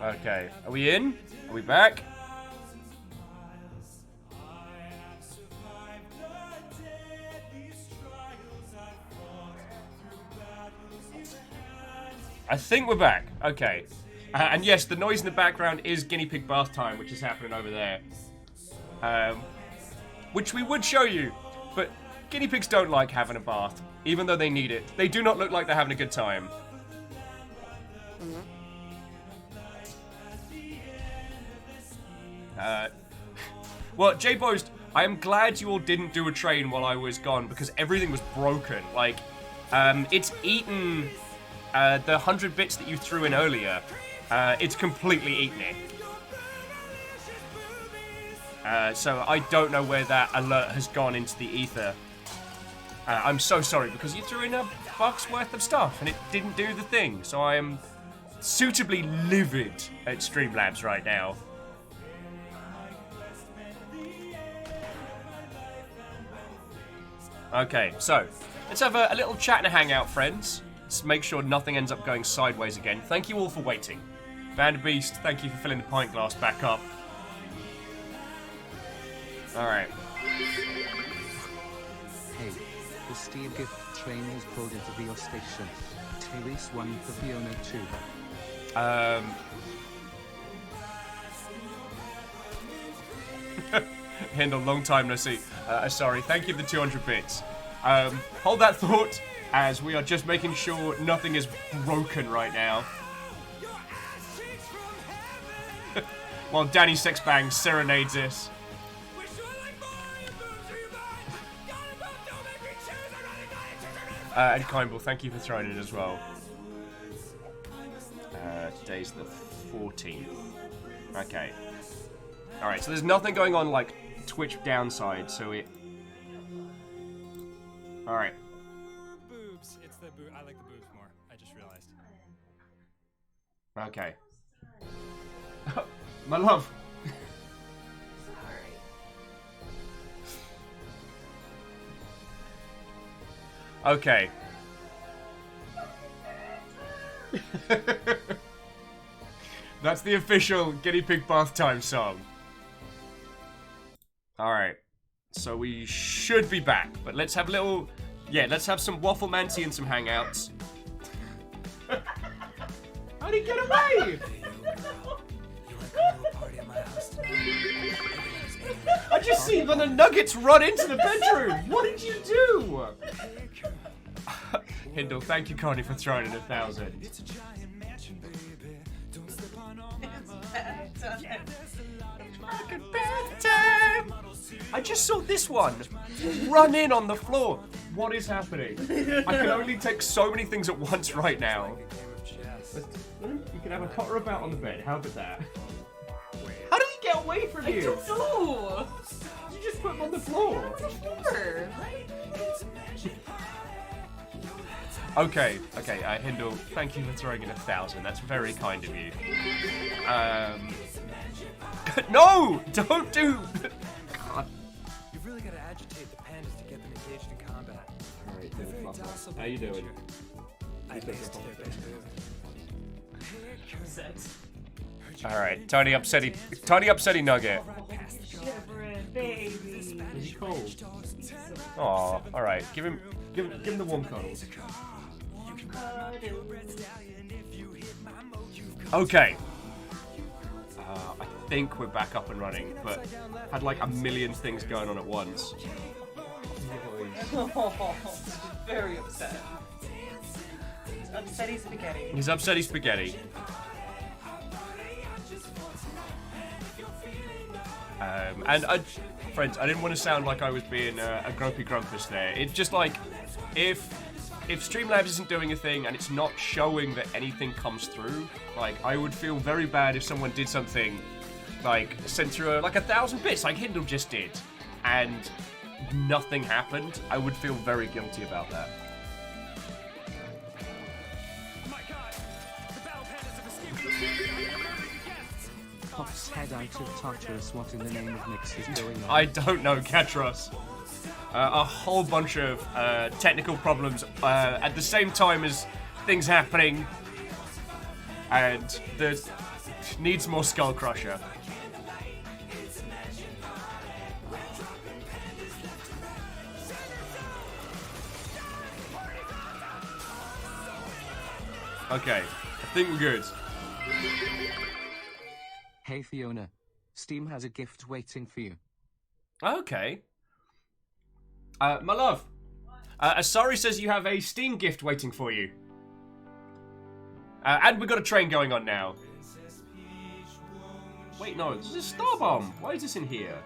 Okay, are we in? Are we back? I think we're back. Okay. And yes, the noise in the background is guinea pig bath time, which is happening over there. Which we would show you, but guinea pigs don't like having a bath, even though they need it. They do not look like they're having a good time. Well, J-Boast, I am glad you all didn't do a train while I was gone, because everything was broken. Like, it's eaten the 100 bits that you threw in earlier. It's completely eaten it. So I don't know where that alert has gone into the ether. I'm so sorry, because you threw in a buck's worth of stuff, and it didn't do the thing. So I am suitably livid at Streamlabs right now. Okay, so let's have a little chat and a hangout, friends. Let's make sure nothing ends up going sideways again. Thank you all for waiting. Vanderbeast, thank you for filling the pint glass back up. Alright. Hey, the Steel gift train has pulled into the your station. Therese 1 for Fiona 2. Hindle, long time no see. Sorry, thank you for the 200 bits. Hold that thought, as we are just making sure nothing is broken right now. While Danny Sexbang serenades us. And Kindle, thank you for throwing it as well. Today's the 14th. Okay. Alright, so there's nothing going on like Twitch downside, so it... Alright. Boobs. It's the I like the boobs more. I just realized. Okay. My love. Okay. That's the official guinea pig bath time song. Alright. So we should be back, but let's have a little... Yeah, let's have some Waffle Manty and some hangouts. How'd he get away? I just see the Nuggets run into the bedroom. What did you do? Hindle, thank you, Connie, for throwing in 1,000. It's Fucking bedtime. I just saw this one run in on the floor. What is happening? I can only take so many things at once right now. You can have a potter about on the bed. How about that? How did he get away from you? I don't know. You just put him on the floor. On the floor. Okay, Hindle, thank you for throwing in 1,000. That's very kind of you. No! Don't do... God. You've really got to agitate the pandas to get them engaged in combat. Alright, how you doing? I missed their best move. Alright, Tiny upsetty nugget. Shivering, baby. Is he cold? Aw, alright. Give him the warm cuddles. Okay. I think we're back up and running, but had like a million things going on at once. Oh, very upset. Upsetty spaghetti. He's upsetty spaghetti. Friends, I didn't want to sound like I was being a grumpy grumpus there. It's just like, if Streamlabs isn't doing a thing and it's not showing that anything comes through, like, I would feel very bad if someone did something, like, sent through like 1,000 bits, like Hindle just did, and nothing happened. I would feel very guilty about that. Pops head out of Tartarus. What in the name of Nix is going on? I don't know, Katros. A whole bunch of technical problems at the same time as things happening, and the Needs more Skull Crusher. Okay, I think we're good. Hey Fiona, Steam has a gift waiting for you. Okay. My love. Asari says you have a Steam gift waiting for you. And we've got a train going on now. Wait, no, this is a Star Bomb. Why is this in here?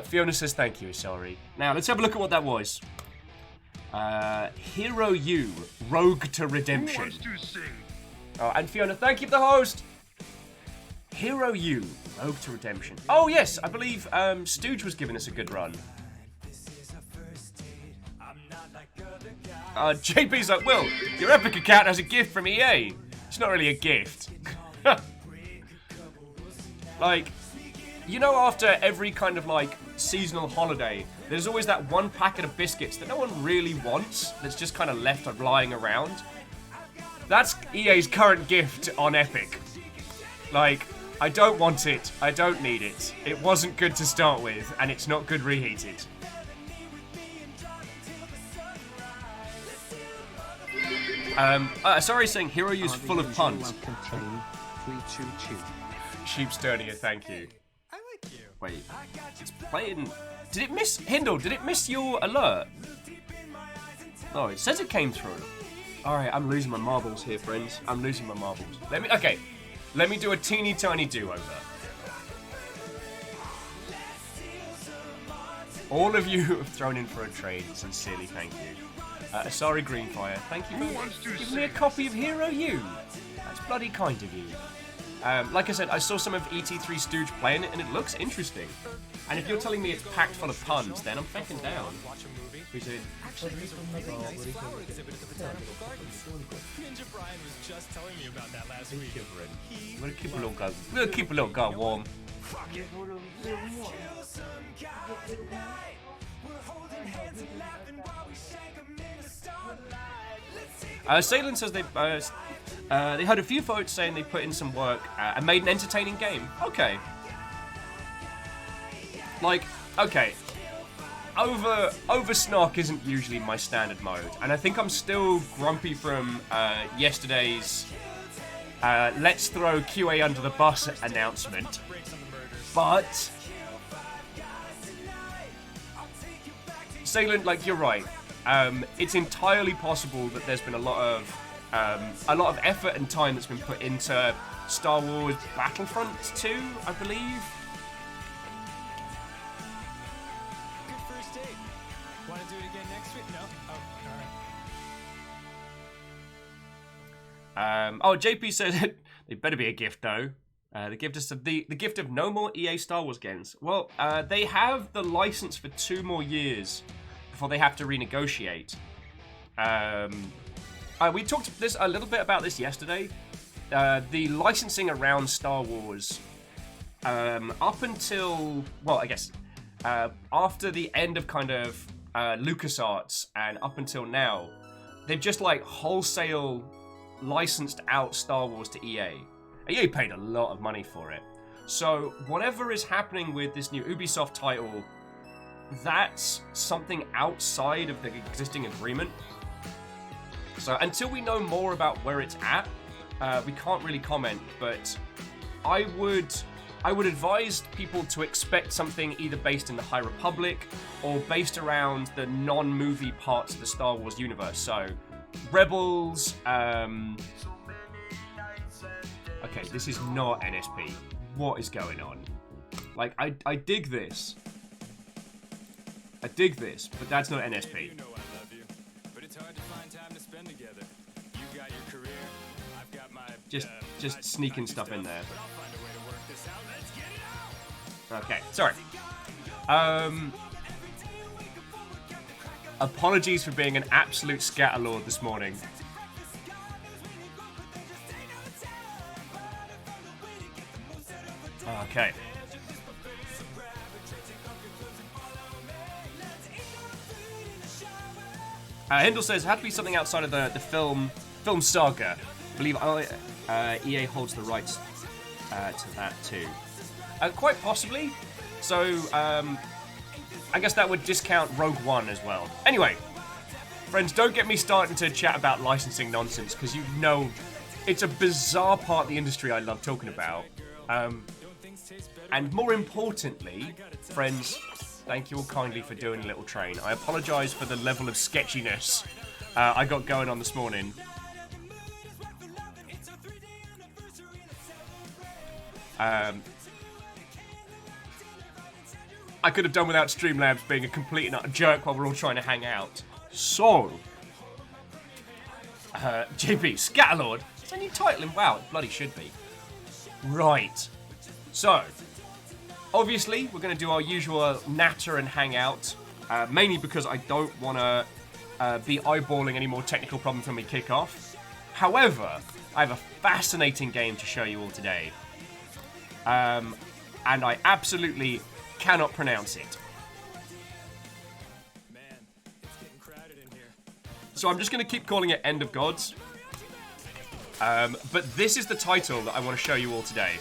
Fiona says thank you, Asari. Now, let's have a look at what that was. Hero U, Rogue to Redemption. Oh, and Fiona, thank you for the host. Hero U, Rogue to Redemption. Oh yes, I believe Stooge was giving us a good run. JP's like, Will, your Epic account has a gift from EA. It's not really a gift. Like, you know, after every kind of like seasonal holiday, there's always that one packet of biscuits that no one really wants, that's just kind of left lying around. That's EA's current gift on Epic. Like, I don't want it, I don't need it. It wasn't good to start with, and it's not good reheated. Sorry, saying Hero U's full of puns. Sheep Sternia, thank you. I like you. Wait, it's playing. Did it miss Hindle? Did it miss your alert? Oh, it says it came through. All right, I'm losing my marbles here, friends. I'm losing my marbles. Let me do a teeny tiny do-over. All of you who have thrown in for a trade, sincerely thank you. Sorry, Greenfire, thank you for giving me a copy of Hero U. That's bloody kind of you. Like I said, I saw some of ET3 Stooge playing it, and it looks interesting. And if you're telling me it's packed full of puns, then I'm fucking down. Who's it? Ninja Brian was just telling me about that last week. We'll keep a little guy warm. Salem says they heard a few folks saying they put in some work and made an entertaining game. Okay. Like, okay. Over Snark isn't usually my standard mode, and I think I'm still grumpy from yesterday's let's throw QA under the bus announcement. But Salem, like, you're right. It's entirely possible that there's been a lot of effort and time that's been put into Star Wars Battlefront 2, I believe. Good first date. Want to do it again next week? No? Oh, alright. JP says it better be a gift though. They give us the gift of no more EA Star Wars games. Well, they have the license for 2 more years before they have to renegotiate. We talked a little bit about this yesterday. The licensing around Star Wars, up until, well, I guess, after the end of kind of LucasArts and up until now, they've just like wholesale licensed out Star Wars to EA. EA paid a lot of money for it. So whatever is happening with this new Ubisoft title, that's something outside of the existing agreement. So until we know more about where it's at, we can't really comment, but I would advise people to expect something either based in the High Republic or based around the non-movie parts of the Star Wars universe. So Rebels, okay, this is not NSP. What is going on? Like, I dig this. But that's not NSP. You know I love you, but it's hard to find time to spend together. You got your career, I've got my Just sneaking stuff in there. But I'll find a way to work this out. Let's get it out. Okay, sorry. Apologies for being an absolute scatterlord this morning. Okay. Hindle says, had to be something outside of the film saga. believe EA holds the rights to that too. Quite possibly. So, I guess that would discount Rogue One as well. Anyway, friends, don't get me starting to chat about licensing nonsense, because you know it's a bizarre part of the industry I love talking about. And more importantly, friends, thank you all kindly for doing a little train. I apologise for the level of sketchiness I got going on this morning. I could have done without Streamlabs being a complete and utter jerk while we're all trying to hang out. So, JP, Scatterlord. It's a new title, and wow, it bloody should be. Right. So, obviously, we're going to do our usual natter and hang out, mainly because I don't want to be eyeballing any more technical problems when we kick off. However, I have a fascinating game to show you all today. And I absolutely cannot pronounce it. Man, it's getting crowded in here. So I'm just going to keep calling it End of Gods. But this is the title that I want to show you all today.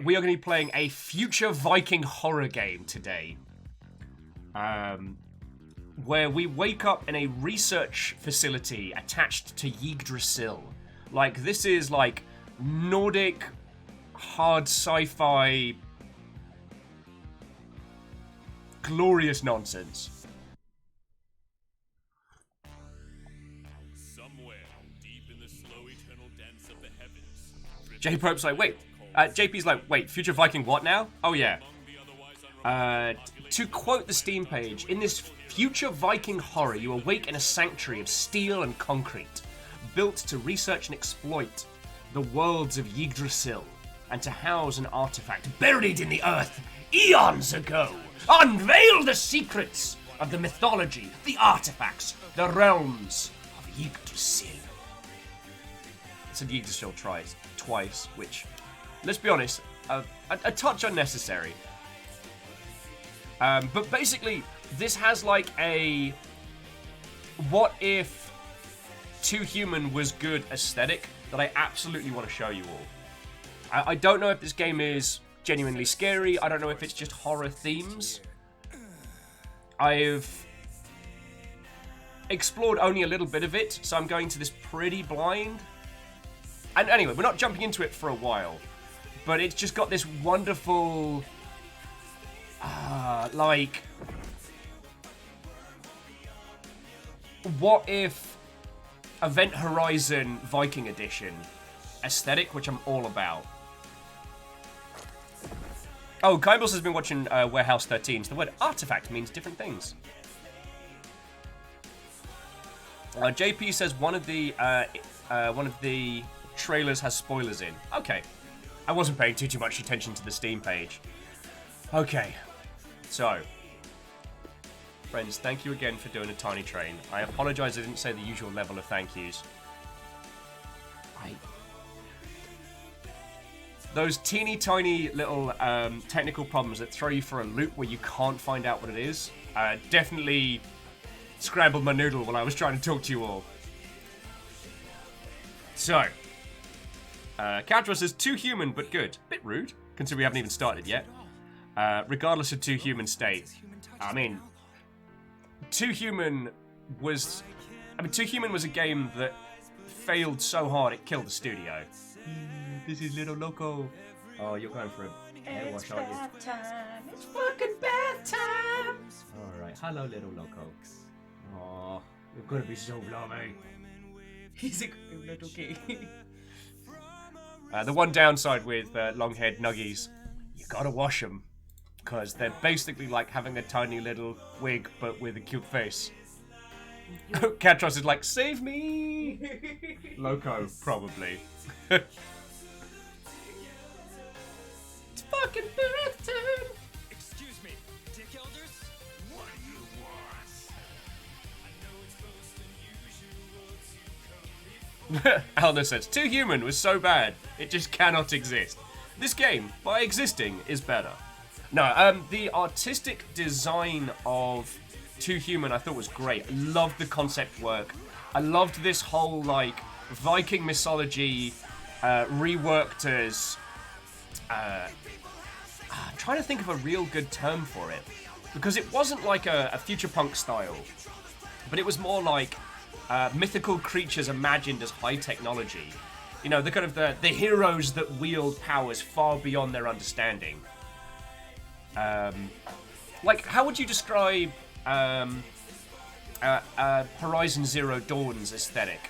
We are going to be playing a future Viking horror game today. Where we wake up in a research facility attached to Yggdrasil. Like, this is like Nordic hard sci-fi glorious nonsense. Somewhere deep in the slow eternal dance of the heavens. J Pope's like, wait. JP's like, wait, future Viking what now? Oh yeah. To quote the Steam page, in this future Viking horror, you awake in a sanctuary of steel and concrete, built to research and exploit the worlds of Yggdrasil, and to house an artifact buried in the earth eons ago. Unveil the secrets of the mythology, the artifacts, the realms of Yggdrasil. I said Yggdrasil twice, which, let's be honest, a touch unnecessary. But basically, this has like a what if Too Human was good aesthetic that I absolutely want to show you all. I don't know if this game is genuinely scary. I don't know if it's just horror themes. I've explored only a little bit of it, so I'm going to this pretty blind. And anyway, we're not jumping into it for a while, but it's just got this wonderful, like, what if Event Horizon Viking Edition aesthetic, which I'm all about. Oh, Kybos has been watching Warehouse 13, so the word artifact means different things. JP says one of the trailers has spoilers in. Okay. I wasn't paying too much attention to the Steam page. Okay. So, friends, thank you again for doing a tiny train. I apologize I didn't say the usual level of thank yous. Those teeny tiny little technical problems that throw you for a loop where you can't find out what it is definitely scrambled my noodle while I was trying to talk to you all. So, Catros is too human but good. Bit rude, considering we haven't even started yet. Regardless of Too Human state. I mean, Too Human was a game that failed so hard it killed the studio. This is Little Loco. Oh, you're going for a hair wash, aren't you? Bath time. It's fucking bath time. Alright, hello Little Loco. Oh, you're gonna be so lovely. He's a good little kid. The one downside with long-haired nuggies, you gotta wash them. Because they're basically like having a tiny little wig, but with a cute face. Catros is like, save me! Loco, probably. It's fucking bath time! Excuse me, Dick Elders? What do you want? I know it's most unusual to come Alna says, Too Human was so bad, it just cannot exist. This game, by existing, is better. No, the artistic design of Too Human I thought was great. I loved the concept work. I loved this whole, like, Viking mythology reworked as... I'm trying to think of a real good term for it. Because it wasn't like a future punk style. But it was more like mythical creatures imagined as high technology. You know, the kind of the heroes that wield powers far beyond their understanding. Like, how would you describe Horizon Zero Dawn's aesthetic?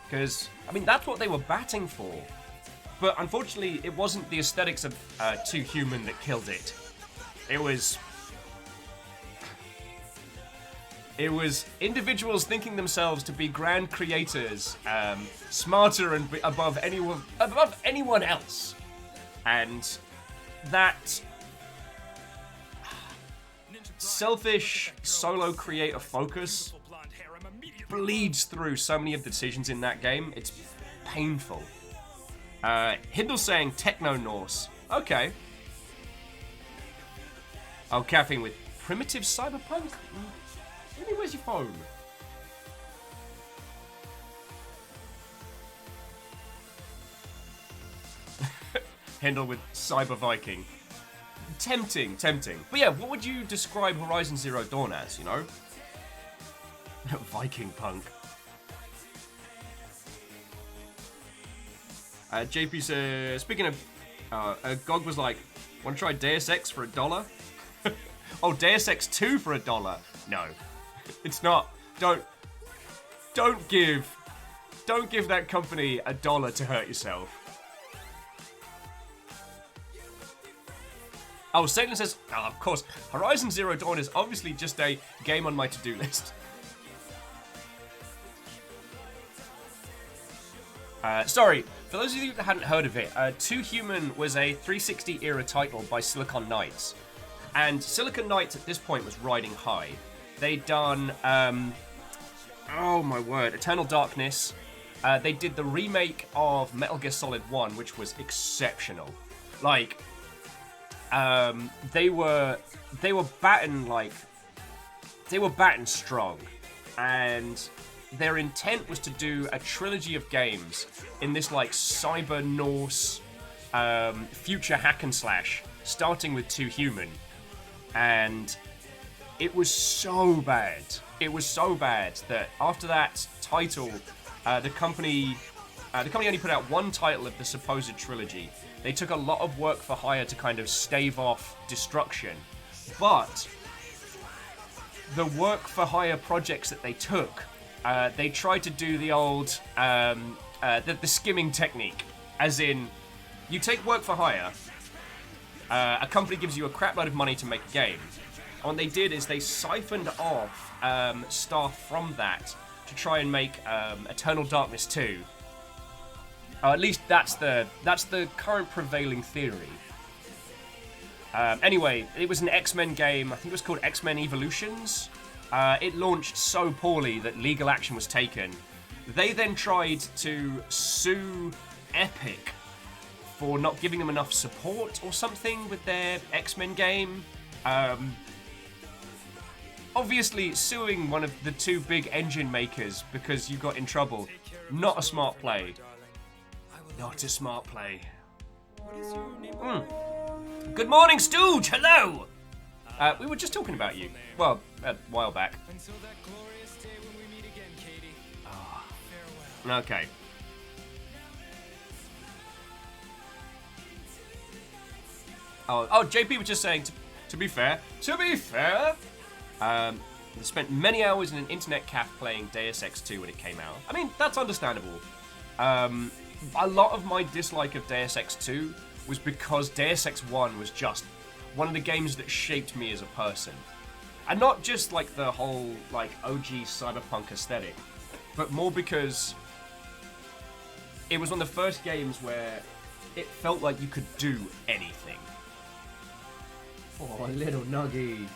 Because, I mean, that's what they were batting for. But unfortunately, it wasn't the aesthetics of Too Human that killed it. It was individuals thinking themselves to be grand creators, smarter and above anyone else. And that selfish solo creator focus bleeds through so many of the decisions in that game. It's painful. Hindle saying Techno-Norse. Okay. Oh, Caffeine with primitive cyberpunk? Really, where's your phone? Hindle with Cyber Viking. Tempting. But yeah, what would you describe Horizon Zero Dawn as, you know? Viking punk. JP says, speaking of, GOG was like, want to try Deus Ex for $1? Oh, Deus Ex 2 for $1? No, it's not. Don't give that company $1 to hurt yourself. Oh, Satan says, oh, of course, Horizon Zero Dawn is obviously just a game on my to-do list. Sorry, for those of you that hadn't heard of it, Too Human was a 360 era title by Silicon Knights. And Silicon Knights at this point was riding high. They'd done, oh my word, Eternal Darkness. They did the remake of Metal Gear Solid 1, which was exceptional. Like, they were batting strong, and their intent was to do a trilogy of games in this like cyber Norse future hack and slash, starting with Too Human, and it was so bad. It was so bad that after that title, the company only put out one title of the supposed trilogy. They took a lot of work for hire to kind of stave off destruction. But the work for hire projects that they took, they tried to do the old, the skimming technique. As in, you take work for hire, a company gives you a crap load of money to make a game. And what they did is they siphoned off staff from that to try and make Eternal Darkness 2. At least that's the current prevailing theory. Anyway, it was an X-Men game. I think it was called X-Men Evolutions. It launched so poorly that legal action was taken. They then tried to sue Epic for not giving them enough support or something with their X-Men game. Obviously, suing one of the two big engine makers because you got in trouble. Not a smart play. Not a smart play. Good morning, Stooge! Hello! We were just talking about you. Well, a while back. Until that glorious day when we meet again, Katie. Farewell. Okay. Oh, JP was just saying, to be fair, spent many hours in an internet cafe playing Deus Ex 2 when it came out. I mean, that's understandable. A lot of my dislike of Deus Ex 2 was because Deus Ex 1 was just one of the games that shaped me as a person. And not just like the whole like OG cyberpunk aesthetic, but more because it was one of the first games where it felt like you could do anything. Oh, little Nuggy.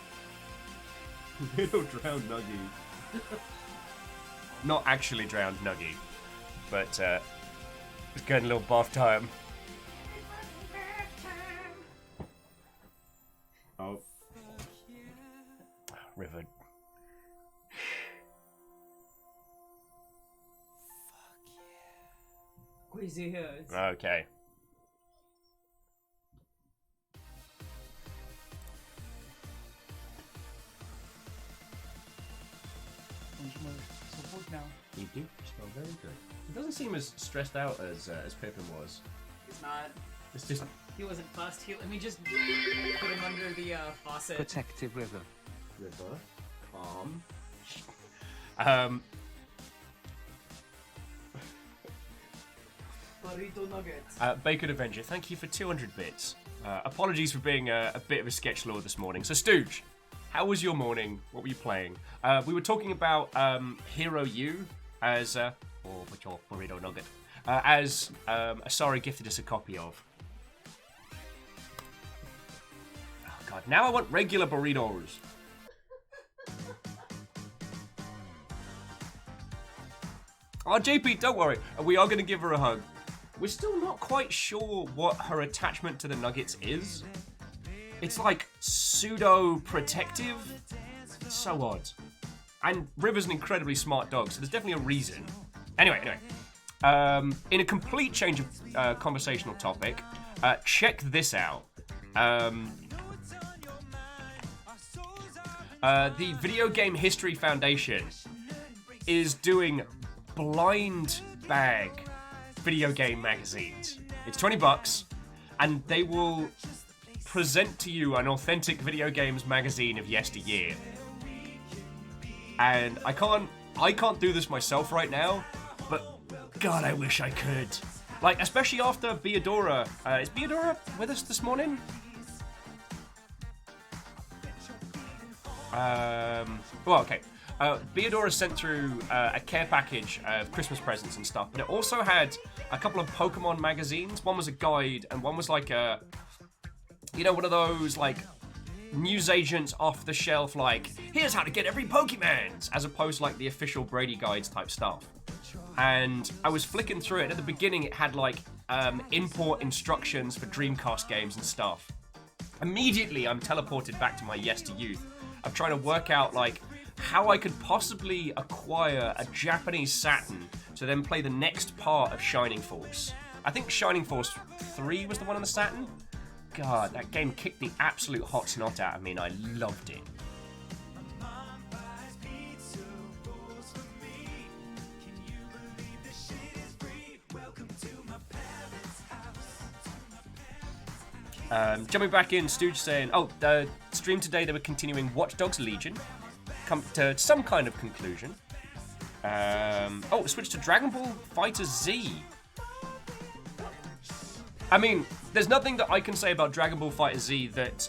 Little drowned Nuggy. Not actually drowned Nuggy, but it's getting a little bath time. Oh. River. Crazy hurts. Okay. So good now. You do smell very good. He doesn't seem as stressed out as Pippin was. He's not. It's just He wasn't fast. Let me just put him under the faucet. Protective river. River, calm. Burrito nuggets. Bacon Avenger, thank you for 200 bits. Apologies for being a bit of a sketch lord this morning. So, Stooge, how was your morning? What were you playing? We were talking about Hero U as which your burrito nugget, as Asari gifted us a copy of. Oh god, now I want regular burritos. Oh, JP, don't worry. We are going to give her a hug. We're still not quite sure what her attachment to the nuggets is. It's like pseudo-protective. It's so odd. And River's an incredibly smart dog, so there's definitely a reason. Anyway. In a complete change of conversational topic, check this out. The Video Game History Foundation is doing blind bag video game magazines. It's $20, and they will present to you an authentic video games magazine of yesteryear. And I can't do this myself right now, but God, I wish I could. Like, especially after Beadora. Is Beadora with us this morning? Well, okay. Beadora sent through a care package of Christmas presents and stuff, but it also had a couple of Pokemon magazines. One was a guide, and one was like a, you know, one of those like newsagents off the shelf, like, here's how to get every Pokemon, as opposed to like the official Brady guides type stuff. And I was flicking through it. At the beginning, it had like import instructions for Dreamcast games and stuff. Immediately, I'm teleported back to my youth of trying to work out like how I could possibly acquire a Japanese Saturn to then play the next part of Shining Force. I think Shining Force 3 was the one on the Saturn. God, that game kicked the absolute hot snot out of me, and I loved it. Jumping back in, Stooge saying, stream today they were continuing Watch Dogs Legion. Come to some kind of conclusion. Switch to Dragon Ball Fighter Z. I mean, there's nothing that I can say about Dragon Ball Fighter Z that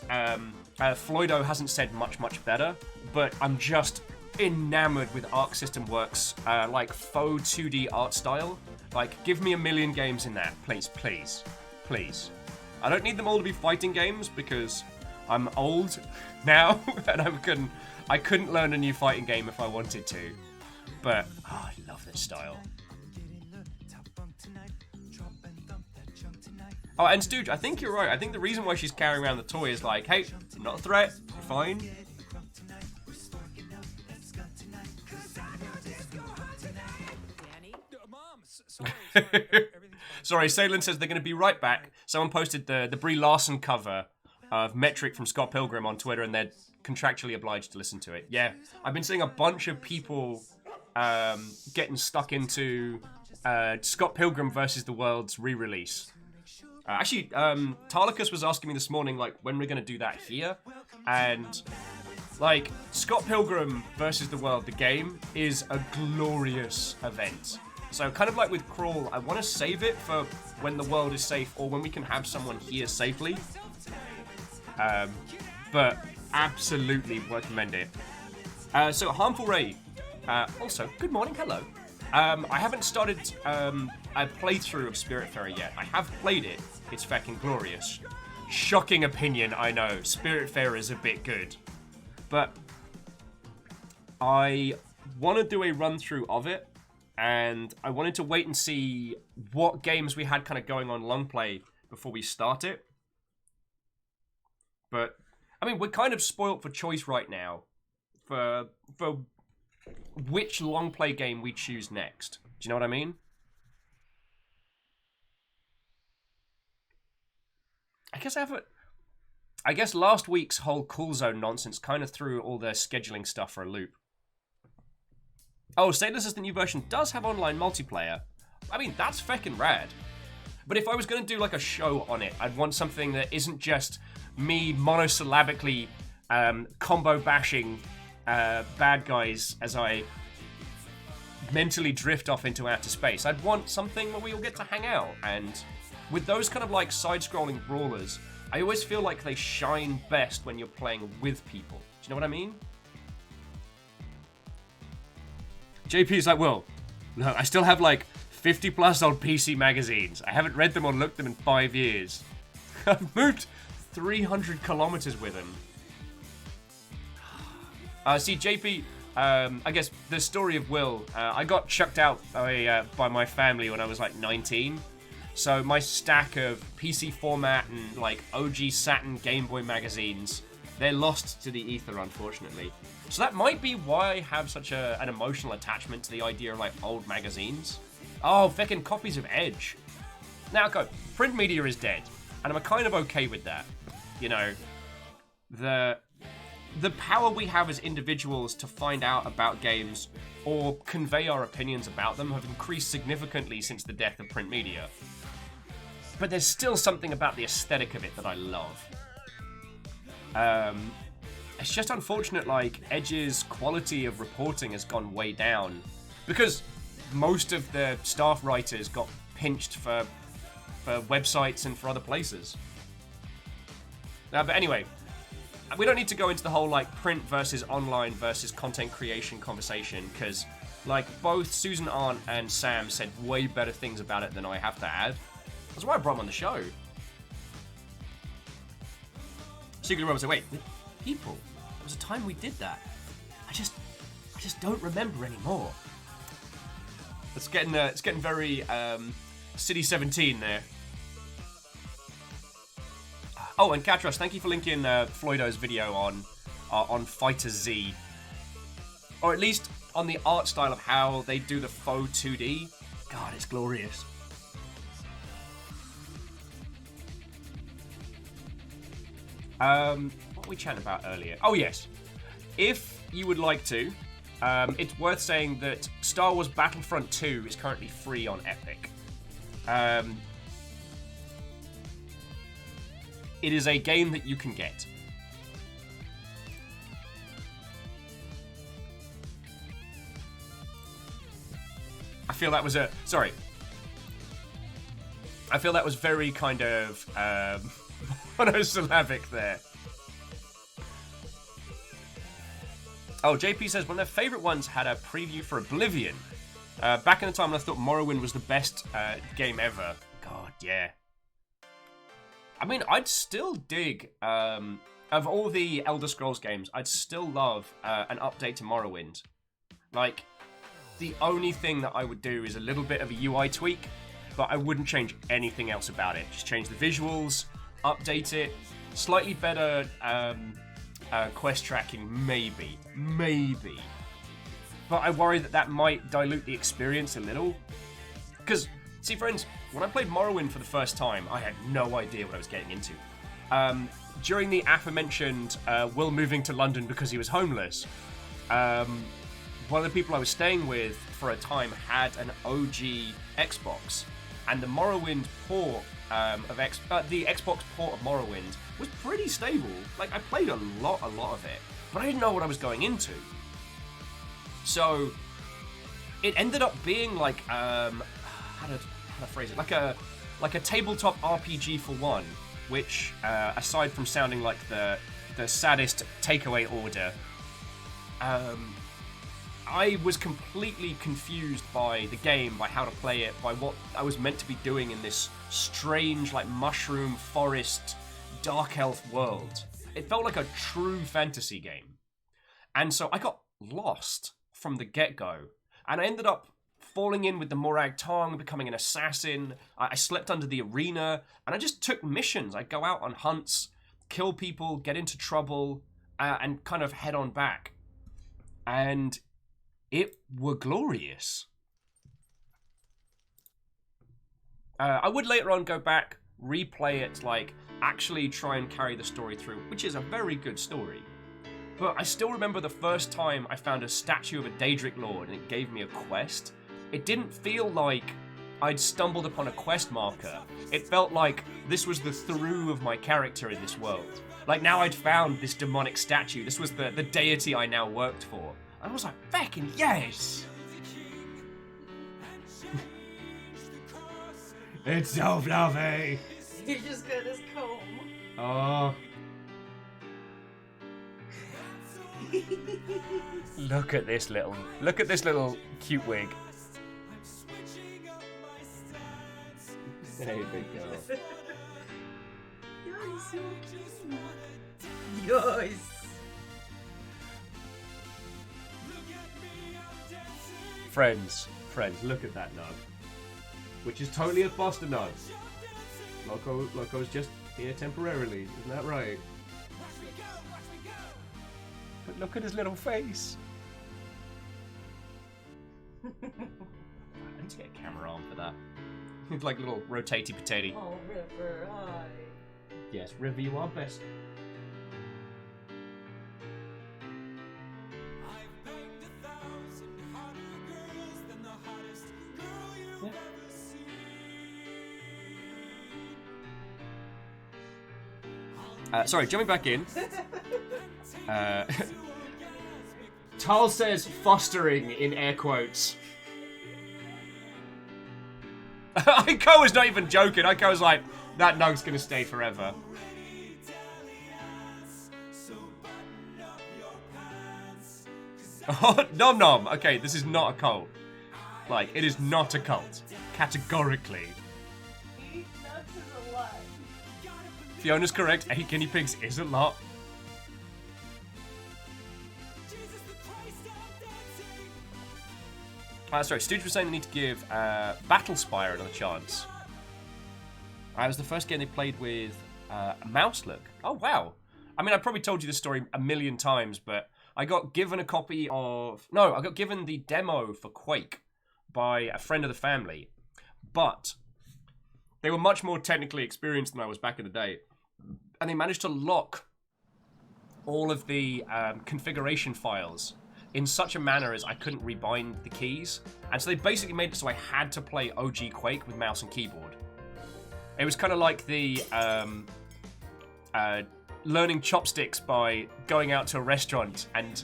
Floydo hasn't said much better, but I'm just enamored with Arc System Works, like faux 2D art style. Like, give me a million games in that, please. I don't need them all to be fighting games because I'm old now and I couldn't learn a new fighting game if I wanted to. But I love this style. Oh, and Stooge, I think you're right. I think the reason why she's carrying around the toy is like, hey, I'm not a threat. You're fine. Sorry, Salen says they're going to be right back. Someone posted the Brie Larson cover of Metric from Scott Pilgrim on Twitter, and they're contractually obliged to listen to it. Yeah, I've been seeing a bunch of people getting stuck into Scott Pilgrim versus the World's re-release. Actually, Tarlicus was asking me this morning, like, when we're going to do that here, and like, Scott Pilgrim versus the World, the game, is a glorious event. So kind of like with Crawl, I want to save it for when the world is safe or when we can have someone here safely. But absolutely recommend it. So Harmful Ray, also, good morning, hello. I haven't started a playthrough of Spiritfarer yet. I have played it. It's fucking glorious. Shocking opinion, I know. Spiritfarer is a bit good. But I want to do a run-through of it. And I wanted to wait and see what games we had kind of going on long play before we start it. But, I mean, we're kind of spoilt for choice right now for which long play game we choose next. Do you know what I mean? I guess last week's whole Cool Zone nonsense kind of threw all the scheduling stuff for a loop. Oh, Stateless as the new version does have online multiplayer. I mean, that's feckin' rad. But if I was going to do like a show on it, I'd want something that isn't just me monosyllabically combo bashing bad guys as I mentally drift off into outer space. I'd want something where we all get to hang out. And with those kind of like side-scrolling brawlers, I always feel like they shine best when you're playing with people. Do you know what I mean? JP's like, well, no, I still have like 50 plus old PC magazines. I haven't read them or looked them in 5 years. I've moved 300 kilometers with them. See, JP, I guess the story of Will, I got chucked out by my family when I was like 19. So my stack of PC format and like OG Saturn Game Boy magazines, they're lost to the ether, unfortunately. So that might be why I have such an emotional attachment to the idea of like old magazines. Oh, feckin' copies of Edge. Now, go. Print media is dead, and I'm kind of okay with that. You know, the power we have as individuals to find out about games or convey our opinions about them have increased significantly since the death of print media. But there's still something about the aesthetic of it that I love. It's just unfortunate, like, Edge's quality of reporting has gone way down. Because most of the staff writers got pinched for websites and for other places. But anyway, we don't need to go into the whole, like, print versus online versus content creation conversation, because, like, both Susan Arndt and Sam said way better things about it than I have to add. That's why I brought them on the show. Secret Robert said, wait, with people? There was a time we did that. I just don't remember anymore. It's getting very City 17 there. Oh, and Katros, thank you for linking Floydo's video on Fighter Z, or at least on the art style of how they do the faux 2D. God, it's glorious. What were we chatting about earlier? Oh, yes. If you would like to, it's worth saying that Star Wars Battlefront 2 is currently free on Epic. It is a game that you can get. I feel that was very kind of monosyllabic there. Oh, JP says one of their favourite ones had a preview for Oblivion. Back in the time when I thought Morrowind was the best game ever. God, yeah. I mean, I'd still dig, of all the Elder Scrolls games, I'd still love an update to Morrowind. Like, the only thing that I would do is a little bit of a UI tweak, but I wouldn't change anything else about it. Just change the visuals, update it, slightly better quest tracking, maybe. But I worry that might dilute the experience a little. Because, see friends, when I played Morrowind for the first time, I had no idea what I was getting into. During the aforementioned Will moving to London because he was homeless, one of the people I was staying with for a time had an OG Xbox, and the Morrowind port the Xbox port of Morrowind was pretty stable. Like, I played a lot of it, but I didn't know what I was going into. So it ended up being like how to phrase it, like a tabletop RPG for one, which aside from sounding like the saddest takeaway order, I was completely confused by the game, by how to play it, by what I was meant to be doing in this strange, like, mushroom forest dark elf world. It felt like a true fantasy game. And so I got lost from the get-go, and I ended up falling in with the Morag Tong, becoming an assassin. I slept under the arena, and I just took missions. I'd go out on hunts, kill people, get into trouble, and kind of head on back. and it were glorious. I would later on go back, replay it, like, actually try and carry the story through, which is a very good story. But I still remember the first time I found a statue of a Daedric Lord and it gave me a quest. It didn't feel like I'd stumbled upon a quest marker. It felt like this was the through of my character in this world. Like, now I'd found this demonic statue. This was the deity I now worked for. I was like, fucking yes! It's so fluffy! You just got this comb. Oh. Look at this little cute wig. Hey, big girl. You're so cute. Yes. Friends, look at that nug. Which is totally a Foster nug. Loco's just here temporarily, isn't that right? But look at his little face. I need to get a camera on for that. It's like a little rotatey potato. Oh, River, hi. Yes, River, you are best. Sorry, jumping back in. Tal says fostering in air quotes. Aiko was not even joking. Aiko was like, that nug's gonna stay forever. Oh, nom nom. Okay, this is not a cult. Like, it is not a cult. Categorically. Nuts is a lot. Fiona's correct. 8 guinea pigs is a lot. Sorry, Stooge was saying they need to give Battlespire another chance. It was the first game they played with mouse look. Oh, wow. I mean, I probably told you this story a million times, but I got given a copy of... No, I got given the demo for Quake by a friend of the family. But they were much more technically experienced than I was back in the day. And they managed to lock all of the configuration files in such a manner as I couldn't rebind the keys. And so they basically made it so I had to play OG Quake with mouse and keyboard. It was kind of like the learning chopsticks by going out to a restaurant and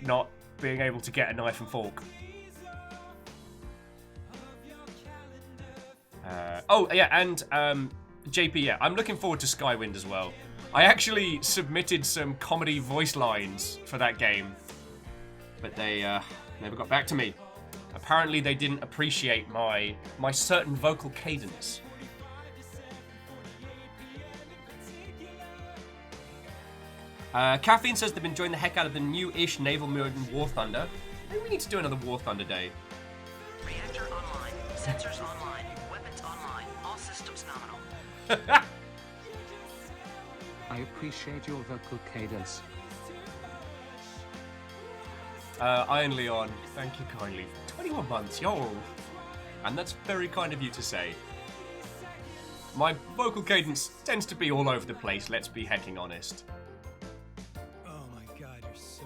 not being able to get a knife and fork. Oh, yeah, and JP, yeah, I'm looking forward to Skywind as well. I actually submitted some comedy voice lines for that game, but they never got back to me. Apparently they didn't appreciate my certain vocal cadence. Caffeine says they've been enjoying the heck out of the new-ish naval mode in War Thunder. Maybe we need to do another War Thunder day. Reactor online. Sensors online. Weapons online. All systems nominal. I appreciate your vocal cadence. Iron Leon, thank you kindly. 21 months, yo. And that's very kind of you to say. My vocal cadence tends to be all over the place, let's be hecking honest. Oh my god, you're so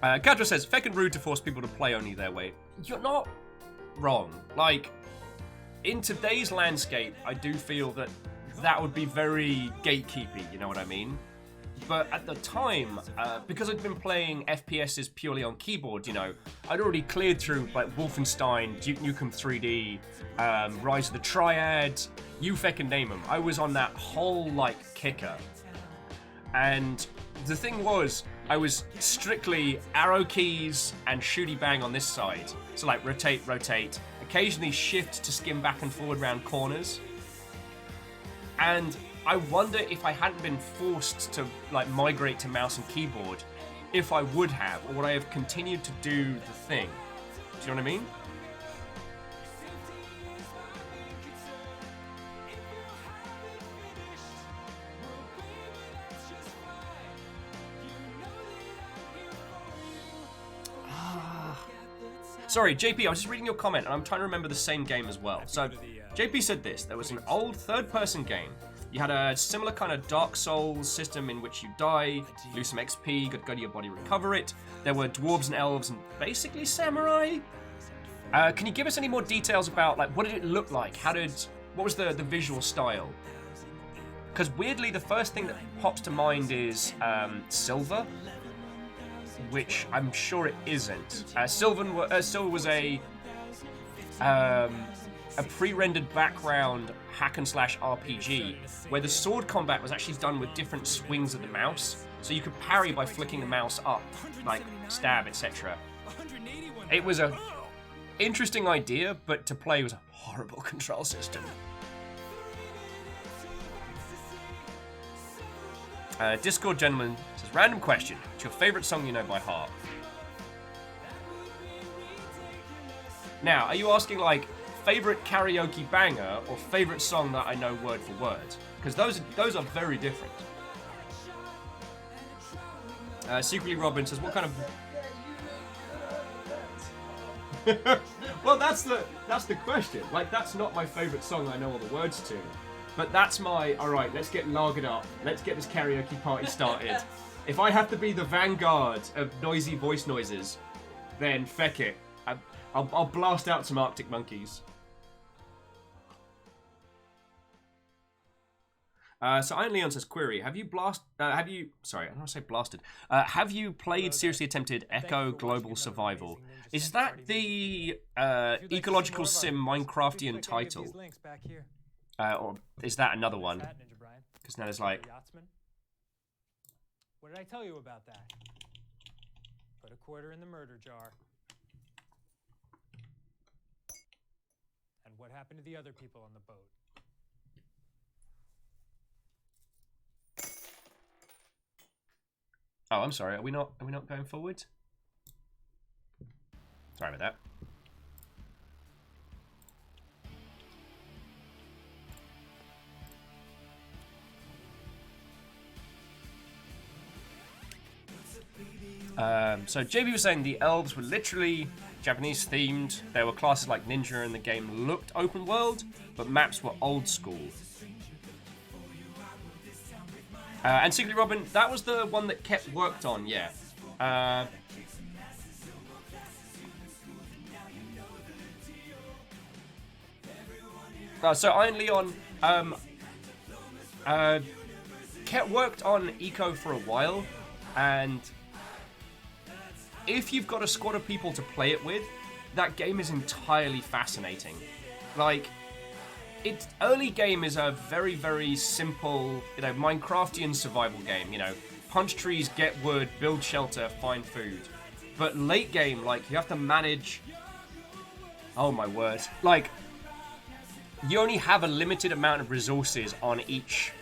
welcome. Kadra says, feckin' rude to force people to play only their way. You're not wrong. Like, in today's landscape, I do feel that that would be very gatekeepy, you know what I mean? But at the time, because I'd been playing FPSs purely on keyboard, you know, I'd already cleared through like Wolfenstein, Duke Nukem 3D, Rise of the Triad, you feckin' name them. I was on that whole like kicker. And the thing was, I was strictly arrow keys and shooty bang on this side. So like rotate, rotate, occasionally shift to skim back and forward around corners. And I wonder if I hadn't been forced to like migrate to mouse and keyboard, if I would have, or would I have continued to do the thing? Do you know what I mean? Sorry, JP, I was just reading your comment, and I'm trying to remember the same game as well. So, JP said this. There was an old third-person game. You had a similar kind of Dark Souls system in which you die, lose some XP, go to your body, recover it. There were dwarves and elves and basically samurai. Can you give us any more details about, like, what did it look like? What was the visual style? Because weirdly, the first thing that pops to mind is Silver, which I'm sure it isn't. Silver was a pre-rendered background hack and slash RPG where the sword combat was actually done with different swings of the mouse, so you could parry by flicking the mouse up, like stab, etc. It was a interesting idea, but to play was a horrible control system. Discord gentleman says, random question. What's your favorite song you know by heart? Now, are you asking like favorite karaoke banger or favorite song that I know word for word? Because those are very different. Secretly Robin says, what kind of... Well, that's the question. Like, that's not my favorite song I know all the words to. But that's my, alright, let's get lagered up. Let's get this karaoke party started. If I have to be the vanguard of noisy voice noises, then feck it. I'll blast out some Arctic Monkeys. So Iron Leon says, query, have you played Seriously Attempted Echo Global Survival? Is that the ecological sim Minecraftian title? Or is that another one? Because now there's like... What did I tell you about that? Put a quarter in the murder jar. And what happened to the other people on the boat? Oh, I'm sorry. Are we not going forward? Sorry about that. So JB was saying the elves were literally Japanese themed. There were classes like ninja and the game looked open world, but maps were old school. And Secretly Robin, that was the one that kept worked on, yeah. So Iron Leon kept worked on Eco for a while, and if you've got a squad of people to play it with, that game is entirely fascinating. Like, its early game is a very, very simple, Minecraftian survival game, punch trees, get wood, build shelter, find food. But late game, like, you have to manage... Oh my word. Like, you only have a limited amount of resources on each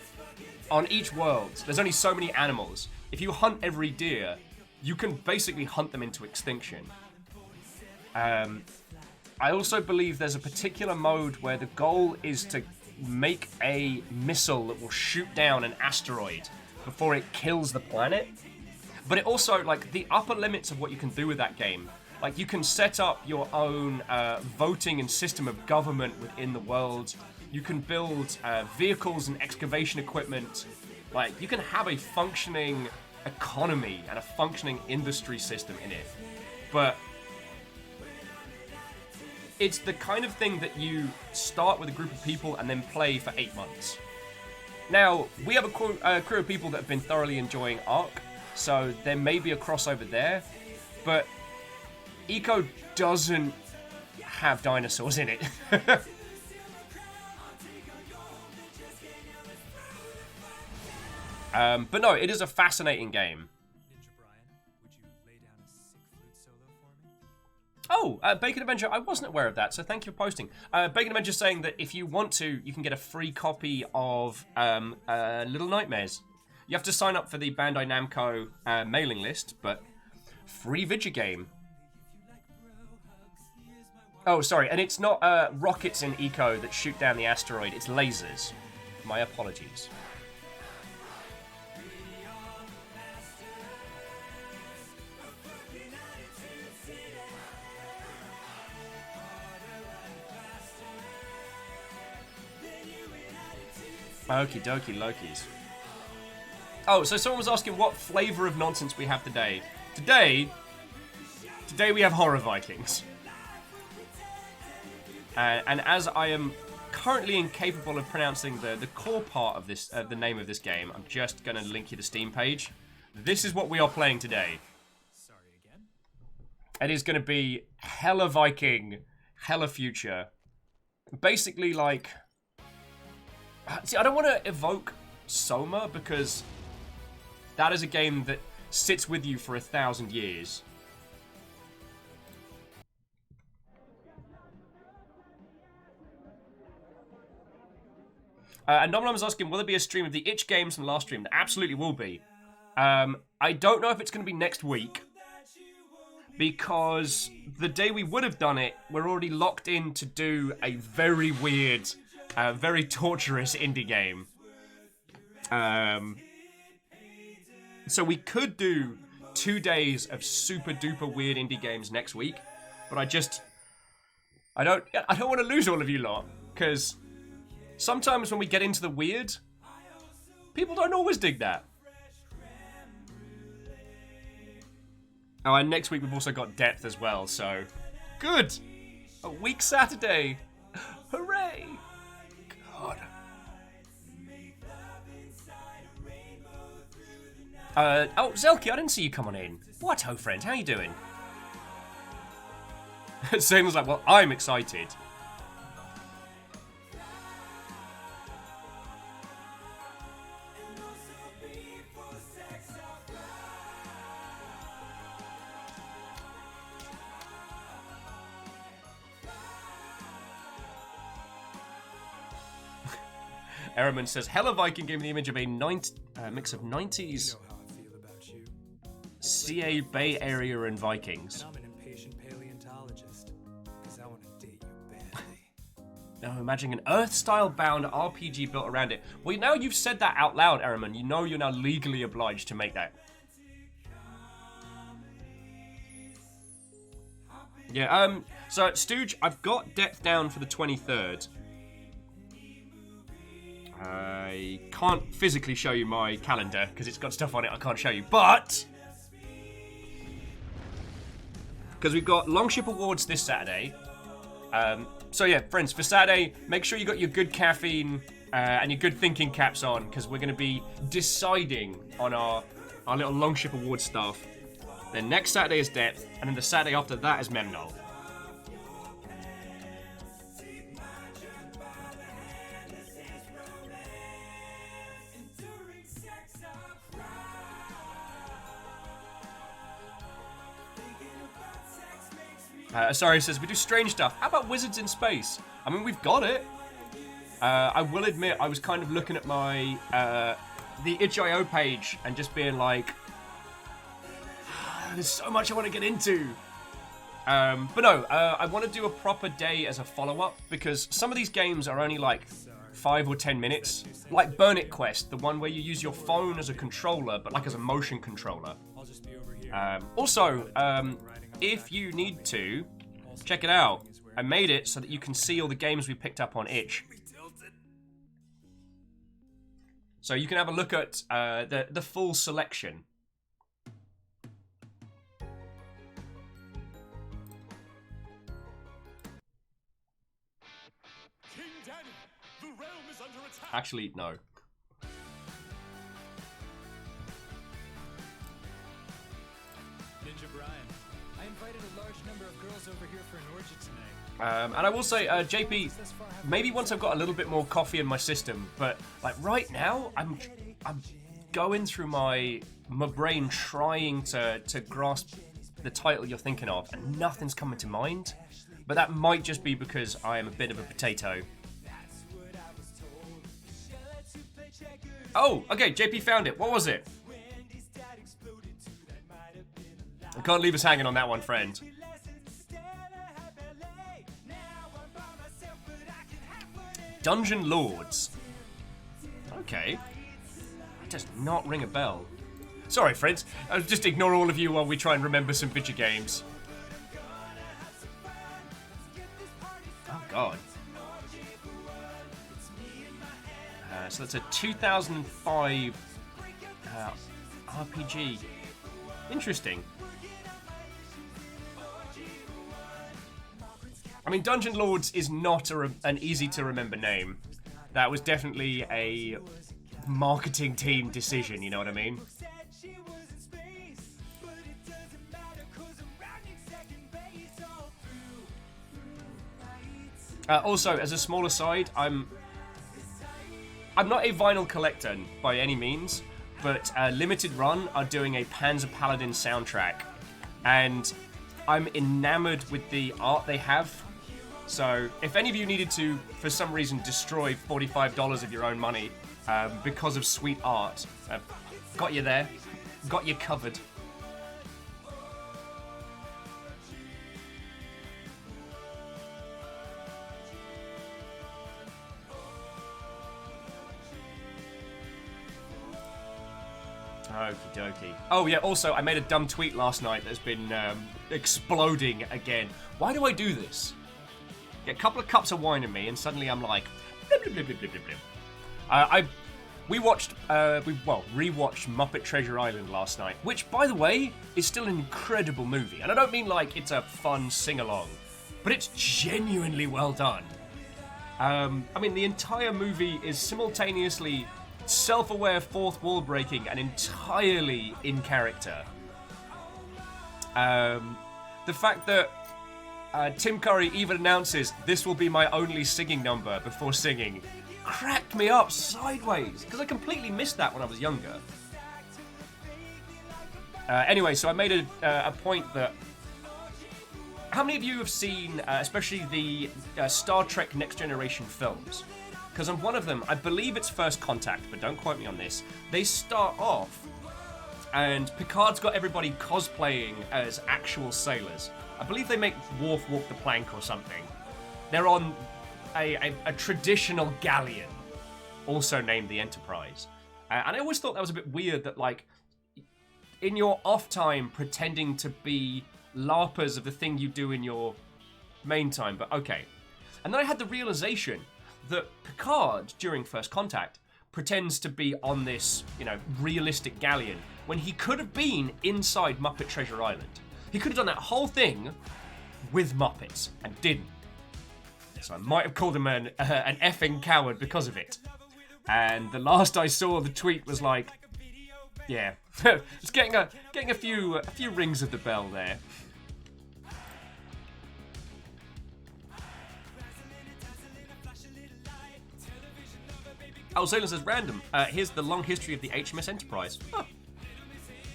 world. There's only so many animals. If you hunt every deer, you can basically hunt them into extinction. I also believe there's a particular mode where the goal is to make a missile that will shoot down an asteroid before it kills the planet. But it also, like, the upper limits of what you can do with that game, like, you can set up your own voting and system of government within the world. You can build vehicles and excavation equipment. Like, you can have a functioning economy and a functioning industry system in it. But it's the kind of thing that you start with a group of people and then play for 8 months. Now, we have a crew of people that have been thoroughly enjoying Ark, so there may be a crossover there, but Eco doesn't have dinosaurs in it. But no, it is a fascinating game. Ninja Brian, would you lay down a sick flute solo for me? Oh, Bacon Avenger, I wasn't aware of that, so thank you for posting. Bacon Avenger saying that if you want to, you can get a free copy of Little Nightmares. You have to sign up for the Bandai Namco mailing list, but free video game. Oh, sorry, and it's not rockets in Eco that shoot down the asteroid, it's lasers. My apologies. Okie dokie Lokis. Oh, so someone was asking what flavor of nonsense we have today. Today we have Horror Vikings. And as I am currently incapable of pronouncing the core part of this, the name of this game, I'm just going to link you the Steam page. This is what we are playing today. Sorry again. It is going to be hella Viking, hella future. Basically, like... See, I don't want to evoke Soma, because that is a game that sits with you for 1,000 years. And Nominum is asking, will there be a stream of the itch games from the last stream? There absolutely will be. I don't know if it's going to be next week, because the day we would have done it, we're already locked in to do a very weird, very torturous indie game. So we could do 2 days of super duper weird indie games next week, but I don't want to lose all of you lot, because sometimes when we get into the weird, people don't always dig that. Oh, and next week we've also got Depth as well, so... Good! A week Saturday! Hooray! God. Oh, Zelky, I didn't see you come on in. What, ho friend, how you doing? Samuel's like, well, I'm excited. Ehrman says, Hella Viking gave me the image of a mix of 90s CA Bay Area and Vikings. I'm an impatient paleontologist, because I want to date you badly. Now imagining an Earth-style bound RPG built around it. Well, now you've said that out loud, Ehrman. You know you're now legally obliged to make that. Yeah, so, Stooge, I've got Depth down for the 23rd. I can't physically show you my calendar because it's got stuff on it I can't show you, but because we've got Longship Awards this Saturday. So yeah, friends, for Saturday, make sure you got your good caffeine and your good thinking caps on, because we're going to be deciding on our little Longship Awards stuff. Then next Saturday is Depth, and then the Saturday after that is Memnol. Sorry, says, we do strange stuff. How about Wizards in Space? I mean, we've got it. I will admit, I was kind of looking at my, the itch.io page and just being like, there's so much I want to get into. But no, I want to do a proper day as a follow-up, because some of these games are only like 5 or 10 minutes. Like Burn It Quest, the one where you use your phone as a controller, but like as a motion controller. Also, if you need to, check it out. I made it so that you can see all the games we picked up on itch. So you can have a look at the full selection. King Danny, the realm is under attack. Actually, no. Ninja Brian, I invited a large number of girls over here for an orgy tonight. And I will say, JP, maybe once I've got a little bit more coffee in my system, but like right now, I'm going through my brain trying to grasp the title you're thinking of, and nothing's coming to mind. But that might just be because I am a bit of a potato. Oh, okay, JP found it. What was it? I can't leave us hanging on that one, friend. Dungeon Lords. Okay. That does not ring a bell. Sorry, friends. I'll just ignore all of you while we try and remember some video games. Oh, God. So that's a 2005 RPG. Interesting. I mean, Dungeon Lords is not an easy-to-remember name. That was definitely a marketing team decision, you know what I mean? Also, as a small aside, I'm not a vinyl collector by any means, but Limited Run are doing a Panzer Paladin soundtrack, and I'm enamored with the art they have. So, if any of you needed to, for some reason, destroy $45 of your own money because of sweet art, got you there, got you covered. Okie dokie. Oh yeah, also, I made a dumb tweet last night that's been exploding again. Why do I do this? Get a couple of cups of wine in me, and suddenly I'm like, blip, blip, blip, blip, blip, blip. We rewatched Muppet Treasure Island last night, which, by the way, is still an incredible movie. And I don't mean like it's a fun sing-along, but it's genuinely well done. I mean, the entire movie is simultaneously self-aware, fourth wall breaking, and entirely in character. The fact that Tim Curry even announces, "This will be my only singing number," before singing, cracked me up sideways, because I completely missed that when I was younger. Anyway, so I made a point that... How many of you have seen, especially the Star Trek Next Generation films? Because on one of them, I believe it's First Contact, but don't quote me on this, they start off, and Picard's got everybody cosplaying as actual sailors. I believe they make Worf walk the plank or something. They're on a traditional galleon, also named the Enterprise. And I always thought that was a bit weird that, like, in your off time, pretending to be LARPers of the thing you do in your main time, but okay. And then I had the realization that Picard, during First Contact, pretends to be on this, realistic galleon, when he could have been inside Muppet Treasure Island. He could have done that whole thing with Muppets, and didn't. So I might have called him an effing coward because of it. And the last I saw, the tweet was like, yeah, it's getting a few rings of the bell there. Oh, Salem says random. Here's the long history of the HMS Enterprise.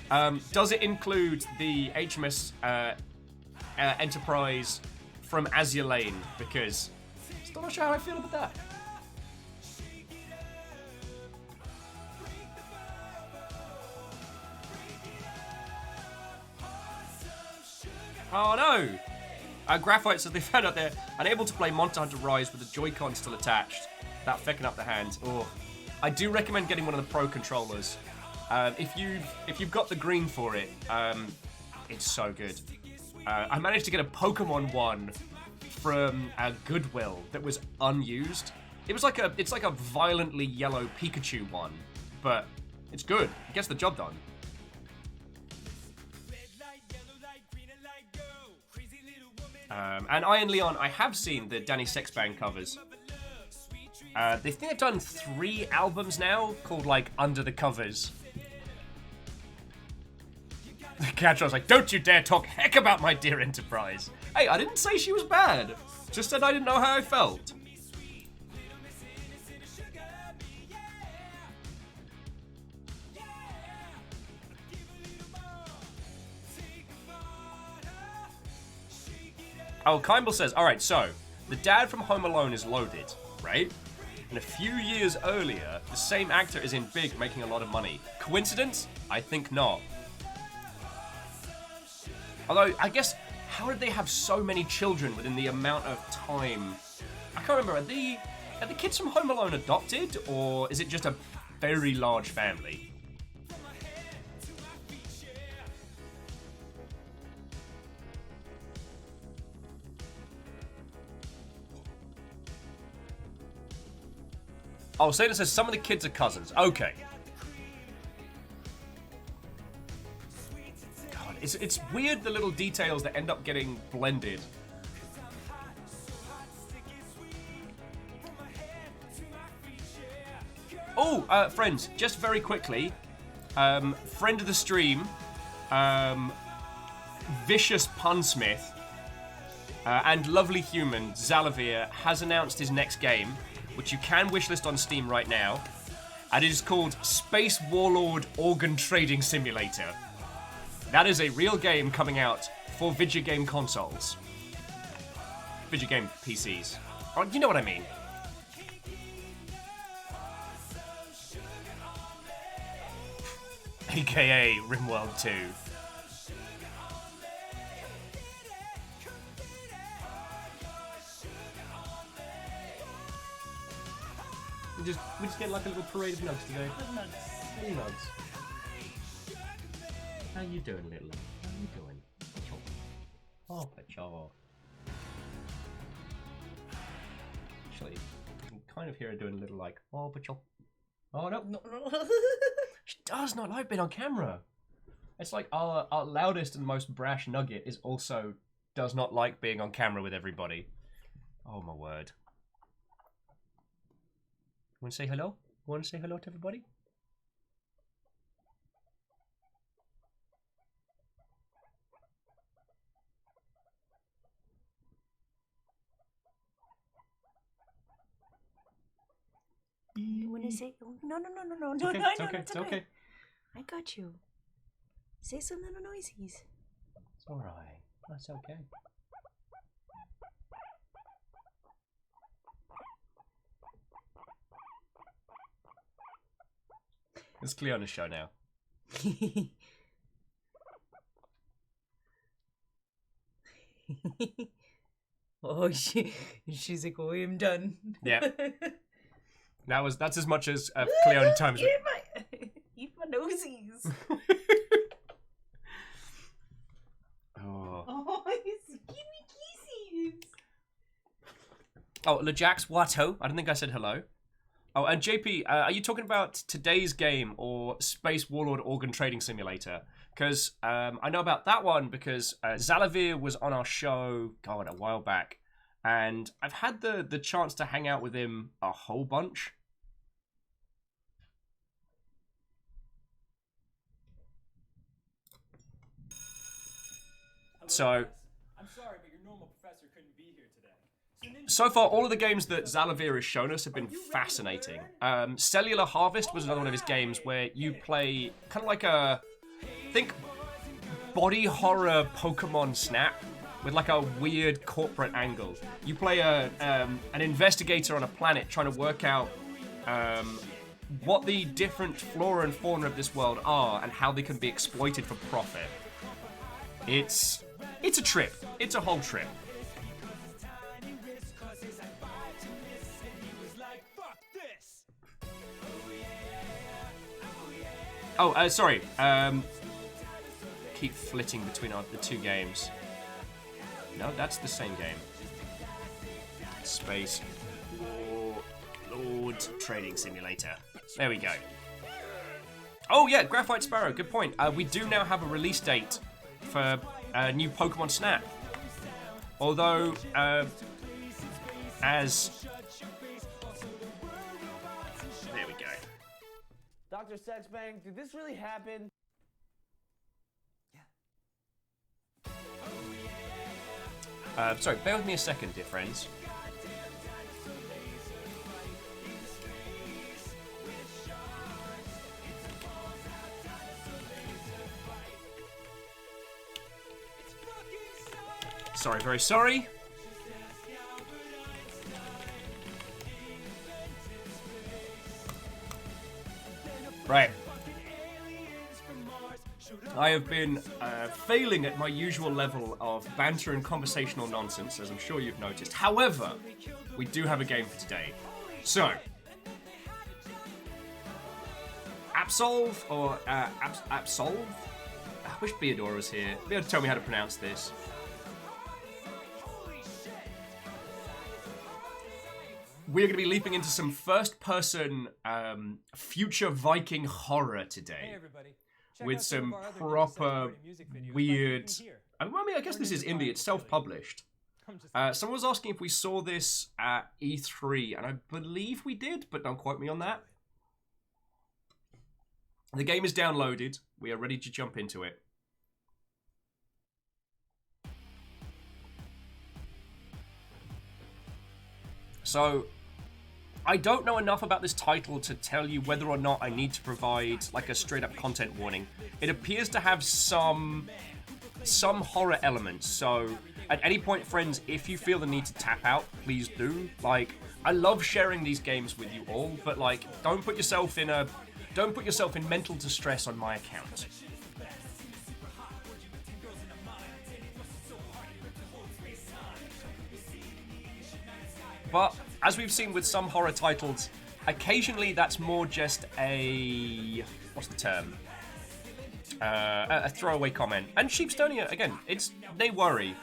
Huh. Does it include the HMS Enterprise from Azure Lane? Because still not sure how I feel about that. Oh no! Graphite says they found out they're unable to play Monster Hunter Rise with the Joy-Con still attached. That fecking up the hand. Oh, I do recommend getting one of the Pro controllers. If you've got the green for it, it's so good. I managed to get a Pokemon one from Goodwill that was unused. It's like a violently yellow Pikachu one, but it's good. It gets the job done. And Iron Leon, I have seen the Danny Sexbang covers. They think they've done 3 albums now called, like, Under the Covers. The Catchaw's like, don't you dare talk heck about my dear Enterprise. Hey, I didn't say she was bad. Just said I didn't know how I felt. Oh, Kimball says, alright, so, the dad from Home Alone is loaded, right? And a few years earlier, the same actor is in Big, making a lot of money. Coincidence? I think not. Although, I guess, how did they have so many children within the amount of time? I can't remember, are the kids from Home Alone adopted, or is it just a very large family? Oh, Sailor says some of the kids are cousins. Okay. God, it's weird the little details that end up getting blended. Oh, friends, just very quickly, friend of the stream, Vicious Punsmith, and lovely human, Zalavir, has announced his next game, which you can wishlist on Steam right now, and it is called Space Warlord Organ Trading Simulator. That is a real game coming out for video game consoles. Video game PCs. Oh, you know what I mean. AKA RimWorld 2. We just get like a little parade of nugs today. Little nugs. How you doing, little? How you doing? Oh, Pachaw. Actually, I can kind of hear her doing a little like, oh, Pachaw. Oh, no. She does not like being on camera. It's like our loudest and most brash nugget is also does not like being on camera with everybody. Oh, my word. Want to say hello? Want to say hello to everybody? You want to say? Oh, no, It's okay. I got you. Say some little noises. It's alright. That's okay. It's Cleona's show now. Oh, she's like, oh, I'm done. Yeah. That's as much as Cleona times. Eat my nosies. Oh. Oh, give me kisses. Oh, LeJax Watto. I don't think I said hello. Oh, and JP, are you talking about today's game or Space Warlord Organ Trading Simulator? Because I know about that one because Zalavir was on our show, God, a while back. And I've had the chance to hang out with him a whole bunch. So, I'm sorry, but your normal professor couldn't be here today. so far, all of the games that Zalavir has shown us have been fascinating. Cellular Harvest was another one of his games where you play kind of like think body horror Pokemon Snap with like a weird corporate angle. You play an investigator on a planet trying to work out what the different flora and fauna of this world are and how they can be exploited for profit. It's a trip. It's a whole trip. Oh, sorry. Keep flitting between the two games. No, that's the same game. Space Warlord Trading Simulator. There we go. Oh yeah, Graphite Sparrow. Good point. We do now have a release date for new Pokemon Snap. Although, as... There we go. Dr. Sexbang, did this really happen? Sorry, bear with me a second, dear friends. Sorry, very sorry. Right. I have been failing at my usual level of banter and conversational nonsense, as I'm sure you've noticed. However, we do have a game for today. So, Apsulov, or Apsulov? I wish Beadora was here. Be able to tell me how to pronounce this. we're going to be leaping into some first-person future Viking horror Hey today. everybody. Check With out some of our other proper Ninja music videos by weird... clicking here. I mean, I guess this is indie. It's self-published. I'm just Someone was asking if we saw this at E3, and I believe we did, but don't quote me on that. The game is downloaded. We are ready to jump into it. So, I don't know enough about this title to tell you whether or not I need to provide like a straight up content warning. It appears to have some horror elements, so at any point, friends, if you feel the need to tap out, please do. Like, I love sharing these games with you all, but like, don't put yourself in mental distress on my account. But, as we've seen with some horror titles, occasionally that's more just a... what's the term? A throwaway comment. And Sheepstonia, again, they worry.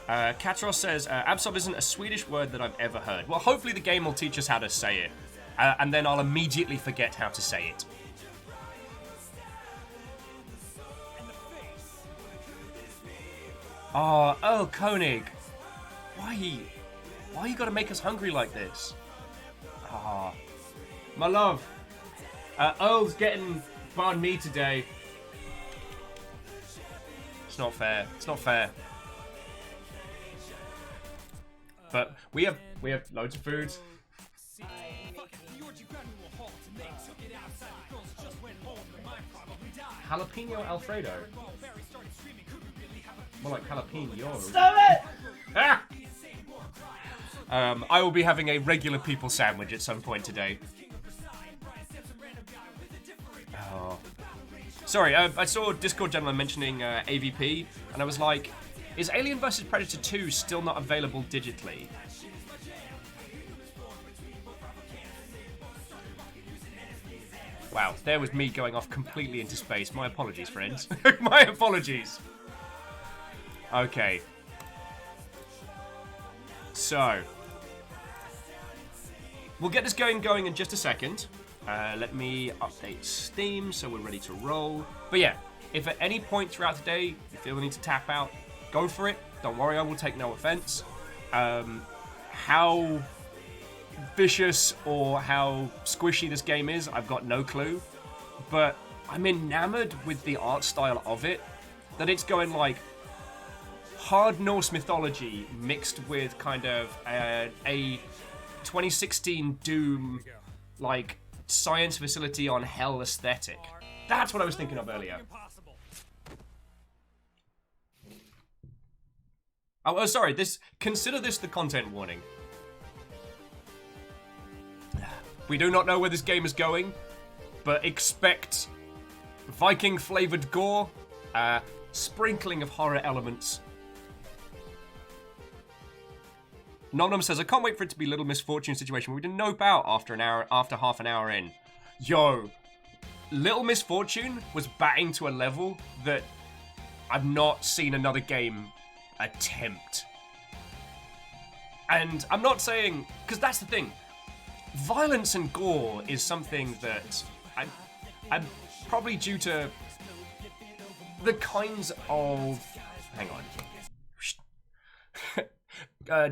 Katros says, Apsulov isn't a Swedish word that I've ever heard. Well, hopefully the game will teach us how to say it. And then I'll immediately forget how to say it. Oh, Earl Koenig. Why you gotta make us hungry like this? Ah, my love. Earl's getting banh mi today. It's not fair. It's not fair. But we have loads of food. Jalapeno Alfredo. More like jalapeno. Stop it! Ah! I will be having a regular people sandwich at some point today. Oh. Sorry, I saw Discord gentleman mentioning AVP, and I was like, is Alien vs Predator 2 still not available digitally? Wow, there was me going off completely into space. My apologies, friends. My apologies. Okay. So, we'll get this going in just a second. Let me update Steam so we're ready to roll. But yeah, if at any point throughout the day you feel the need to tap out, go for it. Don't worry, I will take no offense. How vicious or how squishy this game is, I've got no clue. But I'm enamored with the art style of it. That it's going like hard Norse mythology mixed with kind of a 2016 Doom, like science facility on hell aesthetic. That's what I was thinking of earlier. Oh, sorry. Consider this the content warning. We do not know where this game is going, but expect Viking-flavored gore, sprinkling of horror elements. Nonum says, I can't wait for it to be Little Misfortune situation where we didn't nope out after half an hour in. Yo, Little Misfortune was batting to a level that I've not seen another game attempt. And I'm not saying, because that's the thing, violence and gore is something that I'm probably due to the kinds of, hang on.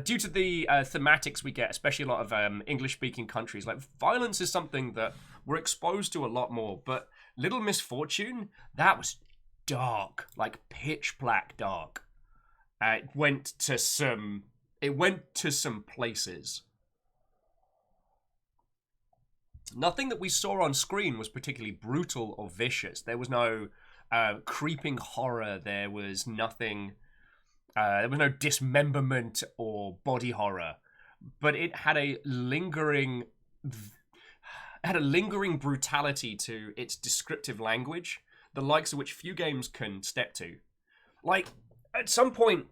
Due to the thematics we get, especially a lot of English-speaking countries, like violence is something that we're exposed to a lot more. But Little Misfortune, that was dark, like pitch black dark. It went to some places. Nothing that we saw on screen was particularly brutal or vicious. There was no creeping horror. There was nothing. There was no dismemberment or body horror, but it had a lingering brutality to its descriptive language, the likes of which few games can step to. Like, at some point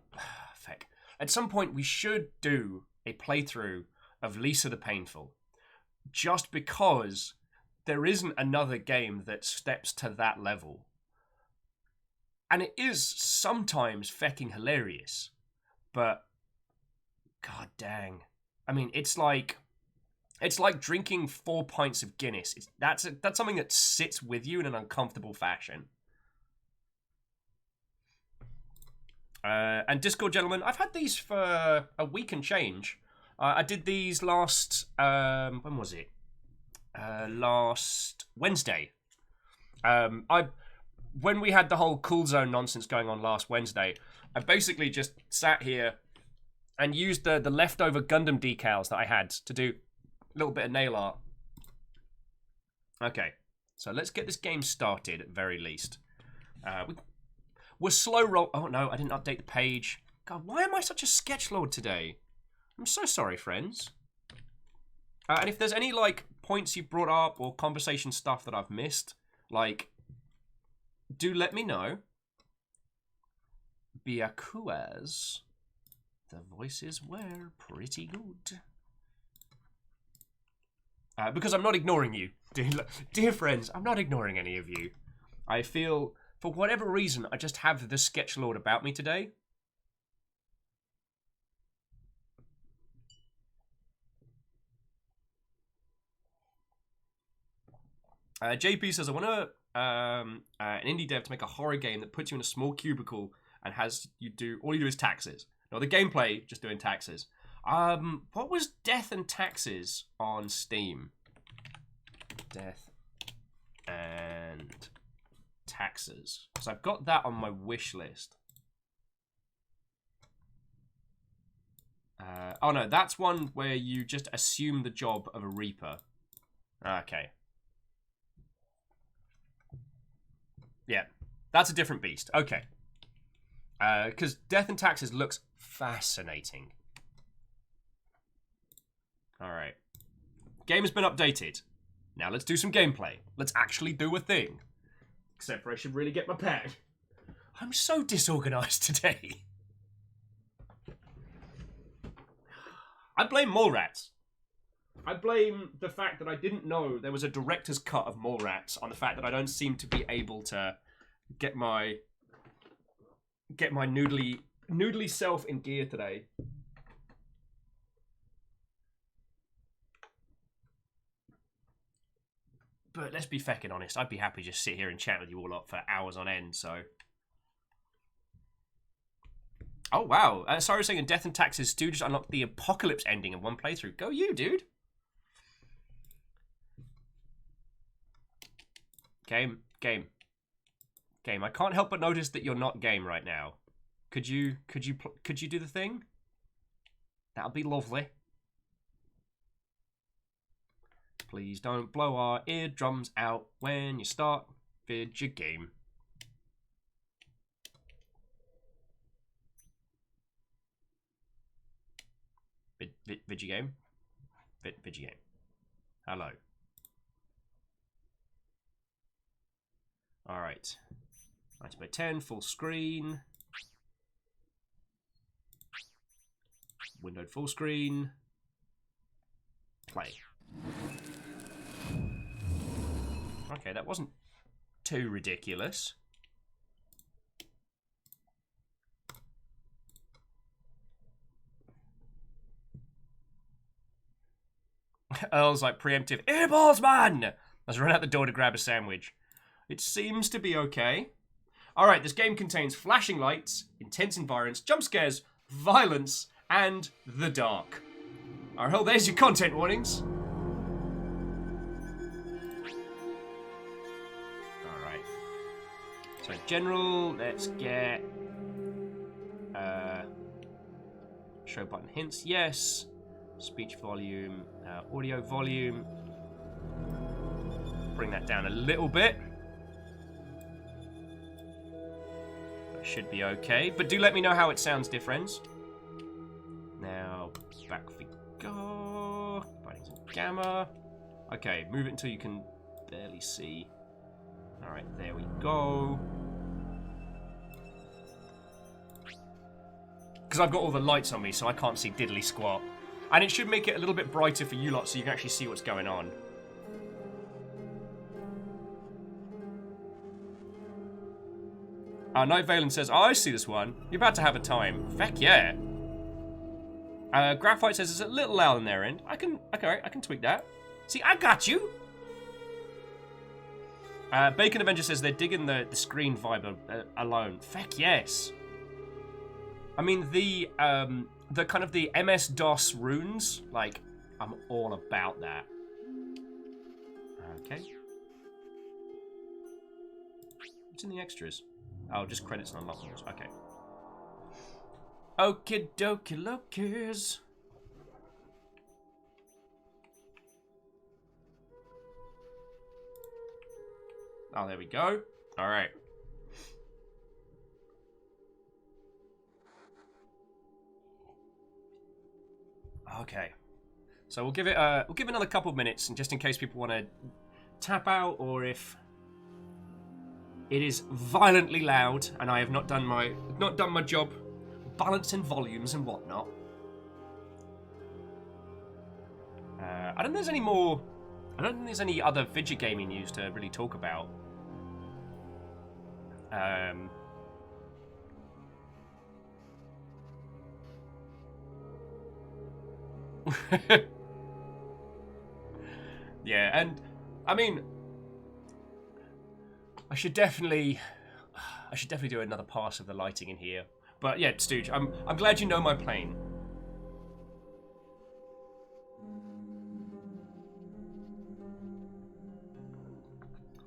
we should do a playthrough of Lisa the Painful, just because there isn't another game that steps to that level. And it is sometimes fecking hilarious. But, god dang. I mean, it's like drinking 4 pints of Guinness. That's something that sits with you in an uncomfortable fashion. And Discord gentlemen, I've had these for a week and change. I did these last, when was it? Last Wednesday. When we had the whole Cool Zone nonsense going on last Wednesday, I basically just sat here and used the leftover Gundam decals that I had to do a little bit of nail art. Okay, so let's get this game started at very least. We're slow roll. Oh no, I didn't update the page. God, why am I such a sketch lord today? I'm so sorry, friends. And if there's any like points you've brought up or conversation stuff that I've missed, like, do let me know. Because the voices were pretty good. Because I'm not ignoring you, dear friends. I'm not ignoring any of you. I feel, for whatever reason, I just have the sketchlord about me today. JP says, I want an indie dev to make a horror game that puts you in a small cubicle and has you do, all you do is taxes. No, the gameplay, just doing taxes. What was Death and Taxes on Steam? Death and Taxes. Because I've got that on my wish list. Oh no, that's one where you just assume the job of a reaper. Okay. Yeah, that's a different beast. Okay. Because Death and Taxes looks fascinating. Alright. Game has been updated. Now let's do some gameplay. Let's actually do a thing. Except for I should really get my pen. I'm so disorganized today. I blame Mallrats. I blame the fact that I didn't know there was a director's cut of Mallrats on the fact that I don't seem to be able to get my noodly self in gear today. But let's be feckin' honest, I'd be happy to just sit here and chat with you all up for hours on end, so. Oh wow, sorry, saying in Death and Taxes, Stu just unlocked the apocalypse ending in one playthrough. Go you, dude. Game. I can't help but notice that you're not game right now. Could you do the thing? That'll be lovely. Please don't blow our eardrums out when you start vid your game. Vid your game? Vid your game. Hello. Alright. 90x10, full screen. Windowed full screen. Play. Okay, that wasn't too ridiculous. Earl's like preemptive. Earballs, man! Let's run out the door to grab a sandwich. It seems to be okay. Alright, this game contains flashing lights, intense environments, jump scares, violence, and the dark. Alright, well, there's your content warnings. Alright. So, general, let's get... show button hints, yes. Speech volume, audio volume. Bring that down a little bit. That should be okay. But do let me know how it sounds, dear friends. Now, back we go. Bindings and gamma. Okay, move it until you can barely see. Alright, there we go. Because I've got all the lights on me, so I can't see diddly squat. And it should make it a little bit brighter for you lot so you can actually see what's going on. Night Valen says, oh, I see this one. You're about to have a time. Feck yeah. Graphite says it's a little loud on their end. I can tweak that. See, I got you. Bacon Avenger says they're digging the screen vibe alone. Feck yes. I mean, the kind of the MS-DOS runes, like, I'm all about that. Okay. What's in the extras? Oh, just credits and unlock ones. Okay. Okie dokie lokies. Oh, there we go. All right. Okay. So we'll give it another couple of minutes, and just in case people want to tap out, or if it is violently loud and I have not done my job balancing volumes and whatnot. I don't think there's any other video gaming news to really talk about. Yeah, and I mean, I should definitely do another pass of the lighting in here. But yeah, Stooge, I'm glad you know my plane.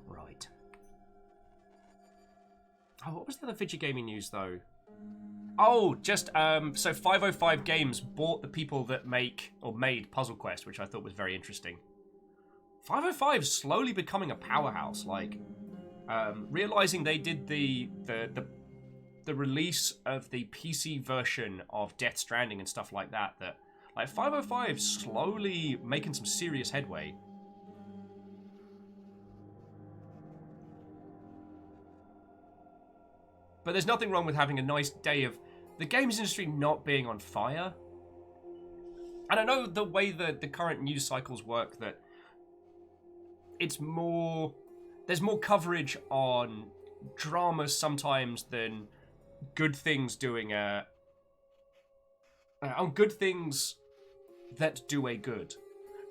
Right. Oh, what was the other video gaming news though? Oh, just so 505 Games bought the people that made Puzzle Quest, which I thought was very interesting. 505 is slowly becoming a powerhouse, like realizing they did the release of the PC version of Death Stranding and stuff like that, like 505 slowly making some serious headway. But there's nothing wrong with having a nice day of the games industry not being on fire. And I know the way that the current news cycles work, that there's more coverage on dramas sometimes than good things doing on good things that do a good.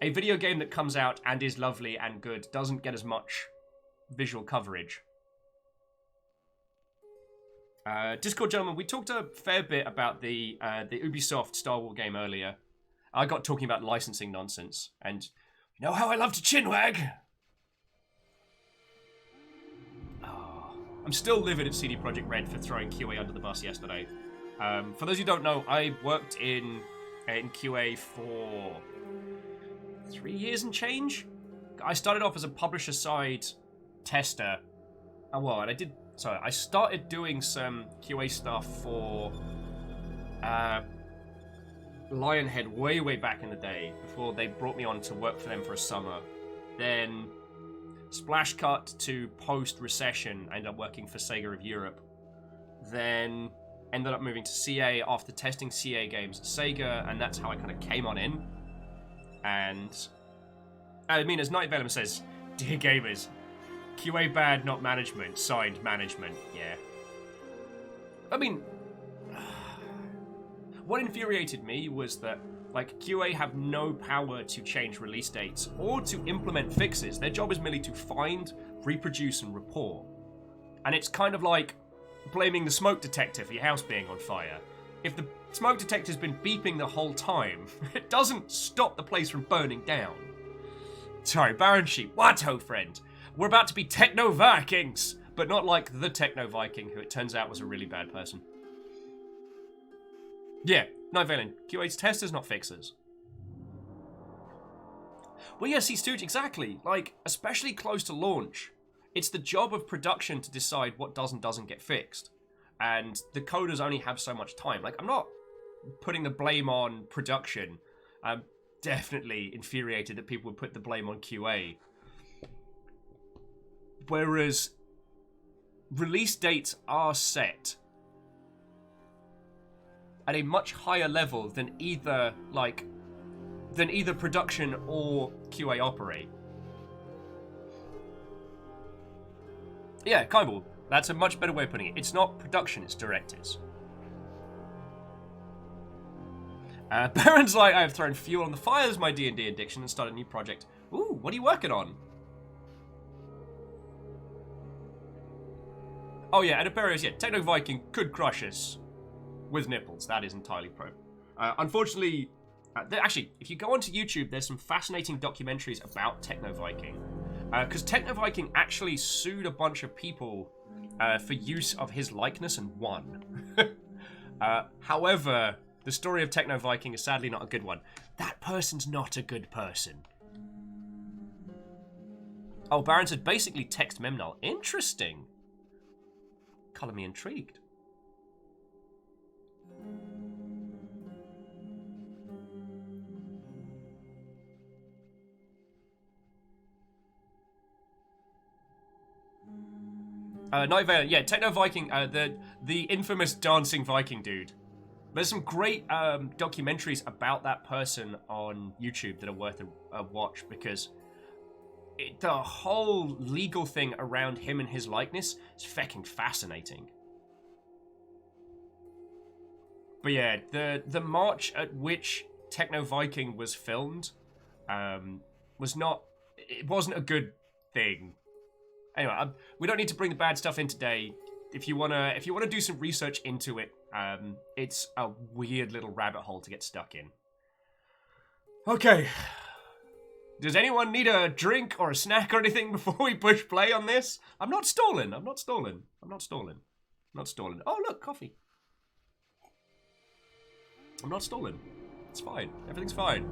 A video game that comes out and is lovely and good doesn't get as much visual coverage. Discord gentlemen, we talked a fair bit about the Ubisoft Star Wars game earlier. I got talking about licensing nonsense, and you know how I love to chinwag? Oh, I'm still livid at CD Projekt Red for throwing QA under the bus yesterday. For those who don't know, I worked in QA for 3 years and change. I started off as a publisher-side tester. Well, and I started doing some QA stuff for Lionhead way back in the day, before they brought me on to work for them for a summer. Then splash cut to post-recession, I ended up working for Sega of Europe. Then ended up moving to CA after testing CA games at Sega, and that's how I kind of came on in. And I mean, as Night Venom says, dear gamers, QA bad, not management. Signed, management. Yeah. I mean, what infuriated me was that, like, QA have no power to change release dates or to implement fixes. Their job is merely to find, reproduce, and report. And it's kind of like blaming the smoke detector for your house being on fire. If the smoke detector's been beeping the whole time, it doesn't stop the place from burning down. Sorry, Baron Sheep. What, ho, friend? We're about to be Techno-Vikings, but not like the Techno-Viking, who it turns out was a really bad person. Yeah, Night Valen. QA's testers, not fixers. Well, yeah, see, Stooge, exactly. Like, especially close to launch, it's the job of production to decide what does and doesn't get fixed. And the coders only have so much time. Like, I'm not putting the blame on production. I'm definitely infuriated that people would put the blame on QA. Whereas release dates are set at a much higher level than either production or QA operate. Yeah, Kyball. That's a much better way of putting it. It's not production, it's directors. Baron's like, I have thrown fuel on the fires, my D&D addiction, and started a new project. Ooh, what are you working on? Oh yeah, and Aperios, yeah, Techno Viking could crush us with nipples. That is entirely pro. Unfortunately, actually, if you go onto YouTube, there's some fascinating documentaries about Techno Viking. Because Techno Viking actually sued a bunch of people for use of his likeness and won. However, the story of Techno Viking is sadly not a good one. That person's not a good person. Oh, Baron said basically text Memnol. Interesting. Colour me intrigued. Night Vale, yeah, Techno Viking, the infamous dancing Viking dude. There's some great documentaries about that person on YouTube that are worth a watch, because the whole legal thing around him and his likeness is fucking fascinating. But yeah, the march at which Techno Viking was filmed wasn't a good thing. Anyway, we don't need to bring the bad stuff in today. If you wanna do some research into it, it's a weird little rabbit hole to get stuck in. Okay. Does anyone need a drink or a snack or anything before we push play on this? I'm not stalling. I'm not stalling. Oh, look, coffee. I'm not stalling. It's fine. Everything's fine.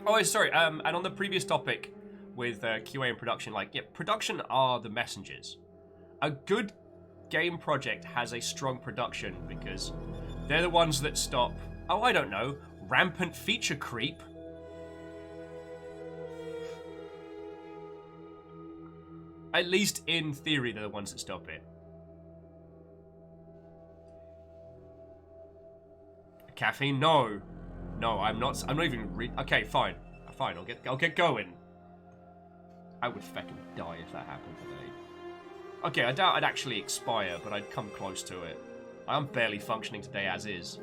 Oh, sorry. And on the previous topic with QA and production, like, yeah, production are the messengers. A good game project has a strong production because they're the ones that stop, oh, I don't know, rampant feature creep. At least in theory, they're the ones that stop it. Caffeine? No. No, I'm not even okay, fine. Fine, I'll get going. I would fucking die if that happened today. Okay, I doubt I'd actually expire, but I'd come close to it. I'm barely functioning today as is.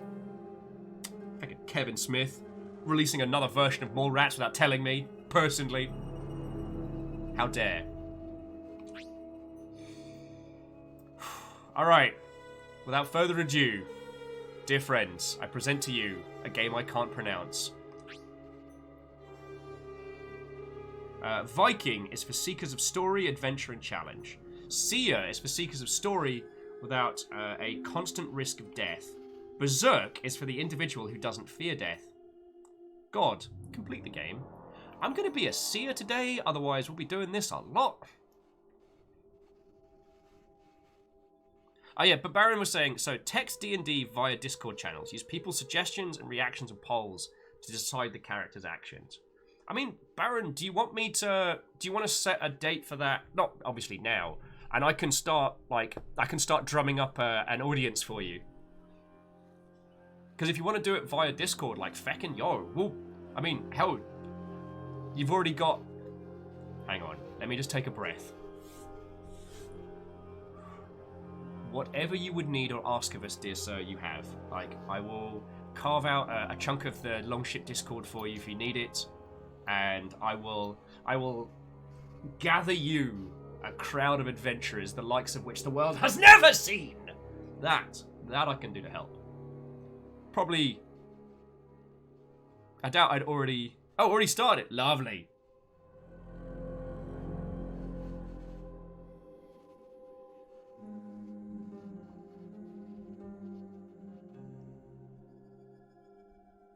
Fucking Kevin Smith releasing another version of Mallrats without telling me, personally. How dare. Alright, without further ado, dear friends, I present to you a game I can't pronounce. Viking is for seekers of story, adventure, and challenge. Seer is for seekers of story without a constant risk of death. Berserk is for the individual who doesn't fear death. God, complete the game. I'm going to be a seer today, otherwise we'll be doing this a lot. Oh yeah, but Baron was saying, so text D&D via Discord channels. Use people's suggestions and reactions and polls to decide the character's actions. I mean, Baron, do you want to set a date for that? Not obviously now. And I can start drumming up an audience for you. Because if you want to do it via Discord, like, feckin' yo, well, I mean, hell, you've already got... Hang on, let me just take a breath. Whatever you would need or ask of us, dear sir, you have. Like, I will carve out a chunk of the Longship Discord for you if you need it. And I will gather you a crowd of adventurers, the likes of which the world has never seen. That I can do to help. Probably. I doubt I'd already. Oh, already started. Lovely.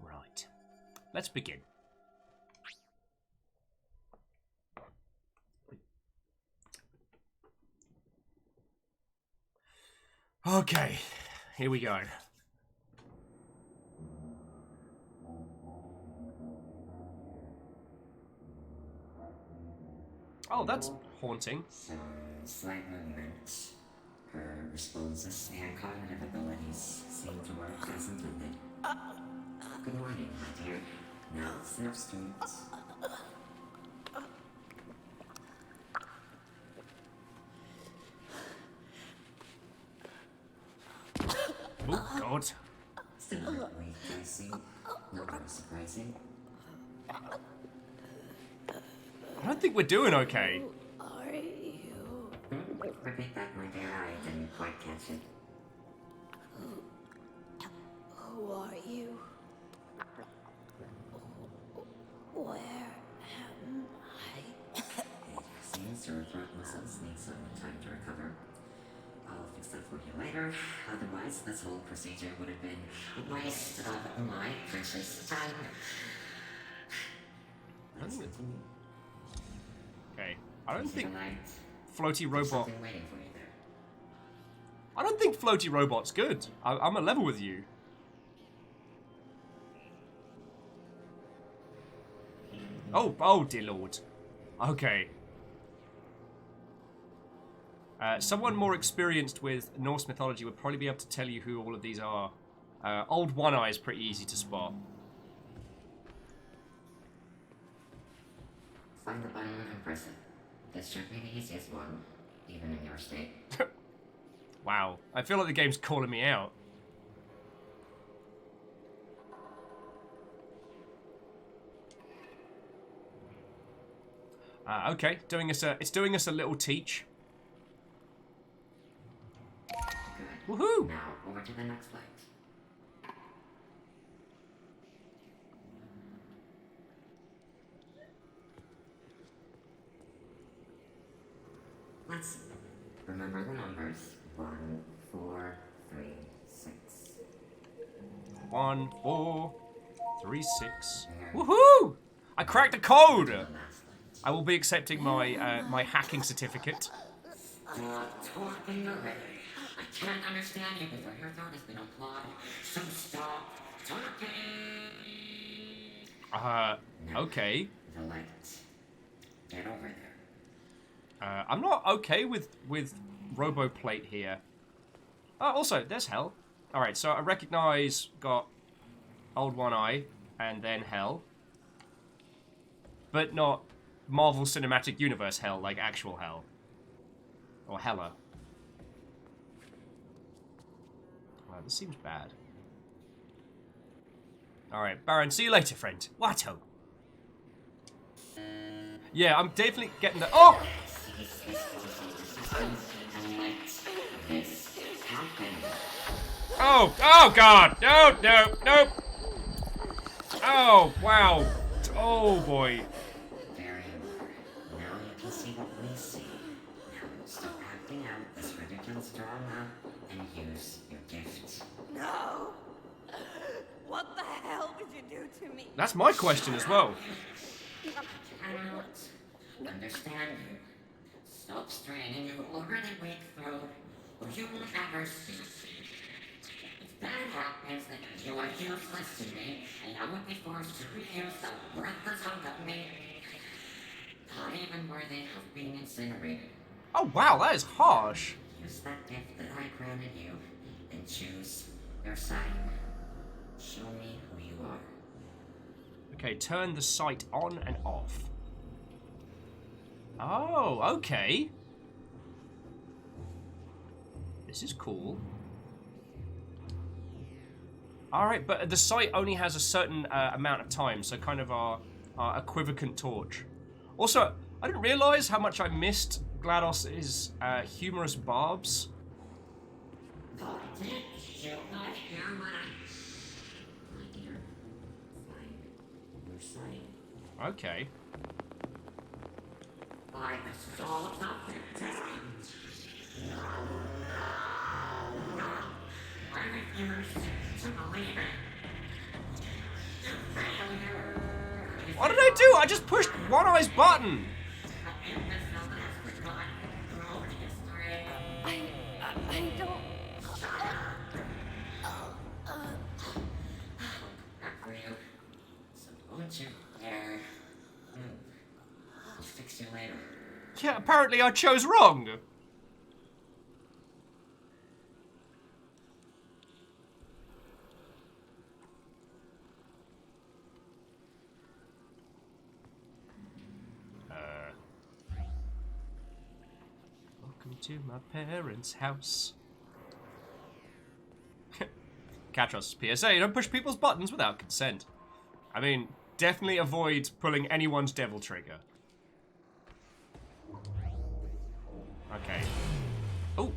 Right. Let's begin. Okay, here we go. Oh, that's haunting. So, slight movements. Her responses and cognitive abilities seem to work as intended. Good morning, my dear. Now, snap streets. Still weak, I see. Not very surprising. I don't think we're doing okay. Are you? Repeat that, my dear. I didn't quite catch it. Who are you? Where am I? Seems your throat muscles need some time to recover. I'll fix that for you later. Otherwise, this whole procedure would have been a waste of my precious time. Let's continue. Okay. I don't think Tonight, floaty there's robot. something waiting for you there. I don't think floaty robot's good. I'm a level with you. Oh dear lord. Okay. Someone more experienced with Norse mythology would probably be able to tell you who all of these are. Old One Eye is pretty easy to spot. Find the button and press it. This should be the easiest one, even in your state. Wow. I feel like the game's calling me out. Okay, it's doing us a little teach. Good. Woohoo! Now, over to the next light. Let's see. Remember the numbers. 1, 4, 3, 6. 1, 4, 3, 6. Woohoo! I cracked the code! The last light. I will be accepting my my hacking certificate. Stop talking already. I can't understand you before your thought has been applied. So stop talking. Okay. The light. Get over there. I'm not okay with RoboPlate here. Also, there's Hell. Alright, so I recognize got Old One Eye and then Hell. But not Marvel Cinematic Universe Hell, like actual Hell. Or Hella. Wow, this seems bad. Alright, Baron, see you later, friend. Watto. Yeah, I'm definitely getting the... Oh! Oh god! No, no, no! Oh, wow. Oh, boy. Very well. Now you can see what we see. Now stop acting out this ridiculous drama and use your gift. No! What the hell did you do to me? That's my question as well. Cannot understand you. Stop straining your already weak throat, or you will never speak. If that happens, then you are useless to me, and I would be forced to reuse the worthless hunk of me. Not even worthy of being incinerated. Oh, wow, that is harsh. Use that gift that I granted you, and choose your side. Show me who you are. Okay, turn the sight on and off. Oh, okay. This is cool. Alright, but the sight only has a certain amount of time, so kind of our equivocant torch. Also, I didn't realise how much I missed GLaDOS's humorous barbs. Oh, did you not hear what my dear, find your sight. Okay. By the soul of the I refuse to believe it. You failure. What did I do? I just pushed One Eye's button. I don't. Not for you. So won't you dare move? I'll fix you later. Yeah, apparently I chose wrong. Welcome to my parents' house. Katros, PSA, don't push people's buttons without consent. I mean, definitely avoid pulling anyone's devil trigger. Okay. Oh.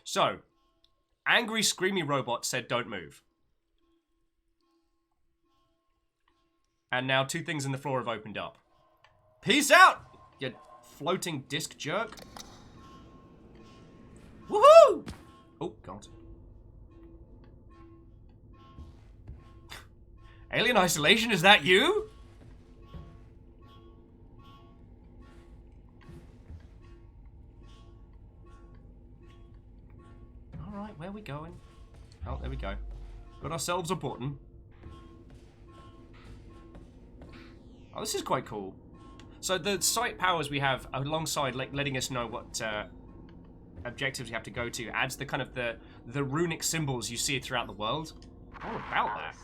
So, angry screamy robot said don't move. And now 2 things in the floor have opened up. Peace out, you floating disc jerk. Woohoo! Oh, God. Alien Isolation, is that you? Alright, where are we going? Oh, there we go. Got ourselves a button. Oh, this is quite cool. So the sight powers we have alongside letting us know what objectives we have to go to adds the kind of the runic symbols you see throughout the world. All about that.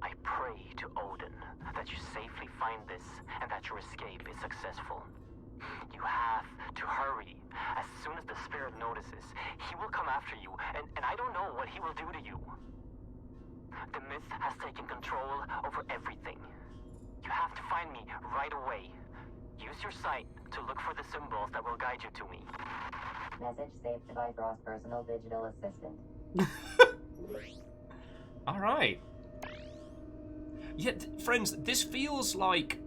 I pray to Odin that you safely find this and that your escape is successful. You have to hurry. As soon as the spirit notices, he will come after you, and I don't know what he will do to you. The myth has taken control over everything. You have to find me right away. Use your sight to look for the symbols that will guide you to me. Message saved to Vigro's personal digital assistant. Alright. Yeah, friends, this feels like...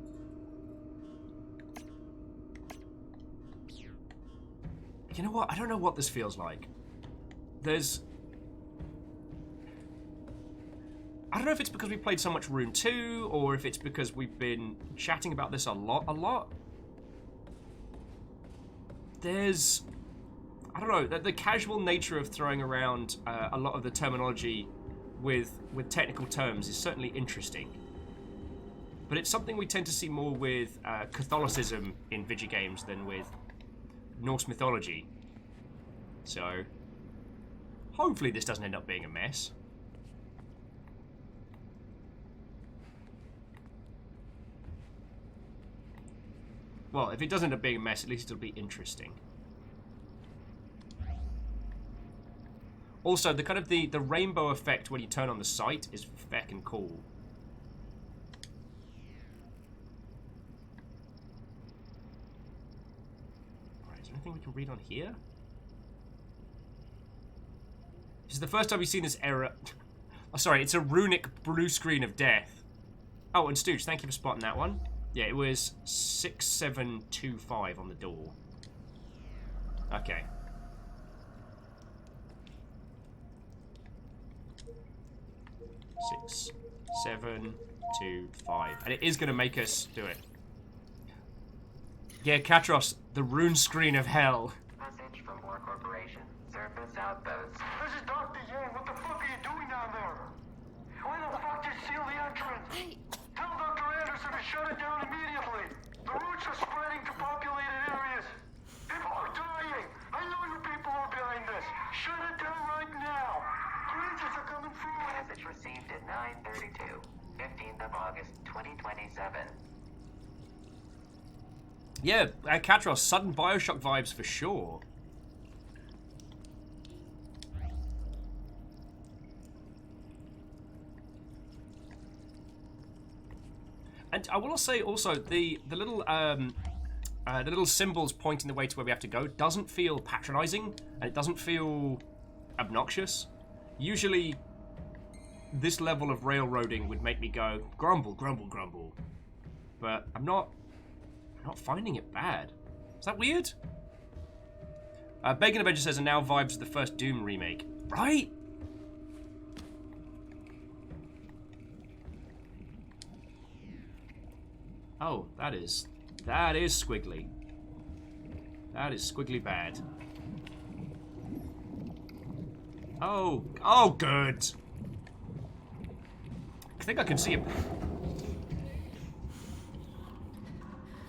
You know what? I don't know what this feels like. There's... I don't know if it's because we played so much Rune 2, or if it's because we've been chatting about this a lot. There's... I don't know, the casual nature of throwing around a lot of the terminology with technical terms is certainly interesting. But it's something we tend to see more with Catholicism in video games than with Norse mythology. So, hopefully this doesn't end up being a mess. Well, if it doesn't end up being a mess, at least it'll be interesting. Also, the kind of the rainbow effect when you turn on the sight is feckin' cool. Alright, is there anything we can read on here? This is the first time we've seen this error. Oh, sorry, it's a runic blue screen of death. Oh, and Stooge, thank you for spotting that one. Yeah, it was 6725 on the door. Okay. Six, 7, 2, 5. And it is going to make us do it. Yeah, Katros, the rune screen of hell. Message from War Corporation. Surface outpost. This is Dr. Yang. What the fuck are you doing down there? Why the fuck did you seal the entrance? Tell Dr. Anderson to shut it down immediately. The roots are spreading to populated areas. People are dying. I know you people are behind this. Shut it down right now. Creatures are coming through. Message received at 9:32, 15th of August, 2027. Yeah, Katros, sudden Bioshock vibes for sure. And I will say also the little symbols pointing the way to where we have to go doesn't feel patronizing, and it doesn't feel obnoxious. Usually, this level of railroading would make me go grumble, grumble, grumble. But I'm not finding it bad. Is that weird? Bacon Avenger says, and now vibes of the first Doom remake. Right? Oh, that is squiggly. That is squiggly bad. Oh, good. I think I can see it.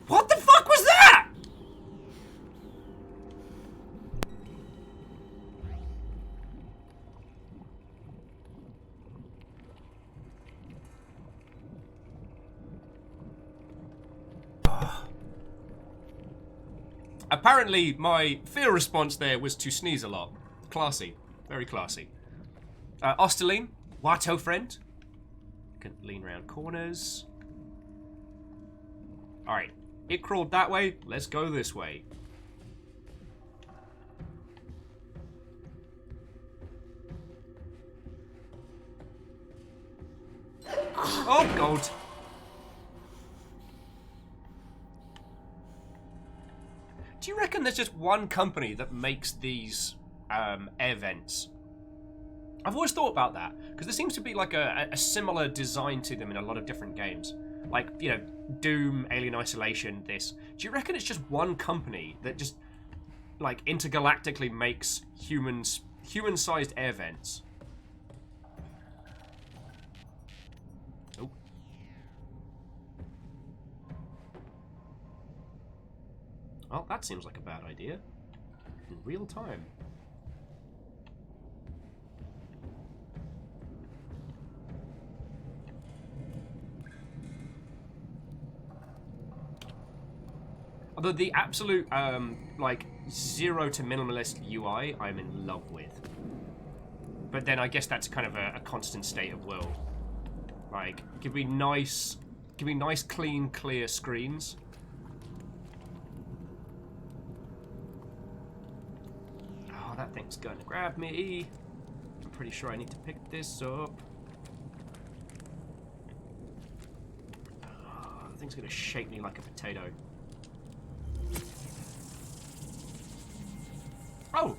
What the fuck was that? Apparently, my fear response there was to sneeze a lot. Classy. Very classy. Osterline, Watto friend. Can lean around corners. Alright. It crawled that way. Let's go this way. Oh, God. Do you reckon there's just one company that makes these air vents? I've always thought about that, because there seems to be like a similar design to them in a lot of different games. Like, you know, Doom, Alien Isolation, this. Do you reckon it's just one company that just, like, intergalactically makes human-sized air vents? Oh. Well, that seems like a bad idea. In real time. Although the absolute, like, 0 to minimalist UI, I'm in love with. But then I guess that's kind of a constant state of will. Like, give me nice, clean, clear screens. Oh, that thing's going to grab me. I'm pretty sure I need to pick this up. Oh, that thing's going to shake me like a potato. Oh!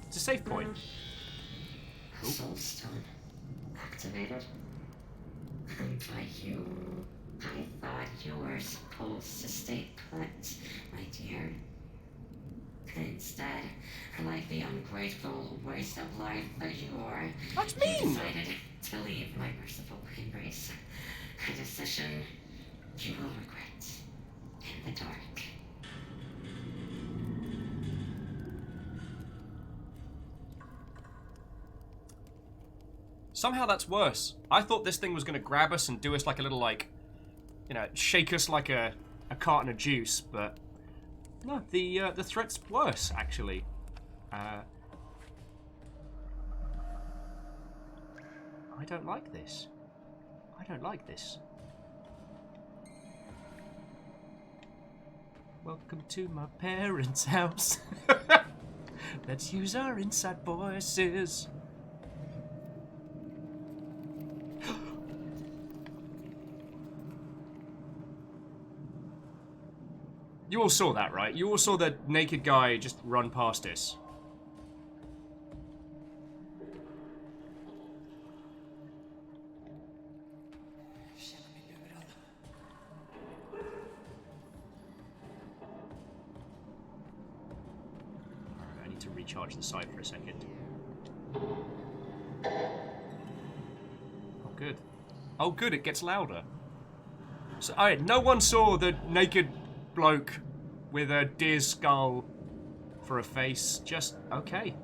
It's a safe point. Soulstone activated. And by you, I thought you were supposed to stay put, my dear. Instead, like the ungrateful waste of life that you are, That's you mean! decided to leave my merciful embrace. A decision you will regret in the dark. Somehow that's worse. I thought this thing was going to grab us and do us like a little, like, you know, shake us like a carton of juice, but no, the threat's worse, actually. I don't like this. I don't like this. Welcome to my parents' house. Let's use our inside voices. You all saw that, right? You all saw the naked guy just run past us. Alright, I need to recharge the site for a second. Oh, good. Oh, good, it gets louder. So, alright, no one saw the naked bloke with a deer's skull for a face. Just okay.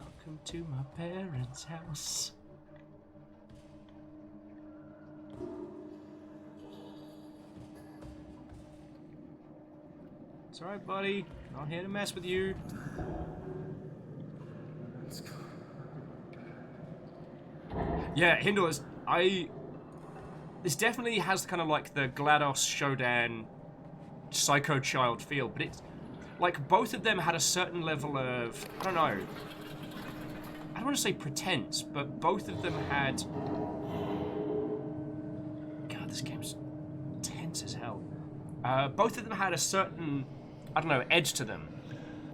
Welcome to my parents' house. It's alright, buddy. Not here to mess with you. Let's go. Yeah, Hindle, this definitely has kind of like the GLaDOS Shodan Psycho Child feel, but it's like both of them had a certain level of, I don't know, I don't want to say pretense, but both of them had, God, this game's tense as hell. Both of them had a certain, I don't know, edge to them.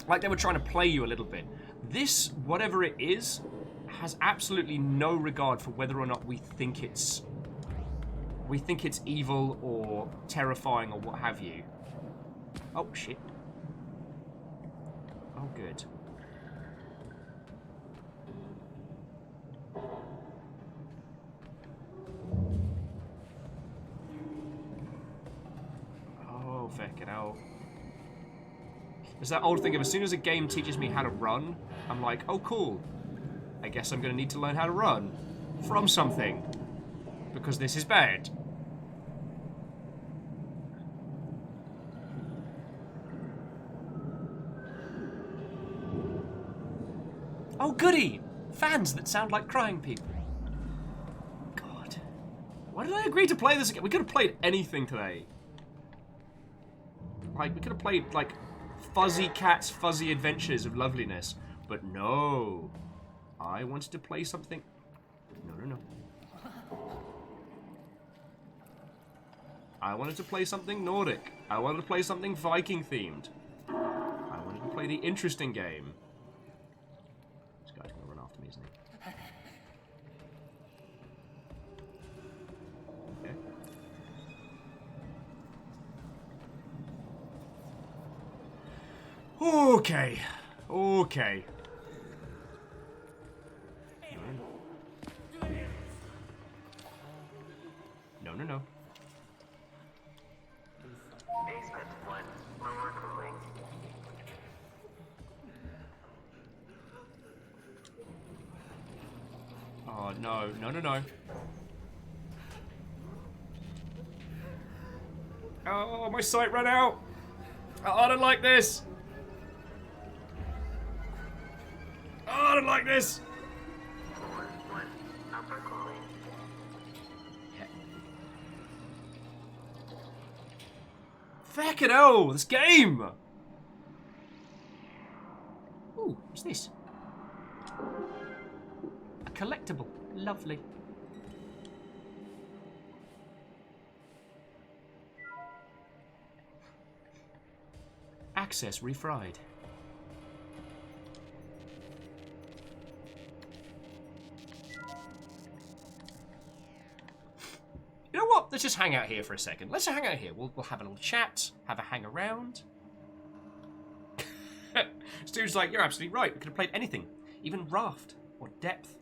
Like they were trying to play you a little bit. This, whatever it is, has absolutely no regard for whether or not we think it's evil or terrifying or what have you. Oh shit. Oh good. Oh fucking hell. There's that old thing of as soon as a game teaches me how to run, I'm like, oh cool. I guess I'm going to need to learn how to run from something. Because this is bad. Oh, goody! Fans that sound like crying people. God. Why did I agree to play this again? We could have played anything today. Like, we could have played, like, Fuzzy Cat's Fuzzy Adventures of Loveliness. But no. I wanted to play something... No. I wanted to play something Nordic. I wanted to play something Viking-themed. I wanted to play the interesting game. This guy's gonna run after me, isn't he? Okay. Okay. No. Basement 1, lower cooling. Oh, no. Oh, my sight ran out. Oh, I don't like this. Oh, I don't like this. Floor 1, upper cooling. Fucking hell, this game! Ooh, what's this? A collectible. Lovely. Access refried. You know what? Let's just hang out here for a second. Let's hang out here. We'll have a little chat, have a hang around. Stu's like, you're absolutely right. We could have played anything. Even Raft or Depth.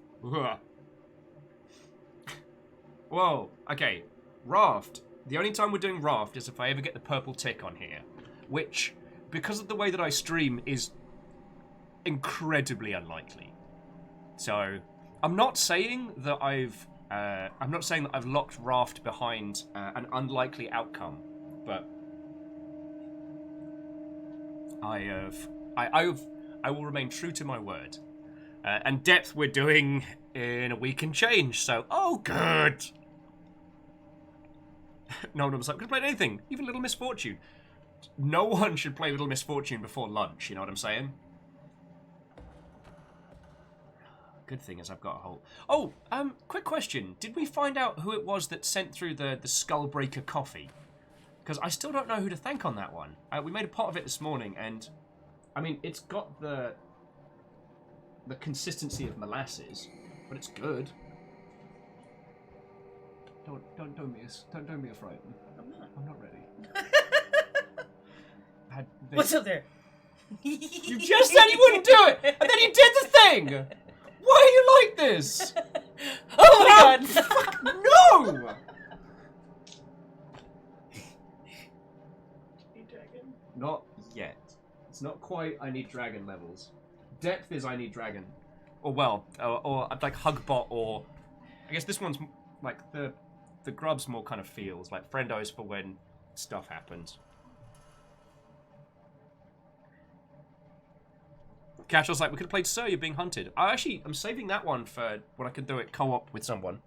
Whoa. Okay. Raft. The only time we're doing Raft is if I ever get the purple tick on here. Which, because of the way that I stream, is incredibly unlikely. So, I'm not saying that I've locked Raft behind an unlikely outcome, but I will remain true to my word. And Depth we're doing in a week and change, so oh good. No one was like, could have played anything, even Little Misfortune. No one should play Little Misfortune before lunch. You know what I'm saying? Good thing is I've got a whole... Oh, quick question. Did we find out who it was that sent through the Skullbreaker coffee? Because I still don't know who to thank on that one. We made a pot of it this morning, and... I mean, it's got the consistency of molasses, but it's good. Don't be afraid. I'm not ready. What's up there? You just said you wouldn't do it, and then you did the thing! Why are you like this? Oh my god! Fuck, no! Need dragon? Not yet. It's not quite I need dragon levels. Depth is I need dragon. Or well, or like Hugbot, or... I guess this one's like the grub's more kind of feels, like friendos for when stuff happens. Casual's like, we could have played Sir, You're Being Hunted. I'm saving that one for when I can do it co-op with someone.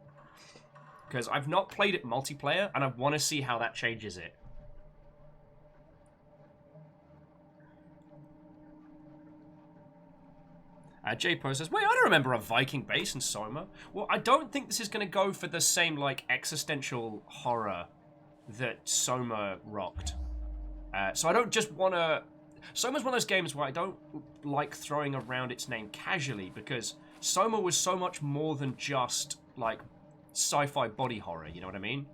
Because I've not played it multiplayer, and I want to see how that changes it. J-Po says, wait, I don't remember a Viking base in Soma. Well, I don't think this is going to go for the same, like, existential horror that Soma rocked. So I don't just want to... Soma's one of those games where I don't like throwing around its name casually, because Soma was so much more than just, like, sci-fi body horror, you know what I mean?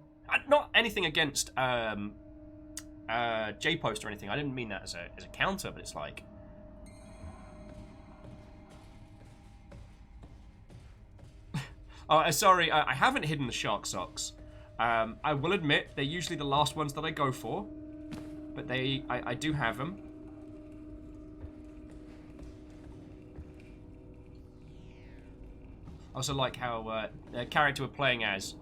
Not anything against J-Post or anything. I didn't mean that as a counter, but it's like... Sorry, I haven't hidden the shark socks. I will admit, they're usually the last ones that I go for. But I do have them. I also like how the character we're playing as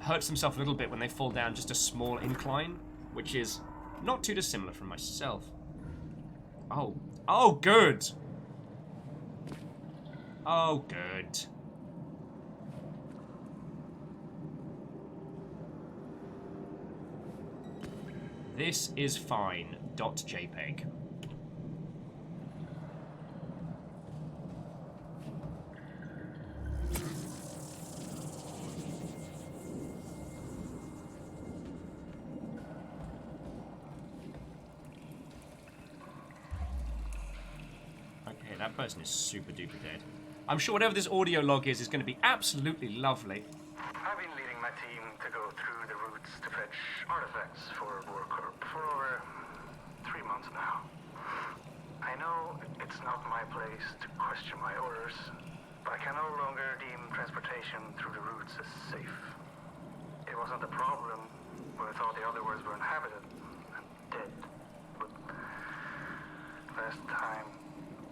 hurts himself a little bit when they fall down just a small incline, which is not too dissimilar from myself. Oh, good. Oh, good. This is fine. .jpeg. Okay, that person is super duper dead. I'm sure whatever this audio log is going to be absolutely lovely. I've been leading my team to go through the routes to fetch artifacts for Warcorp for over 3 months now. I know it's not my place to question my orders, but I can no longer deem transportation through the routes as safe. It wasn't a problem when I thought the other worlds were inhabited and dead. But last time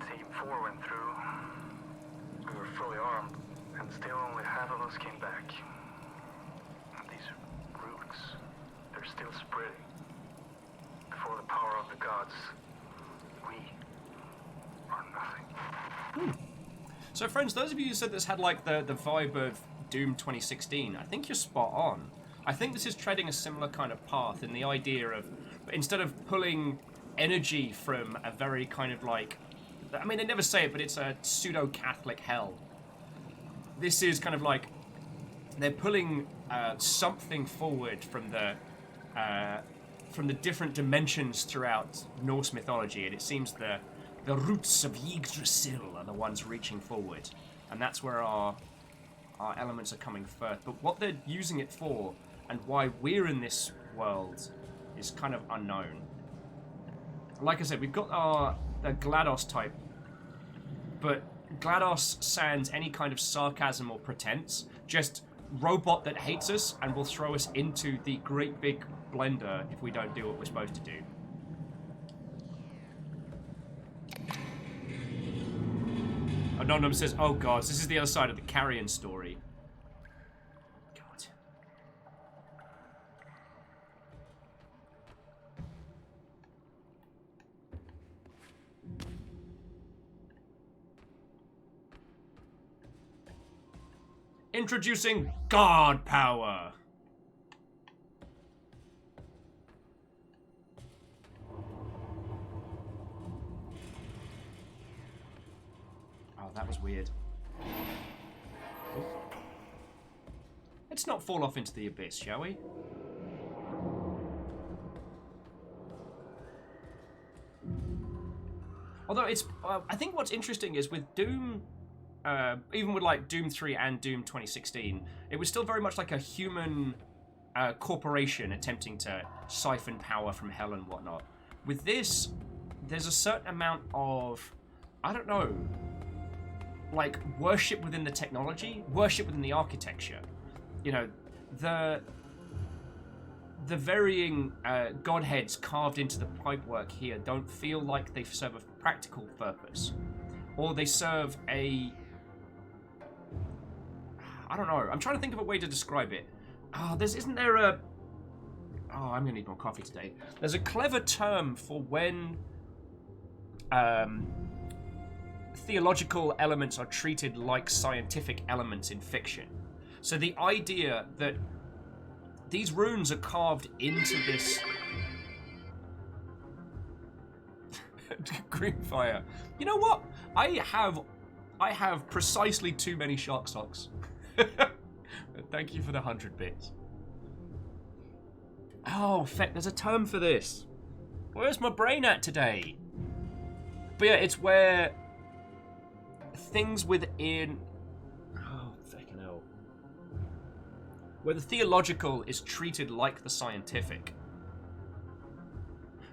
Team 4 went through, we were fully armed, and still only half of us came back. And these roots, they're still spreading. Before the power of the gods, we are nothing. So friends, those of you who said this had like the vibe of Doom 2016, I think you're spot on. I think this is treading a similar kind of path in the idea of, instead of pulling energy from a very kind of like, I mean, they never say it, but it's a pseudo-Catholic hell. This is kind of like they're pulling something forward from the different dimensions throughout Norse mythology, and it seems the roots of Yggdrasil are the ones reaching forward, and that's where our elements are coming first. But what they're using it for, and why we're in this world, is kind of unknown. Like I said, we've got the GLaDOS type, but GLaDOS sans any kind of sarcasm or pretense, just robot that hates us and will throw us into the great big blender if we don't do what we're supposed to do. Anonymous says, oh god, this is the other side of the Carrion story. God. Introducing God Power. Oh, that was weird. Oh. Let's not fall off into the abyss, shall we? Although it's, I think what's interesting is with Doom, even with like Doom 3 and Doom 2016, it was still very much like a human corporation attempting to siphon power from hell and whatnot. With this, there's a certain amount of, I don't know, like worship within the technology, worship within the architecture. You know, the varying godheads carved into the pipework here don't feel like they serve a practical purpose, or they serve a, I don't know. I'm trying to think of a way to describe it. Oh, isn't there a, oh, I'm gonna need more coffee today. There's a clever term for when theological elements are treated like scientific elements in fiction. So the idea that these runes are carved into this green fire. You know what? I have precisely too many shark socks. Thank you for the 100 bits. Oh, feck, there's a term for this. Where's my brain at today? But yeah, it's where things within, oh, fucking hell, where the theological is treated like the scientific.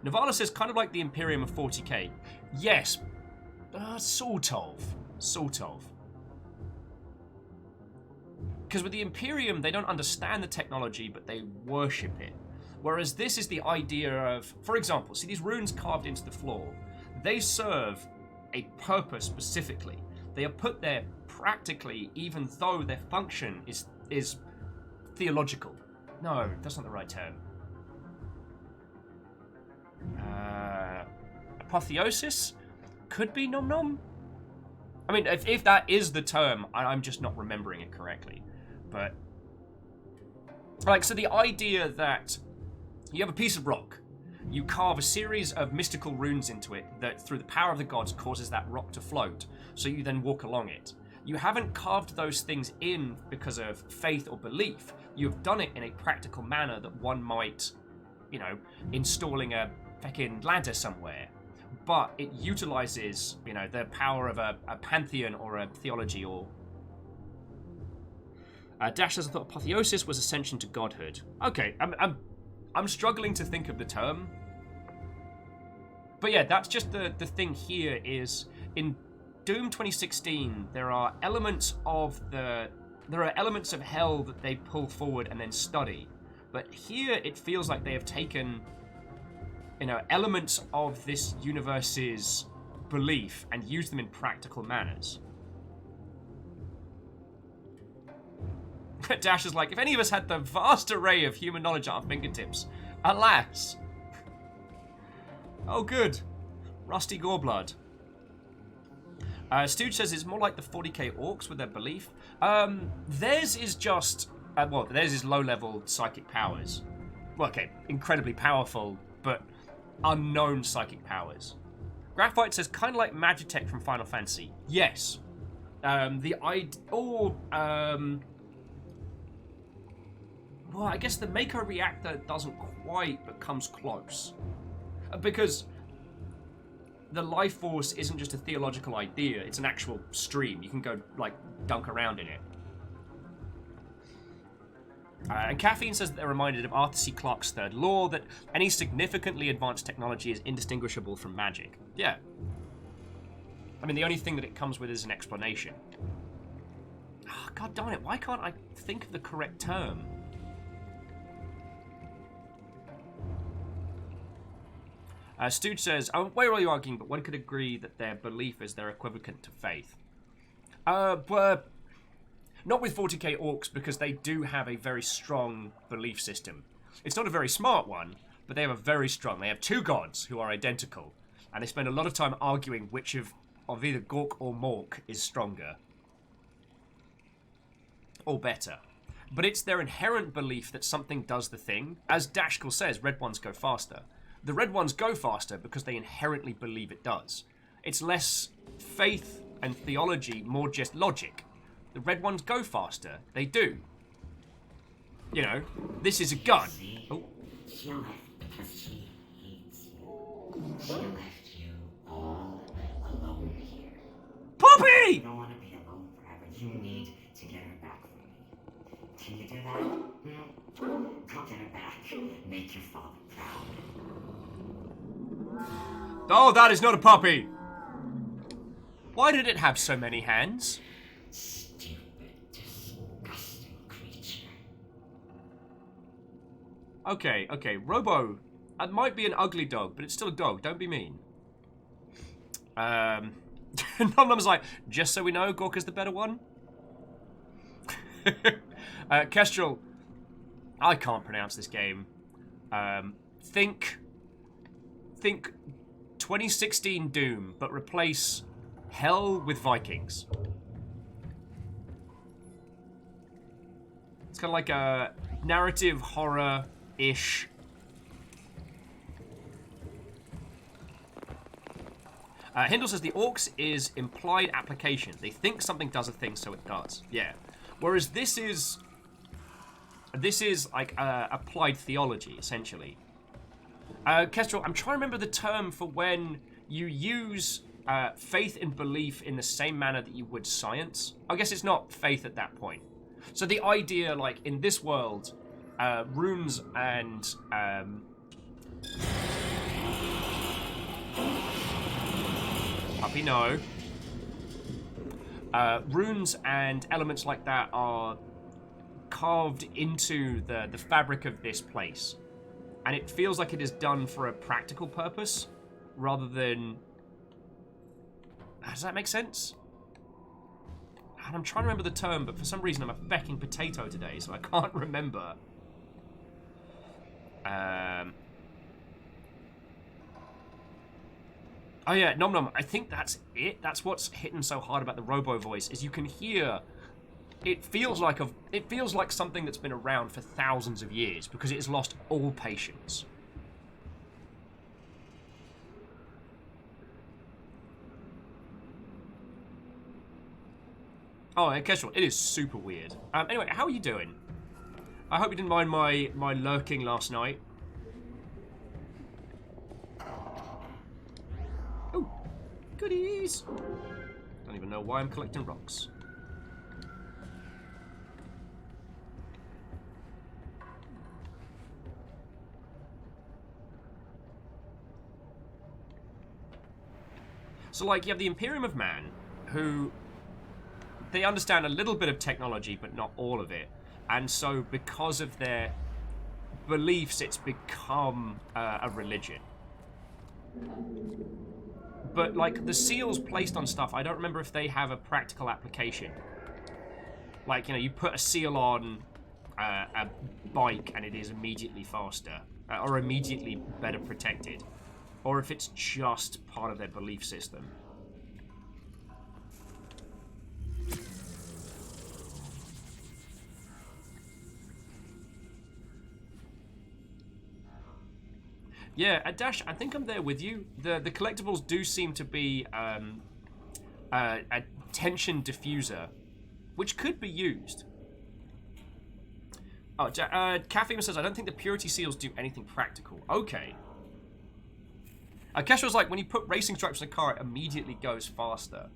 Navala says kind of like the Imperium of 40k. Yes, sort of. Because with the Imperium, they don't understand the technology, but they worship it. Whereas this is the idea of, for example, see these runes carved into the floor? They serve a purpose specifically. They are put there practically, even though their function is theological. No, that's not the right term. Apotheosis? Could be nom nom? I mean, if that is the term, I'm just not remembering it correctly. But, like, so the idea that you have a piece of rock, you carve a series of mystical runes into it that, through the power of the gods, causes that rock to float, so you then walk along it. You haven't carved those things in because of faith or belief. You've done it in a practical manner that one might, you know, installing a fucking ladder somewhere. But it utilizes, you know, the power of a pantheon or a theology or... Dash says, I thought apotheosis was ascension to godhood. Okay, I'm struggling to think of the term. But yeah, that's just the thing here is, in Doom 2016, there are elements of hell that they pull forward and then study. But here it feels like they have taken, you know, elements of this universe's belief and used them in practical manners. Dash is like, if any of us had the vast array of human knowledge at our fingertips, alas. Oh, good. Rusty Goreblood. Stooge says it's more like the 40k orcs with their belief. Theirs is just, theirs is low-level psychic powers. Well, okay, incredibly powerful, but unknown psychic powers. Graphite says kind of like Magitech from Final Fantasy. Yes. Well, I guess the Mako reactor doesn't quite, but comes close. Because the life force isn't just a theological idea, it's an actual stream. You can go, like, dunk around in it. And Caffeine says that they're reminded of Arthur C. Clarke's third law, that any significantly advanced technology is indistinguishable from magic. Yeah. I mean, the only thing that it comes with is an explanation. Oh, God darn it, why can't I think of the correct term? Stooge says, where are you arguing, but one could agree that their belief is their equivalent to faith. But not with 40k orcs, because they do have a very strong belief system. It's not a very smart one, but they have a very strong. They have two gods who are identical, and they spend a lot of time arguing which of either Gork or Mork is stronger. Or better. But it's their inherent belief that something does the thing. As Dashkal says, red ones go faster. The red ones go faster because they inherently believe it does. It's less faith and theology, more just logic. The red ones go faster. They do. You know, this is a gun. Oh. She left because she hates you. She left you all alone here. Poppy! You don't want to be alone forever. You need to get her back from me. Can you do that? Go get her back. Make your father proud. Oh, that is not a puppy! Why did it have so many hands? Stupid, disgusting creature. Okay, Robo. It might be an ugly dog, but it's still a dog. Don't be mean. Nom's like, just so we know, Gorka's the better one? Kestrel. I can't pronounce this game. Think 2016 Doom, but replace Hell with Vikings. It's kind of like a narrative horror-ish. Hindle says the orcs is implied application. They think something does a thing, so it does. Yeah. Whereas this is like applied theology, essentially. Kestrel, I'm trying to remember the term for when you use faith and belief in the same manner that you would science. I guess it's not faith at that point. So the idea, like, in this world, runes and... Puppy, no. Runes and elements like that are carved into the fabric of this place. And it feels like it is done for a practical purpose, rather than... Does that make sense? And I'm trying to remember the term, but for some reason I'm a fecking potato today, so I can't remember. Oh yeah, Nom Nom, I think that's it. That's what's hitting so hard about the robo voice, is you can hear... It feels like something that's been around for thousands of years, because it has lost all patience. Oh, Kestrel, it is super weird. Anyway, how are you doing? I hope you didn't mind my lurking last night. Oh, goodies. Don't even know why I'm collecting rocks. So, like, you have the Imperium of Man, who... They understand a little bit of technology, but not all of it. And so, because of their beliefs, it's become a religion. But, like, the seals placed on stuff, I don't remember if they have a practical application. Like, you know, you put a seal on a bike and it is immediately faster. Or immediately better protected. Or if it's just part of their belief system. Yeah, Dash, I think I'm there with you. The collectibles do seem to be a tension diffuser, which could be used. Oh, Caffeine says, I don't think the purity seals do anything practical. Okay. Kestrel's like, when you put racing stripes in a car, it immediately goes faster.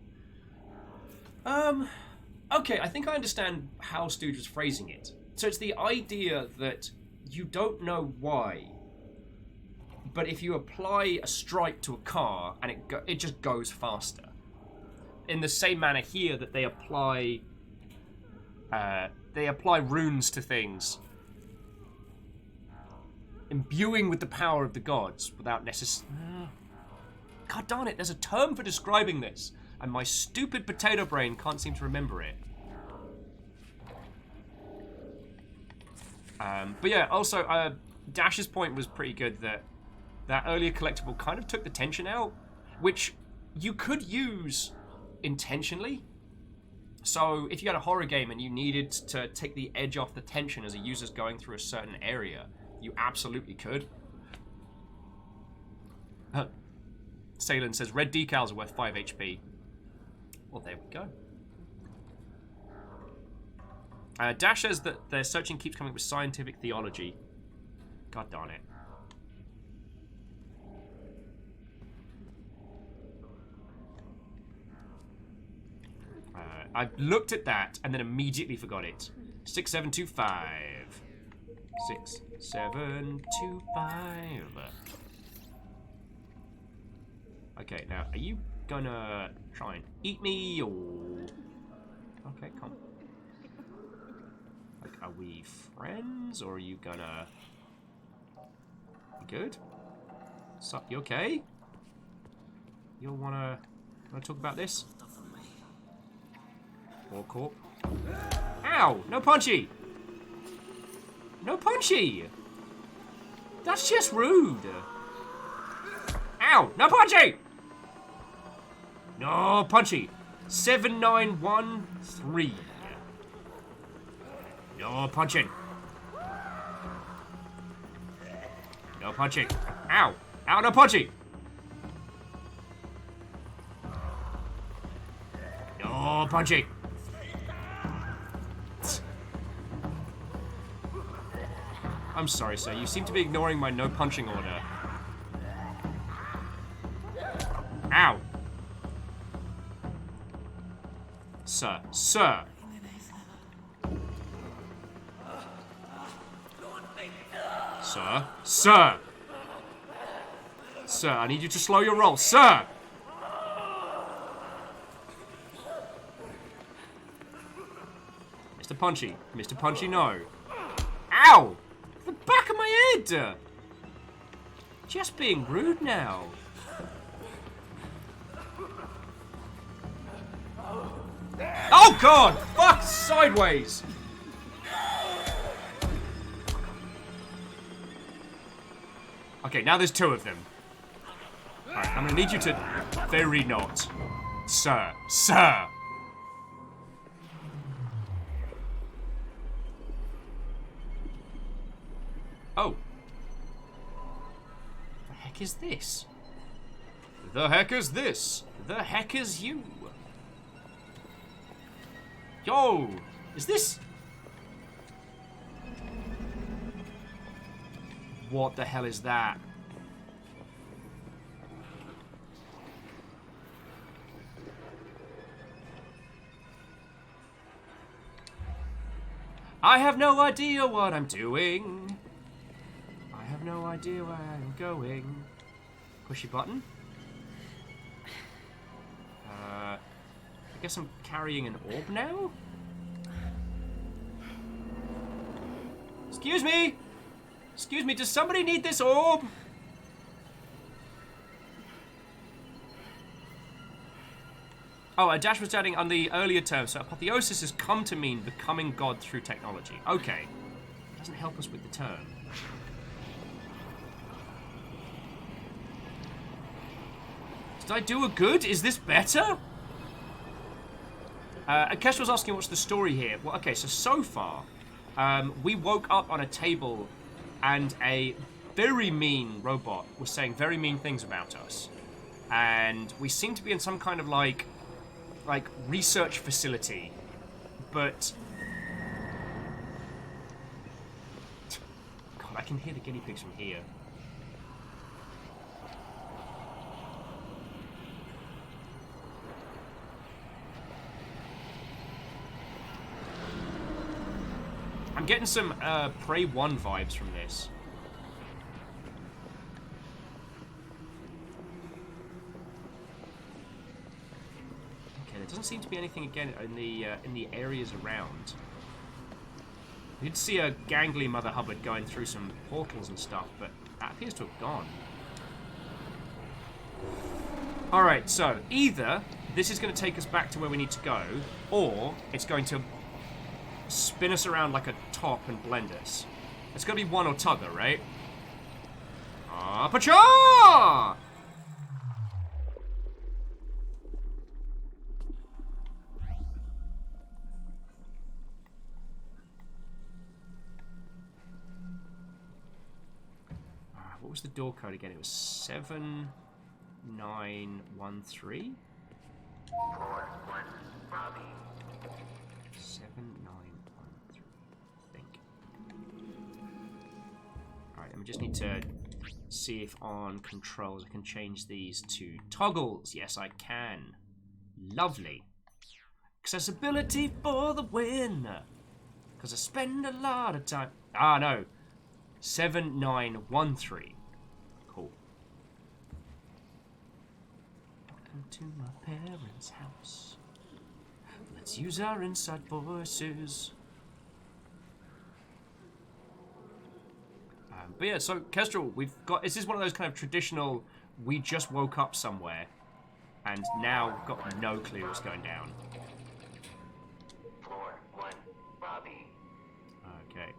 Okay, I think I understand how Stooge was phrasing it. So it's the idea that you don't know why, but if you apply a stripe to a car, and it just goes faster. In the same manner here that they apply runes to things, imbuing with the power of the gods without necessarily... God darn it, there's a term for describing this, and my stupid potato brain can't seem to remember it. But yeah, also, Dash's point was pretty good that earlier collectible kind of took the tension out, which you could use intentionally. So if you had a horror game and you needed to take the edge off the tension as a user's going through a certain area, you absolutely could. Salen says, red decals are worth 5 HP. Well, there we go. Dash says that their searching keeps coming with scientific theology. God darn it. I looked at that and then immediately forgot it. 6725. 6725. Okay, now, are you gonna try and eat me, or... Okay, come. Like, are we friends, or are you gonna... You good? Sup, you okay? You'll wanna talk about this? War Corp. Ow! No punchy! No punchy! That's just rude! Ow! No punchy! No punchy! 7913. No punching. No punching. Ow! Ow, no punchy! No punchy! I'm sorry, sir. You seem to be ignoring my no punching order. Ow! Sir. Sir! Sir. Sir! Sir, I need you to slow your roll. Sir! Mr. Punchy. Mr. Punchy, no. Ow! The back of my head! Just being rude now. Oh god! Fuck! Sideways! Okay, now there's two of them. Alright, I'm gonna need you to very not. Sir. Sir! Oh. The heck is this? The heck is this? The heck is you? Yo! Is this... What the hell is that? I have no idea what I'm doing. I have no idea where I'm going. Pushy button. I guess I'm carrying an orb now? Excuse me! Excuse me, does somebody need this orb? Oh, Dash was adding on the earlier term, so apotheosis has come to mean becoming God through technology. Okay. Doesn't help us with the term. Did I do a good? Is this better? Kesh was asking what's the story here. Well, okay, so far, we woke up on a table and a very mean robot was saying very mean things about us. And we seem to be in some kind of like research facility. But... God, I can hear the guinea pigs from here. I'm getting some Prey 1 vibes from this. Okay, there doesn't seem to be anything again in the areas around. You did see a gangly Mother Hubbard going through some portals and stuff, but that appears to have gone. Alright, so either this is going to take us back to where we need to go, or it's going to spin us around like a top and blend us. It's gonna be one or t'other, right? Pacha! What was the door code again? It was 7913? Floor 1, Robbie. 7913, I think. Alright, and we just need to see if on controls I can change these to toggles. Yes, I can. Lovely. Accessibility for the win. Because I spend a lot of time... Ah, no. 7913. Cool. Welcome to my parents' house. Let's use our inside voices. But yeah, so Kestrel, we've got... Is this one of those kind of traditional, we just woke up somewhere, and now we've got no clue what's going down? Floor 1, Robbie. Okay.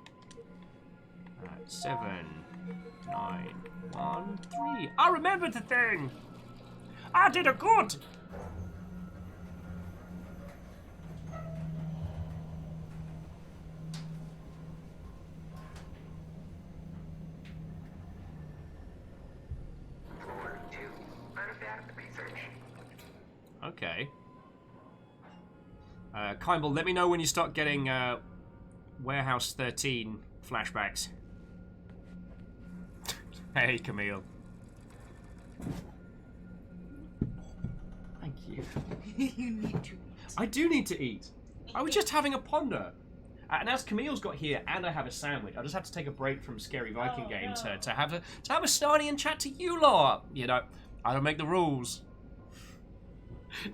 7913. I remembered the thing! I did a good! Floor 2, artifact research. Okay. Kimball, let me know when you start getting Warehouse 13 flashbacks. Hey, Camille. Thank you. You need to. I do need to eat. I was just having a ponder. And as Camille's got here, and I have a sandwich, I just have to take a break from Scary Viking game to have a snarty and chat to you lot. You know, I don't make the rules.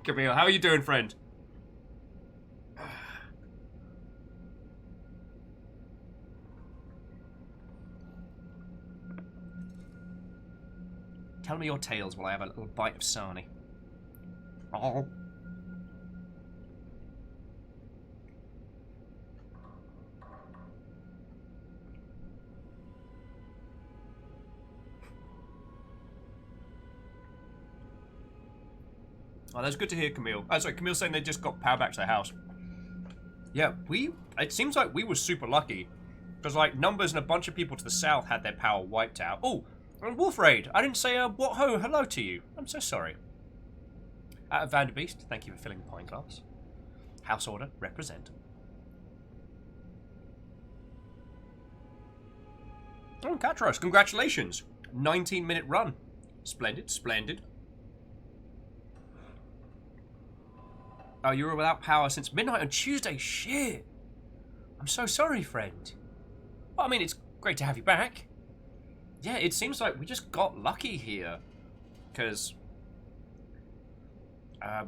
Camille, how are you doing, friend? Tell me your tales while I have a little bite of sarnie. Oh. Oh, that's good to hear, Camille. Oh, sorry, Camille's saying they just got power back to their house. Yeah, it seems like we were super lucky. Because, like, Numbers and a bunch of people to the south had their power wiped out. Oh, and Wolf Raid, I didn't say what ho hello to you. I'm so sorry. Vanderbeest, thank you for filling the pint glass. House Order, represent. Oh, Katros, congratulations. 19-minute run. Splendid, splendid. Oh, you were without power since midnight on Tuesday? Shit. I'm so sorry, friend. Well, I mean, it's great to have you back. Yeah, it seems like we just got lucky here. Because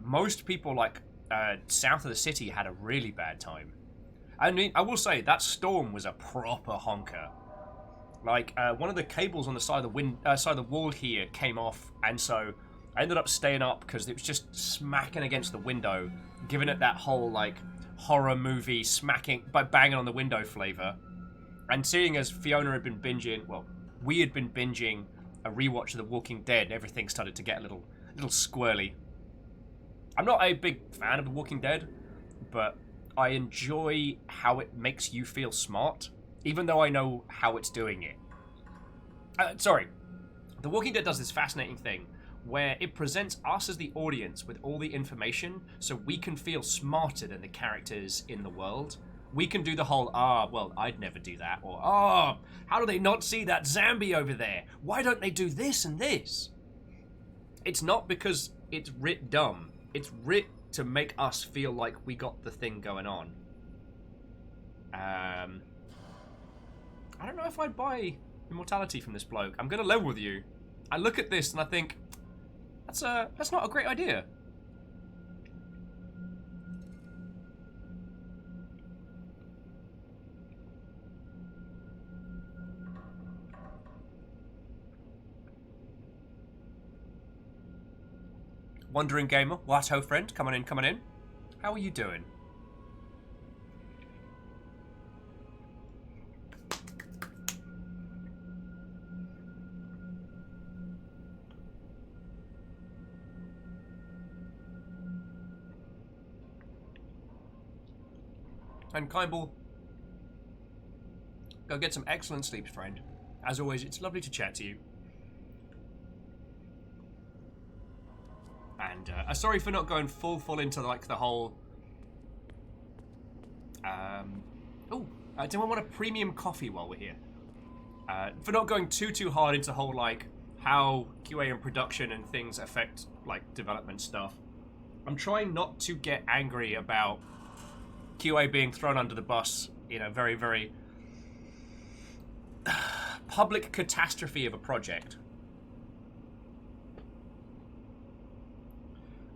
most people, like, south of the city had a really bad time. I mean, I will say, that storm was a proper honker. Like, one of the cables on the side of the wall here came off, and so I ended up staying up because it was just smacking against the window, giving it that whole, like, horror movie banging on the window flavor. And seeing as Fiona had been binging, well, we had been binging a rewatch of The Walking Dead, everything started to get a little squirrely. I'm not a big fan of The Walking Dead, but I enjoy how it makes you feel smart, even though I know how it's doing it. Sorry. The Walking Dead does this fascinating thing where it presents us as the audience with all the information so we can feel smarter than the characters in the world. We can do the whole, well, I'd never do that, or, how do they not see that zombie over there? Why don't they do this and this? It's not because it's writ dumb. It's writ to make us feel like we got the thing going on. I don't know if I'd buy immortality from this bloke. I'm gonna level with you. I look at this and I think, that's not a great idea. Wandering Gamer, what ho friend, come on in, come on in. How are you doing? And Kindball, go get some excellent sleep, friend. As always, it's lovely to chat to you. And sorry for not going full into like the whole. Do I want a premium coffee while we're here? For not going too hard into whole like how QA and production and things affect like development stuff. I'm trying not to get angry about QA being thrown under the bus in a very, very public catastrophe of a project.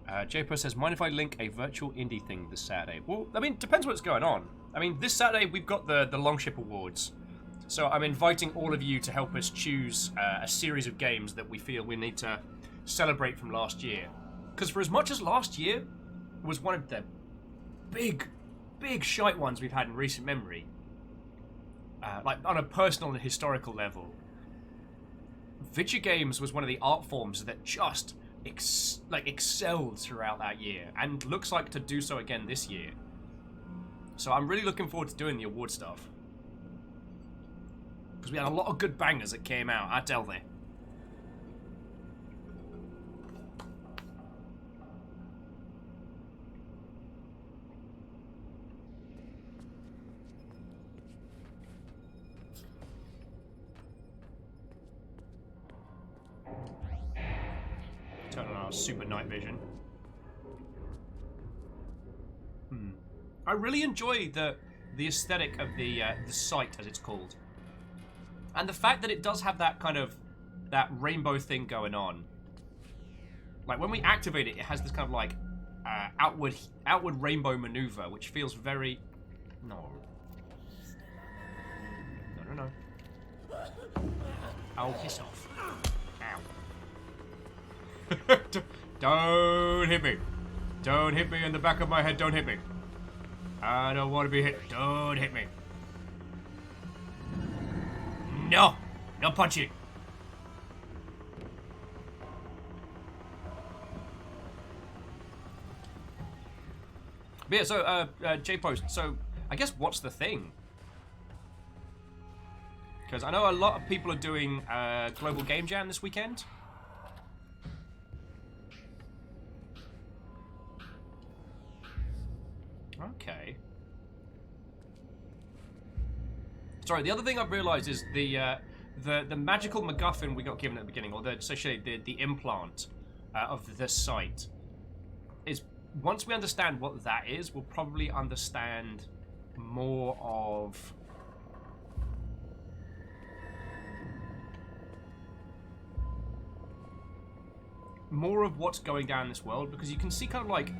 JPO says, mind if I link a virtual indie thing this Saturday? Well, I mean, depends what's going on. I mean, this Saturday we've got the Longship Awards. So I'm inviting all of you to help us choose a series of games that we feel we need to celebrate from last year. Because for as much as last year was one of the big shite ones we've had in recent memory, like on a personal and historical level, video games was one of the art forms that just excelled throughout that year, and looks like to do so again this year. So I'm really looking forward to doing the award stuff, because we had a lot of good bangers that came out, I tell thee. Turn on our super night vision. I really enjoy the aesthetic of the site, as it's called, and the fact that it does have that kind of that rainbow thing going on. Like when we activate it, it has this kind of like outward rainbow maneuver, which feels very no. Oh, piss off! Ow. Don't hit me. Don't hit me in the back of my head. Don't hit me. I don't want to be hit. Don't hit me. No. No punching. But yeah, so, J-Post, so, I guess what's the thing? Because I know a lot of people are doing Global Game Jam this weekend. Okay. Sorry, the other thing I've realised is the magical MacGuffin we got given at the beginning, or essentially the implant of the site, is once we understand what that is, we'll probably understand more of what's going down in this world, because you can see kind of like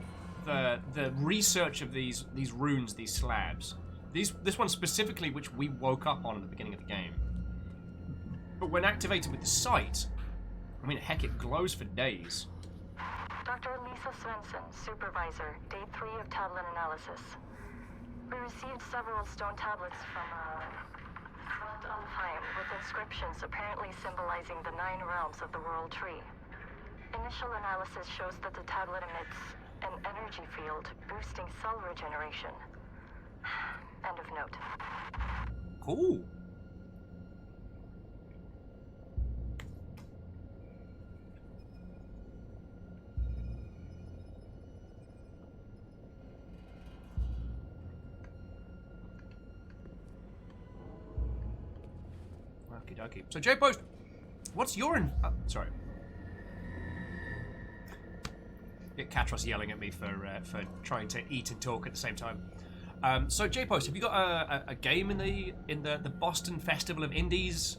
the research of these runes, these slabs. This one specifically, which we woke up on at the beginning of the game. But when activated with the sight, I mean, heck, it glows for days. Dr. Lisa Svensson, Supervisor, Day 3 of tablet analysis. We received several stone tablets from front on Fire with inscriptions apparently symbolizing the 9 realms of the World Tree. Initial analysis shows that the tablet emits an energy field boosting cell regeneration. End of note. Cool. Okie dokie. So, J-Post, what's your sorry. Get Katros yelling at me for trying to eat and talk at the same time. So, J-Post, have you got a game in the Boston Festival of Indies?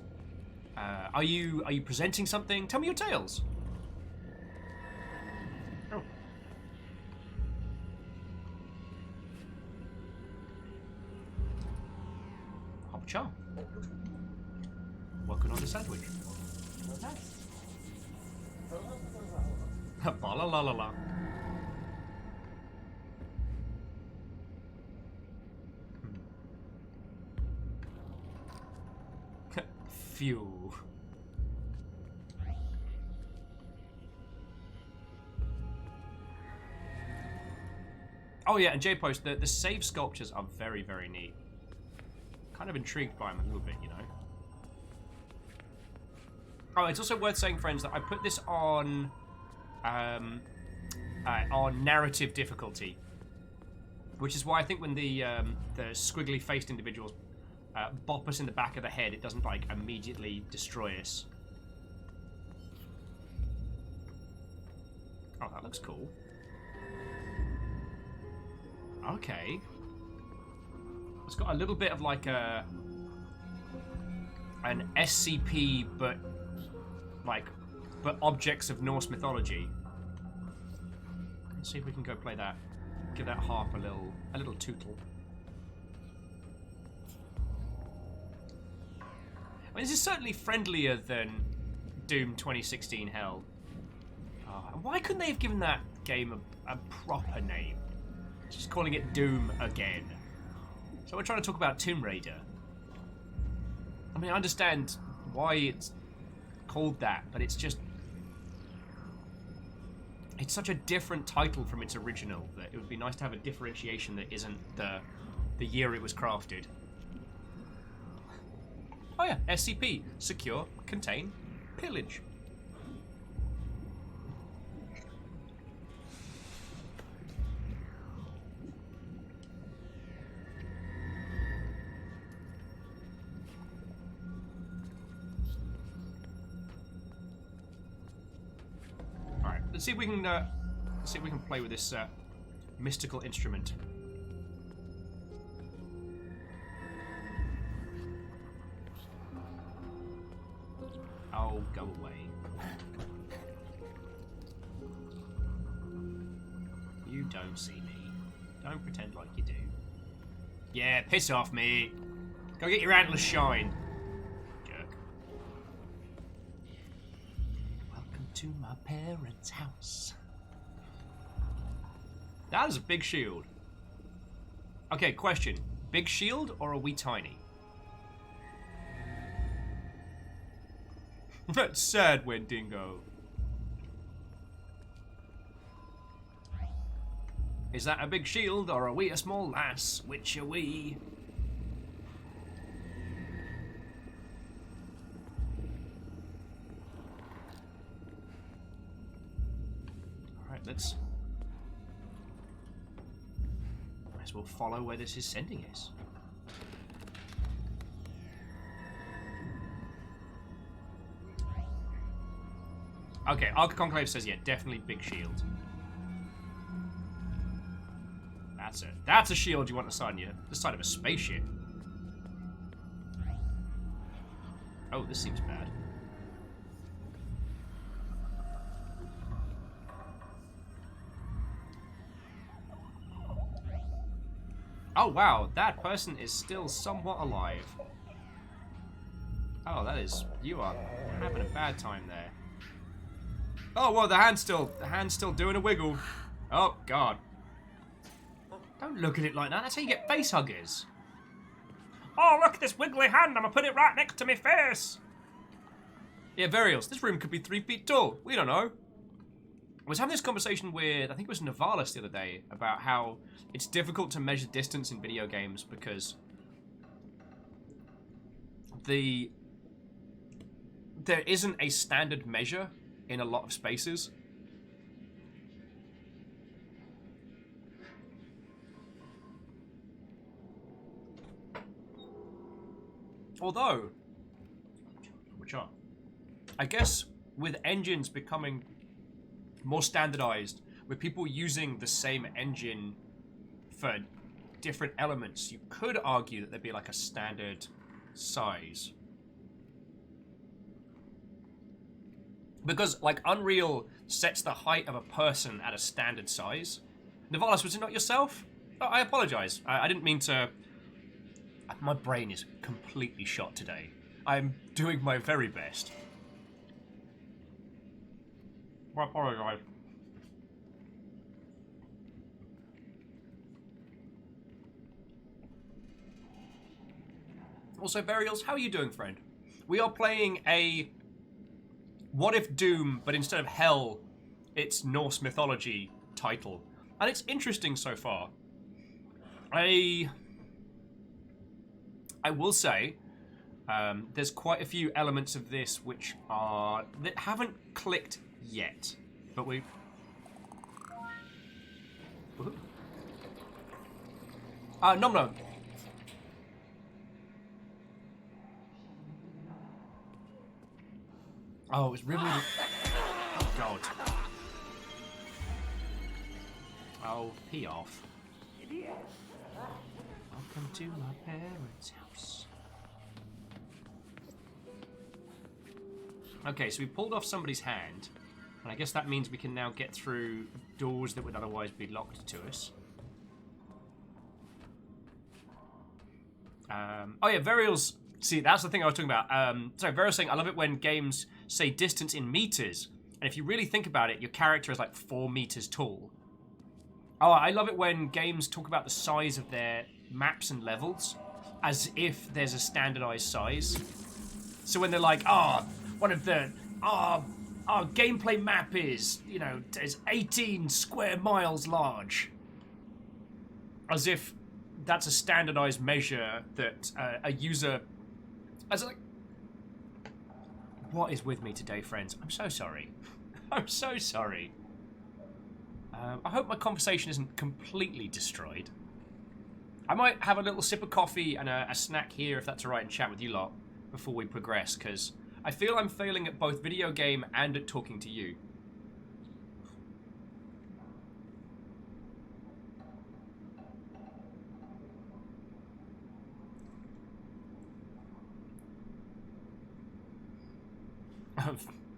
Are you presenting something? Tell me your tales. Oh. Hop char. Working on the sandwich. Ba la la la la. Phew. Oh yeah, and J-Post, the save sculptures are very, very neat. Kind of intrigued by them a little bit, you know. Oh, it's also worth saying, friends, that I put this on narrative difficulty, which is why I think when the squiggly-faced individuals bop us in the back of the head, it doesn't like immediately destroy us. Oh, that looks cool. Okay. It's got a little bit of like an SCP, but objects of Norse mythology. Let's see if we can go play that. Give that harp a little tootle. I mean, this is certainly friendlier than Doom 2016 Hell. Why couldn't they have given that game a proper name? Just calling it Doom again. So we're trying to talk about Tomb Raider. I mean, I understand why it's called that, but it's just... It's such a different title from its original that it would be nice to have a differentiation that isn't the year it was crafted. Oh yeah, SCP. Secure, contain, pillage. Alright, let's see if we can play with this mystical instrument. Oh, go away. You don't see me. Don't pretend like you do. Yeah, piss off, mate. Go get your antlers shine. Jerk. Welcome to my parents' house. That is a big shield. Okay, question. Big shield, or are we tiny? That's sad, Wendigo. Is that a big shield, or are we a small lass? Which are we? Alright, let's... Might as well follow where this is sending us. Okay, Arca Conclave says, yeah, definitely big shield. That's a shield you want to sign you. The side of a spaceship. Oh, this seems bad. Oh wow, that person is still somewhat alive. Oh, that is... You are having a bad time there. Oh, well, the hand's still doing a wiggle. Oh, God. Don't look at it like that. That's how you get face huggers. Oh, look at this wiggly hand. I'm gonna put it right next to my face. Yeah, Varials, this room could be 3 feet tall. We don't know. I was having this conversation with, I think it was Navalis the other day, about how it's difficult to measure distance in video games because there isn't a standard measure in a lot of spaces. Although, which are, I guess with engines becoming more standardized, with people using the same engine for different elements, you could argue that there'd be like a standard size. Because, like, Unreal sets the height of a person at a standard size. Navalis, was it not yourself? Oh, I apologize. I didn't mean to... My brain is completely shot today. I'm doing my very best. I apologize. Also, Burials, how are you doing, friend? We are playing a... What If Doom, but instead of hell, it's Norse mythology title. And it's interesting so far. I will say, there's quite a few elements of this that haven't clicked yet. But we... no. Oh, it was really... Oh, God. Oh, pee off. Welcome to my parents' house. Okay, so we pulled off somebody's hand. And I guess that means we can now get through doors that would otherwise be locked to us. Oh yeah, Varials... See, that's the thing I was talking about. Sorry, Varial's saying, I love it when games say distance in meters. And if you really think about it, your character is like 4 meters tall. Oh, I love it when games talk about the size of their maps and levels as if there's a standardized size. So when they're like, our gameplay map is, is 18 square miles large. As if that's a standardized measure that a user... What is with me today, friends? I'm so sorry. I'm so sorry. I hope my conversation isn't completely destroyed. I might have a little sip of coffee and a snack here, if that's alright, and chat with you lot before we progress, because I feel I'm failing at both video game and at talking to you.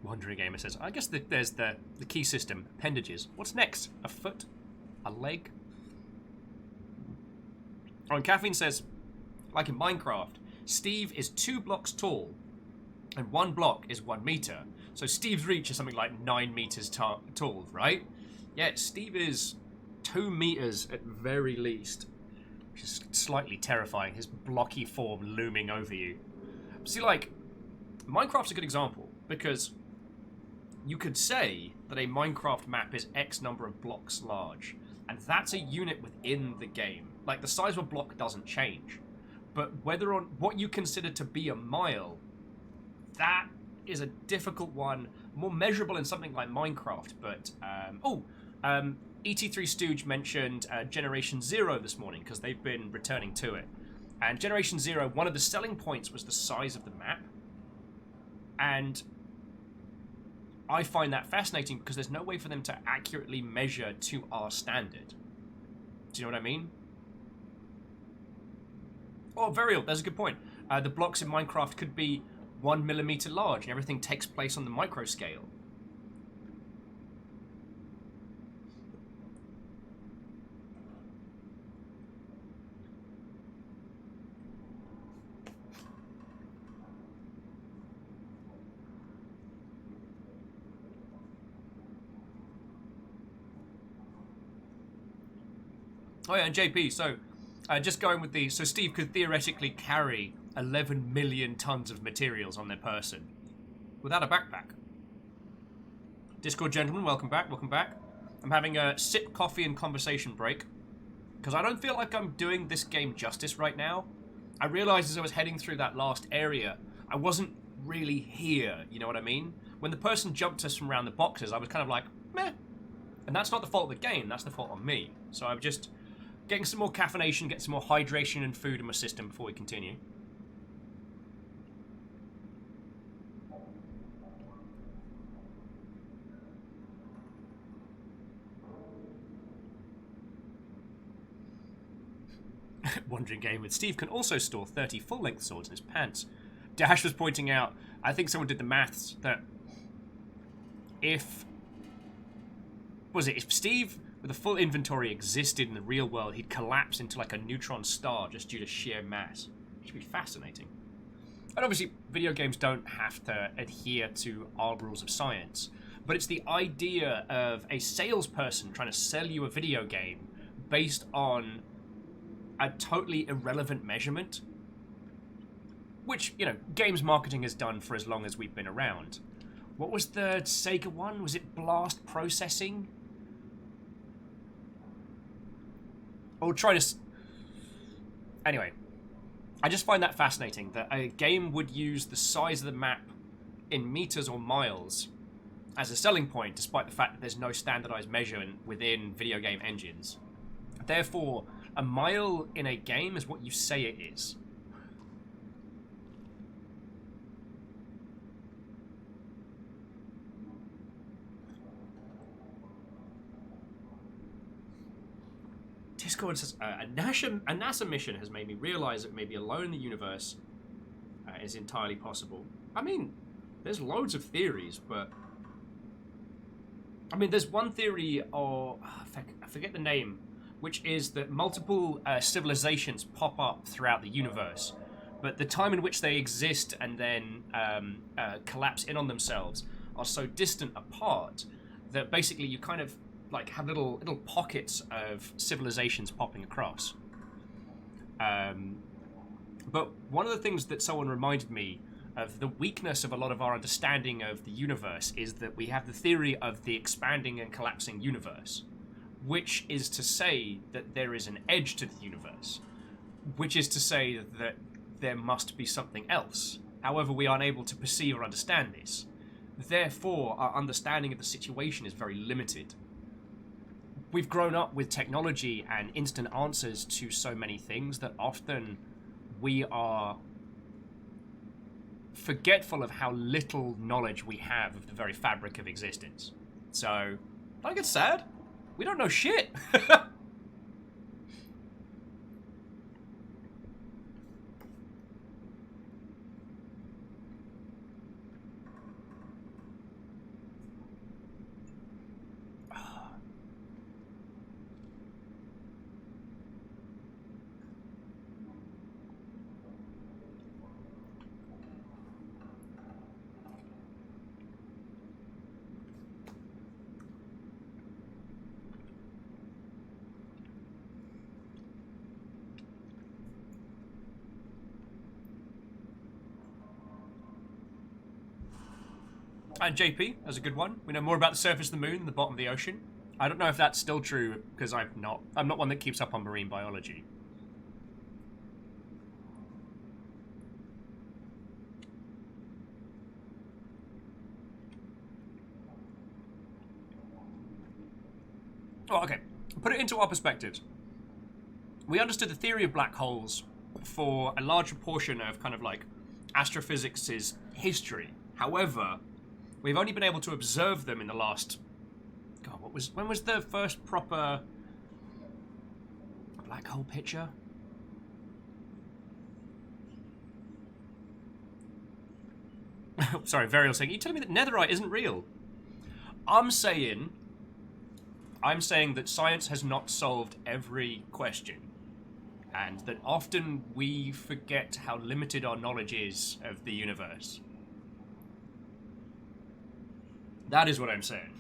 Wandering Gamer says, I guess there's the key system, appendages. What's next? A foot? A leg? Oh, and Caffeine says, like in Minecraft, Steve is 2 blocks tall, and 1 block is 1 meter. So Steve's reach is something like 9 meters tall, right? Yeah, Steve is 2 meters at very least, which is slightly terrifying, his blocky form looming over you. See, like, Minecraft's a good example, because you could say that a Minecraft map is X number of blocks large, And that's a unit within the game. Like, the size of a block doesn't change. But whether or what you consider to be a mile, that is a difficult one. More measurable in something like Minecraft. But, ET3 Stooge mentioned Generation Zero this morning, because they've been returning to it. And Generation Zero, one of the selling points was the size of the map. And I find that fascinating because there's no way for them to accurately measure to our standard. Do you know what I mean? Oh, Varial, there's a good point. The blocks in Minecraft could be 1 millimeter large and everything takes place on the micro scale. Oh yeah, and JP, so just going with so Steve could theoretically carry 11 million tons of materials on their person without a backpack. Discord gentlemen, welcome back, welcome back. I'm having a sip, coffee, and conversation break because I don't feel like I'm doing this game justice right now. I realized as I was heading through that last area, I wasn't really here, you know what I mean? When the person jumped us from around the boxes, I was kind of like, meh. And that's not the fault of the game, that's the fault of me. So I'm just getting some more caffeination, getting some more hydration and food in my system before we continue. Wandering game with Steve can also store 30 full-length swords in his pants. Dash was pointing out, I think someone did the maths, that if Steve with a full inventory existed in the real world, he'd collapse into like a neutron star just due to sheer mass. It should be fascinating. And obviously, video games don't have to adhere to our rules of science, but it's the idea of a salesperson trying to sell you a video game based on a totally irrelevant measurement, which, you know, games marketing has done for as long as we've been around. What was the Sega one? Was it blast processing? Or try to... Anyway, I just find that fascinating, that a game would use the size of the map in meters or miles as a selling point, despite the fact that there's no standardized measure within video game engines. Therefore, a mile in a game is what you say it is. Discord says, a NASA mission has made me realize that maybe alone in the universe is entirely possible. I mean, there's loads of theories, but... I mean, there's one theory, or I forget the name, which is that multiple civilizations pop up throughout the universe, but the time in which they exist and then collapse in on themselves are so distant apart that basically you kind of like have little pockets of civilizations popping across. But one of the things that someone reminded me of the weakness of a lot of our understanding of the universe is that we have the theory of the expanding and collapsing universe, which is to say that there is an edge to the universe, which is to say that there must be something else. However, we aren't able to perceive or understand this. Therefore, our understanding of the situation is very limited. We've grown up with technology and instant answers to so many things that often we are forgetful of how little knowledge we have of the very fabric of existence. So, don't get sad. We don't know shit. And JP, that's a good one. We know more about the surface of the moon than the bottom of the ocean. I don't know if that's still true, because I'm not one that keeps up on marine biology. Oh, okay. Put it into our perspectives. We understood the theory of black holes for a larger portion of kind of like astrophysics' history. However, we've only been able to observe them in the last... God, when was the first proper black hole picture? Sorry, Varial saying, are you telling me that netherite isn't real? I'm saying that science has not solved every question, and that often we forget how limited our knowledge is of the universe. That is what I'm saying.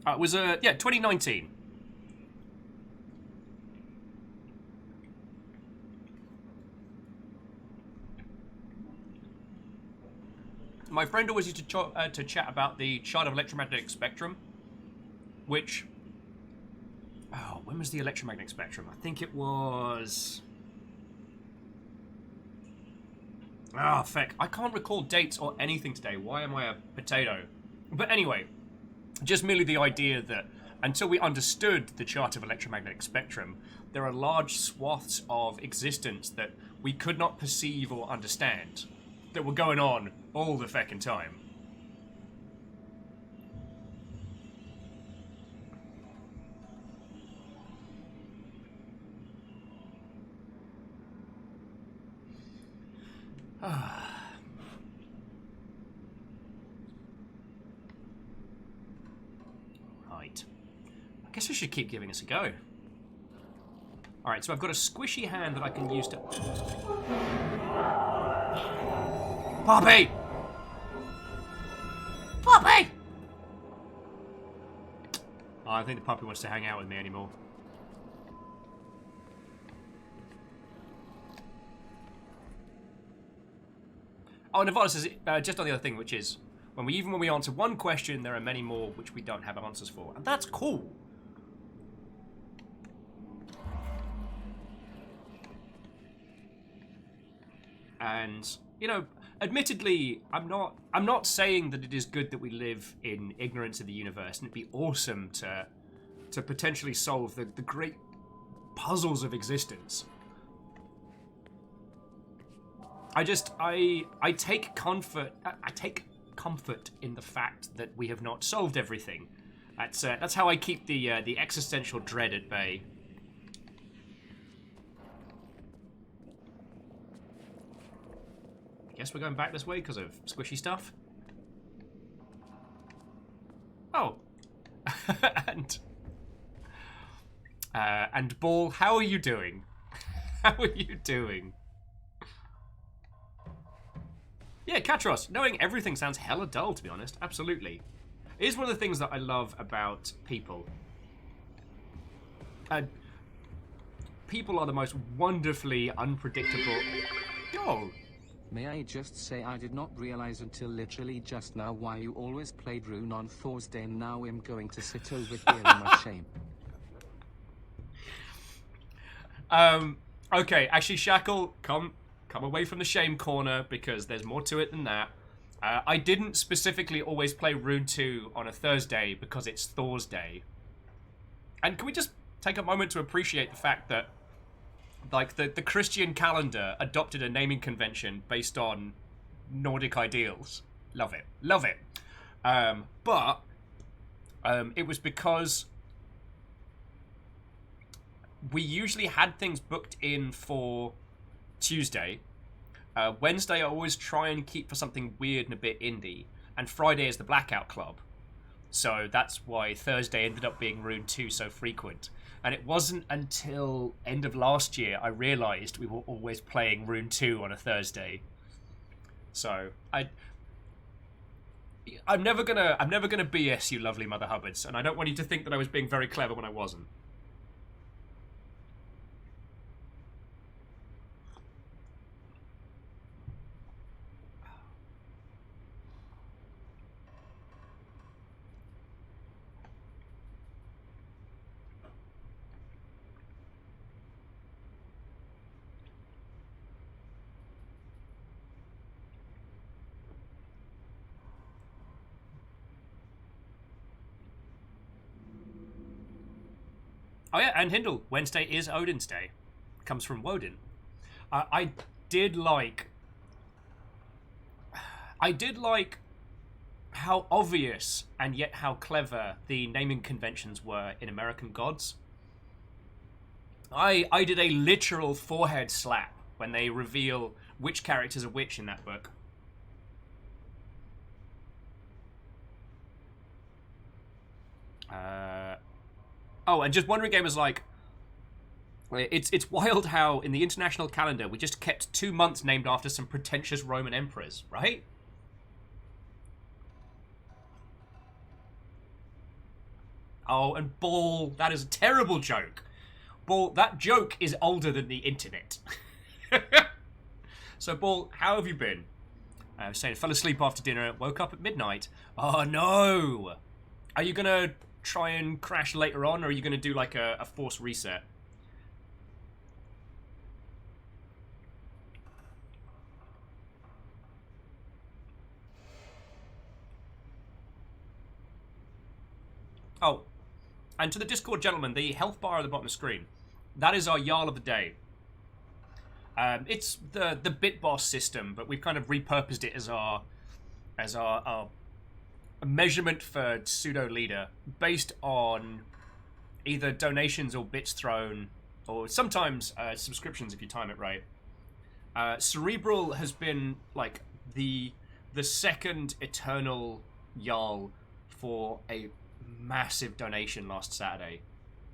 It was, 2019. My friend always used to chat about the chart of electromagnetic spectrum, which... Oh, when was the electromagnetic spectrum? I think it was... Ah, feck. I can't recall dates or anything today. Why am I a potato? But anyway, just merely the idea that until we understood the chart of electromagnetic spectrum, there are large swaths of existence that we could not perceive or understand, that were going on all the feckin' time. Right. I guess I should keep giving this a go. Alright, so I've got a squishy hand that I can use to... Poppy! Poppy! Oh, I think the puppy wants to hang out with me anymore. Oh, Nevada says, just on the other thing, which is, when we answer one question, there are many more which we don't have answers for. And that's cool. And, you know, admittedly, I'm not saying that it is good that we live in ignorance of the universe, and it'd be awesome to potentially solve the great puzzles of existence. I take comfort in the fact that we have not solved everything. That's how I keep the existential dread at bay. Guess we're going back this way because of squishy stuff. Oh, and Ball, how are you doing? How are you doing? Yeah, Katros, knowing everything sounds hella dull, to be honest. Absolutely. It is one of the things that I love about people. People are the most wonderfully unpredictable... Oh. May I just say I did not realize until literally just now why you always played Rune on Thursday, and now I'm going to sit over here in my shame. Okay, actually, Shackle, come away from the shame corner, because there's more to it than that. I didn't specifically always play Rune 2 on a Thursday because it's Thursday. And can we just take a moment to appreciate the fact that, like, the Christian calendar adopted a naming convention based on Nordic ideals. Love it. Love it. But it was because we usually had things booked in for Tuesday. Wednesday I always try and keep for something weird and a bit indie. And Friday is the Blackout Club. So that's why Thursday ended up being Rune 2 so frequent. And it wasn't until end of last year I realised we were always playing Rune 2 on a Thursday. So I'm never gonna BS you, lovely Mother Hubbards, and I don't want you to think that I was being very clever when I wasn't. Oh yeah, and Hindle, Wednesday is Odin's Day. Comes from Woden. I did like how obvious and yet how clever the naming conventions were in American Gods. I did a literal forehead slap when they reveal which characters are which in that book. Oh, and just Wandering Gamer's like, it's wild how in the international calendar we just kept 2 months named after some pretentious Roman emperors, right? Oh, and Ball, that is a terrible joke. Ball, that joke is older than the internet. So, Ball, how have you been? I was saying, fell asleep after dinner, woke up at midnight. Oh, no! Are you going to try and crash later on, or are you going to do like a forced reset? Oh, and to the Discord gentlemen, the health bar at the bottom of the screen, that is our Jarl of the Day. It's the Bit Boss system, but we've kind of repurposed it as our measurement for pseudo leader, based on either donations or bits thrown, or sometimes subscriptions if you time it right. Cerebral has been like the second eternal Jarl for a massive donation last Saturday,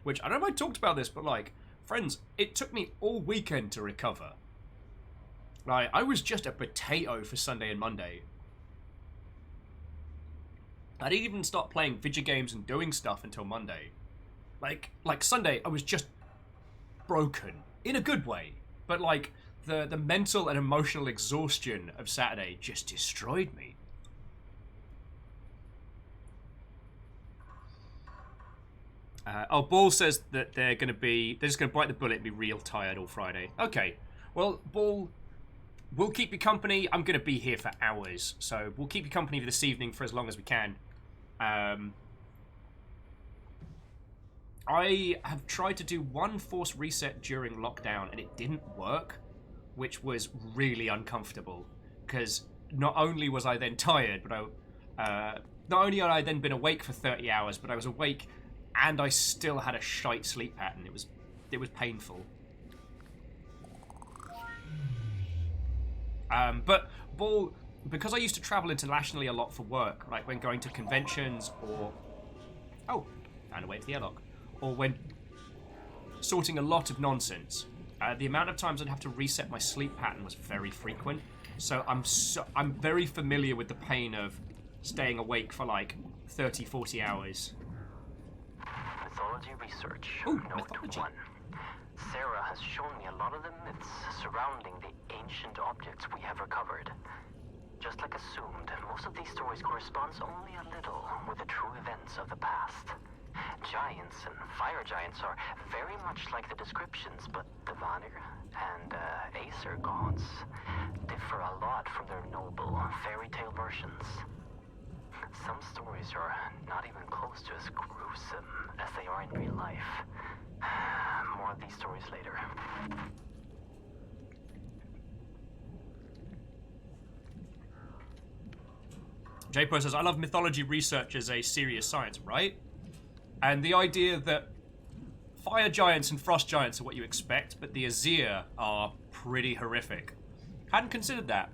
which I don't know if I talked about this, but like, friends, it took me all weekend to recover. Like, I was just a potato for Sunday and Monday. I didn't even start playing video games and doing stuff until Monday. Like Sunday, I was just broken in a good way, but like the mental and emotional exhaustion of Saturday just destroyed me. Ball says that they're just going to bite the bullet and be real tired all Friday. Okay, well, Ball, we'll keep you company. I'm going to be here for hours, so we'll keep you company this evening for as long as we can. I have tried to do one force reset during lockdown, and it didn't work, which was really uncomfortable, because not only was I then tired, but not only had I then been awake for 30 hours, but I was awake and I still had a shite sleep pattern. It was painful. But Ball, because I used to travel internationally a lot for work, like when going to conventions or... Oh, found a way to the airlock. Or when sorting a lot of nonsense, the amount of times I'd have to reset my sleep pattern was very frequent. So I'm very familiar with the pain of staying awake for like 30, 40 hours. Mythology research. Ooh, Note mythology. 1. Sarah has shown me a lot of the myths surrounding the ancient objects we have recovered. Just like assumed, most of these stories corresponds only a little with the true events of the past. Giants and fire giants are very much like the descriptions, but the Vanir and Aesir gods differ a lot from their noble fairy tale versions. Some stories are not even close to as gruesome as they are in real life. More of these stories later. JPO says, I love mythology research as a serious science, right? And the idea that fire giants and frost giants are what you expect, but the Aesir are pretty horrific. Hadn't considered that.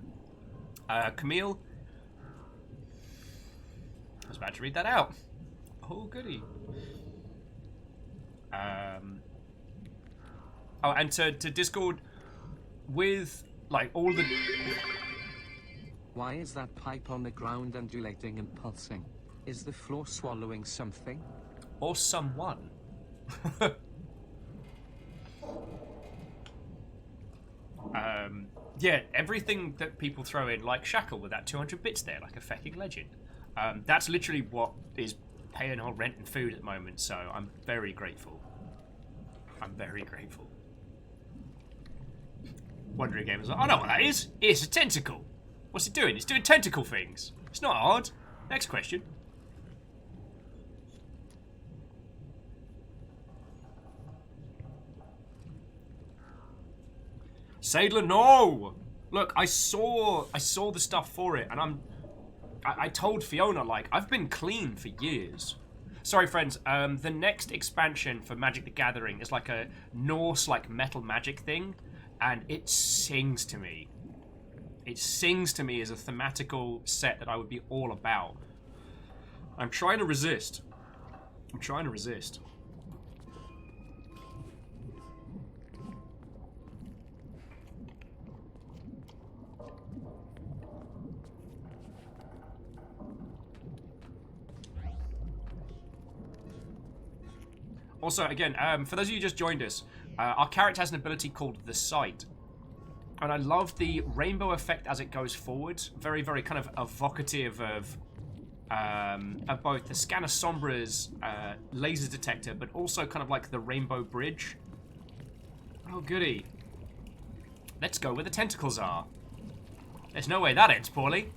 Camille? I was about to read that out. Oh, goody. Oh, and to Discord, with, like, all the... Why is that pipe on the ground undulating and pulsing? Is the floor swallowing something? Or someone. Yeah, everything that people throw in, like Shackle with that 200 bits there, like a fucking legend. That's literally what is paying our rent and food at the moment, so I'm very grateful. I'm very grateful. Wondering Gamer's like, I know what that is. It's a tentacle. What's it doing? It's doing tentacle things. It's not hard. Next question. Sadler, no! Look, I saw the stuff for it, and I told Fiona, like, I've been clean for years. Sorry, friends, the next expansion for Magic the Gathering is like a Norse, like, metal magic thing, and it sings to me. It sings to me as a thematical set that I would be all about. I'm trying to resist. I'm trying to resist. Also, again, for those of you who just joined us, our character has an ability called The Sight. And I love the rainbow effect as it goes forward. Very, very kind of evocative of both the Scanner Sombra's laser detector, but also kind of like the rainbow bridge. Oh, goody. Let's go where the tentacles are. There's no way that ends poorly.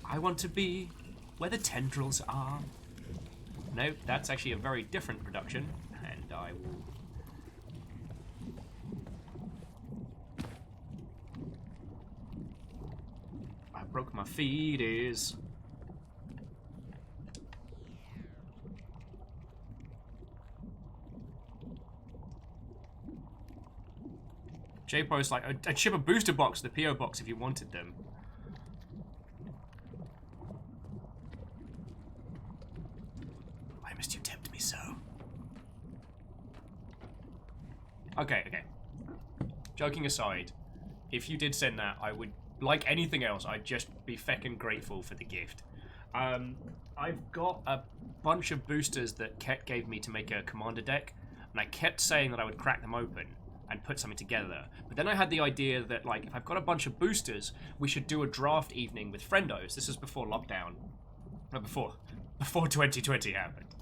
I want to be where the tendrils are. No, that's actually a very different production, and I will... I broke my feet. J-Post, like, I'd ship a booster box to the P.O. box if you wanted them. Why must you tempt me so? Okay. Joking aside, if you did send that, I would, like anything else, I'd just be feckin' grateful for the gift. I've got a bunch of boosters that Ket gave me to make a commander deck, and I kept saying that I would crack them open and put something together. But then I had the idea that, like, if I've got a bunch of boosters, we should do a draft evening with friendos. This is before lockdown. No, before 2020 happened.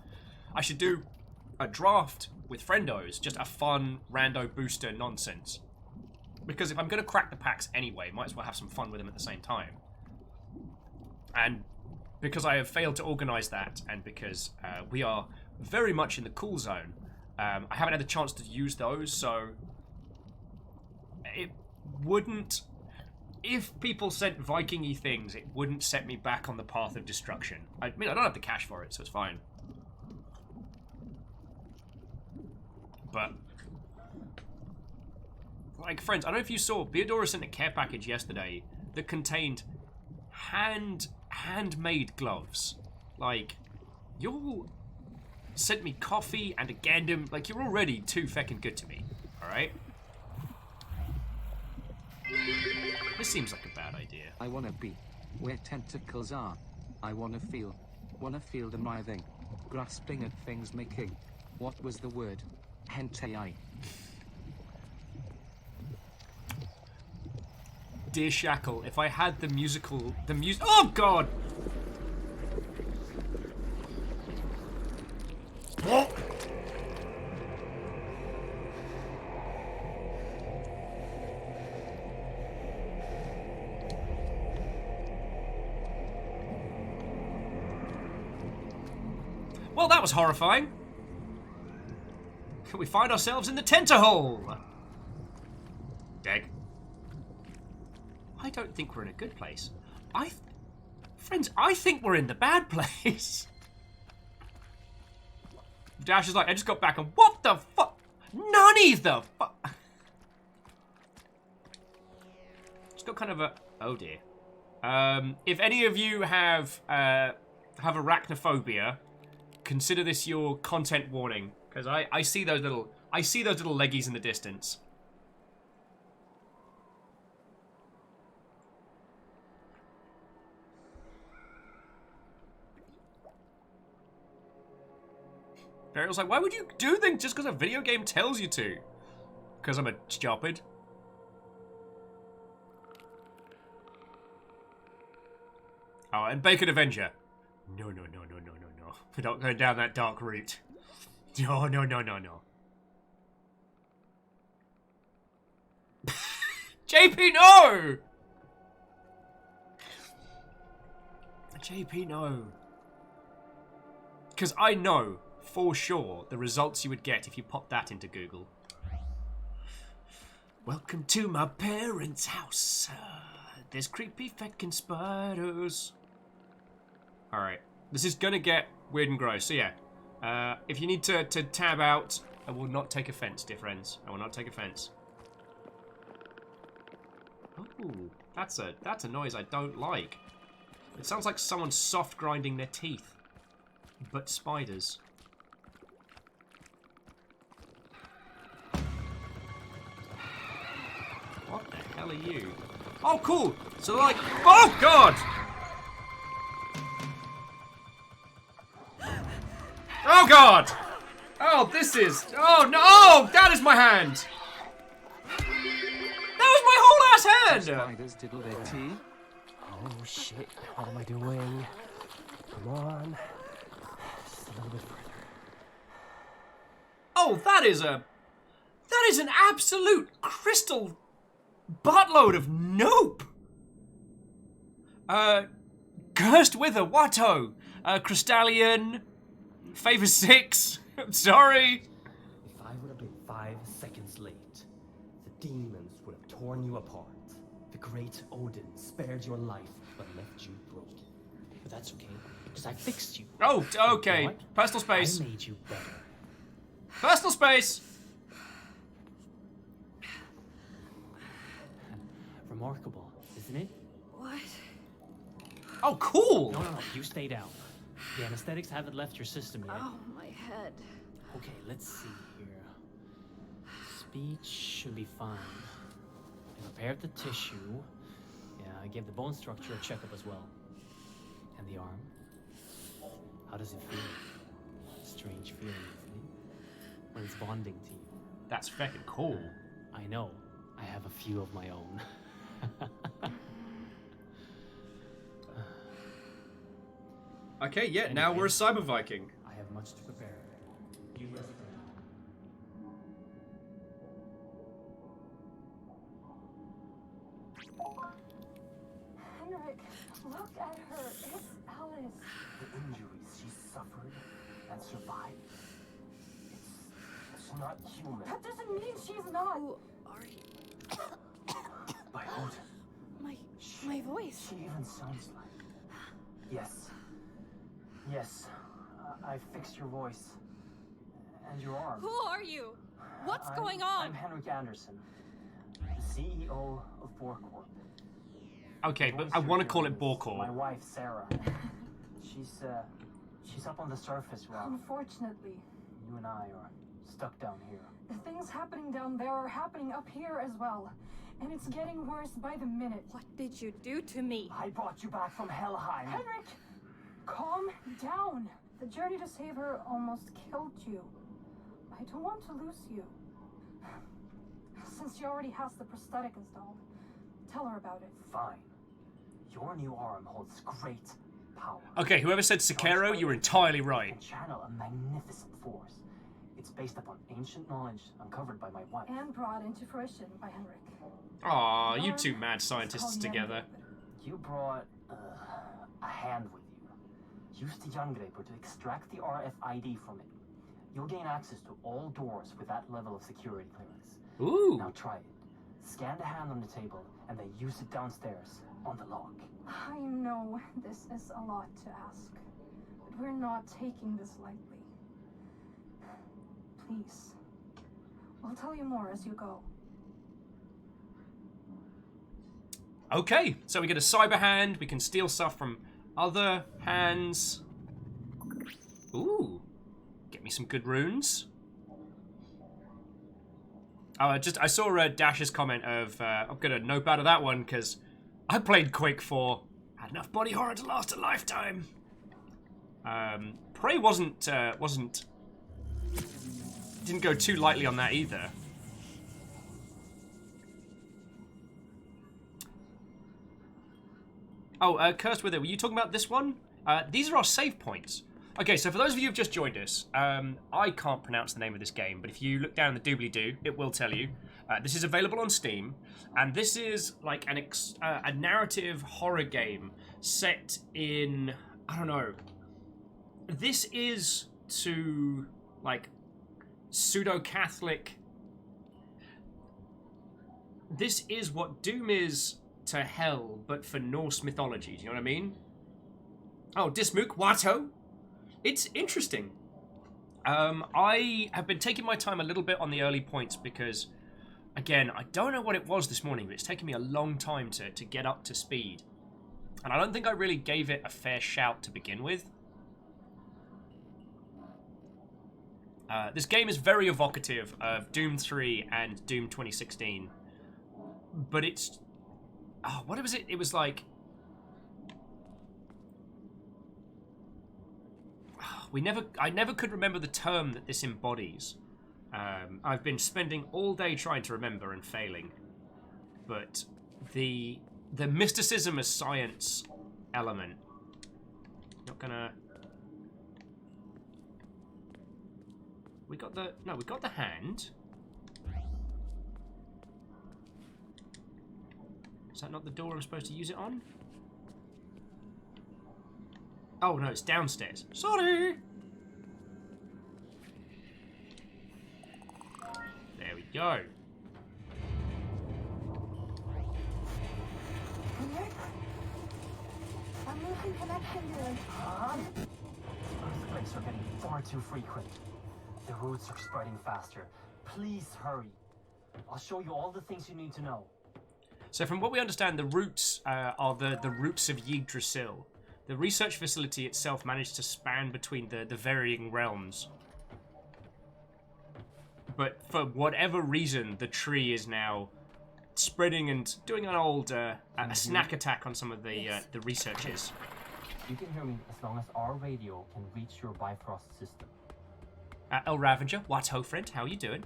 I should do a draft with friendos, just a fun rando booster nonsense. Because if I'm going to crack the packs anyway, might as well have some fun with them at the same time. And because I have failed to organise that, and because we are very much in the cool zone, I haven't had the chance to use those, so it wouldn't... If people sent Viking-y things, it wouldn't set me back on the path of destruction. I mean, I don't have the cash for it, so it's fine. But... like, friends, I don't know if you saw, Beodora sent a care package yesterday that contained handmade gloves. Like, you sent me coffee and a Gundam. Like, you're already too feckin' good to me. Alright? This seems like a bad idea. I wanna be where tentacles are. I wanna feel the writhing, grasping at things making. What was the word? Hentai. Dear Shackle, if I had the music... Oh, God! What? Well, that was horrifying. We find ourselves in the tenterhole. Deg. I don't think we're in a good place. Friends, I think we're in the bad place. Dash is like, I just got back and what the fuck? None of the fuck. Just got kind of a, oh dear. If any of you have arachnophobia, consider this your content warning, because I see those little leggies in the distance. Burial's like, why would you do things just because a video game tells you to? Because I'm a stupid. Oh, and Bacon Avenger. No. We're not going down that dark route. No. JP, no! JP, no. Because I know, for sure, the results you would get if you pop that into Google. Welcome to my parents' house. There's creepy feckin' spiders. Alright. This is gonna get weird and gross, so yeah. If you need to tab out, I will not take offense, dear friends. I will not take offense. Ooh, that's a noise I don't like. It sounds like someone soft grinding their teeth. But spiders. What the hell are you? Oh, cool! So like, oh god! Oh god! Oh, this is, oh no, oh, that is my hand! That was my whole ass hand! Spiders diddle their tea. Oh shit, what am I doing? Come on. Just a little bit further. Oh, that is an absolute crystal buttload of nope! Cursed Wither, Watto, Crystallion, Favor 6, I'm sorry. If I would have been 5 seconds late, the demons would have torn you apart. The great Odin spared your life, but left you broken. But that's okay, because I fixed you. Oh, okay. You know what? Personal space. I made you better. Personal space! Remarkable, isn't it? What? Oh, cool! No, you stay down. The anesthetics haven't left your system yet. Oh, my head. Okay, let's see here. Speech should be fine. I prepared the tissue. Yeah, I gave the bone structure a checkup as well. And the arm? How does it feel? Strange feeling, isn't it? When it's bonding to you. That's fucking cool. I know. I have a few of my own. Okay, yeah, now we're a cyber Viking. I have much to prepare. You rest. Henrik, look at her. It's Alice. The injuries she suffered and survived. It's not human. That doesn't mean she's not. Who are you? By Odin. My voice. She even sounds like. Yes. Yes. I fixed your voice. And your arm. Who are you? What's going on? I'm Henrik Anderson, CEO of Borcorp. Okay, but I want to call it My Borkor. wife, Sarah. She's up on the surface, Rob. Unfortunately, You and I are stuck down here. the things happening down there are happening up here as well. And it's getting worse by the minute. What did you do to me? I brought you back from Helheim. Henrik! Calm down. The journey to save her almost killed you. I don't want to lose you. Since she already has the prosthetic installed, tell her about it. Fine. Your new arm holds great power. Okay, whoever said Sekiro, you were entirely right. Can channel a magnificent force. It's based upon ancient knowledge uncovered by my wife. And brought into fruition by Henrik. Aw, you two mad scientists together. You brought a hand with you. Use the Jangreper to extract the RFID from it. You'll gain access to all doors with that level of security clearance. Ooh. Now try it. Scan the hand on the table and then use it downstairs on the lock. I know this is a lot to ask, but we're not taking this lightly. Please. I'll tell you more as you go. Okay, so we get a cyber hand, we can steal stuff from other hands. Ooh. Get me some good runes. Oh, I saw Dash's comment of, I'm gonna nope out of that one, because I played Quake 4. Had enough body horror to last a lifetime. Prey didn't go too lightly on that either. Oh, Cursed Wither, were you talking about this one? These are our save points. Okay, so for those of you who've just joined us, I can't pronounce the name of this game, but if you look down in the doobly-doo, it will tell you. This is available on Steam, and this is like a narrative horror game set in, I don't know, this is to, like, pseudo-Catholic this is what Doom is to Hell, but for Norse mythology. Do you know what I mean? Oh, Dismook, Watto. It's interesting. I have been taking my time a little bit on the early points because, again, I don't know what it was this morning, but it's taken me a long time to get up to speed. And I don't think I really gave it a fair shout to begin with. This game is very evocative of Doom 3 and Doom 2016. But it's... Oh, what was it? It was like... I never could remember the term that this embodies. I've been spending all day trying to remember and failing. But the mysticism as science element... Not gonna... We got the hand. Is that not the door I'm supposed to use it on? Oh no, it's downstairs. Sorry! There we go. I'm losing connection here. Earthquakes are getting far too frequent. The roots are spreading faster. Please hurry. I'll show you all the things you need to know. So from what we understand, the roots are the roots of Yggdrasil. The research facility itself managed to span between the varying realms. But for whatever reason, the tree is now spreading and doing an old a snack attack on some of the researchers. You can hear me as long as our radio can reach your Bifrost system. El Ravager, what ho friend, how you doing?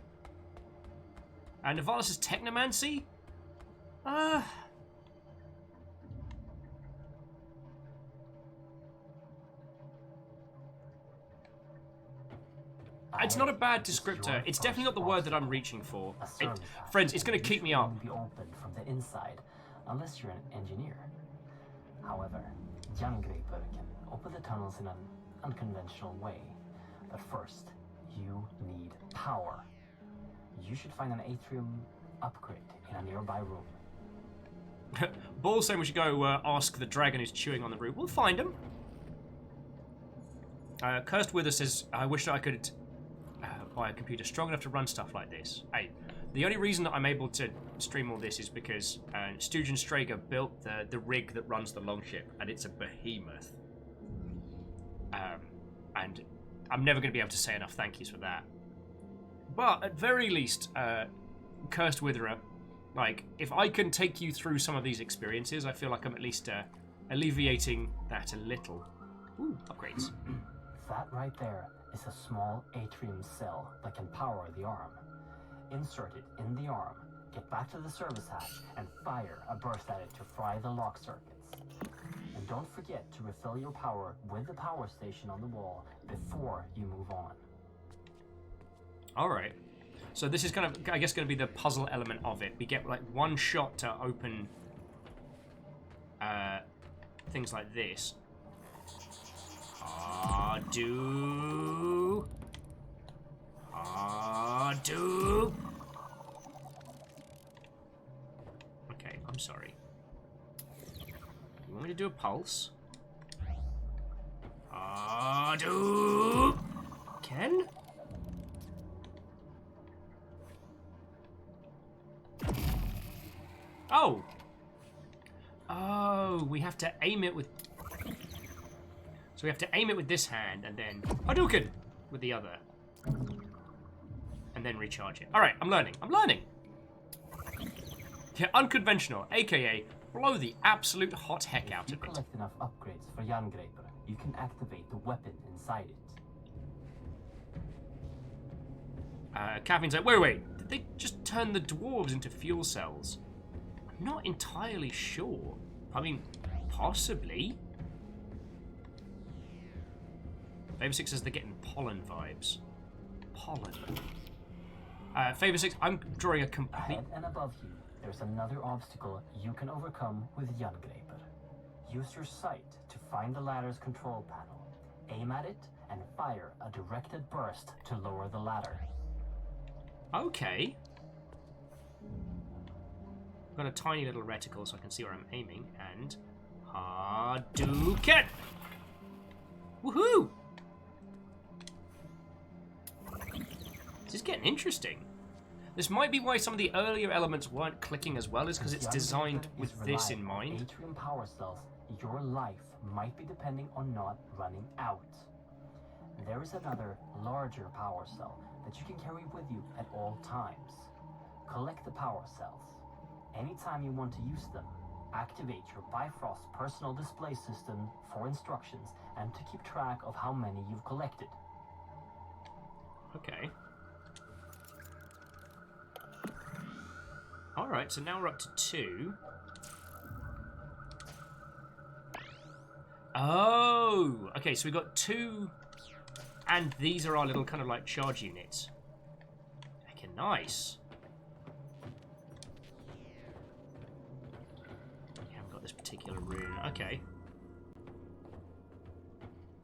And Navalis' Technomancy? It's not a bad descriptor. It's definitely not the word that I'm reaching for. Friends, it's going to keep me up. Be opened from the inside, unless you're an engineer. However, Jerngraper can open the tunnels in an unconventional way. But first, you need power. You should find an atrium upgrade in a nearby room. Ball's saying we should go ask the dragon who's chewing on the root. We'll find him. Cursed Wither says, I wish I could buy a computer strong enough to run stuff like this. Hey, the only reason that I'm able to stream all this is because Stugen Strager built the rig that runs the Longship, and it's a behemoth. And I'm never going to be able to say enough thank yous for that. But at very least, Cursed Witherer, like, if I can take you through some of these experiences, I feel like I'm at least alleviating that a little. Ooh, upgrades. That right there is a small atrium cell that can power the arm. Insert it in the arm, get back to the service hatch, and fire a burst at it to fry the lock circuits. And don't forget to refill your power with the power station on the wall before you move on. Alright. So this is kind of, I guess, going to be the puzzle element of it. We get, like, one shot to open things like this. Do. Okay, I'm sorry. You want me to do a pulse? Do. Ken? Oh! Oh, we have to aim it with... So we have to aim it with this hand, and then Hadouken with the other. And then recharge it. Alright, I'm learning. I'm learning! Yeah, unconventional, aka blow the absolute hot heck out of it. If you collect enough upgrades for Jerngraper, you can activate the weapon inside it. Caffeine's like, wait, did they just turn the dwarves into fuel cells? I'm not entirely sure. I mean, possibly. Favor 6 says they're getting pollen vibes. Pollen. Favor 6, I'm drawing a complete... Ahead and above you, there's another obstacle you can overcome with Jerngraper. Use your sight to find the ladder's control panel. Aim at it and fire a directed burst to lower the ladder. Okay. got a tiny little reticle so I can see where I'm aiming, and Hadouken! Woohoo! This is getting interesting. This might be why some of the earlier elements weren't clicking as well, is because it's designed with this in mind. Atrium power cells, your life might be depending on not running out. There is another, larger power cell that you can carry with you at all times. Collect the power cells. Anytime you want to use them, activate your Bifrost personal display system for instructions and to keep track of how many you've collected. Okay. Alright, so now we're up to 2. Oh! Okay, so we got 2, and these are our little kind of like charge units. Okay, nice. We haven't got this particular rune. Okay.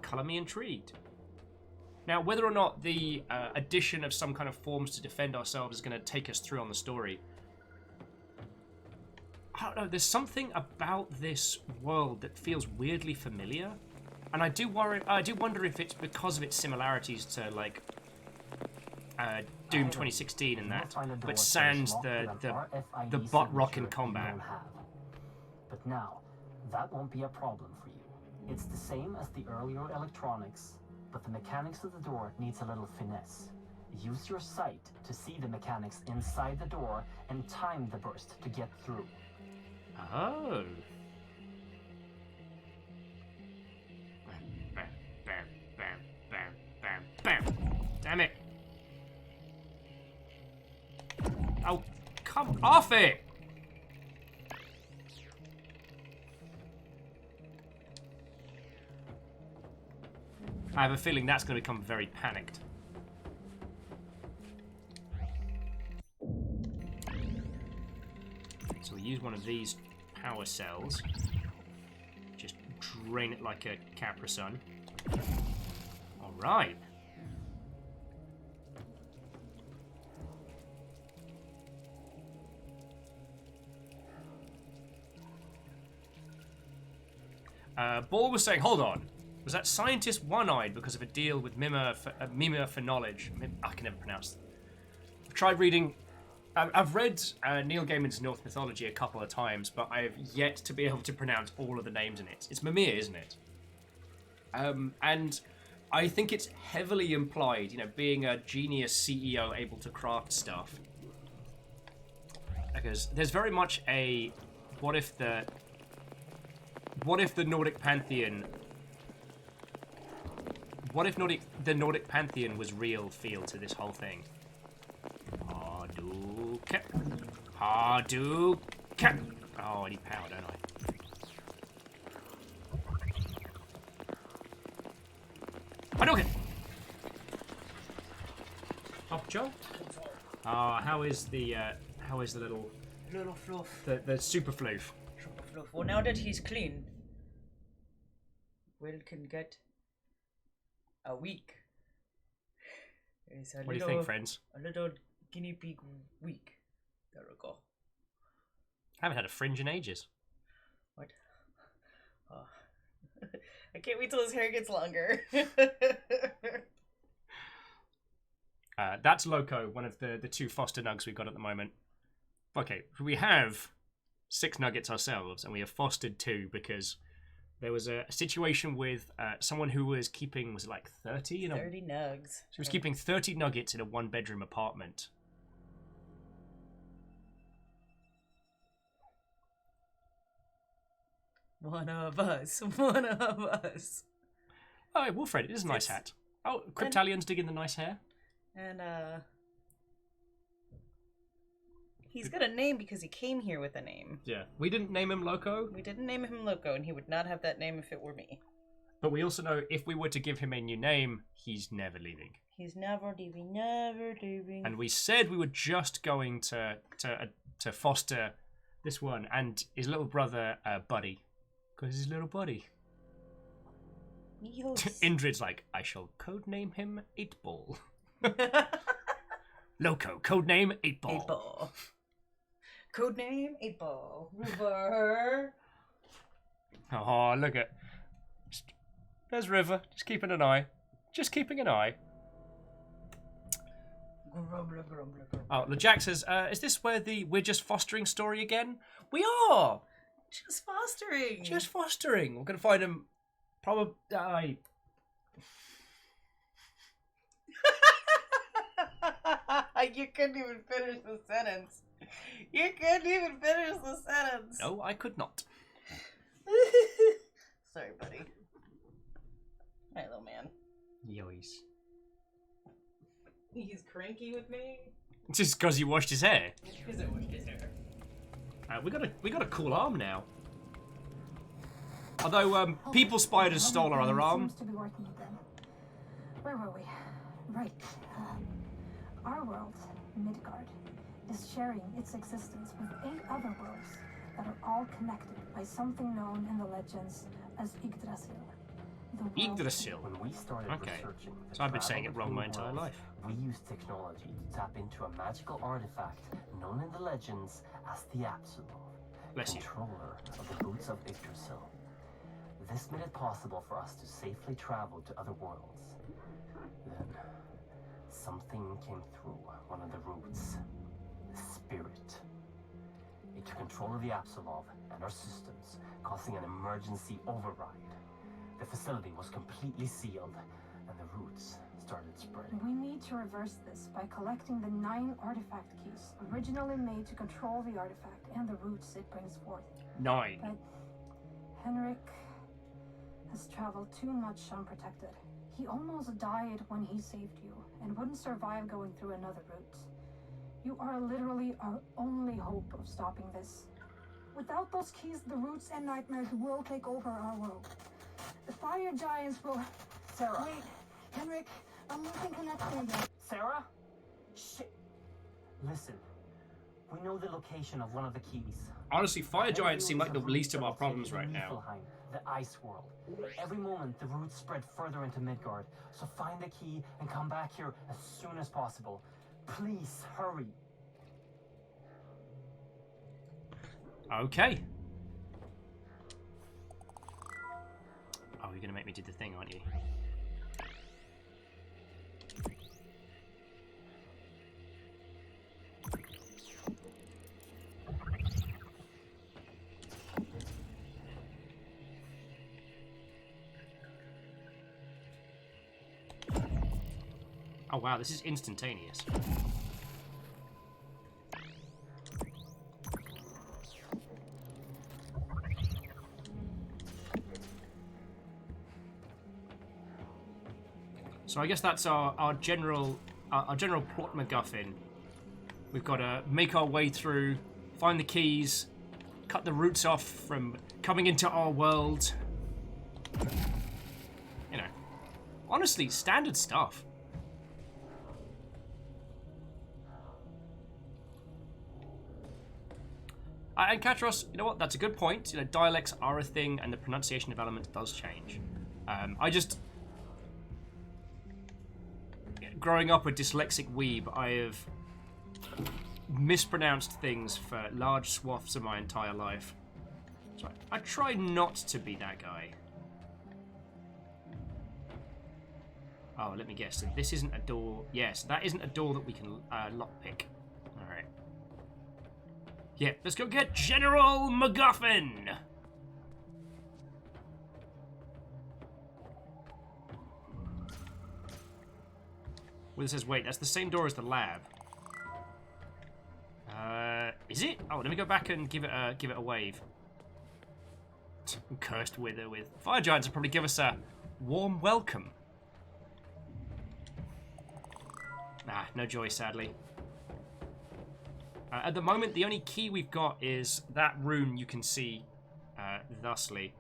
Colour me intrigued. Now, whether or not the addition of some kind of forms to defend ourselves is going to take us through on the story, I don't know, there's something about this world that feels weirdly familiar, and I do wonder if it's because of its similarities to like Doom 2016 and that, but sans the butt rock in combat. But now, that won't be a problem for you. It's the same as the earlier electronics, but the mechanics of the door needs a little finesse. Use your sight to see the mechanics inside the door and time the burst to get through. Oh. Bam, bam, bam, bam, bam, bam. Damn it. Oh, come off it! I have a feeling that's going to become very panicked. So we use one of these power cells. Just drain it like a Capra Sun. Alright. Ball was saying, hold on. Was that scientist one-eyed because of a deal with Mima for knowledge? I can never pronounce. I've tried reading. I've read Neil Gaiman's Norse mythology a couple of times, but I have yet to be able to pronounce all of the names in it. It's Mimir, isn't it? And I think it's heavily implied, you know, being a genius CEO able to craft stuff. Because there's very much a what if the Nordic pantheon. What if the Nordic pantheon was real feel to this whole thing? Hadouken. Hadouken. Oh, I need power, don't I? Hadouken. Oh, Joe. How is the little fluff? The super floof? Super fluff. Well, now that he's clean, Will can get a week. What do you think, friends? A little guinea pig week. There we go. Haven't had a fringe in ages. What? Oh. I can't wait till his hair gets longer. That's Loco, one of the 2 foster nugs we've got at the moment. Okay, we have 6 nuggets ourselves, and we have fostered 2 because there was a situation with someone who was keeping, was it like 30? 30 nugs. She was keeping 30 nuggets in a 1-bedroom apartment. One of us. One of us. Oh, Wolfred, it is a nice hat. Oh, Cryptalian's digging the nice hair. And, he's got a name because he came here with a name. Yeah. We didn't name him Loco. We didn't name him Loco, and he would not have that name if it were me. But we also know if we were to give him a new name, he's never leaving. He's never leaving, never leaving. And we said we were just going to foster this one and his little brother, Buddy. Because his little buddy. Yes. Indrid's like, I shall codename him 8-Ball. Loco, codename 8-Ball. 8-Ball. Codename 8-Ball. River. Oh, look at. There's River. Just keeping an eye. Just keeping an eye. Oh, LeJack says, is this where the we're just fostering story again? We are! Just fostering. Just fostering. We're going to find him probably... You couldn't even finish the sentence. You couldn't even finish the sentence. No, I could not. Sorry, buddy. Alright, little man. Yois. He's cranky with me. Just because he washed his hair. Because I washed his hair. We got a cool arm now. Although people spiders stole our other arm. Seems to be working again. Where were we? Right. Our world, Midgard, is sharing its existence with 8 other worlds that are all connected by something known in the legends as Yggdrasil. Yggdrasil. When we started researching So I've been saying it wrong my between entire worlds, life. We used technology to tap into a magical artifact known in the legends as the Apsulov, controller of the boots of Yggdrasil. This made it possible for us to safely travel to other worlds. Then, something came through one of the roots. The spirit. It took control of the Apsulov and our systems, causing an emergency override. The facility was completely sealed, and the roots started spreading. We need to reverse this by collecting the 9 artifact keys, originally made to control the artifact and the roots it brings forth. 9. But Henrik has traveled too much unprotected. He almost died when he saved you, and wouldn't survive going through another route. You are literally our only hope of stopping this. Without those keys, the roots and nightmares will take over our world. The fire giants will... Sarah! Wait, Henrik, I'm losing connection. Sarah? Shit! Listen, we know the location of one of the keys. Honestly, fire giants seem like the least of our problems right now. Niflheim, the ice world. Every moment, the roots spread further into Midgard, so find the key and come back here as soon as possible. Please, hurry. Okay. Oh, you're gonna make me do the thing, aren't you? Oh wow, this is instantaneous. So I guess that's our general plot MacGuffin. We've got to make our way through, find the keys, cut the roots off from coming into our world. You know, honestly, standard stuff. And Katros, you know what? That's a good point. You know, dialects are a thing, and the pronunciation of elements does change. Growing up a dyslexic weeb, I have mispronounced things for large swaths of my entire life. So I try not to be that guy. Oh, let me guess. So this isn't a door. Yes, that isn't a door that we can lockpick. All right. Yeah, let's go get General MacGuffin. Well, it says, wait, that's the same door as the lab. Is it? Oh, let me go back and give it a wave. I'm cursed with fire giants will probably give us a warm welcome. Ah, no joy, sadly. At the moment, the only key we've got is that rune you can see thusly.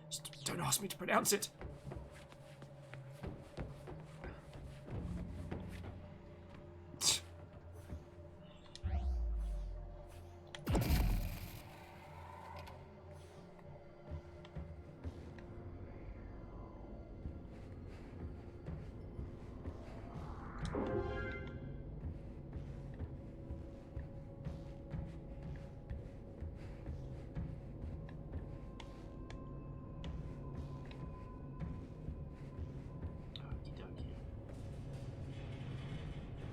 Just don't ask me to pronounce it.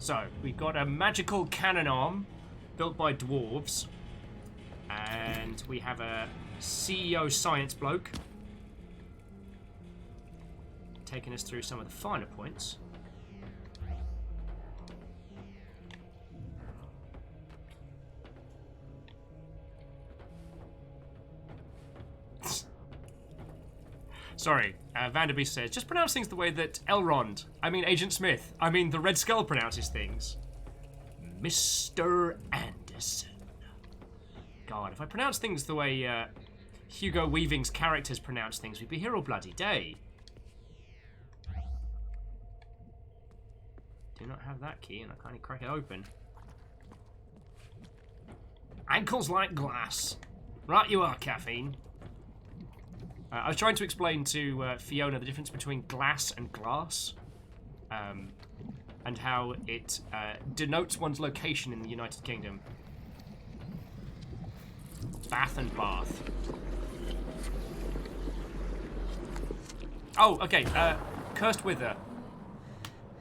So, we've got a magical cannon arm built by dwarves. And we have a CEO science bloke taking us through some of the finer points. Sorry, Vanderbeest says, just pronounce things the way that Elrond, Agent Smith, the Red Skull pronounces things. Mr. Anderson. God, if I pronounce things the way Hugo Weaving's characters pronounce things, we'd be here all bloody day. Do not have that key, and I can't crack it open. Ankles like glass. Right you are, Caffeine. I was trying to explain to Fiona the difference between glass and glass, and how it denotes one's location in the United Kingdom. Bath and Bath. Oh, okay. Cursed Wither.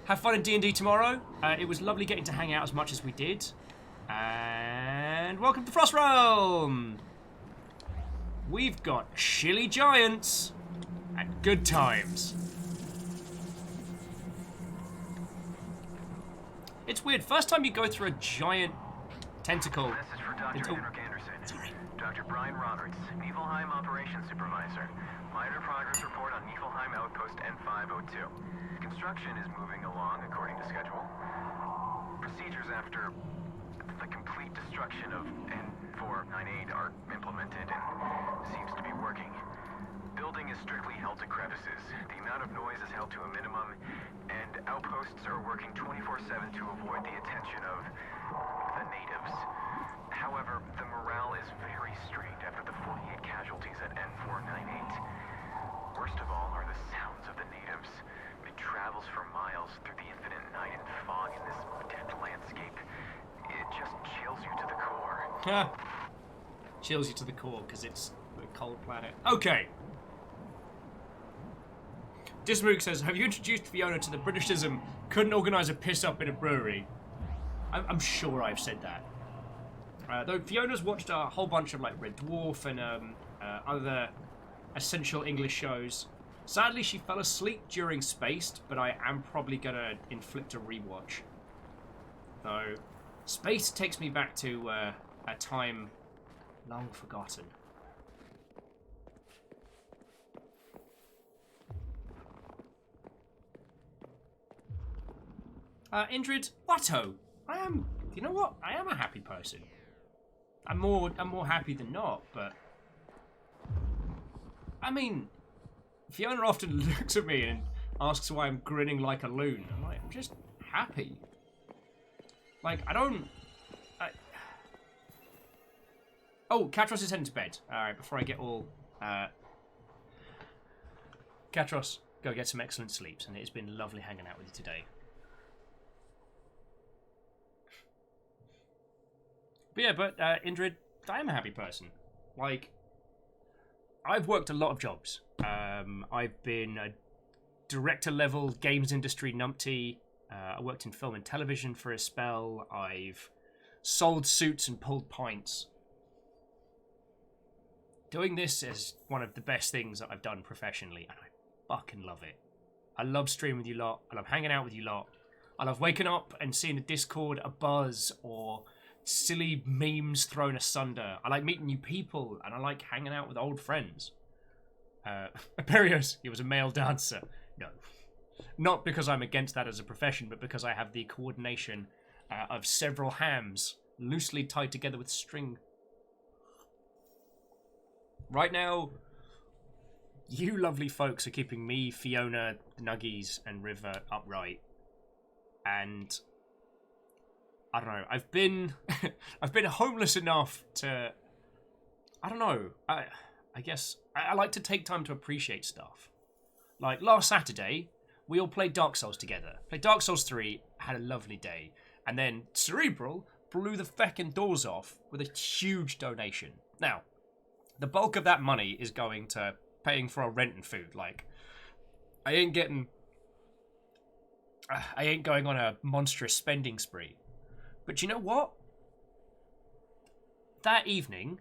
Have fun in D&D tomorrow. It was lovely getting to hang out as much as we did. And welcome to Frost Realm. We've got chilly giants and good times. It's weird. First time you go through a giant tentacle. This is for Dr. Henrik Anderson. Sorry. Dr. Brian Roberts, Niflheim Operations Supervisor. Minor progress report on Niflheim Outpost N502. Construction is moving along according to schedule. Procedures after the complete destruction of N498 are implemented and seems to be working. Building is strictly held to crevices. The amount of noise is held to a minimum, and outposts are working 24/7 to avoid the attention of the natives. However, the morale is very strained after the 48 casualties at N498. Worst of all are the sounds of the natives. It travels for miles through the infinite night and fog in this dead landscape. It just chills you to the core. Chills you to the core because it's a cold planet. Okay. Dismook says, have you introduced Fiona to the Britishism? Couldn't organise a piss up in a brewery. I'm sure I've said that. Though Fiona's watched a whole bunch of like Red Dwarf and other essential English shows. Sadly, she fell asleep during Spaced, but I am probably gonna inflict a rewatch. Though, Spaced takes me back to a time long forgotten. Indrid, Watto, you know what? I am a happy person. I'm more happy than not, but Fiona often looks at me and asks why I'm grinning like a loon. I'm like, I'm just happy. Like, Oh, Katros is heading to bed. Alright, before I get all... Katros, go get some excellent sleeps, and it's been lovely hanging out with you today. But Indrid, I am a happy person. Like, I've worked a lot of jobs. I've been a director-level games industry numpty. I worked in film and television for a spell. I've sold suits and pulled pints. Doing this is one of the best things that I've done professionally, and I fucking love it. I love streaming with you lot. I love hanging out with you lot. I love waking up and seeing a Discord, a buzz, or silly memes thrown asunder. I like meeting new people, and I like hanging out with old friends. Aperios, he was a male dancer. No. Not because I'm against that as a profession, but because I have the coordination of several hams loosely tied together with string. Right now, you lovely folks are keeping me, Fiona, Nuggies, and River upright. And I don't know, I've been homeless enough to, I don't know, I guess I like to take time to appreciate stuff. Like last Saturday, we all played Dark Souls together. Played Dark Souls 3, had a lovely day. And then Cerebral blew the feckin' doors off with a huge donation. Now, the bulk of that money is going to paying for our rent and food. Like, I ain't getting I ain't going on a monstrous spending spree. But you know what? That evening,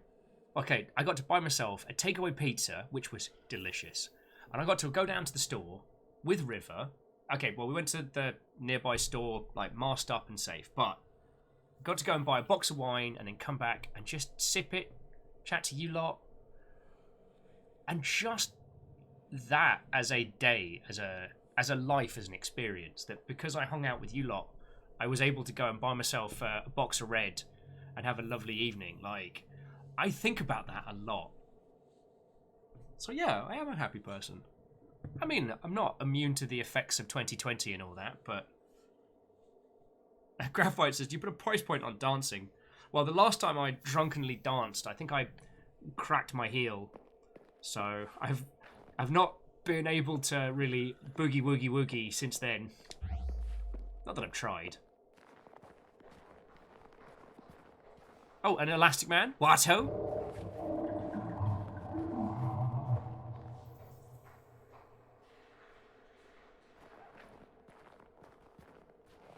okay, I got to buy myself a takeaway pizza, which was delicious. And I got to go down to the store with River. Okay, well, we went to the nearby store, like, masked up and safe. But got to go and buy a box of wine and then come back and just sip it, chat to you lot. And just that as a day, as a life, as an experience, that because I hung out with you lot, I was able to go and buy myself a box of red and have a lovely evening. Like, I think about that a lot. So yeah, I am a happy person. I mean, I'm not immune to the effects of 2020 and all that, but... Graphite says, do you put a price point on dancing? Well, the last time I drunkenly danced, I think I cracked my heel. So, I've not been able to really boogie woogie woogie since then. Not that I've tried. Oh, an Elastic Man? What-ho?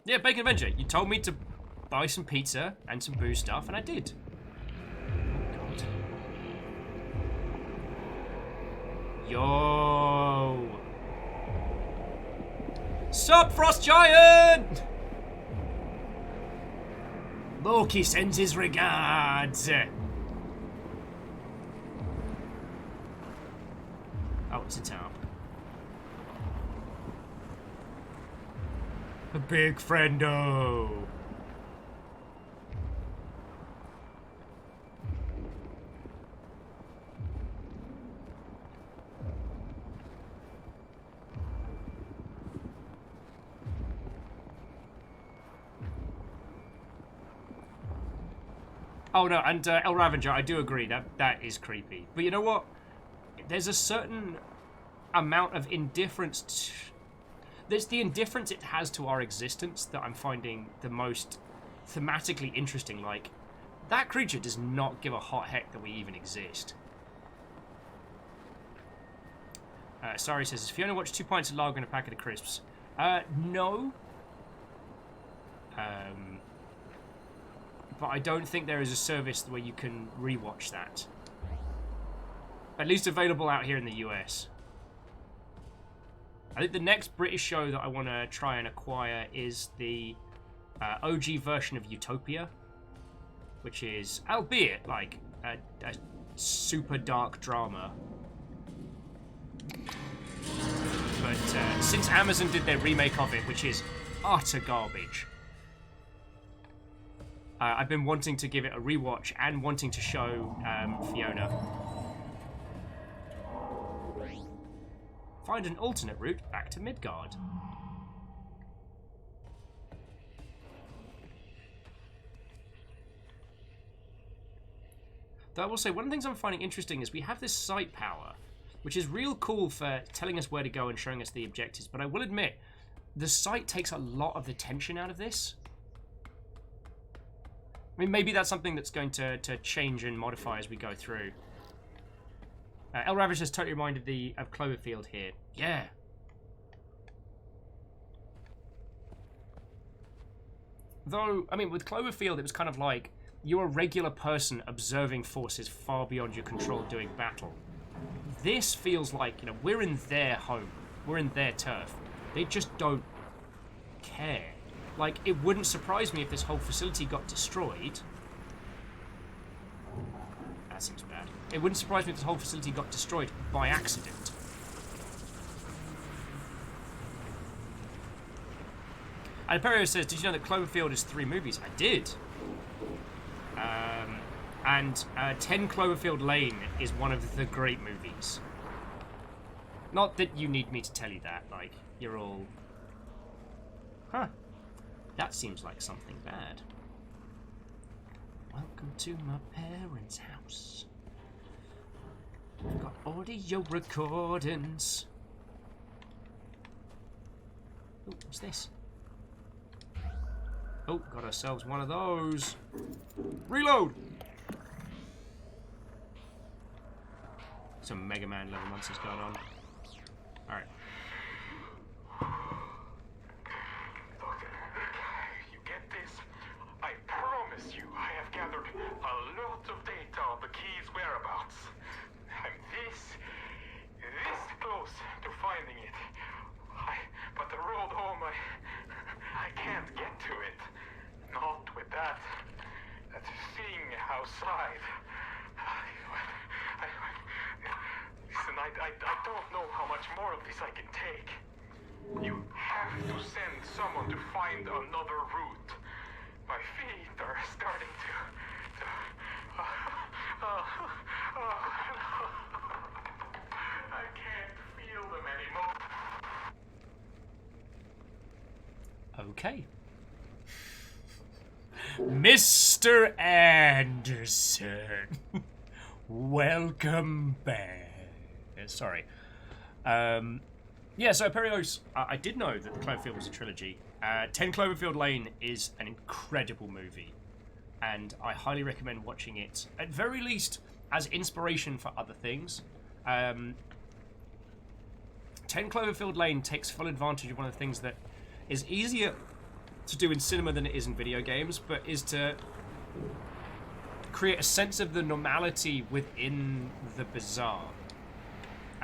Yeah, Bacon Avenger, you told me to buy some pizza and some booze stuff, and I did. Oh, God. Yo! Sup, Frost Giant! Loki sends his regards. Oh, it's a town. A big friendo. Oh no, and El Ravager, I do agree that is creepy. But you know what? There's a certain amount of indifference. There's the indifference it has to our existence that I'm finding the most thematically interesting. Like, that creature does not give a hot heck that we even exist. Sorry says, has Fiona watched 2 pints of lager and a packet of crisps? No. But I don't think there is a service where you can rewatch that. At least available out here in the US. I think the next British show that I want to try and acquire is the OG version of Utopia, which is, albeit, like, a super dark drama. But since Amazon did their remake of it, which is utter garbage, I've been wanting to give it a rewatch and wanting to show Fiona. Find an alternate route back to Midgard. Though I will say, one of the things I'm finding interesting is we have this sight power, which is real cool for telling us where to go and showing us the objectives, but I will admit, the sight takes a lot of the tension out of this. I mean, maybe that's something that's going to change and modify as we go through. El Ravish has totally reminded of Cloverfield here. Yeah. Though, I mean, with Cloverfield, it was kind of like you're a regular person observing forces far beyond your control doing battle. This feels like, you know, we're in their home. We're in their turf. They just don't care. Like, it wouldn't surprise me if this whole facility got destroyed. That seems bad. It wouldn't surprise me if this whole facility got destroyed by accident. And Imperio says, did you know that Cloverfield is 3 movies? I did. And 10 Cloverfield Lane is one of the great movies. Not that you need me to tell you that. Like, you're all... Huh. That seems like something bad. Welcome to my parents' house. I've got audio recordings. Oh, what's this? Oh, got ourselves one of those. Reload! Some Mega Man level nonsense going on. Alright. whereabouts. I'm this close to finding it. But the road home, I can't get to it. Not with that thing outside. Listen, I don't know how much more of this I can take. You have to send someone to find another route. My feet are starting to I can't feel them anymore. Okay. Mr. Anderson. Welcome back. Sorry. Yeah, so Perios, I did know that the Cloverfield was a trilogy. 10 Cloverfield Lane is an incredible movie, and I highly recommend watching it, at very least as inspiration for other things. 10 Cloverfield Lane takes full advantage of one of the things that is easier to do in cinema than it is in video games, but is to create a sense of the normality within the bizarre.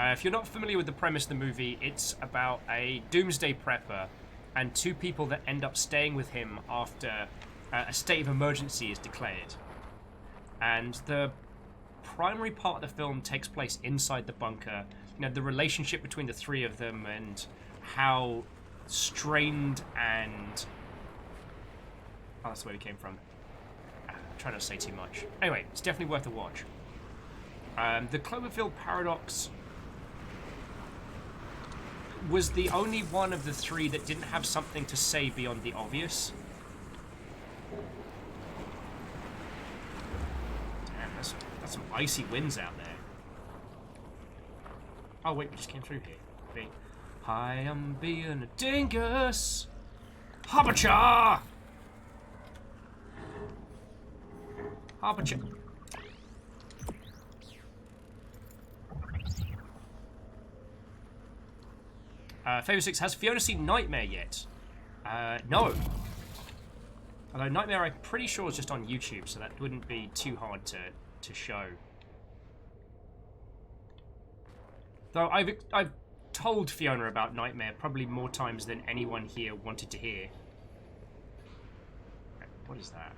If you're not familiar with the premise of the movie, it's about a doomsday prepper and two people that end up staying with him after a state of emergency is declared. And the primary part of the film takes place inside the bunker. You know, the relationship between the three of them and how strained and... Oh, that's where we came from. I'm trying not to say too much. Anyway, it's definitely worth a watch. The Cloverfield paradox was the only one of the three that didn't have something to say beyond the obvious. Damn, that's some icy winds out there. Oh wait, we just came through here. Wait. I am being a dingus. Habacha! Habacha. Favour 6, has Fiona seen Nightmare yet? No. Although Nightmare, I'm pretty sure, is just on YouTube, so that wouldn't be too hard to show. Though I've told Fiona about Nightmare probably more times than anyone here wanted to hear. What is that?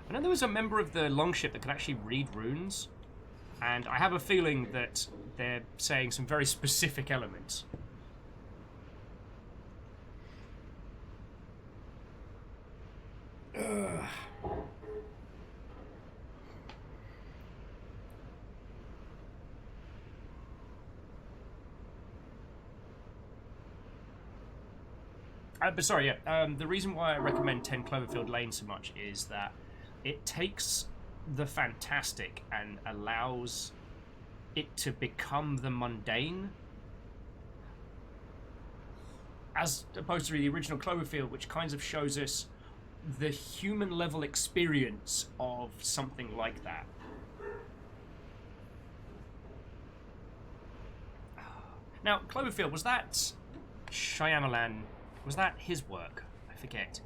I know there was a member of the Longship that could actually read runes, and I have a feeling that they're saying some very specific elements. Ugh. But sorry, yeah. The reason why I recommend 10 Cloverfield Lane so much is that it takes the fantastic and allows it to become the mundane, as opposed to the original Cloverfield, which kind of shows us the human level experience of something like that. Now, Cloverfield, was that Shyamalan? Was that his work? I forget.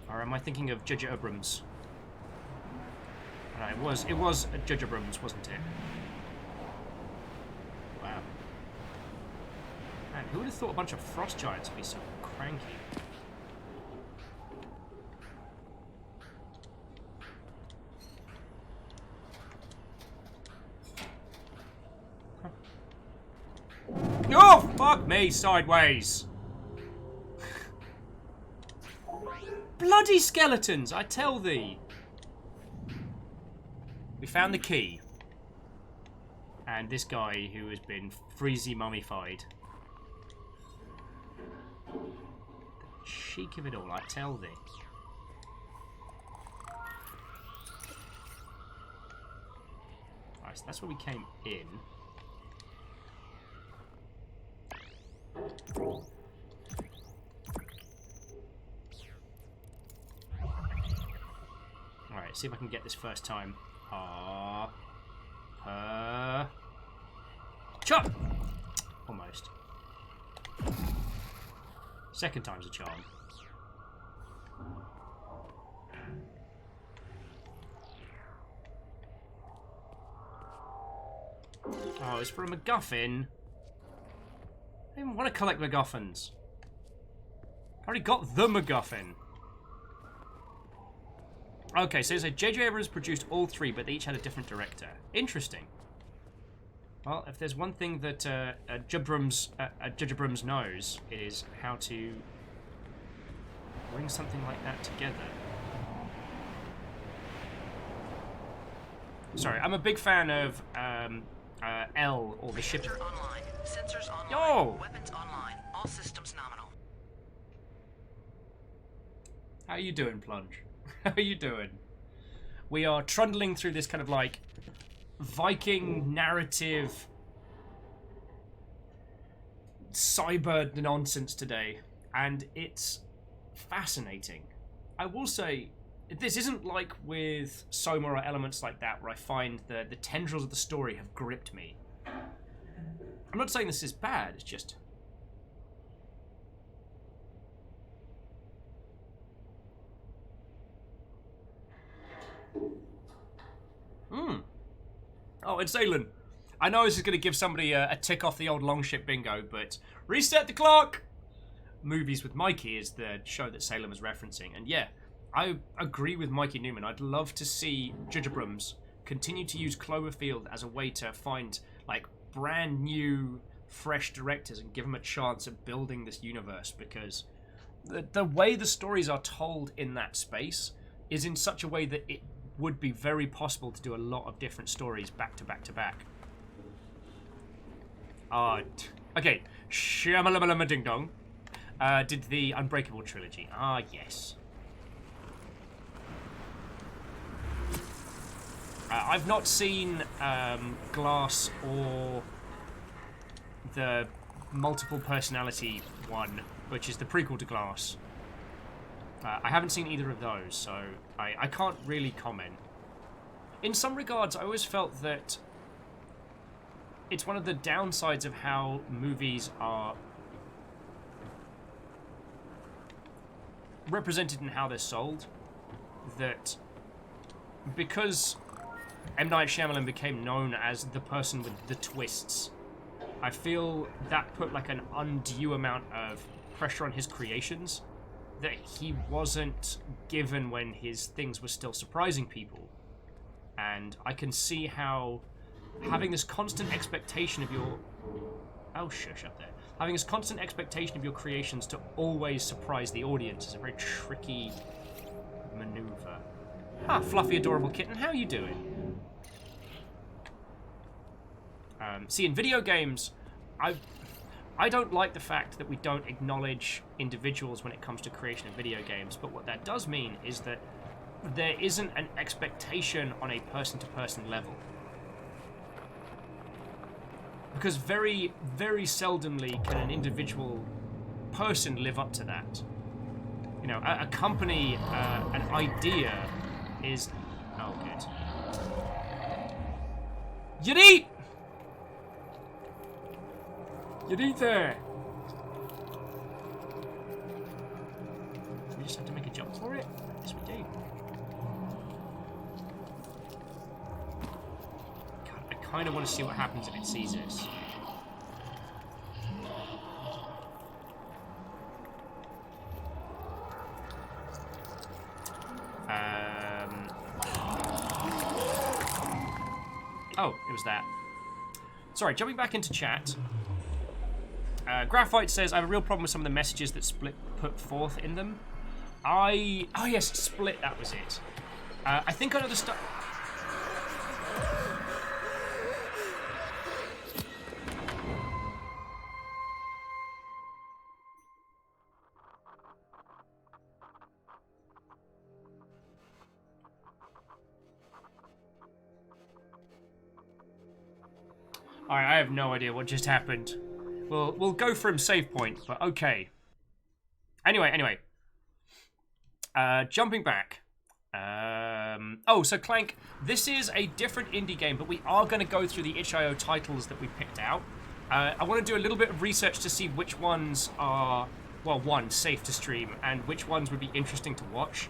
Or am I thinking of J.J. Abrams? It was J.J. Abrams, wasn't it? Wow. Man, who would have thought a bunch of frost giants would be so cranky? Huh. Oh, fuck me, sideways! Bloody skeletons, I tell thee. We found the key. And this guy who has been freezy mummified. The cheek of it all, I tell thee. Right, so that's where we came in. Alright, see if I can get this first time. Chop! Almost. Second time's a charm. Oh, it's for a MacGuffin. I don't even want to collect MacGuffins. I already got the MacGuffin. Okay, so J.J. Abrams produced all three, but they each had a different director. Interesting. Well, if there's one thing that Judge Abrams knows, it is how to bring something like that together. Sorry, I'm a big fan of L, or the ship. Online. Sensors online. Yo! Weapons online. All systems nominal. How you doing, Plunge? How you doing? We are trundling through this kind of like Viking narrative cyber nonsense today, and it's fascinating. I will say, this isn't like with Soma or elements like that where I find the tendrils of the story have gripped me. I'm not saying this is bad, it's just... Oh, it's Alan. I know this is going to give somebody a tick off the old Longship bingo, but reset the clock! Movies with Mikey is the show that Salem was referencing. And yeah, I agree with Mikey Newman. I'd love to see Judge Abrams continue to use Cloverfield as a way to find like brand new, fresh directors and give them a chance at building this universe, because the way the stories are told in that space is in such a way that it would be very possible to do a lot of different stories back to back to back. Okay, Shyamalama Ding Dong did the Unbreakable trilogy. Ah, yes. I've not seen Glass or the multiple personality one, which is the prequel to Glass. I haven't seen either of those, so I can't really comment. In some regards, I always felt that it's one of the downsides of how movies are represented and how they're sold, that because M. Night Shyamalan became known as the person with the twists, I feel that put like an undue amount of pressure on his creations that he wasn't given when his things were still surprising people. And I can see how having this constant expectation of your... Oh, shush up there. Having this constant expectation of your creations to always surprise the audience is a very tricky maneuver. Ah, fluffy, adorable kitten, how are you doing? See, in video games, I don't like the fact that we don't acknowledge individuals when it comes to creation of video games, but what that does mean is that there isn't an expectation on a person-to-person level. Because very, very seldomly can an individual person live up to that. You know, a company, an idea is... Oh, good. Yeet! Yeet there! Do we just have to make a jump for it? Yes, we do. God, I kind of want to see what happens if it sees us. Oh, it was that. Sorry, jumping back into chat. Graphite says, I have a real problem with some of the messages that Split put forth in them. Oh yes, Split, that was it. I think I know the stuff... Alright, I have no idea what just happened. We'll go from save point, but okay. Anyway. Jumping back. Oh, so Clank, this is a different indie game, but we are going to go through the itch.io titles that we picked out. I want to do a little bit of research to see which ones are well, one, safe to stream, and which ones would be interesting to watch.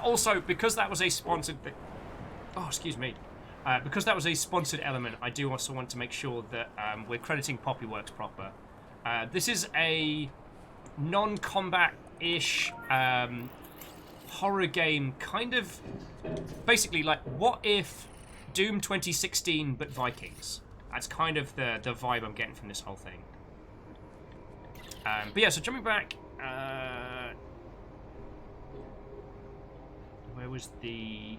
Also, because that was a sponsored... Oh, excuse me. Because that was a sponsored element, I do also want to make sure that we're crediting Poppyworks proper. This is a non-combat-ish horror game, kind of... Basically, like, what if Doom 2016 but Vikings? That's kind of the vibe I'm getting from this whole thing. But yeah, so jumping back... where was the...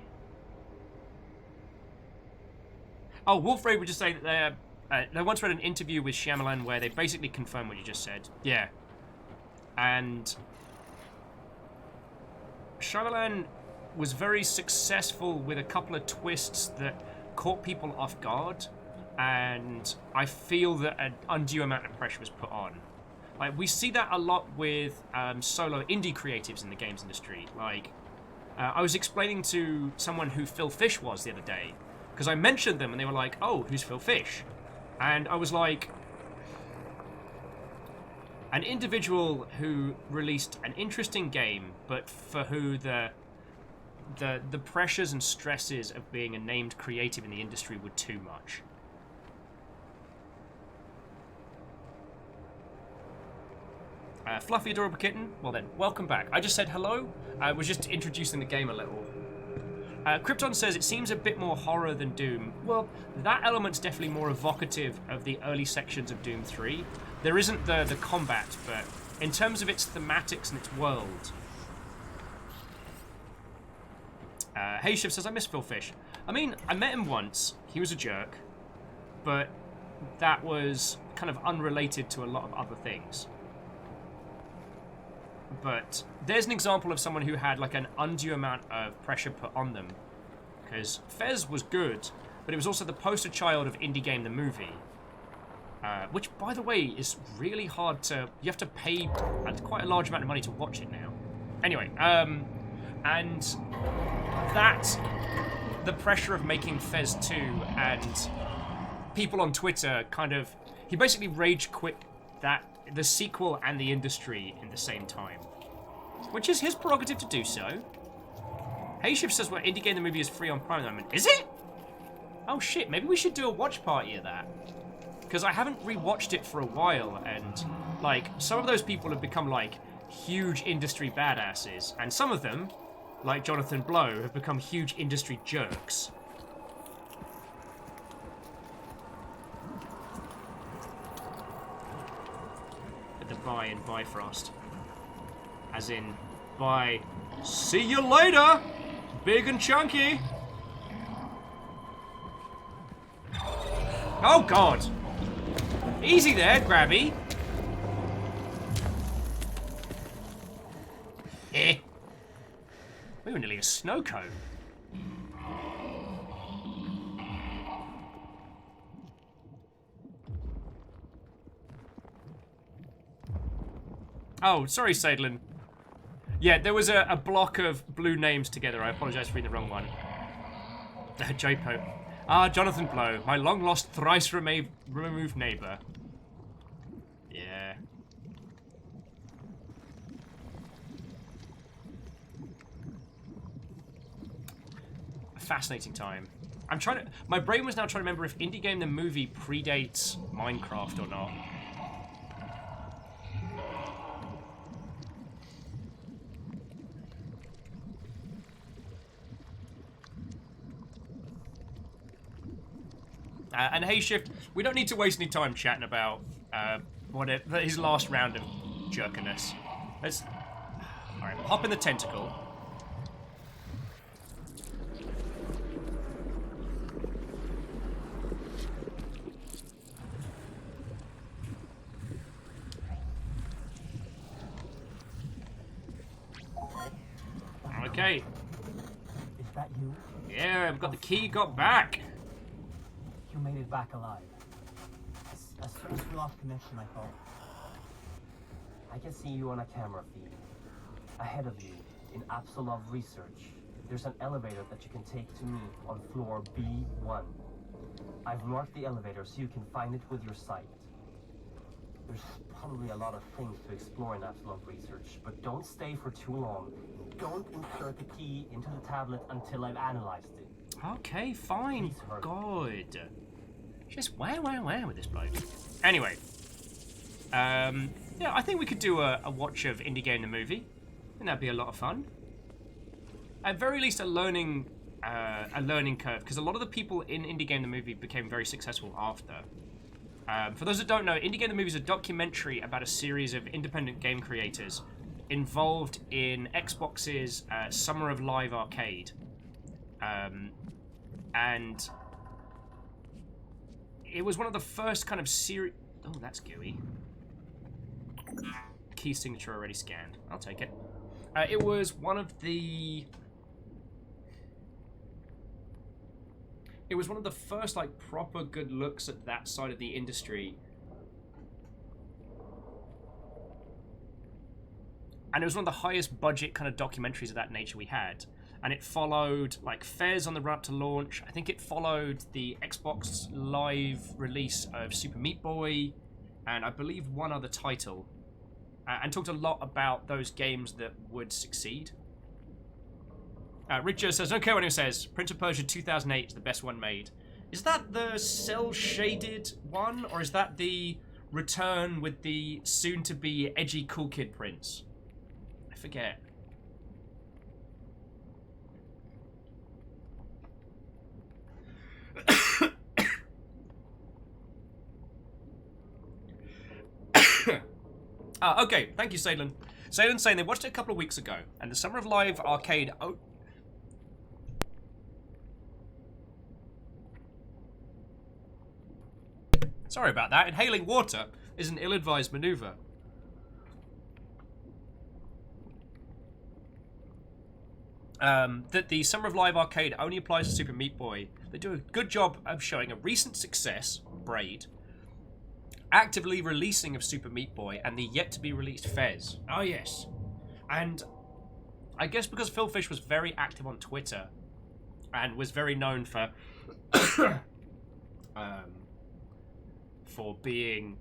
Oh, Wolf Raid would just say that they once read an interview with Shyamalan where they basically confirmed what you just said. Yeah. And Shyamalan was very successful with a couple of twists that caught people off guard, and I feel that an undue amount of pressure was put on. Like, we see that a lot with solo indie creatives in the games industry. Like, I was explaining to someone who Phil Fish was the other day, because I mentioned them and they were like, oh, who's Phil Fish? And I was like, an individual who released an interesting game, but for who the pressures and stresses of being a named creative in the industry were too much. Fluffy Adorable Kitten, well then, welcome back. I just said hello, I was just introducing the game a little. Krypton says it seems a bit more horror than Doom. Well, that element's definitely more evocative of the early sections of Doom 3. There isn't the combat, but in terms of its thematics and its world... Hey Shiv says, I miss Phil Fish. I mean, I met him once, he was a jerk, but that was kind of unrelated to a lot of other things. But there's an example of someone who had like an undue amount of pressure put on them. Because Fez was good, but it was also the poster child of Indie Game the Movie. Which, by the way, is really hard to... You have to pay quite a large amount of money to watch it now. Anyway, and that... The pressure of making Fez 2 and people on Twitter kind of... He basically rage quit that... the sequel and the industry in the same time. Which is his prerogative to do so. Hey Shift says, well, Indie Game the Movie is free on Prime at the moment. Is it? Oh shit, maybe we should do a watch party of that. Because I haven't rewatched it for a while, and, like, some of those people have become, like, huge industry badasses. And some of them, like Jonathan Blow, have become huge industry jerks. The bye in Bifrost. As in, bye. See you later! Big and chunky! Oh god! Easy there, Grabby! Eh. We were nearly a snow cone. Oh, sorry, Sadlin. Yeah, there was a block of blue names together. I apologise for reading the wrong one. J-Pope. Ah, Jonathan Blow, my long-lost, thrice-removed neighbour. Yeah. A fascinating time. I'm trying to... My brain was now trying to remember if Indie Game the Movie predates Minecraft or not. And hey, Shift, we don't need to waste any time chatting about his last round of jerkiness. Let's... Alright, hop in the tentacle. Okay. Is that you? Yeah, I've got the key, got back. You made it back alive. As soon as we lost connection, I thought, I can see you on a camera feed. Ahead of you, in Apsulov research, there's an elevator that you can take to me on floor B1. I've marked the elevator so you can find it with your sight. There's probably a lot of things to explore in Apsulov research, but don't stay for too long. Don't insert the key into the tablet until I've analyzed it. Okay, fine. Good. Just wow with this bloke. Anyway. Yeah, I think we could do a watch of Indie Game the Movie. I think that'd be a lot of fun. At very least a learning curve, because a lot of the people in Indie Game the Movie became very successful after. For those that don't know, Indie Game the Movie is a documentary about a series of independent game creators involved in Xbox's Summer of Live Arcade. And it was one of the first kind of series... Oh, that's gooey. Key signature already scanned. I'll take it. It was one of the... It was one of the first, like, proper good looks at that side of the industry. And it was one of the highest budget kind of documentaries of that nature we had. And it followed, like, Fez on the run up to launch. I think it followed the Xbox Live release of Super Meat Boy. And I believe one other title. And talked a lot about those games that would succeed. Richard says, don't care what anyone says. Prince of Persia 2008 is the best one made. Is that the cel-shaded one? Or is that the return with the soon-to-be edgy cool kid prince? I forget. Okay, thank you, Salem. Salem's saying they watched it a couple of weeks ago, and the Summer of Live Arcade... Oh. Sorry about that. Inhaling water is an ill-advised maneuver. That the Summer of Live Arcade only applies to Super Meat Boy. They do a good job of showing a recent success, Braid, actively releasing of Super Meat Boy, and the yet-to-be-released Fez. Oh, yes. And I guess because Phil Fish was very active on Twitter and was very known for being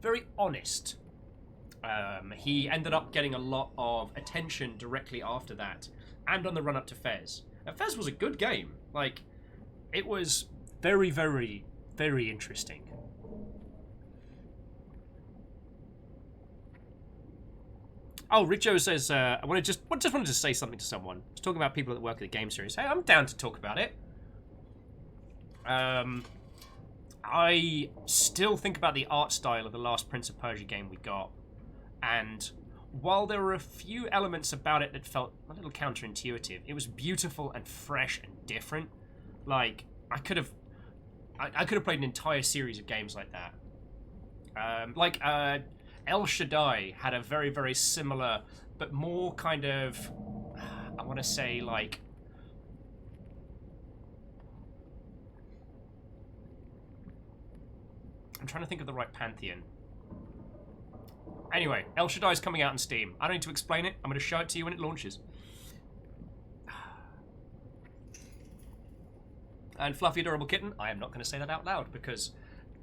very honest, he ended up getting a lot of attention directly after that and on the run-up to Fez. Now, Fez was a good game. Like, it was very, very, very interesting. Oh, Richo says, I just wanted to say something to someone. I was talking about people that work at the game series. Hey, I'm down to talk about it. I still think about the art style of the last Prince of Persia game we got. And while there were a few elements about it that felt a little counterintuitive, it was beautiful and fresh and different. Like, I could have played an entire series of games like that. El Shaddai had a very, very similar, but more kind of, I want to say, like, I'm trying to think of the right pantheon. Anyway, El Shaddai is coming out on Steam. I don't need to explain it. I'm going to show it to you when it launches. And Fluffy Adorable Kitten, I am not going to say that out loud because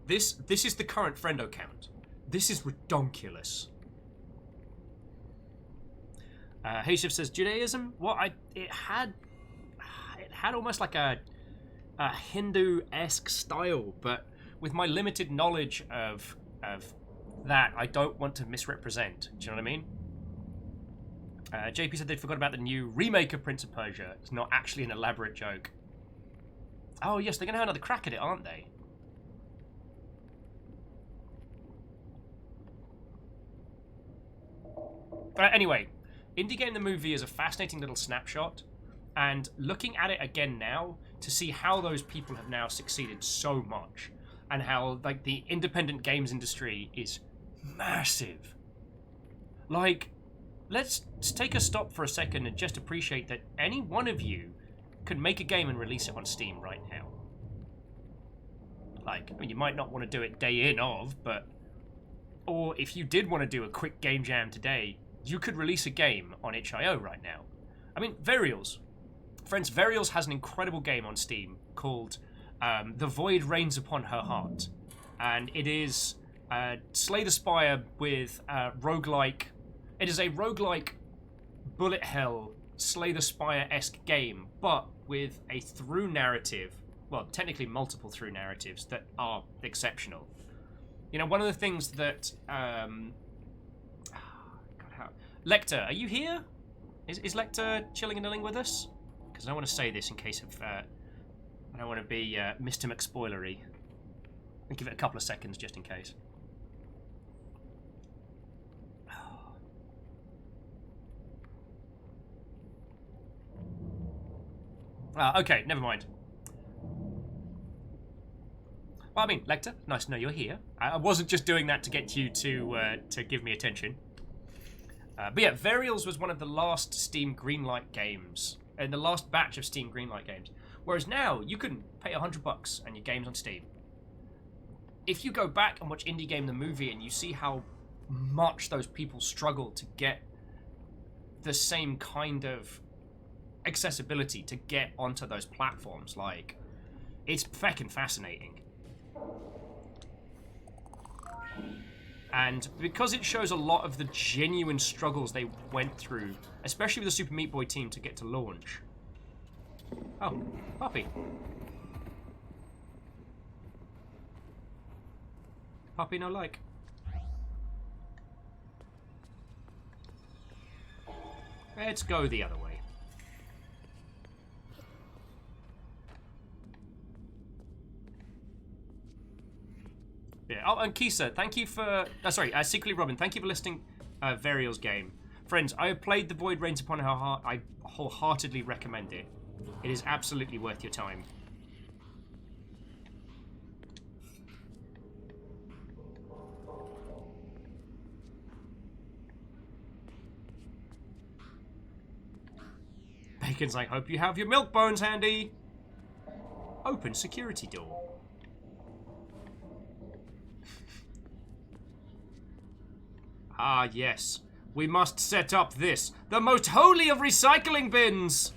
this is the current friendo count. This is redonkulous. Hayshift says Judaism. Well, it had almost like a Hindu-esque style, but with my limited knowledge of that, I don't want to misrepresent. Do you know what I mean? JP said they'd forgot about the new remake of Prince of Persia. It's not actually an elaborate joke. Oh yes, they're gonna have another crack at it, aren't they? Anyway, Indie Game the Movie is a fascinating little snapshot, and looking at it again now to see how those people have now succeeded so much, and how, like, the independent games industry is massive. Like, let's take a stop for a second and just appreciate that any one of you could make a game and release it on Steam right now. Like, I mean, you might not want to do it day in of, but... Or if you did want to do a quick game jam today, you could release a game on itch.io right now. I mean, Varials. Friends, Varials has an incredible game on Steam called the void reigns upon her heart. And it is Slay the Spire with roguelike. It is a roguelike bullet hell Slay the Spire-esque game, but with a through narrative. Well, technically multiple through narratives that are exceptional. You know, one of the things that Lecter, are you here? Is Lecter chilling and nilling with us? Because I want to say this in case of I don't want to be Mr. McSpoilery. I'll give it a couple of seconds just in case. Okay, never mind. Well, I mean, Lecter, nice to know you're here. I wasn't just doing that to get you to give me attention. But yeah, Varials was one of the last Steam Greenlight games, and the last batch of Steam Greenlight games. Whereas now, you can pay $100 and your game's on Steam. If you go back and watch Indie Game the movie and you see how much those people struggle to get the same kind of accessibility to get onto those platforms, like, it's feckin' fascinating. And because it shows a lot of the genuine struggles they went through, especially with the Super Meat Boy team to get to launch. Oh, puppy. Puppy no like. Let's go the other way. Yeah. Oh, and Kisa, thank you for... Secretly Robin, thank you for listing Varial's game. Friends, I have played The Void Reigns Upon Her Heart. I wholeheartedly recommend it. It is absolutely worth your time. Bacon's like, hope you have your milk bones handy. Open security door. Ah, yes. We must set up this, the most holy of recycling bins!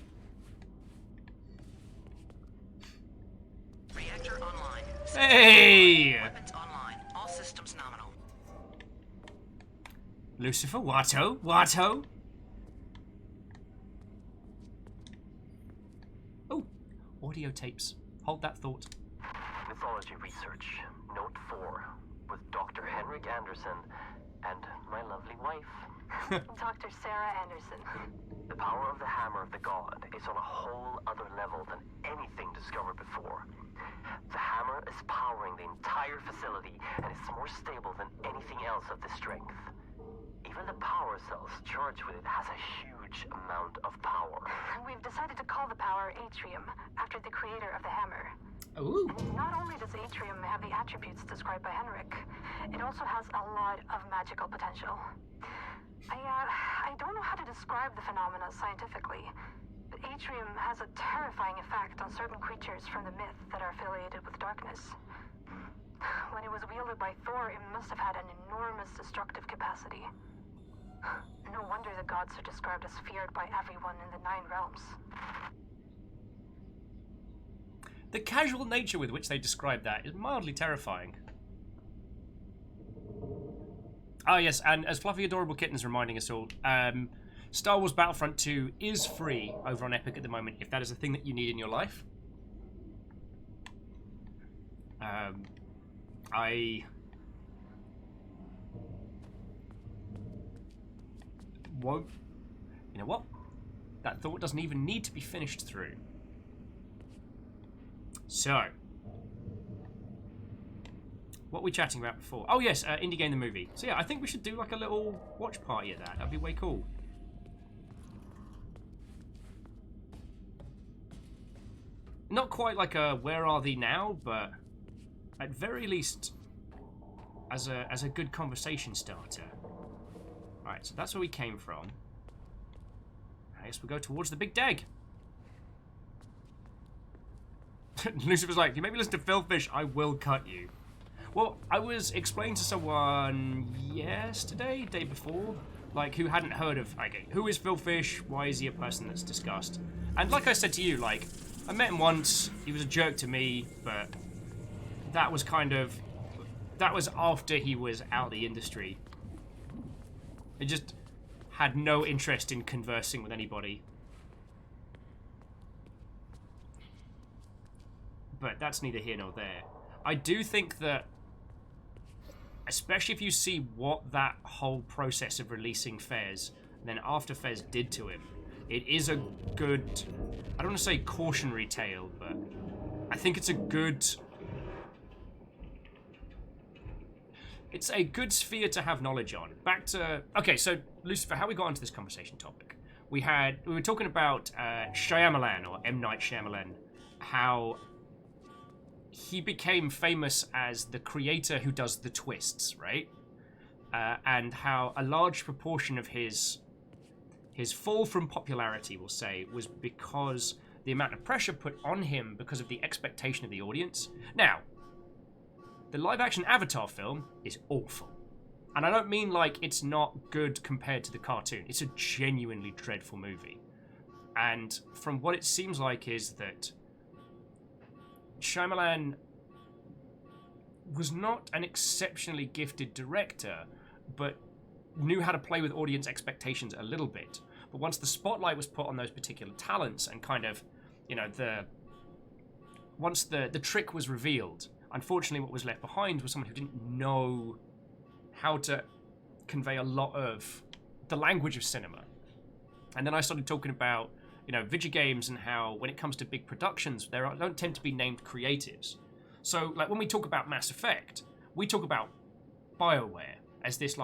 Reactor online. Hey! Weapons online. All systems nominal. Lucifer, Watto? Watto? Oh, audio tapes. Hold that thought. Mythology Research, Note 4, with Dr. Henrik Anderson and my lovely wife. Dr. Sarah Anderson. The power of the hammer of the god is on a whole other level than anything discovered before. The hammer is powering the entire facility and is more stable than anything else of this strength. Even the power cells charged with it has a huge amount of power. We've decided to call the power Atrium, after the creator of the hammer. Ooh. Not only does Atrium have the attributes described by Henrik, it also has a lot of magical potential. I don't know how to describe the phenomena scientifically, but Atrium has a terrifying effect on certain creatures from the myth that are affiliated with darkness. When it was wielded by Thor, it must have had an enormous destructive capacity. No wonder the gods are described as feared by everyone in the 9 realms. The casual nature with which they describe that is mildly terrifying. Oh yes, and as Fluffy Adorable Kitten is reminding us all, Star Wars Battlefront 2 is free over on Epic at the moment, if that is a thing that you need in your life. I won't... You know what? That thought doesn't even need to be finished through. So, what were we chatting about before? Oh yes, Indie Game the movie. So yeah, I think we should do like a little watch party of that. That'd be way cool. Not quite like a Where Are Thee Now, but at very least as a good conversation starter. Right, so that's where we came from. I guess we'll go towards the big dag. Lucifer's like, you make me listen to Philfish, I will cut you. Well, I was explaining to someone yesterday, day before, like, who hadn't heard of, okay, who is Philfish, why is he a person that's discussed? And like I said to you, like, I met him once. He was a jerk to me, but that was after he was out of the industry. He just had no interest in conversing with anybody. But that's neither here nor there. I do think that, especially if you see what that whole process of releasing Fez and then after Fez did to him, it is a good, I don't want to say cautionary tale, but I think it's a good sphere to have knowledge on. Back to, okay, so Lucifer, how we got onto this conversation topic. We were talking about Shyamalan, or M. Night Shyamalan, how he became famous as the creator who does the twists, right? And how a large proportion of his fall from popularity, we'll say, was because the amount of pressure put on him because of the expectation of the audience. Now, the live-action Avatar film is awful. And I don't mean like it's not good compared to the cartoon. It's a genuinely dreadful movie. And from what it seems like is that Shyamalan was not an exceptionally gifted director, but knew how to play with audience expectations a little bit. But once the spotlight was put on those particular talents and kind of, you know, once the trick was revealed, unfortunately what was left behind was someone who didn't know how to convey a lot of the language of cinema. And then I started talking about, you know, video games and how when it comes to big productions, don't tend to be named creatives. So, like, when we talk about Mass Effect, we talk about BioWare as this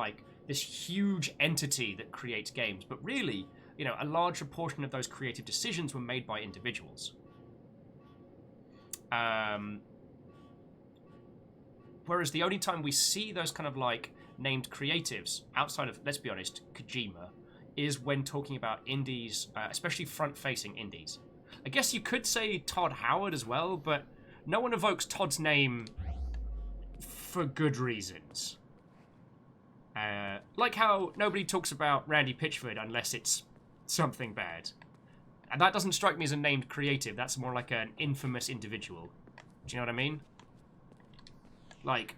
huge entity that creates games. But really, you know, a larger portion of those creative decisions were made by individuals. Whereas the only time we see those kind of, like, named creatives, outside of, let's be honest, Kojima, is when talking about indies, especially front-facing indies. I guess you could say Todd Howard as well, but no one evokes Todd's name for good reasons. Like how nobody talks about Randy Pitchford unless it's something bad. And that doesn't strike me as a named creative, that's more like an infamous individual. Do you know what I mean? Like,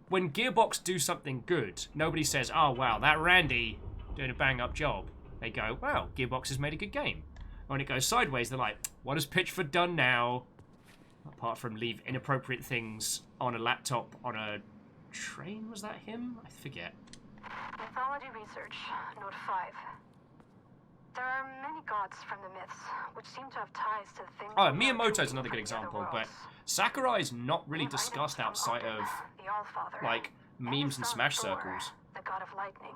when Gearbox do something good, nobody says, oh wow, that Randy doing a bang-up job. They go, wow, Gearbox has made a good game. When it goes sideways, they're like, what has Pitchford done now? Apart from leave inappropriate things on a laptop on a train, was that him? I forget. Mythology research, note 5. There are many gods from the myths, which seem to have ties to the things... Oh, Miyamoto's another good example, but Sakurai's not really discussed outside of, like, memes and Smash circles. The god of lightning.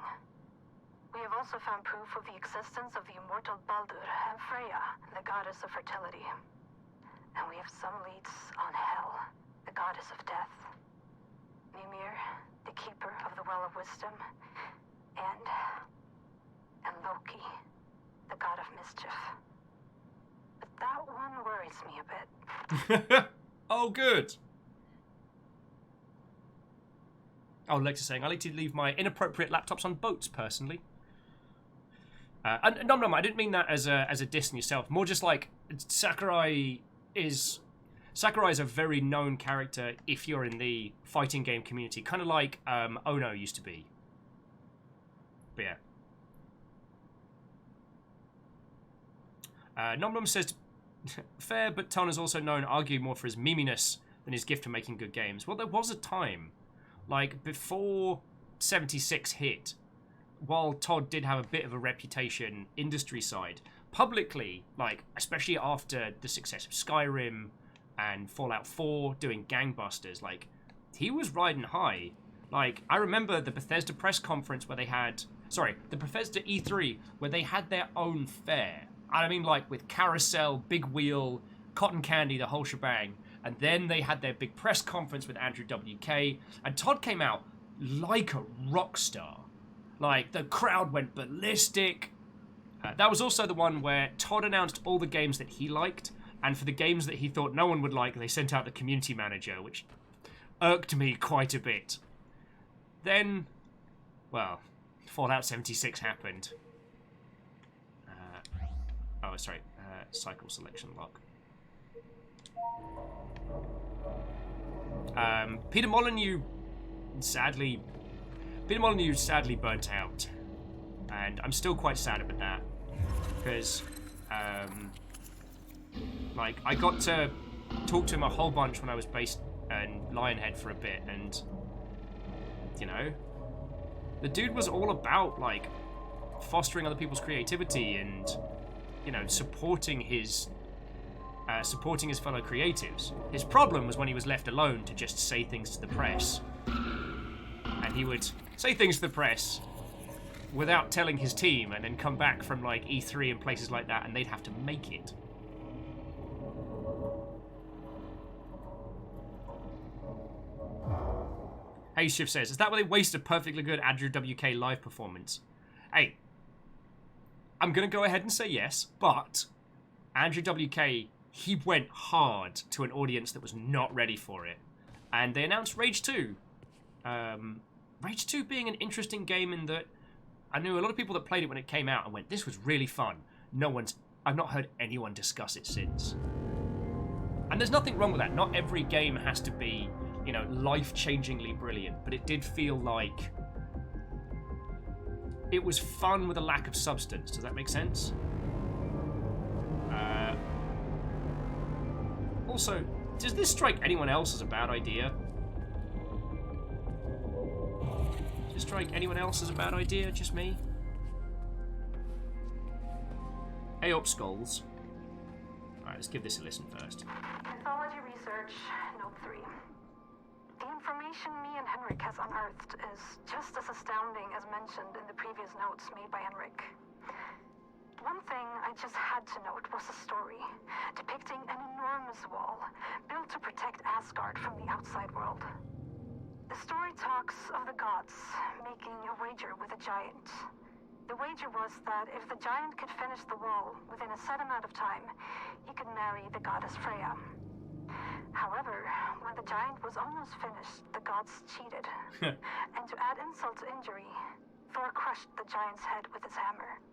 We have also found proof of the existence of the immortal Baldur and Freya, the goddess of fertility. And we have some leads on Hel, the goddess of death. Mimir, the keeper of the well of wisdom. And Loki, the god of mischief. But that one worries me a bit. Oh, good. Oh, Lex is saying, I like to leave my inappropriate laptops on boats, personally. No, I didn't mean that as a diss on yourself. More just like, Sakurai is a very known character if you're in the fighting game community. Kind of like Ono used to be. But yeah. Nomnum says, fair, but Ton is also known, arguably more for his meminess than his gift for making good games. Well, there was a time, like, before 76 hit, while Todd did have a bit of a reputation industry side, publicly, like, especially after the success of Skyrim and Fallout 4 doing gangbusters, like, he was riding high. Like, I remember the Bethesda press conference where they had... Sorry, the Bethesda E3, where they had their own fair. I mean, like, with carousel, big wheel, cotton candy, the whole shebang. And then they had their big press conference with Andrew WK, and Todd came out like a rock star. Like, the crowd went ballistic. That was also the one where Todd announced all the games that he liked, and for the games that he thought no one would like, they sent out the community manager, which irked me quite a bit. Then, well, Fallout 76 happened. Cycle selection lock. Peter Molyneux sadly burnt out, and I'm still quite sad about that because, like, I got to talk to him a whole bunch when I was based in Lionhead for a bit, and you know, the dude was all about like fostering other people's creativity and, you know, supporting his fellow creatives. His problem was when he was left alone to just say things to the press. And he would say things to the press without telling his team, and then come back from like E3 and places like that, and they'd have to make it. Hey, Shiv says, is that where they wasted a perfectly good Andrew WK live performance? Hey, I'm gonna go ahead and say yes, but Andrew WK, he went hard to an audience that was not ready for it. And they announced Rage 2. Rage 2 being an interesting game in that I knew a lot of people that played it when it came out and went, this was really fun. I've not heard anyone discuss it since. And there's nothing wrong with that. Not every game has to be, you know, life-changingly brilliant, but it did feel like it was fun with a lack of substance. Does that make sense? Also, does this strike anyone else as a bad idea? Does it strike anyone else as a bad idea? Just me? Hey up, Skulls. Alright, let's give this a listen first. Mythology research, note 3. The information me and Henrik has unearthed is just as astounding as mentioned in the previous notes made by Henrik. One thing I just had to note was a story depicting an enormous wall built to protect Asgard from the outside world. The story talks of the gods making a wager with a giant. The wager was that if the giant could finish the wall within a set amount of time, he could marry the goddess Freya. However, when the giant was almost finished, the gods cheated. And to add insult to injury, Thor crushed the giant's head with his hammer.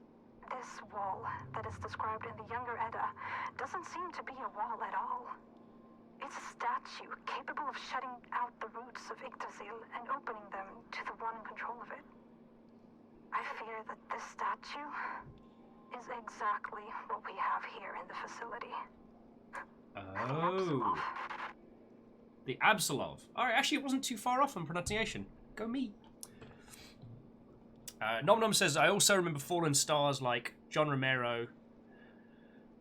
This wall that is described in the Younger Edda doesn't seem to be a wall at all. It's a statue capable of shutting out the roots of Yggdrasil and opening them to the one in control of it. I fear that this statue is exactly what we have here in the facility. Oh. The Apsulov. Alright, actually it wasn't too far off on pronunciation. Go me. Nom Nom says, I also remember Fallen Stars like John Romero.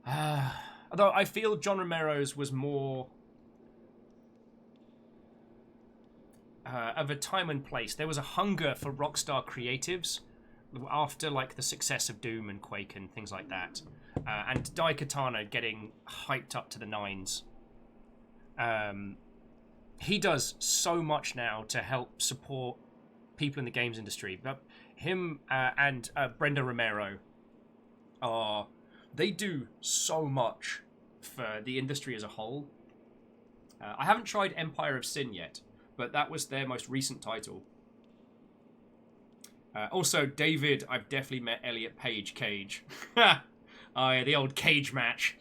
Although I feel John Romero's was more of a time and place. There was a hunger for Rockstar creatives after like the success of Doom and Quake and things like that. And Daikatana getting hyped up to the nines. He does so much now to help support people in the games industry. But him and Brenda Romero they do so much for the industry as a whole. I haven't tried Empire of Sin yet, but that was their most recent title. Also, David, I've definitely met Elliot Page Cage. Oh yeah, the old cage match.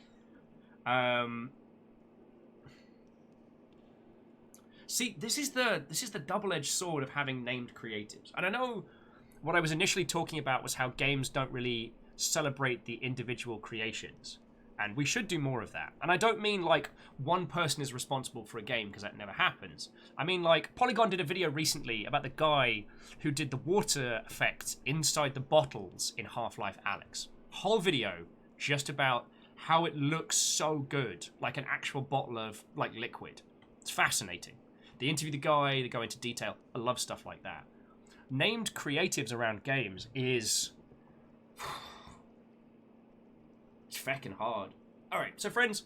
See, this is the double-edged sword of having named creatives. And I know what I was initially talking about was how games don't really celebrate the individual creations. And we should do more of that. And I don't mean like one person is responsible for a game, because that never happens. I mean like Polygon did a video recently about the guy who did the water effect inside the bottles in Half-Life Alyx. Whole video just about how it looks so good, like an actual bottle of like liquid. It's fascinating. They interview the guy, they go into detail. I love stuff like that. Named creatives around games is... it's feckin' hard. Alright, so friends,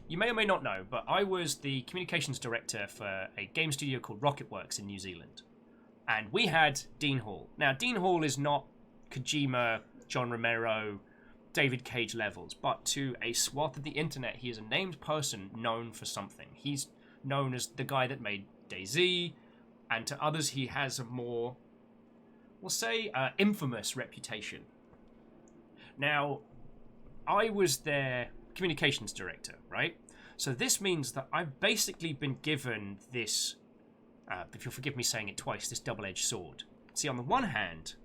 you may or may not know, but I was the communications director for a game studio called Rocketworks in New Zealand. And we had Dean Hall. Now, Dean Hall is not Kojima, John Romero, David Cage levels, but to a swath of the internet, he is a named person known for something. He's known as the guy that made DayZ, and to others he has a more, we'll say, infamous reputation. Now, I was their communications director, right? So this means that I've basically been given this, if you'll forgive me saying it twice, this double-edged sword. See, on the one hand,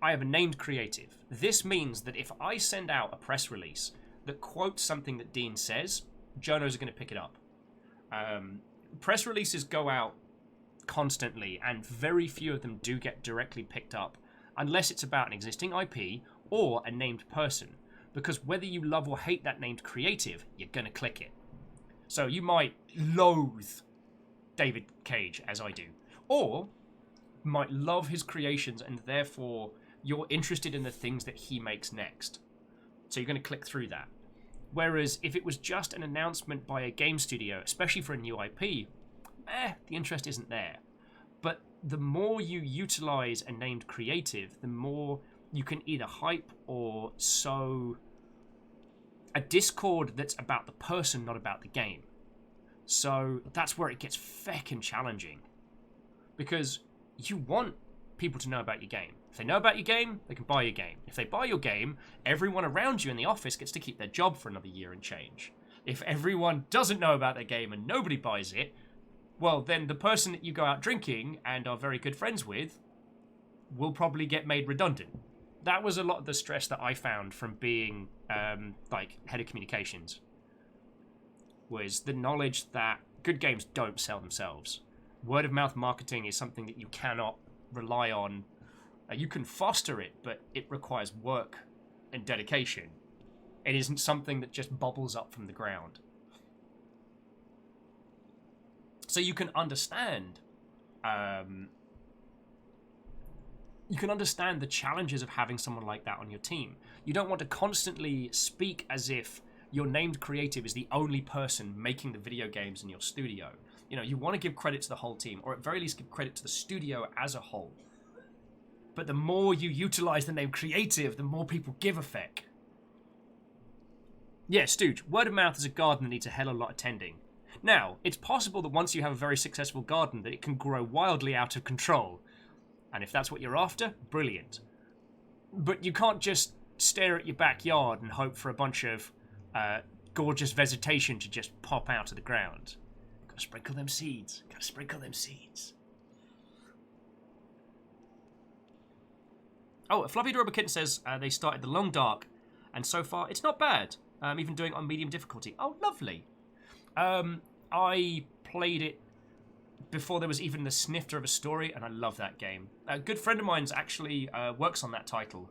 I have a named creative. This means that if I send out a press release that quotes something that Dean says, journos are going to pick it up. Press releases go out constantly, and very few of them do get directly picked up unless it's about an existing IP or a named person. Because whether you love or hate that named creative, you're going to click it. So you might loathe David Cage, as I do, or might love his creations and therefore you're interested in the things that he makes next. So you're going to click through that. Whereas if it was just an announcement by a game studio, especially for a new IP, the interest isn't there. But the more you utilize a named creative, the more you can either hype or sow a discord that's about the person, not about the game. So that's where it gets feckin' challenging. Because you want people to know about your game. If they know about your game, they can buy your game. If they buy your game, everyone around you in the office gets to keep their job for another year and change. If everyone doesn't know about their game and nobody buys it, well, then the person that you go out drinking and are very good friends with will probably get made redundant. That was a lot of the stress that I found from being head of communications, was the knowledge that good games don't sell themselves. Word of mouth marketing is something that you cannot rely on. You can foster it, but it requires work and dedication. It isn't something that just bubbles up from the ground. So you can understand the challenges of having someone like that on your team. You don't want to constantly speak as if your named creative is the only person making the video games in your studio. You know, you want to give credit to the whole team, or at very least give credit to the studio as a whole. But the more you utilize the name creative, the more people give a feck. Yeah, Stooge, word of mouth is a garden that needs a hell of a lot of tending. Now, it's possible that once you have a very successful garden, that it can grow wildly out of control. And if that's what you're after, brilliant. But you can't just stare at your backyard and hope for a bunch of gorgeous vegetation to just pop out of the ground. Gotta sprinkle them seeds. Gotta sprinkle them seeds. Oh, Fluffy Adorable Kitten says they started The Long Dark, and so far it's not bad. Even doing it on medium difficulty. Oh, lovely. I played it before there was even the snifter of a story, and I love that game. A good friend of mine's actually works on that title.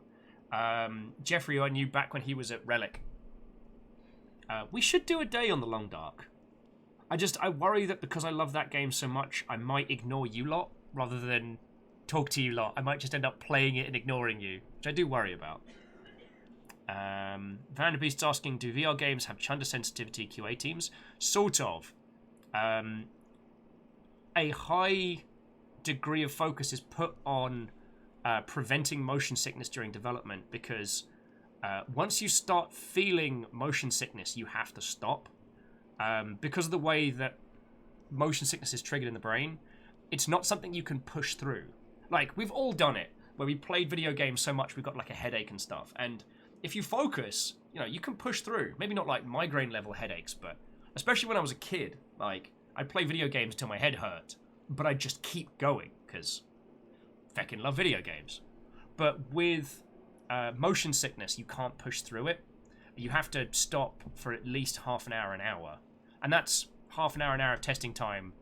Jeffrey, who I knew back when he was at Relic. We should do a day on The Long Dark. I worry that because I love that game so much, I might ignore you lot rather than talk to you lot. I might just end up playing it and ignoring you, which I do worry about. Vanderbeest's asking, do VR games have chunder sensitivity QA teams? Sort of. A high degree of focus is put on preventing motion sickness during development, because once you start feeling motion sickness, you have to stop. Because of the way that motion sickness is triggered in the brain, it's not something you can push through. Like, we've all done it, where we played video games so much we've got like a headache and stuff, and if you focus, you know, you can push through. Maybe not like migraine level headaches, but especially when I was a kid, like, I'd play video games till my head hurt, but I'd just keep going, because feckin' love video games. But with motion sickness, you can't push through it. You have to stop for at least half an hour. And that's half an hour of testing time.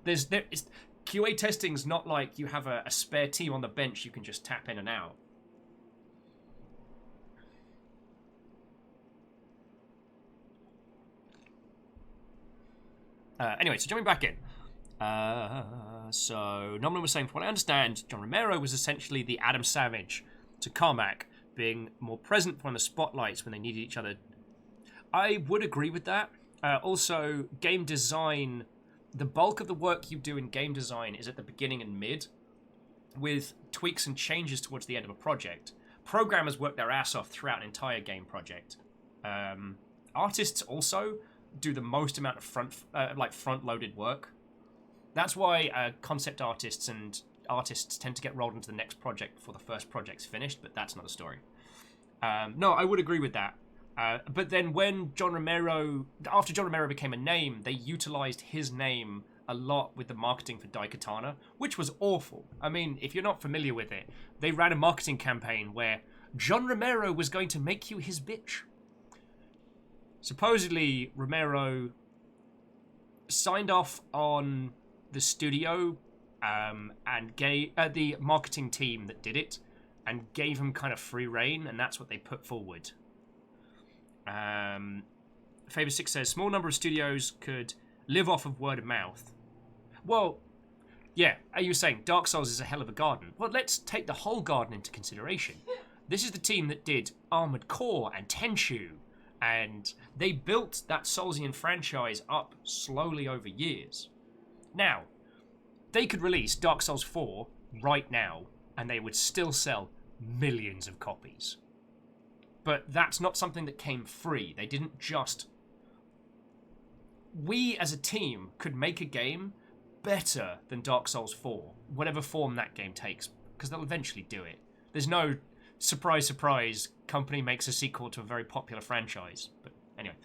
QA testing's not like you have a spare team on the bench you can just tap in and out. Anyway, so jumping back in. So Nolan was saying, from what I understand, John Romero was essentially the Adam Savage to Carmack, being more present on the spotlights when they needed each other. I would agree with that. Also, game design, the bulk of the work you do in game design is at the beginning and mid, with tweaks and changes towards the end of a project. Programmers work their ass off throughout an entire game project. Artists also do the most amount of front-loaded work. That's why concept artists and artists tend to get rolled into the next project before the first project's finished, but that's another story. No, I would agree with that. But then when after John Romero became a name, they utilized his name a lot with the marketing for Daikatana, which was awful. I mean, if you're not familiar with it, they ran a marketing campaign where John Romero was going to make you his bitch. Supposedly, Romero signed off on the studio and gave the marketing team that did it and gave him kind of free reign, and that's what they put forward. Favor 6 says, small number of studios could live off of word of mouth. Well, yeah, are you saying Dark Souls is a hell of a garden? Well, let's take the whole garden into consideration. This is the team that did Armored Core and Tenchu, and they built that Soulsian franchise up slowly over years. Now, they could release Dark Souls 4 right now, and they would still sell millions of copies. But that's not something that came free. They didn't just... We, as a team, could make a game better than Dark Souls 4, whatever form that game takes, because they'll eventually do it. There's no surprise, surprise, company makes a sequel to a very popular franchise. But anyway,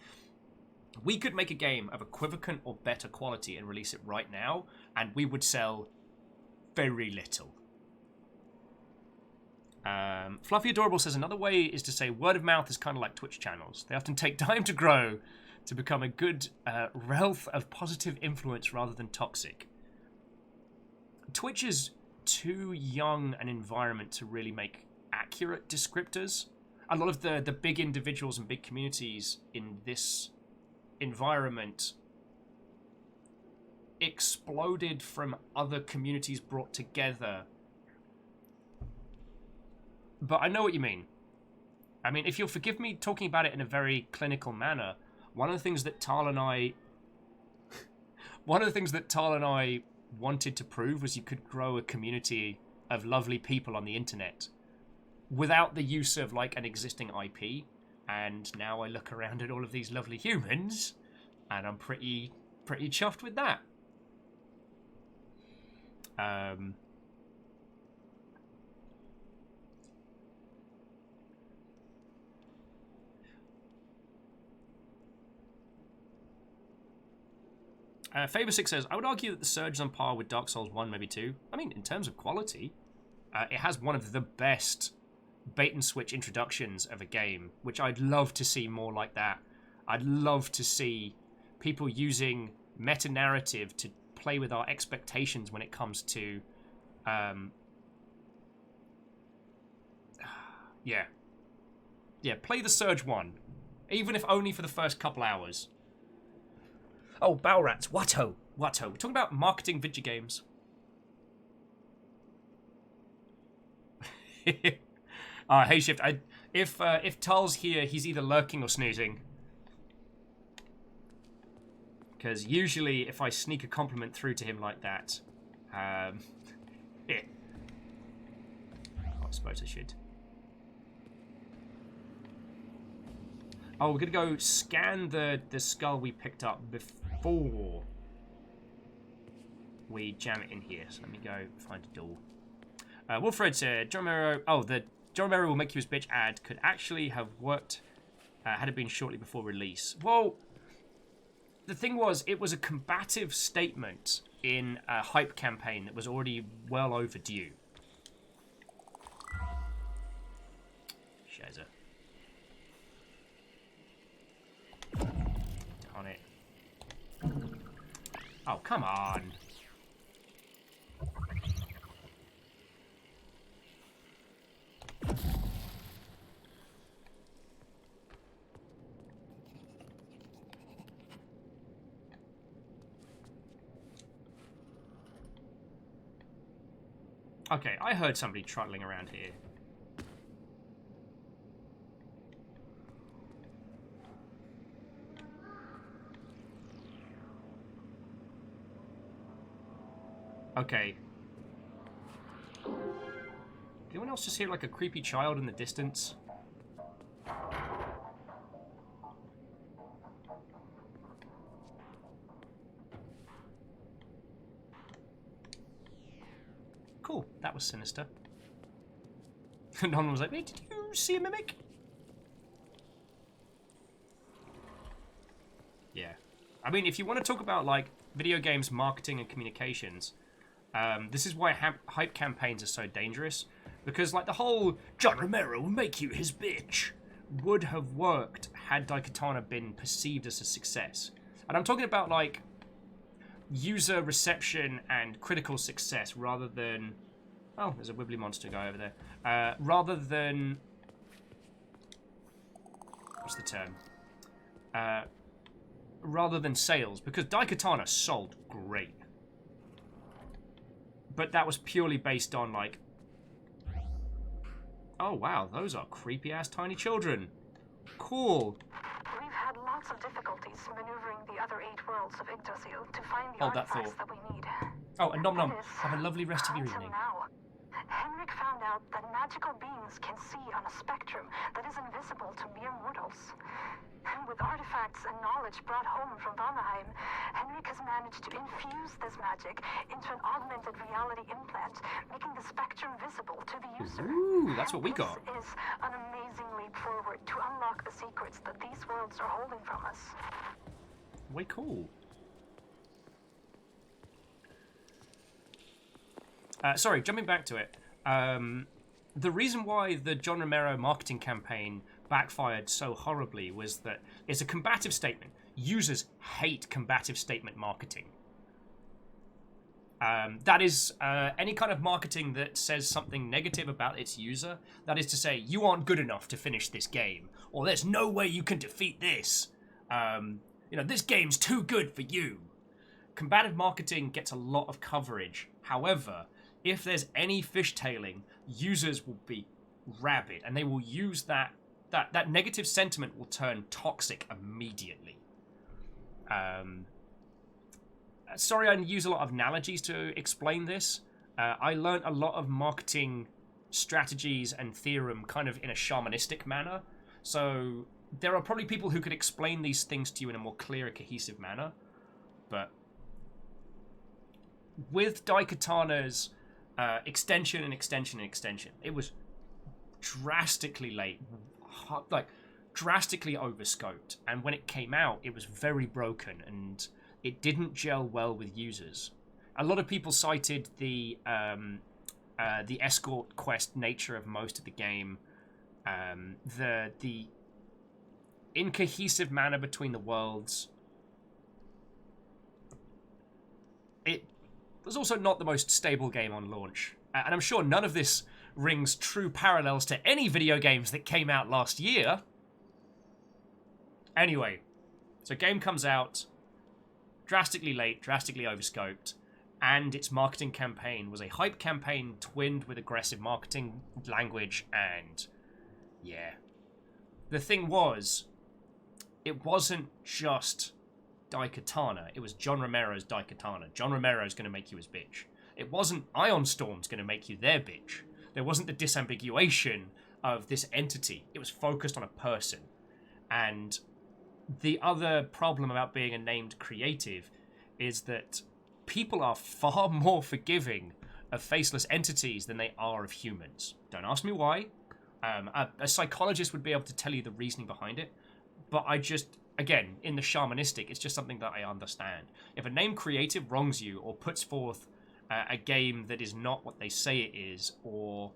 we could make a game of equivalent or better quality and release it right now, and we would sell very little. Fluffy Adorable says, another way is to say word of mouth is kind of like Twitch channels. They often take time to grow to become a good wealth of positive influence rather than toxic. Twitch is too young an environment to really make accurate descriptors. A lot of the big individuals and big communities in this environment exploded from other communities brought together. But I know what you mean. I mean, if you'll forgive me talking about it in a very clinical manner, one of the things that Tal and I wanted to prove was you could grow a community of lovely people on the internet without the use of like an existing IP. And now I look around at all of these lovely humans, and I'm pretty chuffed with that. Faber6 says, I would argue that the Surge is on par with Dark Souls 1, maybe 2. I mean, in terms of quality, it has one of the best bait-and-switch introductions of a game, which I'd love to see more like that. I'd love to see people using meta-narrative to play with our expectations when it comes to... Yeah, play the Surge 1. Even if only for the first couple hours. Oh, Balrats, Watto. We're talking about marketing video games. Hey Shift, if Tal's here, he's either lurking or snoozing. Because usually if I sneak a compliment through to him like that, yeah. I suppose I should. Oh, we're gonna go scan the skull we picked up before we jam it in here. So let me go find a door. Wilfred said, John Romero... Oh, the John Romero will make you his bitch ad could actually have worked had it been shortly before release. Well, the thing was, it was a combative statement in a hype campaign that was already well overdue. Shazza. On it. Oh, come on. Okay, I heard somebody trotting around here. Okay. Did anyone else just hear like a creepy child in the distance? Cool, that was sinister. And one was like, wait, did you see a mimic? I mean, if you want to talk about, like, video games marketing and communications, this is why hype campaigns are so dangerous. Because, like, the whole John Romero will make you his bitch would have worked had Daikatana been perceived as a success. And I'm talking about, like, user reception and critical success rather than... Oh, there's a wibbly monster guy over there. Rather than... What's the term? Rather than sales, because Daikatana sold great. But that was purely based on, like... Oh, wow, those are creepy-ass tiny children. Cool. We've had lots of difficulties maneuvering the other 8 worlds of Yggdrasil to find the Hold that artifacts thought. that we need. Oh, and Nom Nom, That is, have a lovely rest of your until evening. now, Henrik found out that magical beings can see on a spectrum that is invisible to mere mortals. And with artifacts and knowledge brought home from Valheim, Henrik has managed to infuse this magic into an augmented reality implant, making the spectrum visible to the user. Ooh, that's what we got. This is an amazing leap forward to unlock the secrets that these worlds are holding from us. Way cool. Sorry, jumping back to it. The reason why the John Romero marketing campaign backfired so horribly was that it's a combative statement. Users hate combative statement marketing. That is any kind of marketing that says something negative about its user. That is to say, you aren't good enough to finish this game, or there's no way you can defeat this. You know, this game's too good for you. Combative marketing gets a lot of coverage. However, if there's any fishtailing, users will be rabid, and they will use that negative sentiment will turn toxic immediately. Sorry, I use a lot of analogies to explain this. I learned a lot of marketing strategies and theorem kind of in a shamanistic manner. So there are probably people who could explain these things to you in a more clear and cohesive manner. But with Daikatana's extension and extension and extension, it was drastically late, like drastically overscoped, and when it came out it was very broken and it didn't gel well with users. A lot of people cited the escort quest nature of most of the game, the incohesive manner between the worlds. It was also not the most stable game on launch, and I'm sure none of this rings true parallels to any video games that came out last year. Anyway, so game comes out drastically late, drastically overscoped, and its marketing campaign was a hype campaign twinned with aggressive marketing language, and yeah. The thing was, it wasn't just Daikatana, it was John Romero's Daikatana. John Romero's going to make you his bitch. It wasn't Ion Storm's going to make you their bitch. There wasn't the disambiguation of this entity. It was focused on a person. And the other problem about being a named creative is that people are far more forgiving of faceless entities than they are of humans. Don't ask me why. A psychologist would be able to tell you the reasoning behind it. But I just, again, in the shamanistic, it's just something that I understand. If a named creative wrongs you or puts forth a game that is not what they say it is, or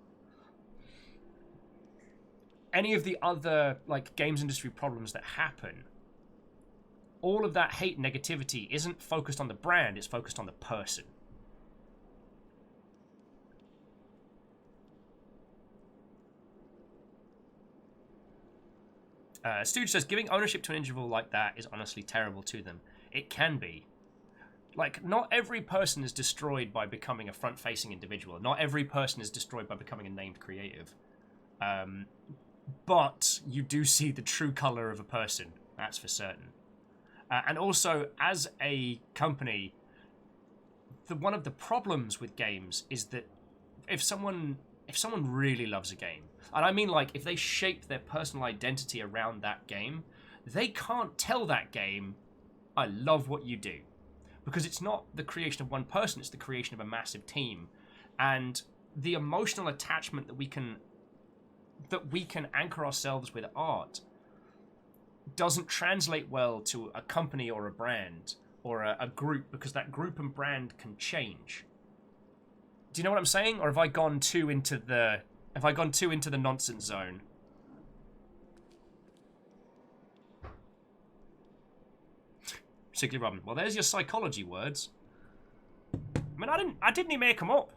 any of the other like games industry problems that happen, all of that hate and negativity isn't focused on the brand, it's focused on the person. Stooge says, giving ownership to an individual like that is honestly terrible to them. It can be. Like, not every person is destroyed by becoming a front-facing individual. Not every person is destroyed by becoming a named creative. But you do see the true color of a person. That's for certain. And also, as a company, one of the problems with games is that if someone really loves a game, and I mean like if they shape their personal identity around that game, they can't tell that game, I love what you do. Because it's not the creation of one person, it's the creation of a massive team. And the emotional attachment that we can anchor ourselves with art, doesn't translate well to a company or a brand or a group, because that group and brand can change. Do you know what I'm saying? Or have I gone too into the nonsense zone? Particularly Robin. Well, there's your psychology words. I mean, I didn't even make them up.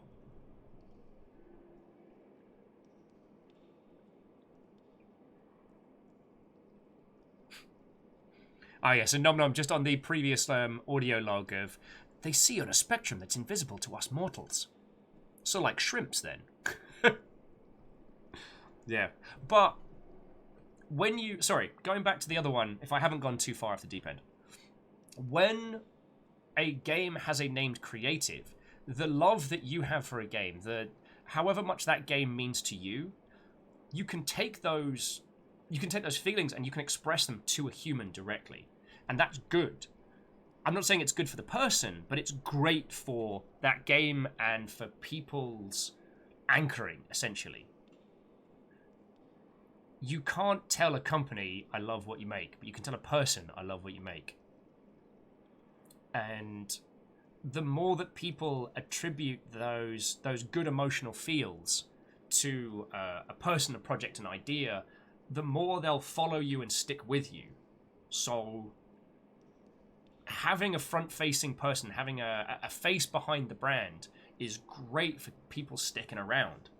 Ah, yes, and Nom Nom, just on the previous audio log of, they see on a spectrum that's invisible to us mortals. So like shrimps, then. Yeah. But when you... Sorry, going back to the other one, if I haven't gone too far off the deep end. When a game has a named creative, the love that you have for a game, however much that game means to you, you can take those feelings and you can express them to a human directly. And that's good. I'm not saying it's good for the person, but it's great for that game and for people's anchoring, essentially. You can't tell a company, I love what you make, but you can tell a person, I love what you make. And the more that people attribute those good emotional feels to a person, a project, an idea, the more they'll follow you and stick with you. So having a front-facing person, having a face behind the brand is great for people sticking around.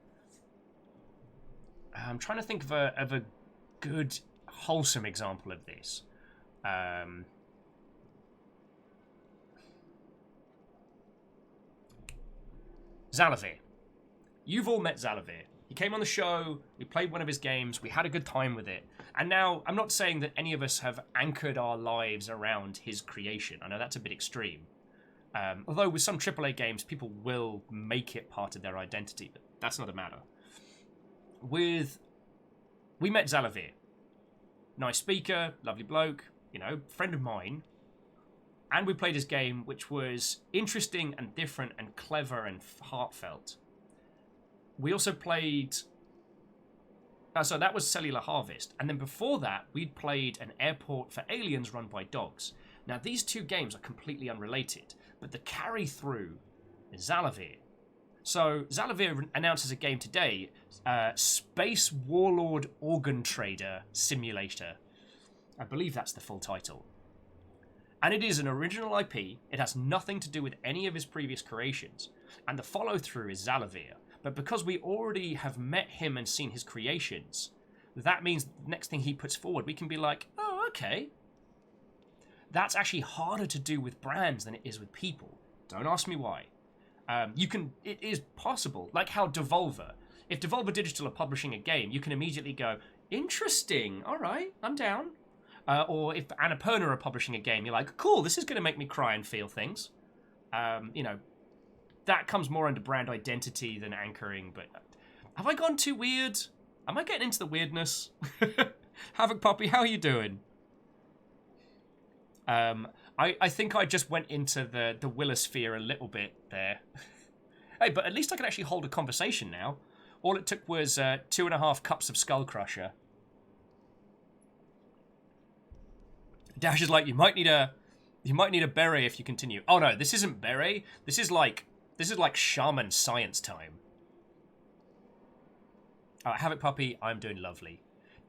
I'm trying to think of a good, wholesome example of this. Xalavir. You've all met Xalavir. He came on the show, we played one of his games, we had a good time with it. And now, I'm not saying that any of us have anchored our lives around his creation. I know that's a bit extreme. Although with some AAA games, people will make it part of their identity, but that's not a matter. We met Xalavir. Nice speaker, lovely bloke, friend of mine. And we played his game, which was interesting and different and clever and heartfelt. We also played... so that was Cellular Harvest. And then before that, we'd played an airport for aliens run by dogs. Now, these two games are completely unrelated, but the carry-through is Xalavir. So, Xalavir announces a game today, Space Warlord Organ Trader Simulator. I believe that's the full title. And it is an original IP. It has nothing to do with any of his previous creations. And the follow-through is Xalavir. But because we already have met him and seen his creations, that means the next thing he puts forward, we can be like, oh, okay. That's actually harder to do with brands than it is with people. Don't ask me why. It is possible. Like how Devolver. If Devolver Digital are publishing a game, you can immediately go, interesting, all right, I'm down. Or if Annapurna are publishing a game, you're like, cool, this is going to make me cry and feel things. That comes more under brand identity than anchoring, but have I gone too weird? Am I getting into the weirdness? Havoc Puppy, how are you doing? I think I just went into the Willosphere a little bit there. Hey, but at least I can actually hold a conversation now. All it took was 2.5 cups of Skull Crusher. Dash is like, you might need a beret if you continue. Oh no, this isn't beret. This is like shaman science time. Havoc Puppy, I'm doing lovely.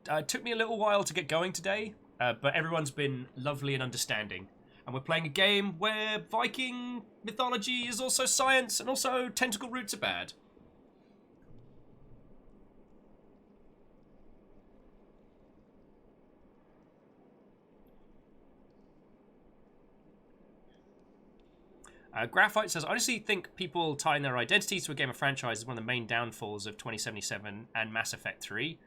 It took me a little while to get going today, but everyone's been lovely and understanding. And we're playing a game where Viking mythology is also science, and also tentacle roots are bad. Graphite says, I honestly think people tying their identities to a game or franchise is one of the main downfalls of 2077 and Mass Effect 3.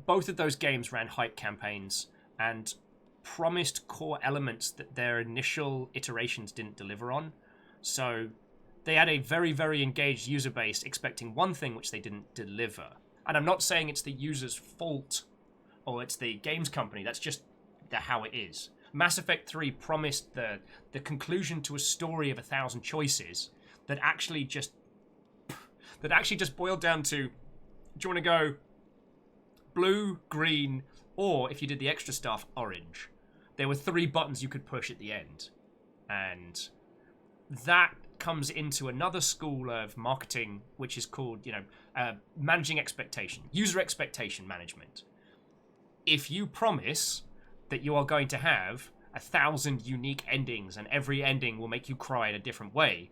Both of those games ran hype campaigns and promised core elements that their initial iterations didn't deliver on. So they had a very, very engaged user base expecting one thing which they didn't deliver. And I'm not saying it's the user's fault or it's the games company. That's just how it is. Mass Effect 3 promised the conclusion to a story of 1,000 choices that actually just boiled down to, do you want to go blue, green, or if you did the extra stuff, orange. There were 3 buttons you could push at the end. And that comes into another school of marketing, which is called, managing expectation, user expectation management. If you promise that you are going to have 1,000 unique endings and every ending will make you cry in a different way,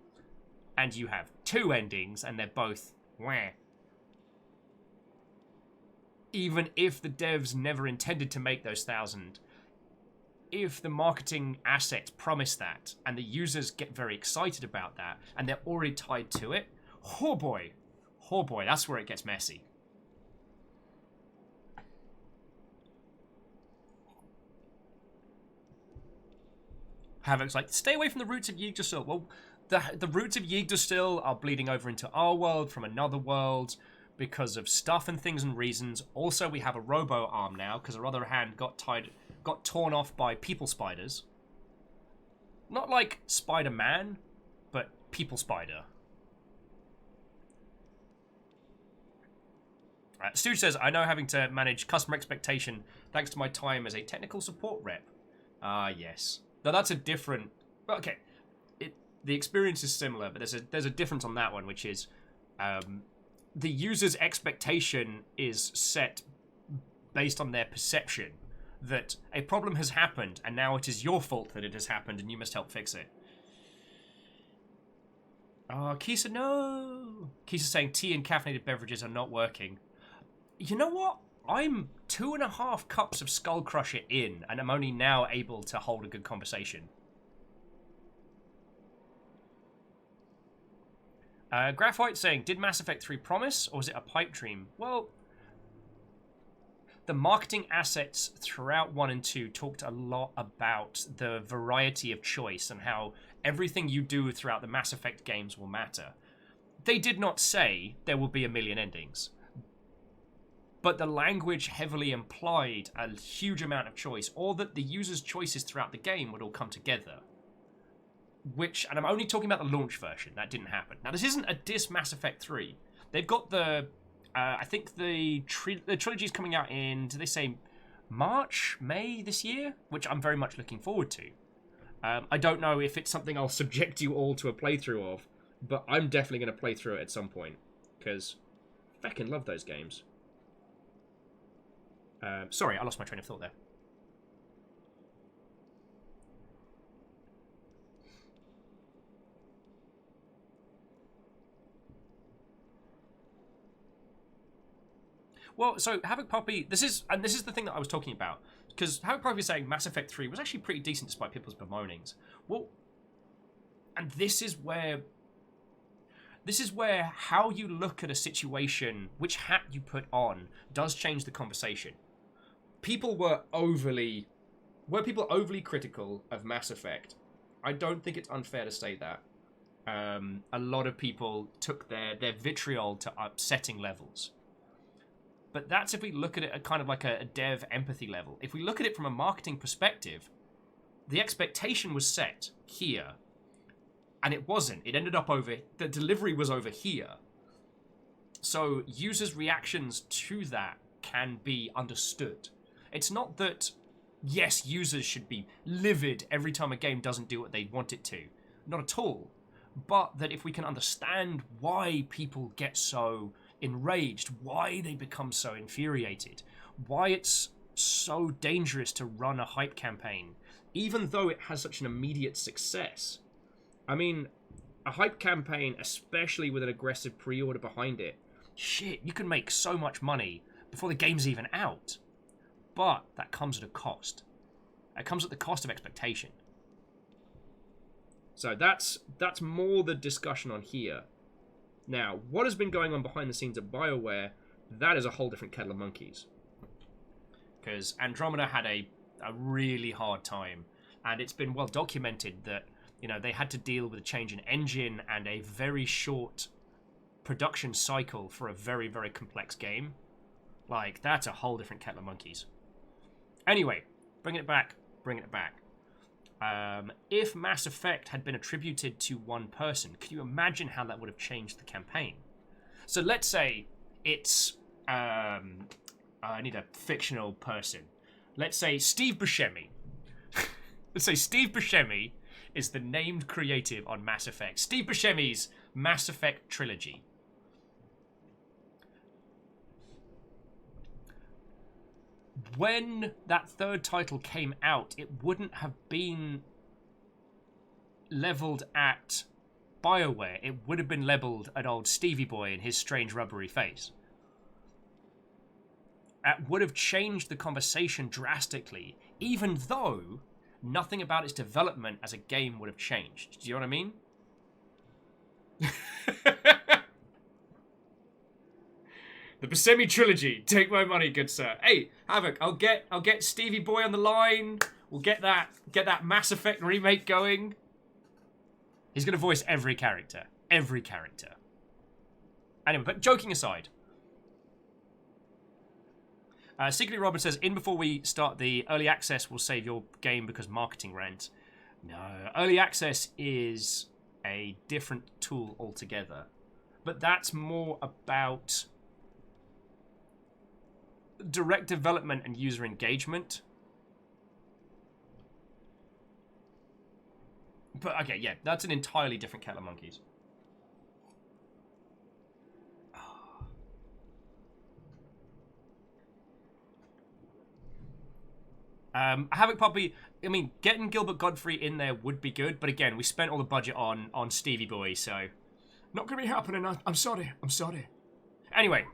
and you have 2 endings and they're both wah, even if the devs never intended to make those 1,000, if the marketing assets promise that and the users get very excited about that and they're already tied to it, oh boy, that's where it gets messy. Havoc's like, stay away from the roots of Yggdrasil. Well, the roots of Yggdrasil are bleeding over into our world from another world because of stuff and things and reasons. Also, we have a robo arm now because our other hand got torn off by people spiders. Not like Spider-Man, but people spider. Stu says, I know having to manage customer expectation thanks to my time as a technical support rep. Ah, yes. Now that's a different... Okay, the experience is similar, but there's a difference on that one, which is the user's expectation is set based on their perception that a problem has happened and now it is your fault that it has happened and you must help fix it. Oh, Kisa, no! Kisa's saying tea and caffeinated beverages are not working. You know what? I'm 2.5 cups of Skull Crusher in, and I'm only now able to hold a good conversation. Graphite saying, did Mass Effect 3 promise, or was it a pipe dream? Well, the marketing assets throughout 1 and 2 talked a lot about the variety of choice and how everything you do throughout the Mass Effect games will matter. They did not say there will be 1 million endings, but the language heavily implied a huge amount of choice, or that the user's choices throughout the game would all come together. Which, and I'm only talking about the launch version, that didn't happen. Now, this isn't a diss Mass Effect 3. They've got the, I think the trilogy's coming out in, do they say March, May this year? Which I'm very much looking forward to. I don't know if it's something I'll subject you all to a playthrough of, but I'm definitely going to play through it at some point, because I fucking love those games. Sorry, I lost my train of thought there. Well, so Havoc Puppy, this is the thing that I was talking about, because Havoc Puppy is saying Mass Effect 3 was actually pretty decent despite people's bemoanings. Well, and this is where how you look at a situation, which hat you put on, does change the conversation. People were overly critical of Mass Effect. I don't think it's unfair to say that. A lot of people took their vitriol to upsetting levels. But that's if we look at it at kind of like a dev empathy level. If we look at it from a marketing perspective, the expectation was set here. And it wasn't. It ended up the delivery was over here. So users' reactions to that can be understood. It's not that, yes, users should be livid every time a game doesn't do what they want it to. Not at all. But that if we can understand why people get so enraged, why they become so infuriated, why it's so dangerous to run a hype campaign, even though it has such an immediate success. I mean, a hype campaign, especially with an aggressive pre-order behind it, shit, you can make so much money before the game's even out. But that comes at a cost. It comes at the cost of expectation. So that's more the discussion on here. Now, what has been going on behind the scenes at BioWare, that is a whole different kettle of monkeys. Because Andromeda had a really hard time, and it's been well documented that, they had to deal with a change in engine and a very short production cycle for a very, very complex game. Like, that's a whole different kettle of monkeys. Anyway, bringing it back. If Mass Effect had been attributed to one person, can you imagine how that would have changed the campaign? So let's say it's I need a fictional person. Let's say Steve Buscemi. Let's say Steve Buscemi is the named creative on Mass Effect. Steve Buscemi's Mass Effect trilogy. When that third title came out, it wouldn't have been leveled at BioWare. It would have been leveled at old Stevie Boy and his strange rubbery face. It would have changed the conversation drastically, even though nothing about its development as a game would have changed. Do you know what I mean? The Buscemi trilogy. Take my money, good sir. Hey, Havoc, I'll get Stevie Boy on the line. We'll get that Mass Effect remake going. He's gonna voice every character. Every character. Anyway, but joking aside. Secretly Robin says, in before we start the early access will save your game because marketing rent. No, early access is a different tool altogether. But that's more about direct development and user engagement. But okay, yeah, that's an entirely different kettle of monkeys. Havoc Poppy, I mean, getting Gilbert Godfrey in there would be good, but again, we spent all the budget on Stevie Boy, so not gonna be happening. I'm sorry. Anyway,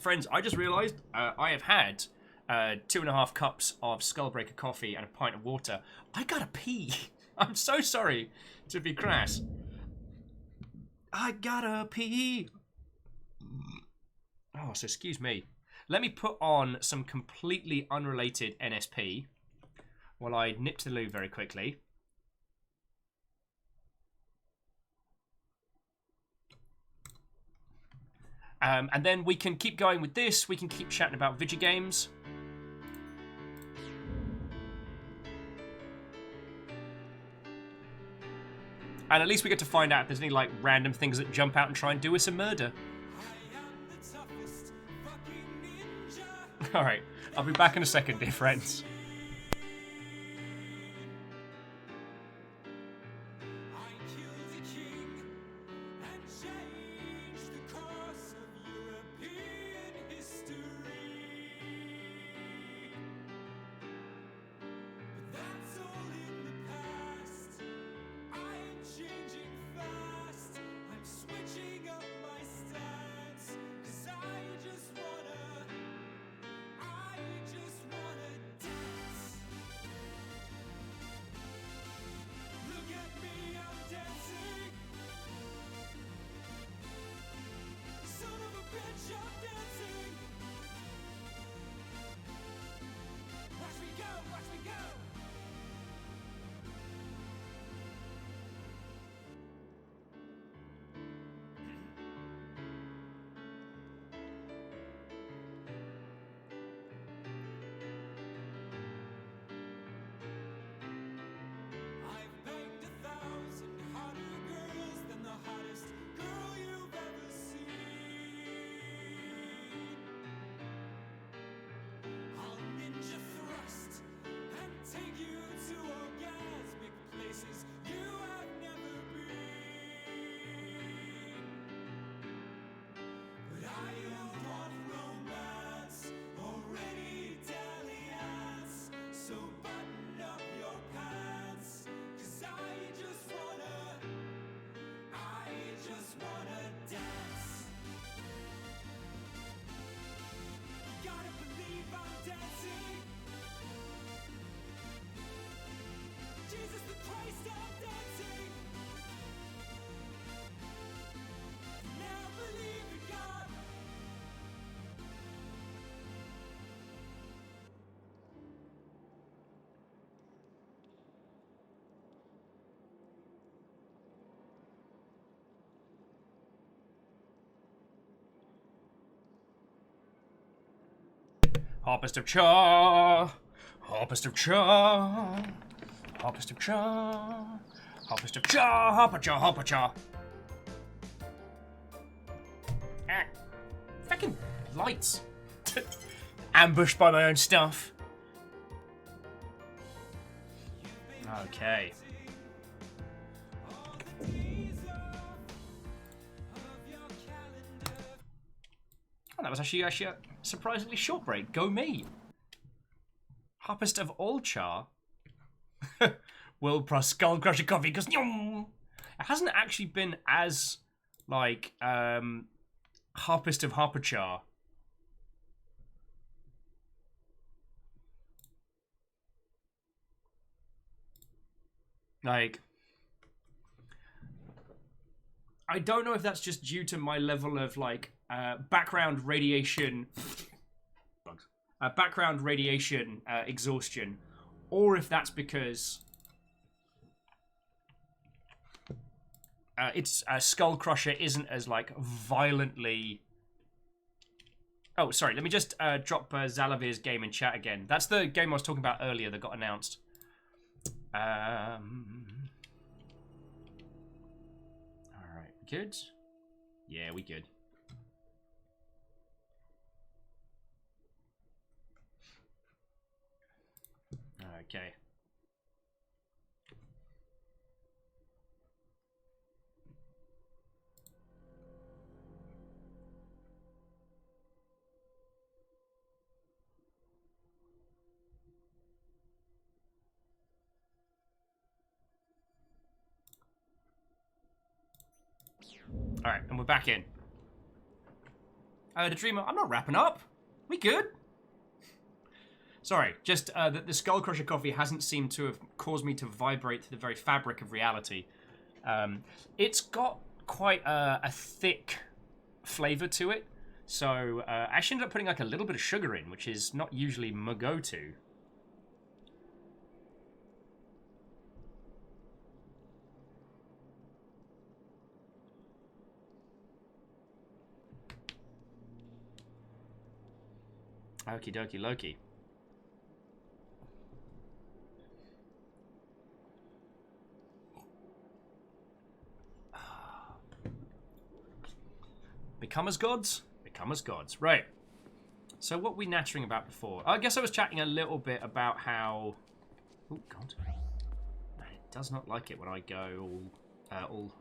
friends, I just realised I have had 2.5 cups of Skullbreaker coffee and a pint of water. I gotta pee. I'm so sorry to be crass. I gotta pee. Oh, so excuse me. Let me put on some completely unrelated NSP while I nip to the loo very quickly. And then we can keep going with this. We can keep chatting about video games. And at least we get to find out if there's any like random things that jump out and try and do us a murder. Alright, I'll be back in a second, dear friends. Harpist of Char, Harpist of Char, Harpist of Char, Harpist of Char, Harpachar, Harpachar. Ah, fucking lights. ambushed by my own stuff. Okay. Oh, that was actually a surprisingly short break. Go me. Hoppest of all char. World Plus Skull Crusher Coffee because it hasn't actually been as like Harpest of Harperchar. Like, I don't know if that's just due to my level of like background radiation, exhaustion, or if that's because it's Skull Crusher isn't as like violently. Oh, sorry. Let me just drop Zalavir's game in chat again. That's the game I was talking about earlier that got announced. All right, good. Yeah, we good. Okay. Alright, and we're back in. The Dreamer, I'm not wrapping up. We good? Sorry, just that the Skull Crusher coffee hasn't seemed to have caused me to vibrate to the very fabric of reality. It's got quite a thick flavour to it, so I actually ended up putting like a little bit of sugar in, which is not usually my go-to. Okie dokie Loki. Become as gods? Become as gods. Right. So what were we nattering about before? I guess I was chatting a little bit about how... Oh, God. It does not like it when I go all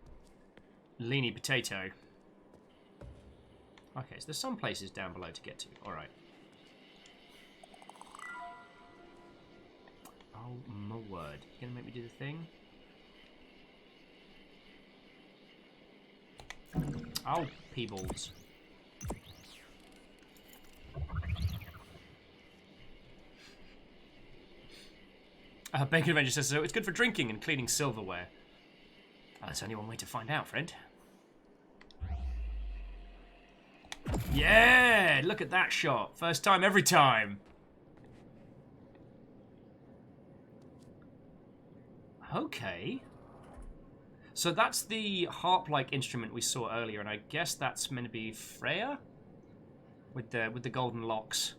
leany potato. Okay, so there's some places down below to get to. Alright. Oh, my word. You gonna make me do the thing? Oh, Peebles. Bacon Avenger says so. It's good for drinking and cleaning silverware. That's only one way to find out, friend. Yeah! Look at that shot. First time, every time. Okay. So that's the harp-like instrument we saw earlier, and I guess that's meant to be Freya? With the golden locks.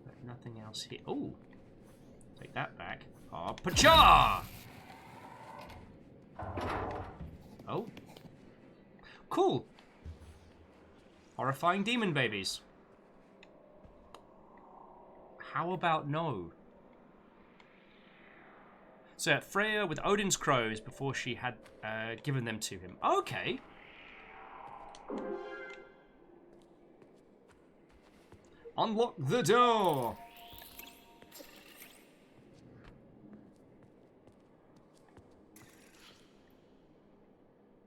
But nothing else here. Oh! Take that back. Harpacha! Oh. Cool. Horrifying demon babies. How about no? So Freya with Odin's crows before she had given them to him. Okay. Unlock the door.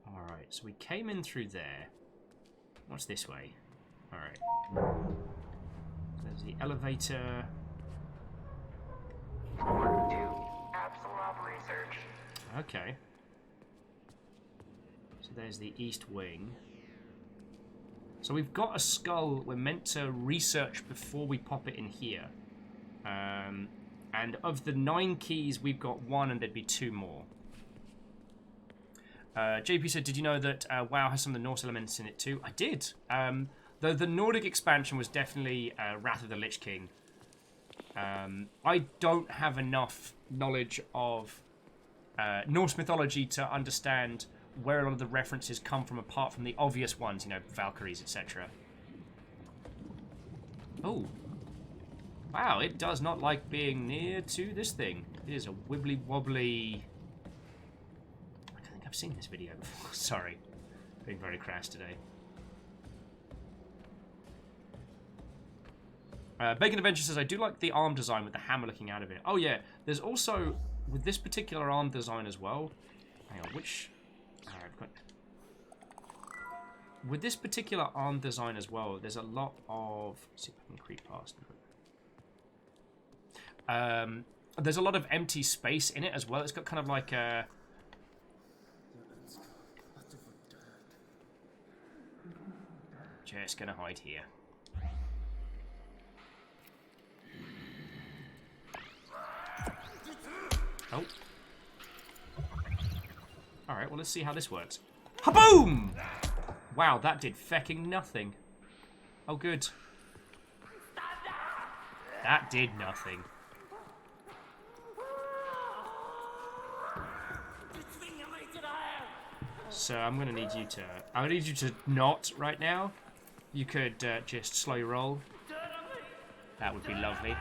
Alright, so we came in through there. What's this way? Alright. There's the elevator. 2, Apsulov research. Okay. So there's the east wing. So we've got a skull we're meant to research before we pop it in here. And of the 9 keys, we've got 1 and there'd be 2 more. JP said, did you know that WoW has some of the Norse elements in it too? I did. The Nordic expansion was definitely Wrath of the Lich King. I don't have enough knowledge of Norse mythology to understand where a lot of the references come from, apart from the obvious ones, you know, Valkyries, etc. Oh. Wow, it does not like being near to this thing. It is a wibbly wobbly... I don't think I've seen this video before. Sorry. Being very crass today. Bacon Adventure says, I do like the arm design with the hammer looking out of it. Oh yeah, there's also, with this particular arm design as well... Hang on, which... I've got... With this particular arm design as well, there's a lot of... Let's see if I can creep past them. There's a lot of empty space in it as well. It's got kind of like a... Just gonna hide here. Oh. Alright, well, let's see how this works. Ha-boom! Wow, that did fecking nothing. Oh, good. That did nothing. So I'm gonna need you to... I need you to not right now. You could just slow your roll. That would be lovely.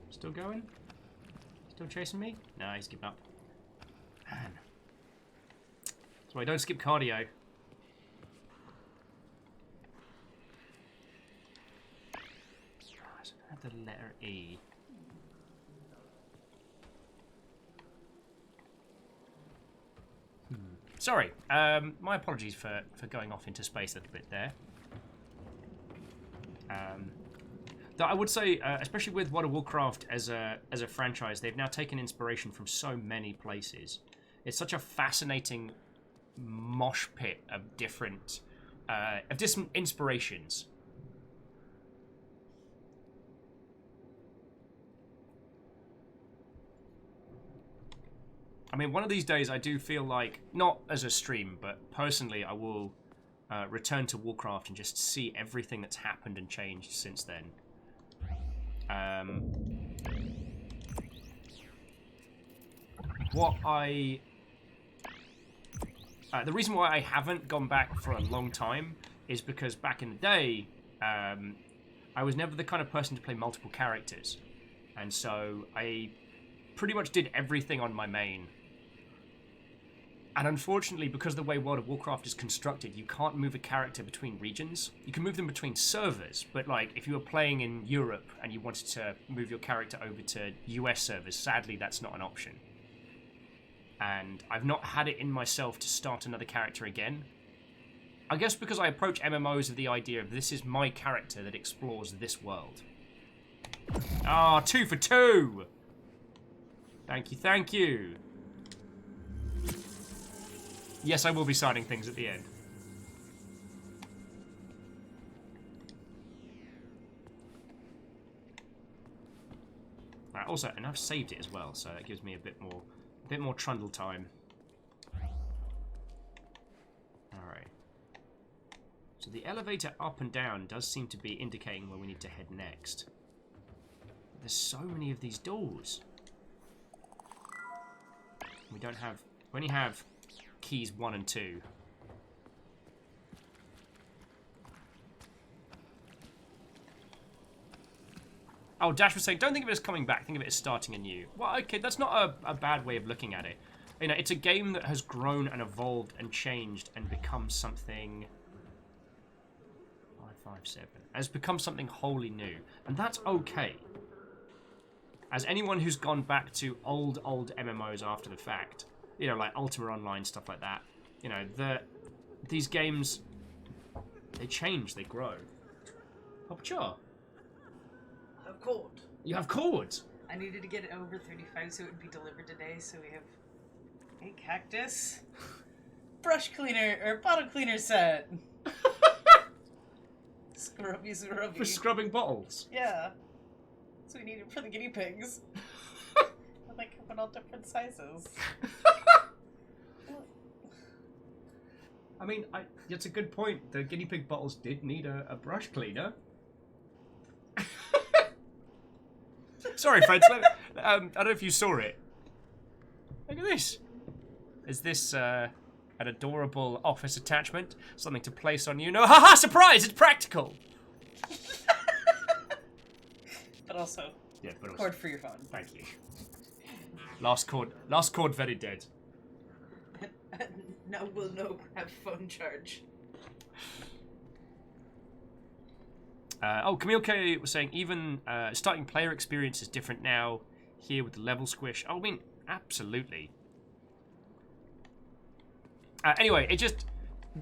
Still going? Still chasing me? No, he's giving up. Man. That's why I don't skip cardio. So I have the letter E. Sorry. My apologies for going off into space a little bit there. Though I would say, especially with World of Warcraft as a franchise, they've now taken inspiration from so many places. It's such a fascinating mosh pit of different inspirations. I mean, one of these days I do feel like, not as a stream, but personally I will return to Warcraft and just see everything that's happened and changed since then. The reason why I haven't gone back for a long time is because back in the day, I was never the kind of person to play multiple characters. And so I pretty much did everything on my main. And unfortunately, because of the way World of Warcraft is constructed, you can't move a character between regions. You can move them between servers, but like if you were playing in Europe and you wanted to move your character over to US servers, sadly that's not an option. And I've not had it in myself to start another character again. I guess because I approach MMOs with the idea of this is my character that explores this world. Ah, 2 for 2! Thank you, thank you. Yes, I will be signing things at the end. Right, also, and I've saved it as well, so that gives me a bit more trundle time. Alright. So the elevator up and down does seem to be indicating where we need to head next. But there's so many of these doors. We only have keys 1 and 2. Oh, Dash was saying, don't think of it as coming back, think of it as starting anew. Well, okay, that's not a bad way of looking at it. You know, it's a game that has grown and evolved and changed and become something... 557. Has become something wholly new. And that's okay. As anyone who's gone back to old MMOs after the fact, you know, like Ultima Online, stuff like that. You know, these games, they change, they grow. Papa Char. I have cord. You have cords? I needed to get it over 35 so it would be delivered today, so we have a cactus, brush cleaner, or bottle cleaner set. Scrubby. For scrubbing bottles? Yeah. So we need it for the guinea pigs. They come in all different sizes. I mean, it's a good point. The guinea pig bottles did need a brush cleaner. Sorry, friends. I don't know if you saw it. Look at this. Is this an adorable office attachment? Something to place on you? No, haha! Surprise! It's practical. But also, yeah, but cord for your phone. Thank you. Last cord very dead. Now we'll know have phone charge. Camille K was saying even starting player experience is different now here with the level squish. Oh, I mean, absolutely. Anyway,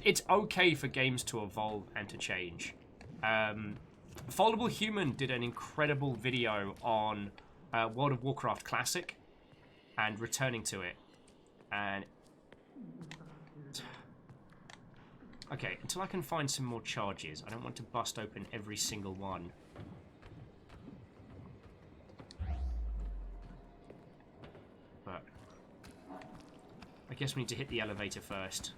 it's okay for games to evolve and to change. Foldable Human did an incredible video on World of Warcraft Classic and returning to it. And okay, until I can find some more charges, I don't want to bust open every single one. But I guess we need to hit the elevator first.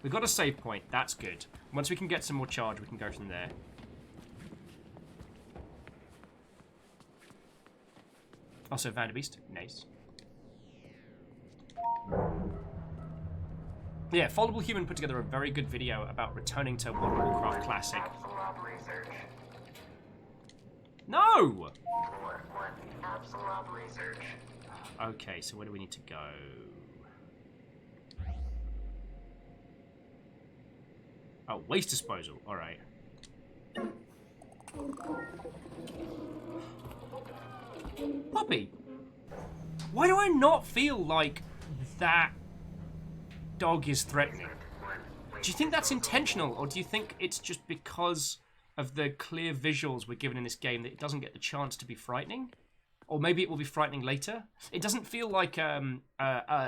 We've got a save point, that's good. Once we can get some more charge, we can go from there. Also, Vanderbeest, nice. Yeah, Foldable Human put together a very good video about returning to World of Warcraft Classic. Apsulov research. No! Floor 1, Apsulov research. Okay, so where do we need to go? Oh, waste disposal. Alright. Poppy! Why do I not feel like that dog is threatening? Do you think that's intentional, or do you think it's just because of the clear visuals we're given in this game that it doesn't get the chance to be frightening? Or maybe it will be frightening later? It doesn't feel like a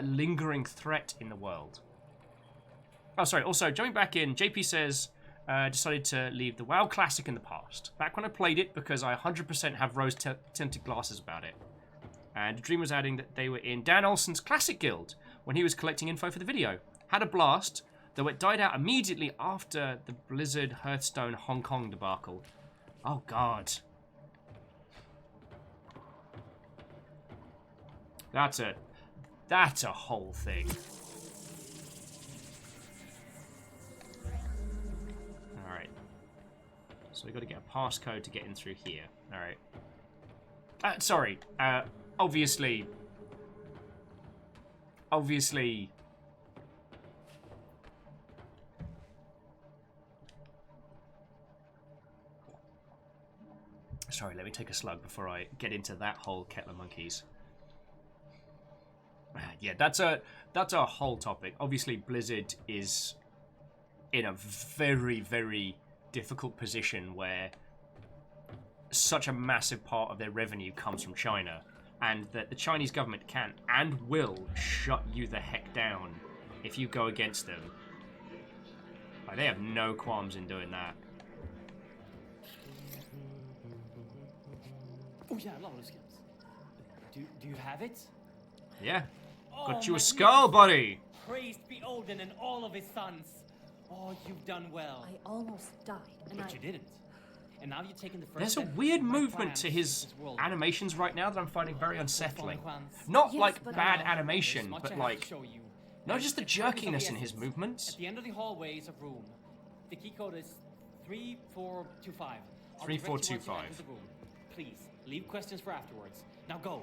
lingering threat in the world. Oh, sorry. Also, jumping back in, JP says, decided to leave the WoW Classic in the past. Back when I played it, because I 100% have rose-tinted glasses about it. And Dream was adding that they were in Dan Olsen's Classic Guild when he was collecting info for the video. Had a blast, though it died out immediately after the Blizzard Hearthstone Hong Kong debacle. Oh, God. That's a whole thing. Alright. So we've got to get a passcode to get in through here. Alright. Sorry. Obviously... Sorry, let me take a slug before I get into that whole kettle of monkeys. Yeah, that's a whole topic. Obviously, Blizzard is in a very, very difficult position where such a massive part of their revenue comes from China, and that the Chinese government can and will shut you the heck down if you go against them. Like, they have no qualms in doing that. Oh yeah, a lot of skills. Do you have it? Yeah. Oh, Got you a skull, buddy! Praised be Odin and all of his sons. Oh, you've done well. I almost died, and But you didn't. And now you've taken the first There's a step weird in my movement plans to for his this world. animations right now that I'm finding very unsettling. Yes, Not like but bad now, animation, there's much but I have to like... show you. Not just the It's focus of the jerkiness in his essence. movements. At the end of the hallway is a room. The key code is 3425. 3425. Please, leave questions for afterwards. Now go.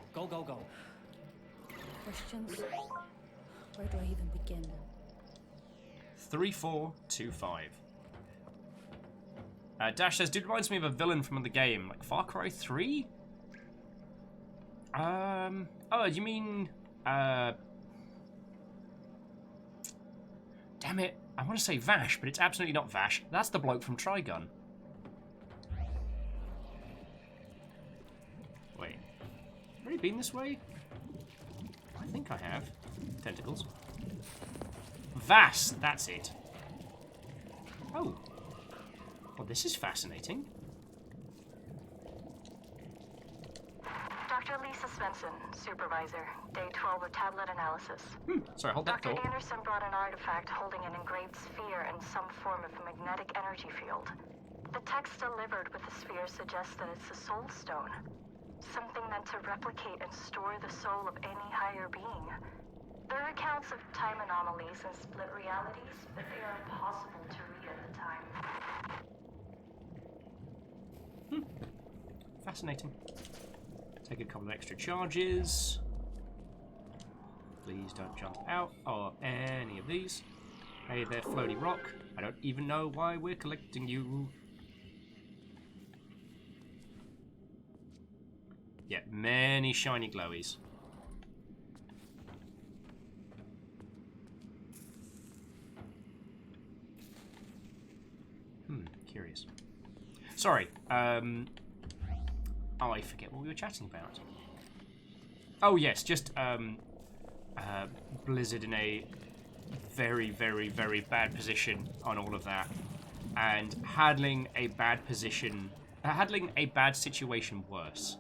Questions? Where do I even begin? 3425. Dash says, dude reminds me of a villain from the game, like Far Cry 3? Oh, you mean, damn it, I want to say Vash, but it's absolutely not Vash. That's the bloke from Trigun. Wait, already been this way? I think I have. Tentacles. Vass, that's it. Oh. Well, this is fascinating. Lisa Svensson, Supervisor, Day 12 of Tablet Analysis. Sorry, hold that Dr. thought. Anderson brought an artifact holding an engraved sphere and some form of magnetic energy field. The text delivered with the sphere suggests that it's a soul stone. Something meant to replicate and store the soul of any higher being. There are accounts of time anomalies and split realities, but they are impossible to read at the time. Fascinating. Take a couple of extra charges. Please don't jump out or any of these. Hey there, floaty rock. I don't even know why we're collecting you. Yeah, many shiny glowies. Curious. Sorry, oh, I forget what we were chatting about. Oh yes, just Blizzard in a very, very, very bad position on all of that, and handling a bad situation worse.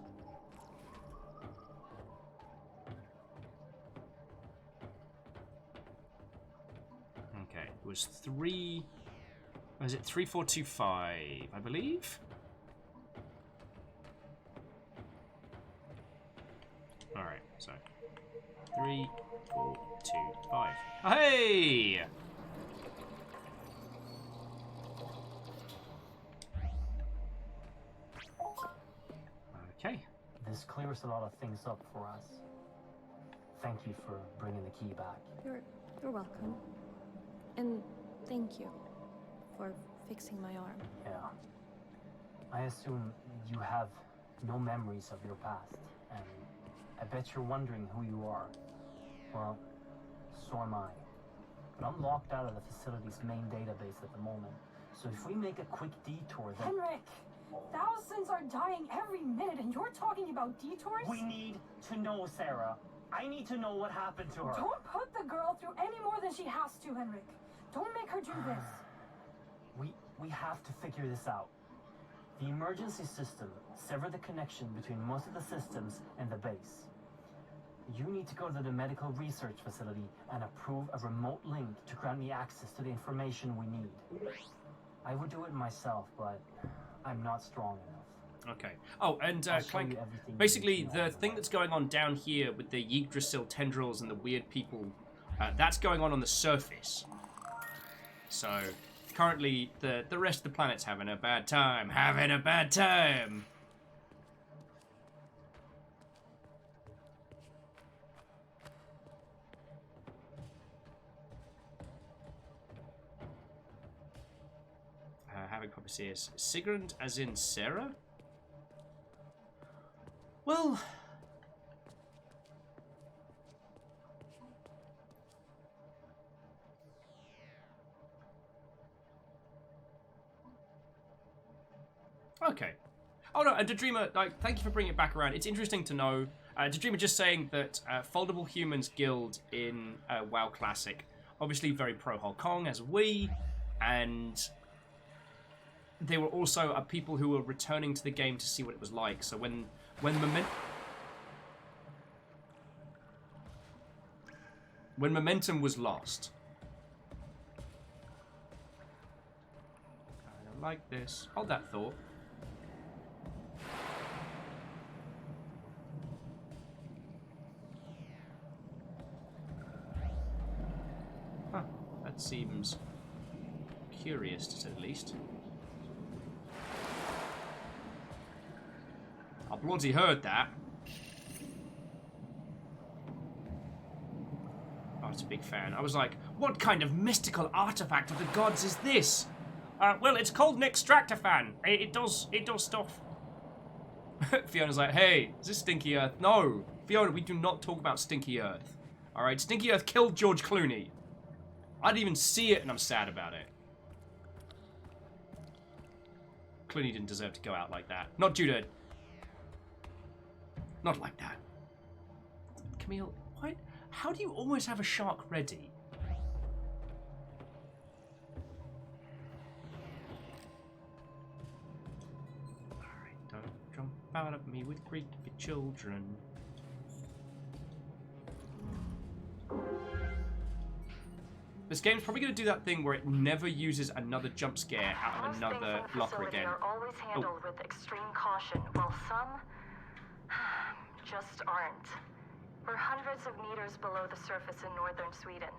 Okay, it was 3425, I believe? Alright, so 3425. Hey! Okay. This clears a lot of things up for us. Thank you for bringing the key back. You're welcome. And thank you for fixing my arm. Yeah. I assume you have no memories of your past, and I bet you're wondering who you are. Well, so am I. But I'm locked out of the facility's main database at the moment. So if we make a quick detour, then... Henrik! Thousands are dying every minute, and you're talking about detours? We need to know, Sarah. I need to know what happened to her. Don't put the girl through any more than she has to, Henrik. Don't make her do this. We have to figure this out. The emergency system severed the connection between most of the systems and the base. You need to go to the medical research facility and approve a remote link to grant me access to the information we need. I would do it myself, but I'm not strong enough. Okay. Oh, and Clank, basically the thing that's going on down here with the Yggdrasil tendrils and the weird people, that's going on the surface. So, currently, the rest of the planet's having a bad time. Having a bad time! Having copies here. Sigrund as in Sarah? Well... Okay. Oh no, and Daedreamer, like, thank you for bringing it back around. It's interesting to know. Daedreamer just saying that Foldable Humans Guild in WoW Classic, obviously very pro Hong Kong as we, and they were also people who were returning to the game to see what it was like. So when momentum was lost. I don't like this. Hold that thought. Huh, that seems curious to say the least. I bloody heard that. I was a big fan. I was like, what kind of mystical artifact of the gods is this? Well, it's called an extractor fan. It does stuff. Fiona's like, hey, is this Stinky Earth? No, Fiona, we do not talk about Stinky Earth. All right, Stinky Earth killed George Clooney. I didn't even see it, and I'm sad about it. Clooney didn't deserve to go out like that. Not due to... Not like that. Camille, what? How do you always have a shark ready? Alright, don't jump out at me with creepy children. This game's probably going to do that thing where it never uses another jump scare out of another locker again. Are always handled with extreme caution, while some just aren't. We're hundreds of meters below the surface in northern Sweden.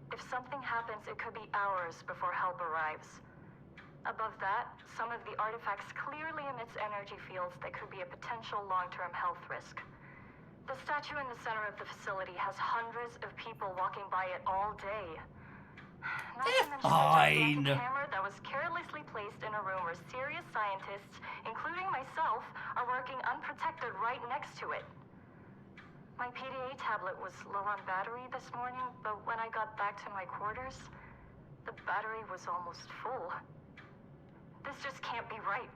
If something happens, it could be hours before help arrives. Above that, some of the artifacts clearly emits energy fields that could be a potential long-term health risk. The statue in the center of the facility has hundreds of people walking by it all day. Not to mention the gigantic hammer that was carelessly placed in a room where serious scientists, including myself, are working unprotected right next to it. My PDA tablet was low on battery this morning, but when I got back to my quarters, the battery was almost full. This just can't be right.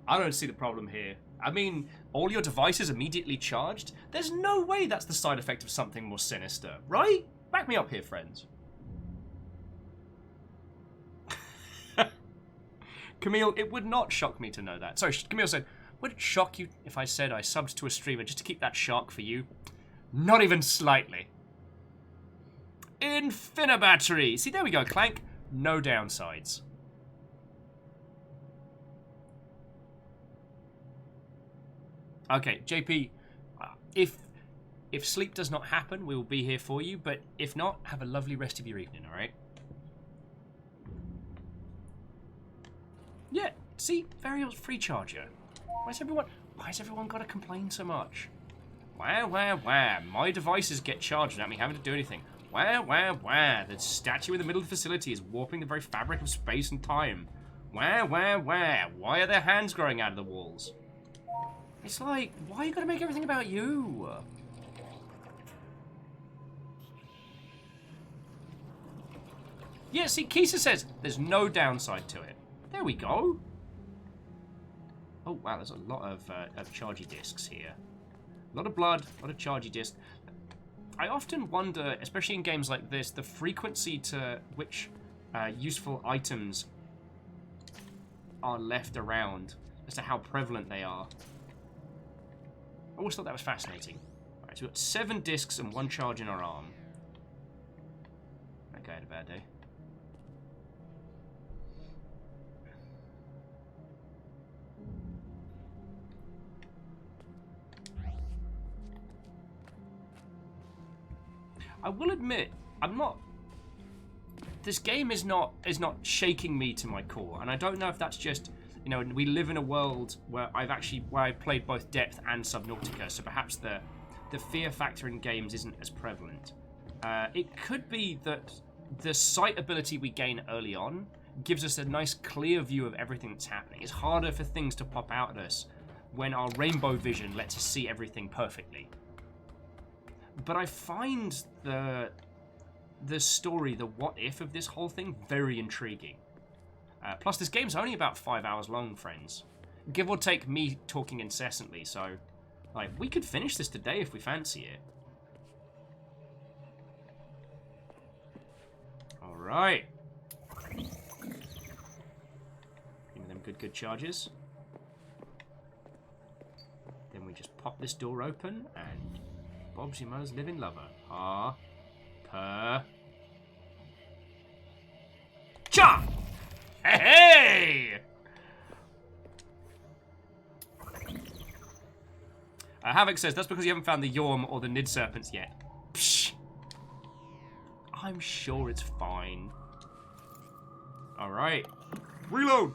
I don't see the problem here. I mean, all your devices immediately charged? There's no way that's the side effect of something more sinister, right? Back me up here, friends. Camille, it would not shock me to know that. Sorry, Camille said, would it shock you if I said I subbed to a streamer just to keep that shark for you? Not even slightly. Infinibattery. See, there we go, Clank. No downsides. Okay, JP, if sleep does not happen, we will be here for you, but if not, have a lovely rest of your evening, alright? Yeah, see? Varial's free charger. Why has everyone got to complain so much? Wah, wah, wah. My devices get charged without me having to do anything. Wah, wah, wah. The statue in the middle of the facility is warping the very fabric of space and time. Wah, wah, wah. Why are there hands growing out of the walls? It's like, why you gotta make everything about you? Yeah, see, Kisa says there's no downside to it. There we go. Oh, wow, there's a lot of chargy discs here. A lot of blood, a lot of chargy discs. I often wonder, especially in games like this, the frequency to which useful items are left around as to how prevalent they are. I always thought that was fascinating. Alright, so we've got 7 discs and 1 charge in our arm. That guy had a bad day. I will admit, I'm not... This game is not shaking me to my core, and I don't know if that's just... You know, we live in a world where I've played both Depth and Subnautica, so perhaps the fear factor in games isn't as prevalent. It could be that the sight ability we gain early on gives us a nice clear view of everything that's happening. It's harder for things to pop out at us when our rainbow vision lets us see everything perfectly. But I find the story, the what if of this whole thing, very intriguing. Plus, this game's only about 5 hours long, friends. Give or take me talking incessantly, so... Like, we could finish this today if we fancy it. Alright. Give me them good charges. Then we just pop this door open, and... Bob's your mother's living lover. Ah. Per. Cha! Hey! Havoc says, that's because you haven't found the Yorm or the Nid Serpents yet. Psh! I'm sure it's fine. Alright. Reload!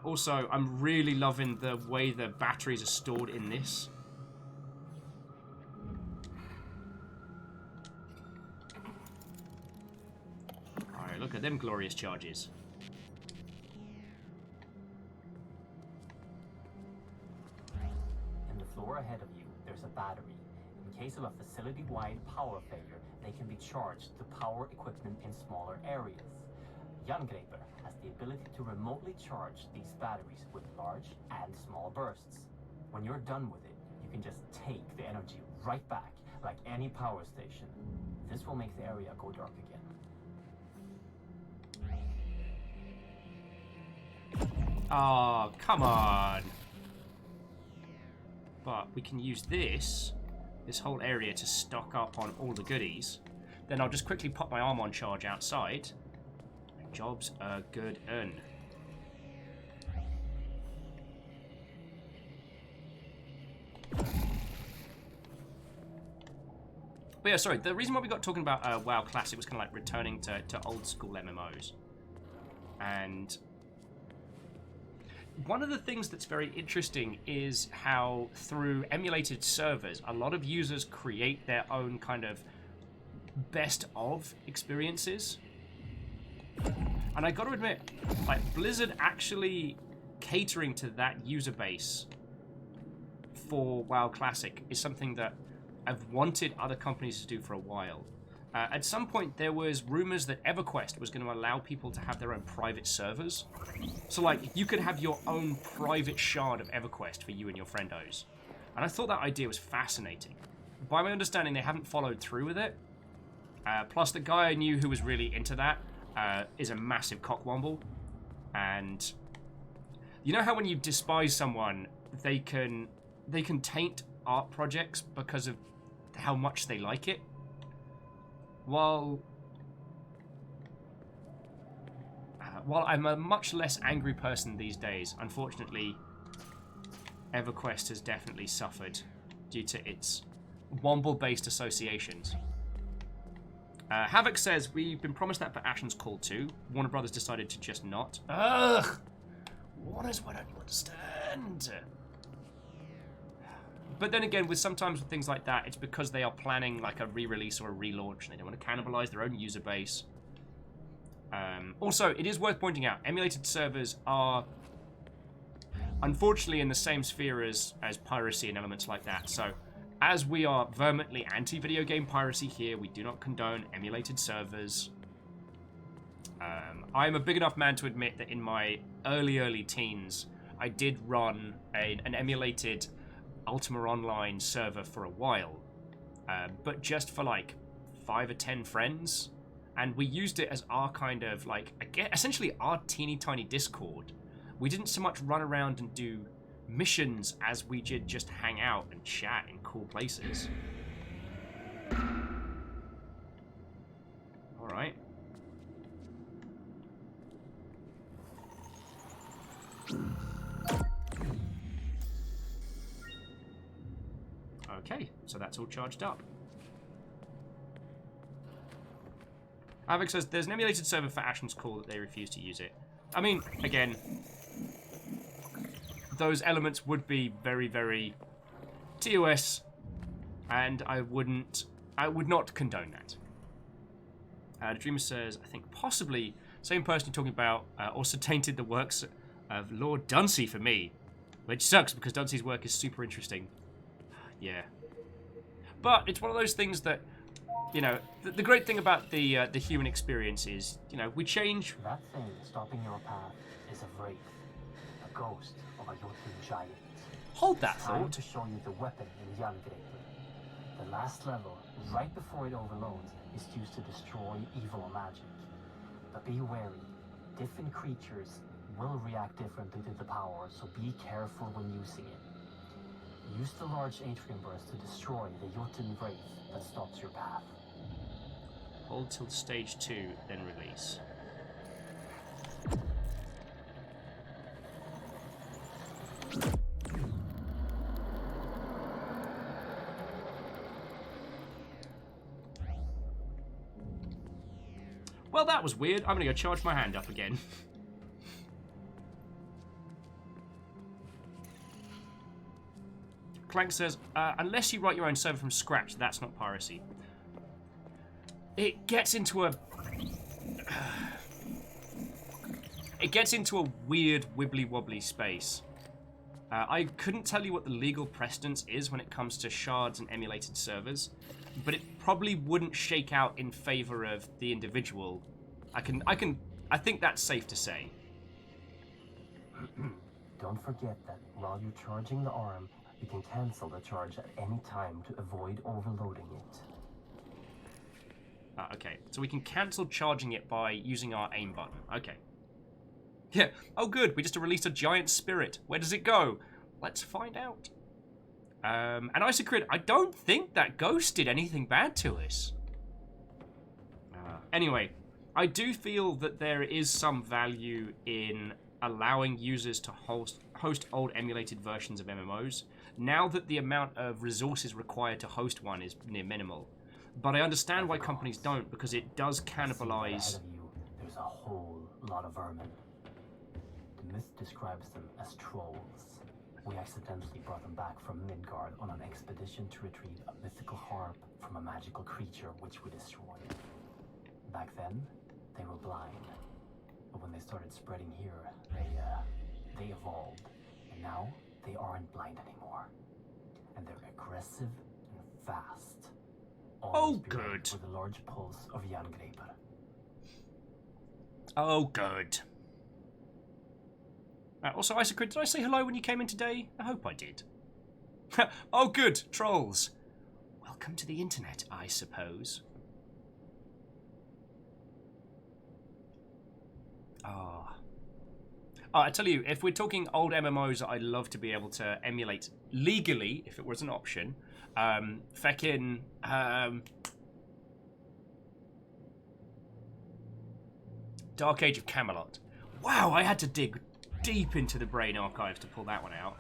Also, I'm really loving the way the batteries are stored in this. Alright, look at them glorious charges. In the floor ahead of you, there's a battery. In case of a facility-wide power failure, they can be charged to power equipment in smaller areas. Jangreper has the ability to remotely charge these batteries with large and small bursts. When you're done with it, you can just take the energy right back, like any power station. This will make the area go dark again. Oh, come on. But we can use this this whole area to stock up on all the goodies, then I'll just quickly pop my arm on charge outside. Jobs are good un. But yeah, sorry, the reason why we got talking about WoW Classic was kind of like returning to old school MMOs. And one of the things that's very interesting is how through emulated servers, a lot of users create their own kind of best of experiences. And I got to admit, like Blizzard actually catering to that user base for WoW Classic is something that I've wanted other companies to do for a while. At some point, there was rumors that EverQuest was going to allow people to have their own private servers. So, like, you could have your own private shard of EverQuest for you and your friendos. And I thought that idea was fascinating. By my understanding, they haven't followed through with it. Plus, the guy I knew who was really into that is a massive cockwomble. And you know how when you despise someone, they can taint art projects because of how much they like it? While I'm a much less angry person these days, unfortunately, EverQuest has definitely suffered due to its Womble-based associations. Havoc says, we've been promised that for Ashen's Call 2. Warner Brothers decided to just not. Ugh! Warner's, why don't you understand? But then again, sometimes with things like that, it's because they are planning like a re-release or a relaunch, and they don't want to cannibalize their own user base. Also, it is worth pointing out, emulated servers are unfortunately in the same sphere as piracy and elements like that. So, as we are vehemently anti-video game piracy here, we do not condone emulated servers. I'm a big enough man to admit that in my early teens, I did run an emulated Ultima Online server for a while, but just for like 5 or 10 friends, and we used it as our kind of like essentially our teeny tiny Discord. We didn't so much run around and do missions as we did just hang out and chat in cool places. All right. Okay, so that's all charged up. Havoc says there's an emulated server for Ashen's Call that they refuse to use it. I mean, again, those elements would be very, very TOS, and I would not condone that. The Dreamer says, I think possibly same person you're talking about also tainted the works of Lord Dunsey for me, which sucks because Dunsey's work is super interesting. Yeah. But it's one of those things that, you know, the great thing about the human experience is, you know, we change. That thing stopping your path is a wraith, a ghost of a Jotun giant. Hold that it's time thought. to show you the weapon in Jangreper. The last level, right before it overloads, is used to destroy evil magic. But be wary, different creatures will react differently to the power, so be careful when using it. Use the large atrium burst to destroy the Jotun wraith that stops your path. Hold till stage 2, then release. Well, that was weird. I'm gonna go charge my hand up again. Clank says, unless you write your own server from scratch, that's not piracy. It gets into a... it gets into a weird wibbly-wobbly space. I couldn't tell you what the legal precedence is when it comes to shards and emulated servers, but it probably wouldn't shake out in favor of the individual. I think that's safe to say. Don't forget that while you're charging the arm, you can cancel the charge at any time to avoid overloading it. Okay, so we can cancel charging it by using our aim button. Okay. Yeah, oh good, we just released a giant spirit. Where does it go? Let's find out. And Isocrid, I don't think that ghost did anything bad to us. Anyway, I do feel that there is some value in allowing users to host old emulated versions of MMOs, now that the amount of resources required to host one is near minimal. But I understand why companies don't, because it does cannibalize... There's a whole lot of vermin. The myth describes them as trolls. We accidentally brought them back from Midgard on an expedition to retrieve a mythical harp from a magical creature which we destroyed. Back then, they were blind. But when they started spreading here, they evolved. And now, they aren't blind anymore. And they're aggressive and fast. Oh, good. With a large pulse of Jangreper. Oh, good. Also, Isocrid, did I say hello when you came in today? I hope I did. Oh, good. Trolls. Welcome to the internet, I suppose. Oh, I tell you, if we're talking old MMOs that I'd love to be able to emulate legally, if it was an option, feckin', Dark Age of Camelot. Wow, I had to dig deep into the brain archives to pull that one out.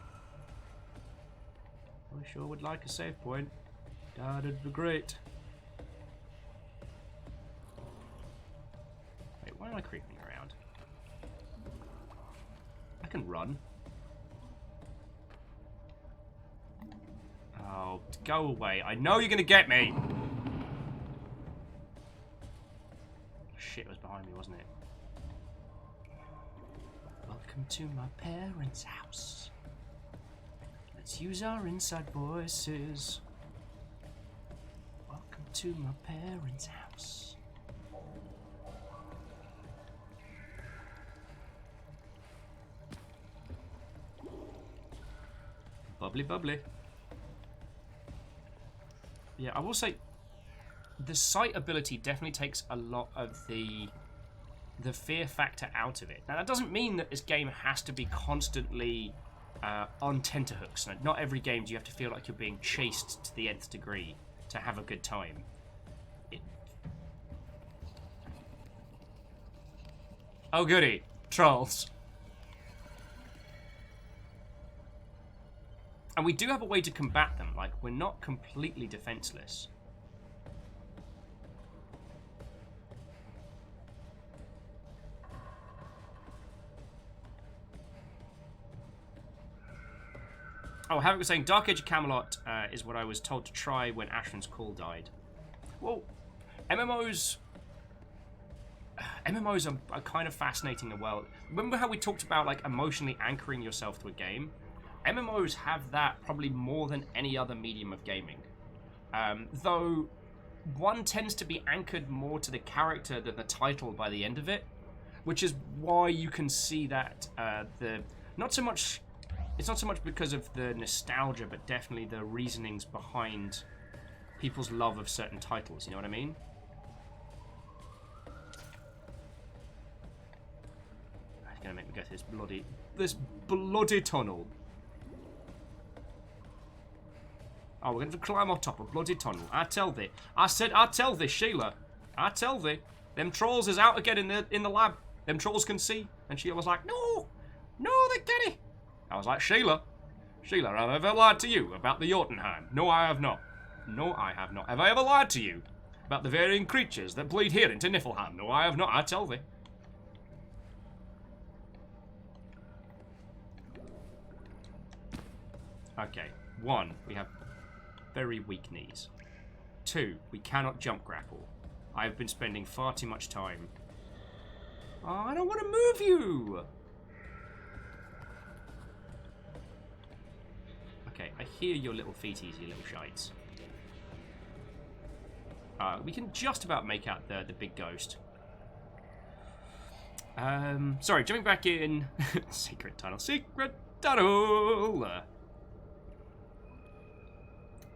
I sure would like a save point. That'd be great. Wait, why am I creeping around? I can run. Oh, go away. I know you're gonna get me! Shit, it was behind me, wasn't it? Welcome to my parents' house. Let's use our inside voices. Welcome to my parents' house. Bubbly, bubbly. Yeah, I will say, the sight ability definitely takes a lot of the fear factor out of it. Now, that doesn't mean that this game has to be constantly on tenterhooks. Not every game do you have to feel like you're being chased to the nth degree to have a good time. Oh, goody. Trolls. And we do have a way to combat them. Like, we're not completely defenseless. Oh, Havoc was saying, Dark Age of Camelot is what I was told to try when Ashran's Call died. Well, MMOs are kind of fascinating as well. Remember how we talked about, like, emotionally anchoring yourself to a game? MMOs have that probably more than any other medium of gaming. Though one tends to be anchored more to the character than the title by the end of it, which is why you can see that it's not so much because of the nostalgia, but definitely the reasonings behind people's love of certain titles, you know what I mean? It's gonna make me go through this bloody tunnel. Oh, we're going to climb on top of bloody tunnel. I tell thee. I tell thee, Sheila. I tell thee. Them trolls is out again in the lab. Them trolls can see. And Sheila was like, no, they get it. I was like, Sheila, have I ever lied to you about the Jotunheim? No, I have not. No, I have not. Have I ever lied to you about the varying creatures that bleed here into Niflheim? No, I have not. I tell thee. Okay. 1, we have very weak knees. 2, we cannot jump grapple. I've been spending far too much time. Oh, I don't want to move you! Okay, I hear your little feeties, you little shites. We can just about make out the big ghost. Sorry, jumping back in. Secret tunnel.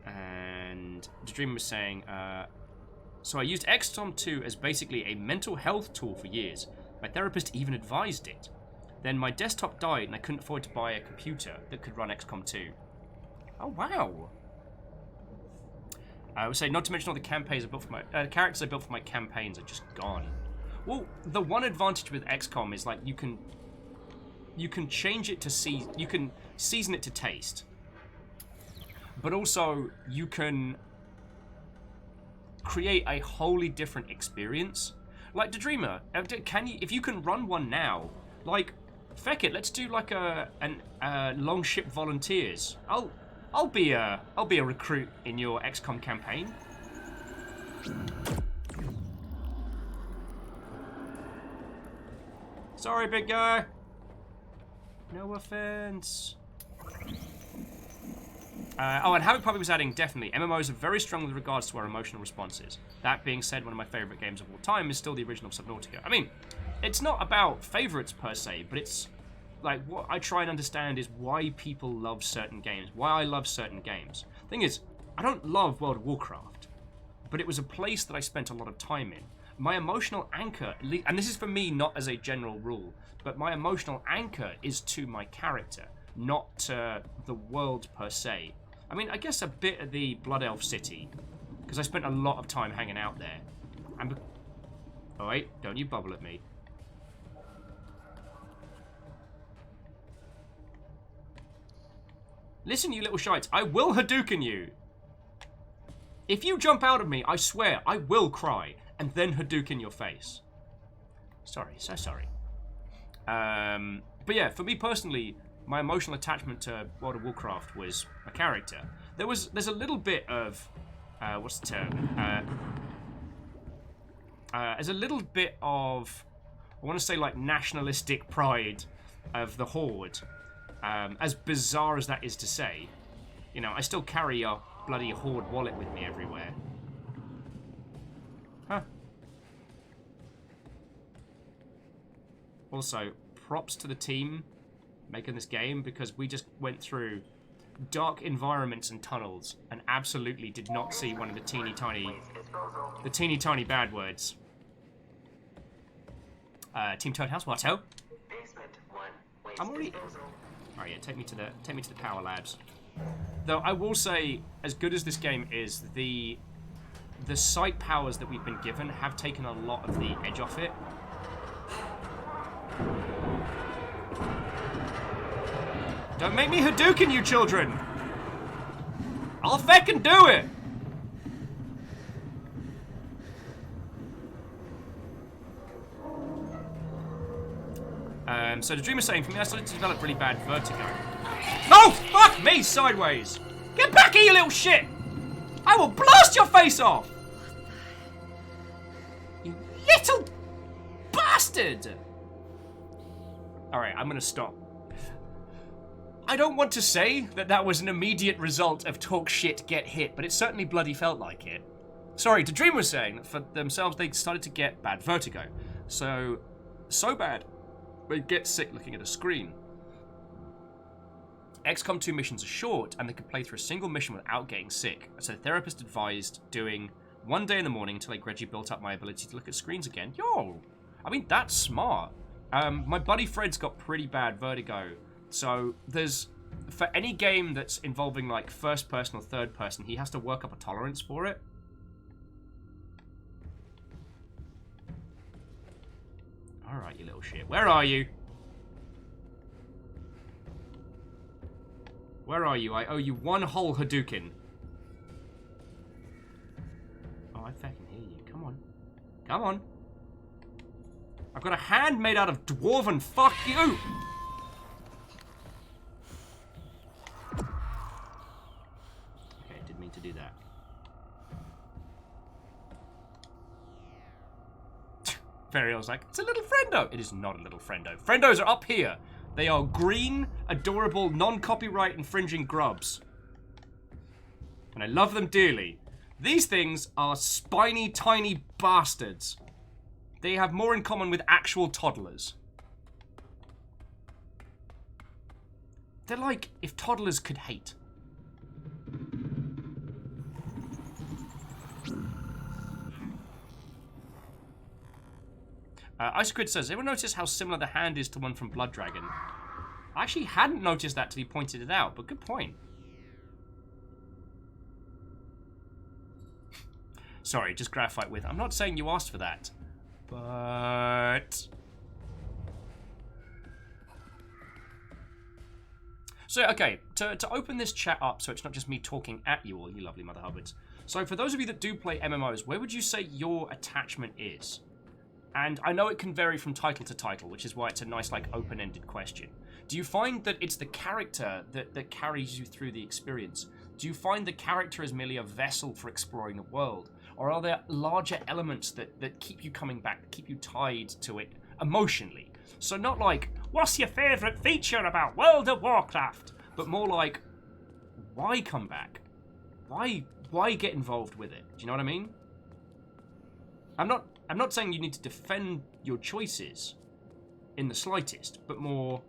And the dream was saying, so I used XCOM 2 as basically a mental health tool for years. My therapist even advised it. Then my desktop died and I couldn't afford to buy a computer that could run XCOM 2. Oh, wow. I would say, not to mention all the campaigns I built for my characters I built for my campaigns are just gone. Well, the one advantage with XCOM is like you can change it to you can season it to taste, but also you can create a wholly different experience. Like the Dreamer, can you? If you can run one now, like, feck it, let's do like a Longship Volunteers. I'll be a recruit in your XCOM campaign. Sorry, big guy. No offense. And Havoc probably was adding, definitely, MMOs are very strong with regards to our emotional responses. That being said, one of my favourite games of all time is still the original Subnautica. I mean, it's not about favourites per se, but it's like what I try and understand is why people love certain games, why I love certain games. Thing is, I don't love World of Warcraft, but it was a place that I spent a lot of time in. My emotional anchor, and this is for me not as a general rule, but my emotional anchor is to my character, not to the world per se. I mean, I guess a bit of the Blood Elf City, because I spent a lot of time hanging out there. And oh wait, don't you bubble at me. Listen, you little shites, I will Hadouken you! If you jump out of me, I swear, I will cry, and then Hadouken your face. Sorry, so sorry. But yeah, for me personally, my emotional attachment to World of Warcraft was a character. There's a little bit of, what's the term? There's a little bit of, I want to say like nationalistic pride of the Horde. As bizarre as that is to say, you know, I still carry a bloody Horde wallet with me everywhere. Huh. Also, props to the team making this game, because we just went through dark environments and tunnels and absolutely did not see one of the teeny tiny bad words. Team Toad House, whatto? I'm already. Alright, yeah, take me to the power labs. Though I will say, as good as this game is, the sight powers that we've been given have taken a lot of the edge off it. Don't make me Hadouken, you children! I'll feckin' do it! So the Dreamer's saying, for me, I started to develop really bad vertigo. Oh, fuck me, sideways! Get back here, you little shit! I will blast your face off! You little bastard! Alright, I'm gonna stop. I don't want to say that that was an immediate result of talk shit, get hit, but it certainly bloody felt like it. Sorry, the Dream was saying that for themselves, they started to get bad vertigo. So bad, they get sick looking at a screen. XCOM 2 missions are short, and they can play through a single mission without getting sick. So the therapist advised doing one day in the morning until I gradually built up my ability to look at screens again. Yo! I mean, that's smart. My buddy Fred's got pretty bad vertigo. So there's, for any game that's involving like first person or third person, he has to work up a tolerance for it. Alright, you little shit. Where are you? Where are you? I owe you one whole Hadouken. Oh, I fucking hear you. Come on. Come on. I've got a hand made out of dwarven. Fuck you! Okay, didn't mean to do that. Varial's like, it's a little friendo. It is not a little friendo. Friendos are up here. They are green, adorable, non-copyright infringing grubs. And I love them dearly. These things are spiny, tiny bastards. They have more in common with actual toddlers. They're like if toddlers could hate. Isoquid says, anyone notice how similar the hand is to one from Blood Dragon? I actually hadn't noticed that till he pointed it out, but good point. Sorry, just graphite with. I'm not saying you asked for that. But... So, okay, to open this chat up so it's not just me talking at you all, you lovely Mother Hubbards. So, for those of you that do play MMOs, where would you say your attachment is? And I know it can vary from title to title, which is why it's a nice, like, open-ended question. Do you find that it's the character that carries you through the experience? Do you find the character as merely a vessel for exploring the world? Or are there larger elements that keep you coming back, keep you tied to it emotionally? So not like, what's your favourite feature about World of Warcraft? But more like, why come back? Why get involved with it? Do you know what I mean? I'm not saying you need to defend your choices in the slightest, but more,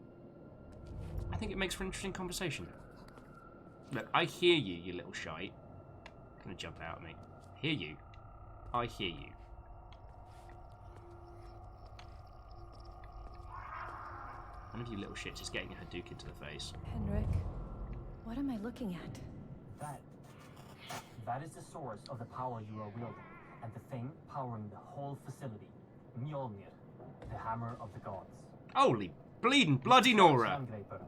I think it makes for an interesting conversation. Look, I hear you, you little shite. Gonna jump out at me. Hear you. I hear you. One of you little shits is getting a Hadouken to the face. Henrik, what am I looking at? That is the source of the power you are wielding, and the thing powering the whole facility. Mjolnir, the hammer of the gods. Holy bleeding bloody Nora!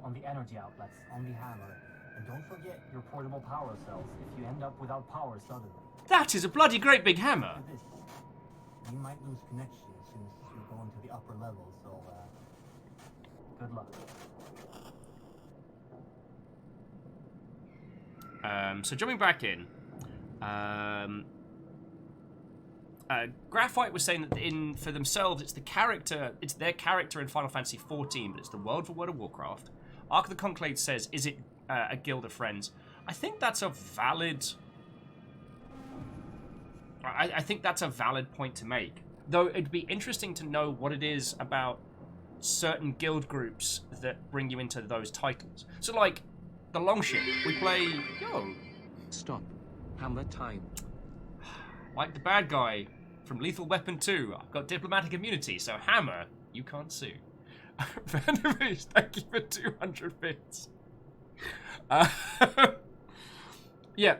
On the energy outlets on the hammer. And don't forget your portable power cells if you end up without power suddenly. That is a bloody great big hammer! You might lose connection since you're going to the upper level, so good luck. So jumping back in, Graphite was saying that for themselves, it's their character in Final Fantasy XIV, but it's the world for World of Warcraft. Ark of the Conclave says, is it a guild of friends? I think that's a valid... I think that's a valid point to make. Though it'd be interesting to know what it is about certain guild groups that bring you into those titles. So, like, the Longship, we play... Yo! Stop. Hammer time. Like the bad guy from Lethal Weapon 2. I've got diplomatic immunity, so Hammer, you can't sue. Vandermees, thank you for 200 bits. Yeah,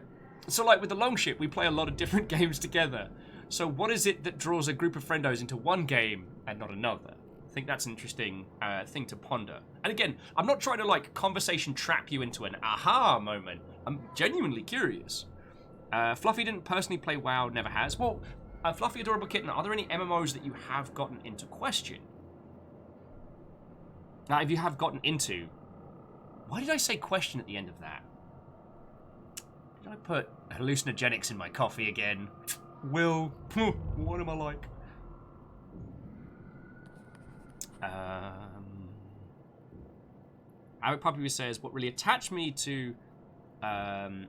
so like with the Longship, we play a lot of different games together. So what is it that draws a group of friendos into one game and not another? I think that's an interesting thing to ponder. And again, I'm not trying to like conversation trap you into an aha moment. I'm genuinely curious. Fluffy didn't personally play WoW, never has. Well, Fluffy Adorable Kitten, are there any MMOs that you have gotten into question? Now, if you have gotten into, why did I say question at the end of that? Did I put hallucinogenics in my coffee again? Will, what am I like? Alec Puppy says, what really attached me to, I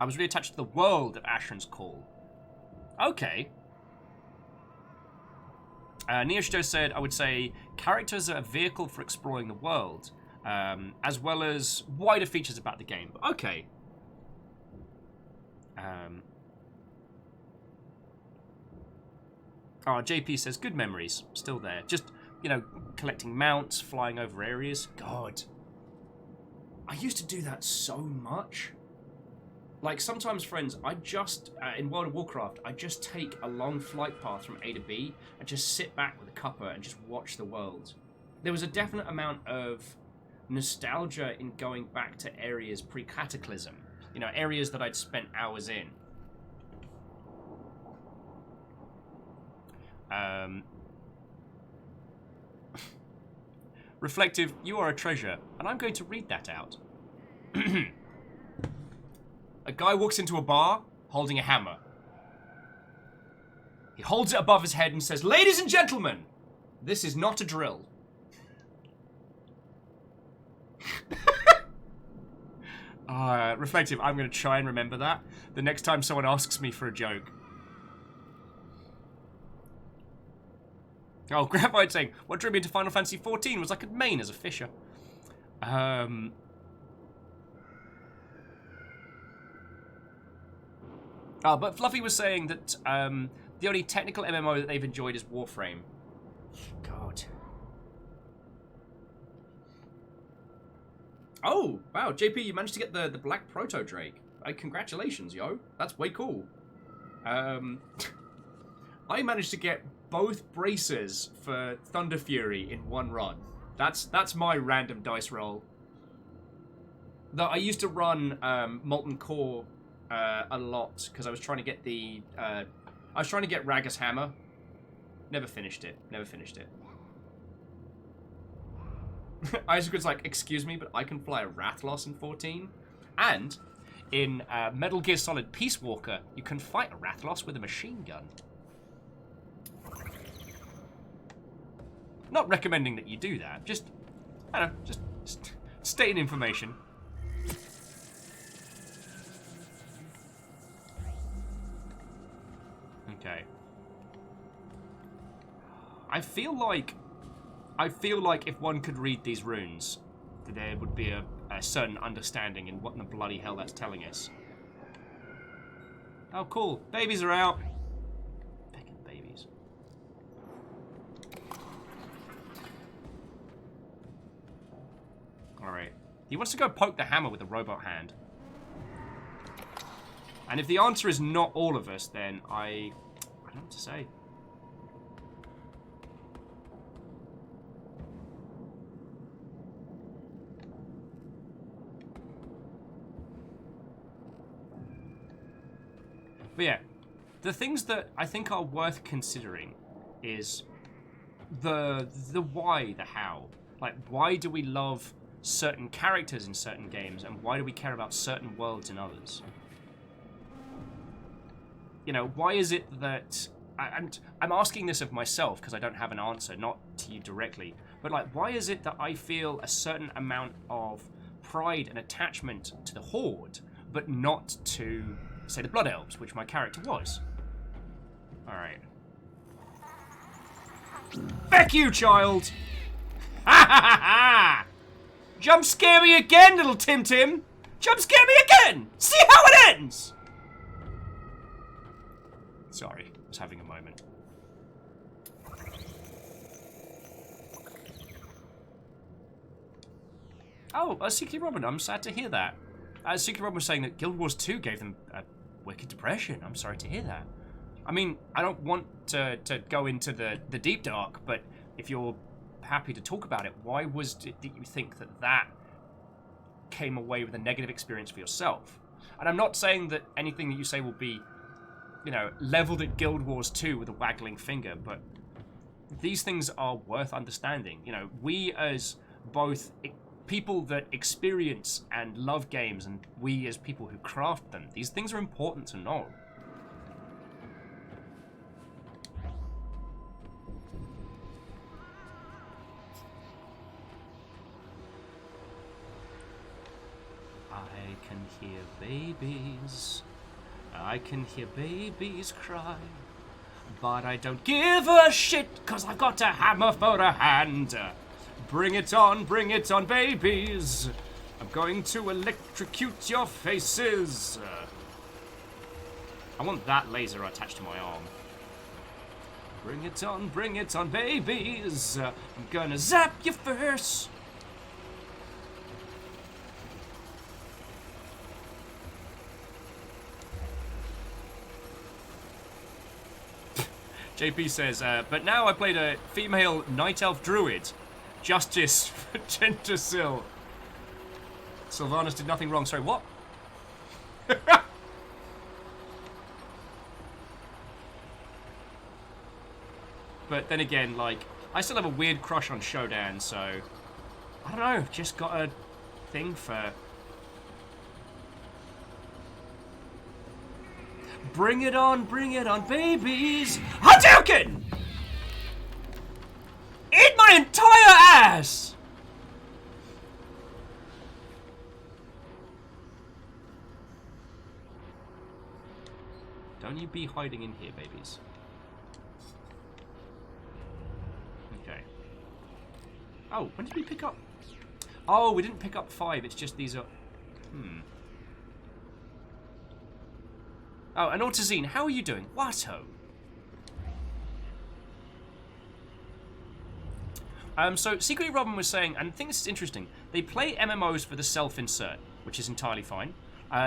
was really attached to the world of Asheron's Call. Okay. Neoshito said, I would say characters are a vehicle for exploring the world, as well as wider features about the game. Okay. JP says, good memories. Still there. Just, you know, collecting mounts, flying over areas. God. I used to do that so much. Like, sometimes, friends, I just, in World of Warcraft, I just take a long flight path from A to B and just sit back with a cuppa and just watch the world. There was a definite amount of nostalgia in going back to areas pre-Cataclysm. You know, areas that I'd spent hours in. Reflective, you are a treasure, and I'm going to read that out. A guy walks into a bar holding a hammer. He holds it above his head and says, ladies and gentlemen, this is not a drill. Reflective, I'm going to try and remember that the next time someone asks me for a joke. Oh, Graphite saying, what drew me into Final Fantasy XIV was I could main as a fisher. But Fluffy was saying that the only technical MMO that they've enjoyed is Warframe. God. Oh, wow, JP, you managed to get the Black Proto Drake. Congratulations, yo. That's way cool. I managed to get both braces for Thunder Fury in one run. That's my random dice roll. Though I used to run Molten Core a lot because I was trying to get the I was trying to get Ragus Hammer. Never finished it. Isaac was like, excuse me, but I can fly a Rathlos in 14. And in Metal Gear Solid Peace Walker, you can fight a Rathlos with a machine gun. Not recommending that you do that. Just, I don't know, just stating information. Okay. I feel like if one could read these runes, that there would be a certain understanding in what in the bloody hell that's telling us. Oh, cool. Babies are out. Fucking babies. Alright. He wants to go poke the hammer with a robot hand. And if the answer is not all of us, then I don't know what to say. But yeah, the things that I think are worth considering is the why, the how. Like, why do we love certain characters in certain games, and why do we care about certain worlds in others? You know, why is it that... And I'm asking this of myself because I don't have an answer, not to you directly. But, like, why is it that I feel a certain amount of pride and attachment to the Horde, but not to, say, the Blood Elves, which my character was? Alright. Feck you, child! Ha ha ha ha! Jump scare me again, little Tim Tim! Jump scare me again! See how it ends! Sorry, I was having a moment. Oh, Secret Robin, I'm sad to hear that. Secret Robin was saying that Guild Wars 2 gave them a wicked depression. I'm sorry to hear that. I mean, I don't want to go into the deep dark, but if you're happy to talk about it, why was it that you think that came away with a negative experience for yourself? And I'm not saying that anything that you say will be, you know, leveled at Guild Wars 2 with a waggling finger, but these things are worth understanding. You know, we as both people that experience and love games, and we as people who craft them, these things are important to know. I can hear babies. I can hear babies cry. But I don't give a shit, 'cause I've got a hammer for a hand. Bring it on, babies. I'm going to electrocute your faces. I want that laser attached to my arm. Bring it on, babies. I'm gonna zap your face. JP says, but now I played a female night elf druid. Justice for Gentasil. Sylvanas did nothing wrong. Sorry, what? But then again, like, I still have a weird crush on Shodan, so I don't know, just got a thing for... Bring it on, babies! Hadouken! Eat my entire ass! Don't you be hiding in here, babies. Okay. Oh, when did we pick up? Oh, we didn't pick up 5, it's just these are... Oh, and Autozine, how are you doing? Watto. So Secret Robin was saying, and I think this is interesting, they play MMOs for the self-insert, which is entirely fine.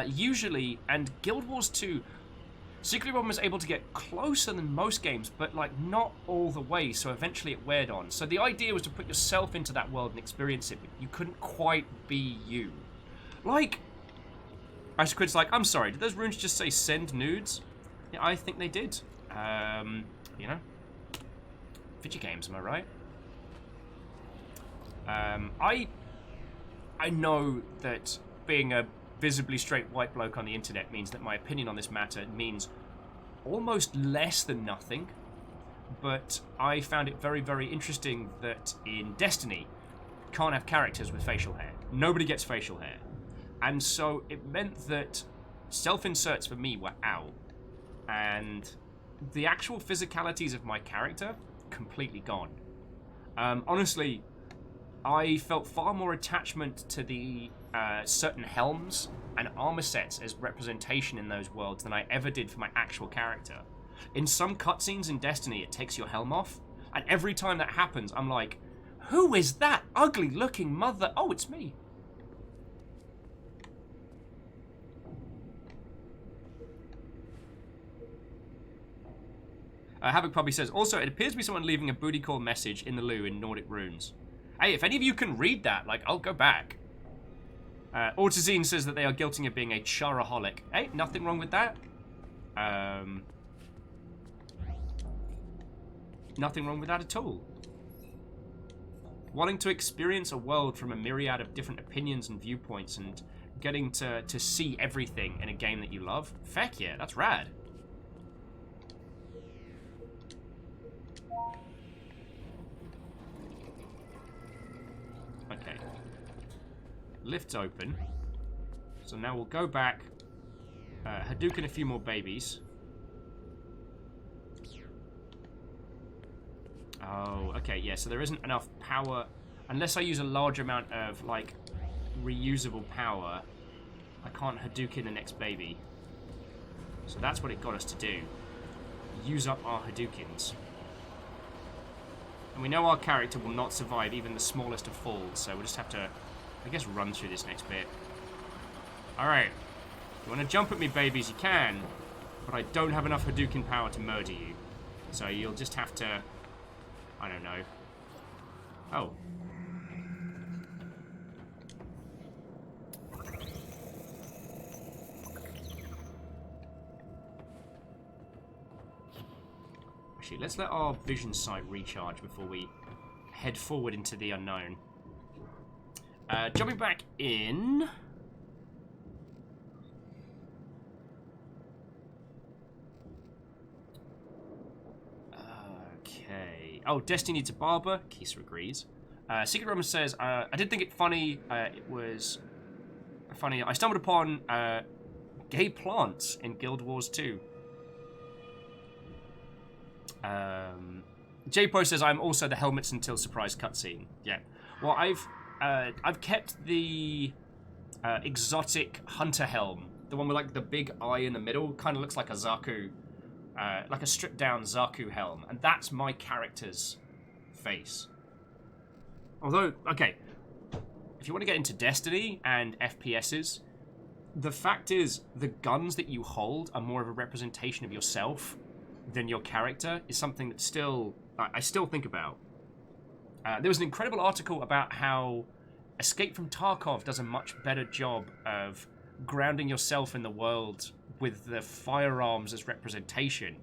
Usually, and Guild Wars 2, Secret Run was able to get closer than most games, but like not all the way, so eventually it weared on. So the idea was to put yourself into that world and experience it, but you couldn't quite be you. Like, Quid's like, I'm sorry, did those runes just say send nudes? Yeah, I think they did. You know, video games, am I right? I know that being a visibly straight white bloke on the internet means that my opinion on this matter means almost less than nothing, but I found it very, very interesting that in Destiny, you can't have characters with facial hair. Nobody gets facial hair. And so it meant that self-inserts for me were out, and the actual physicalities of my character completely gone. Honestly, I felt far more attachment to the certain helms and armor sets as representation in those worlds than I ever did for my actual character. In some cutscenes in Destiny, it takes your helm off, and every time that happens, I'm like, who is that ugly-looking mother? Oh, it's me. Havoc Puppy says, also, it appears to be someone leaving a booty call message in the loo in Nordic runes. Hey, if any of you can read that, like, I'll go back. Autozine says that they are guilty of being a charaholic. Hey, nothing wrong with that. Nothing wrong with that at all. Wanting to experience a world from a myriad of different opinions and viewpoints and getting to see everything in a game that you love. Feck yeah, that's rad. Okay. Lift's open. So now we'll go back. Hadouken a few more babies. Oh, okay, yeah, so there isn't enough power. Unless I use a large amount of, like, reusable power, I can't Hadouken the next baby. So that's what it got us to do. Use up our Hadoukens. And we know our character will not survive even the smallest of falls, so we'll just have to, I guess, run through this next bit. Alright. If you want to jump at me, babies, you can. But I don't have enough Hadouken power to murder you. So you'll just have to... I don't know. Oh. Actually, let's let our vision sight recharge before we head forward into the unknown. Jumping back in... Okay. Oh, Destiny needs a barber. Kisa agrees. Secret Roman says, I did think it funny. It was funny. I stumbled upon gay plants in Guild Wars 2. J-Pro says, I'm also the helmets until surprise cutscene. Yeah. Well, I've kept the exotic hunter helm. The one with, like, the big eye in the middle. Kind of looks like a Zaku... like a stripped-down Zaku helm, and that's my character's face. Although, okay, if you want to get into Destiny and FPSs, the fact is, the guns that you hold are more of a representation of yourself than your character, is something that still, I still think about. There was an incredible article about how Escape from Tarkov does a much better job of grounding yourself in the world with the firearms as representation.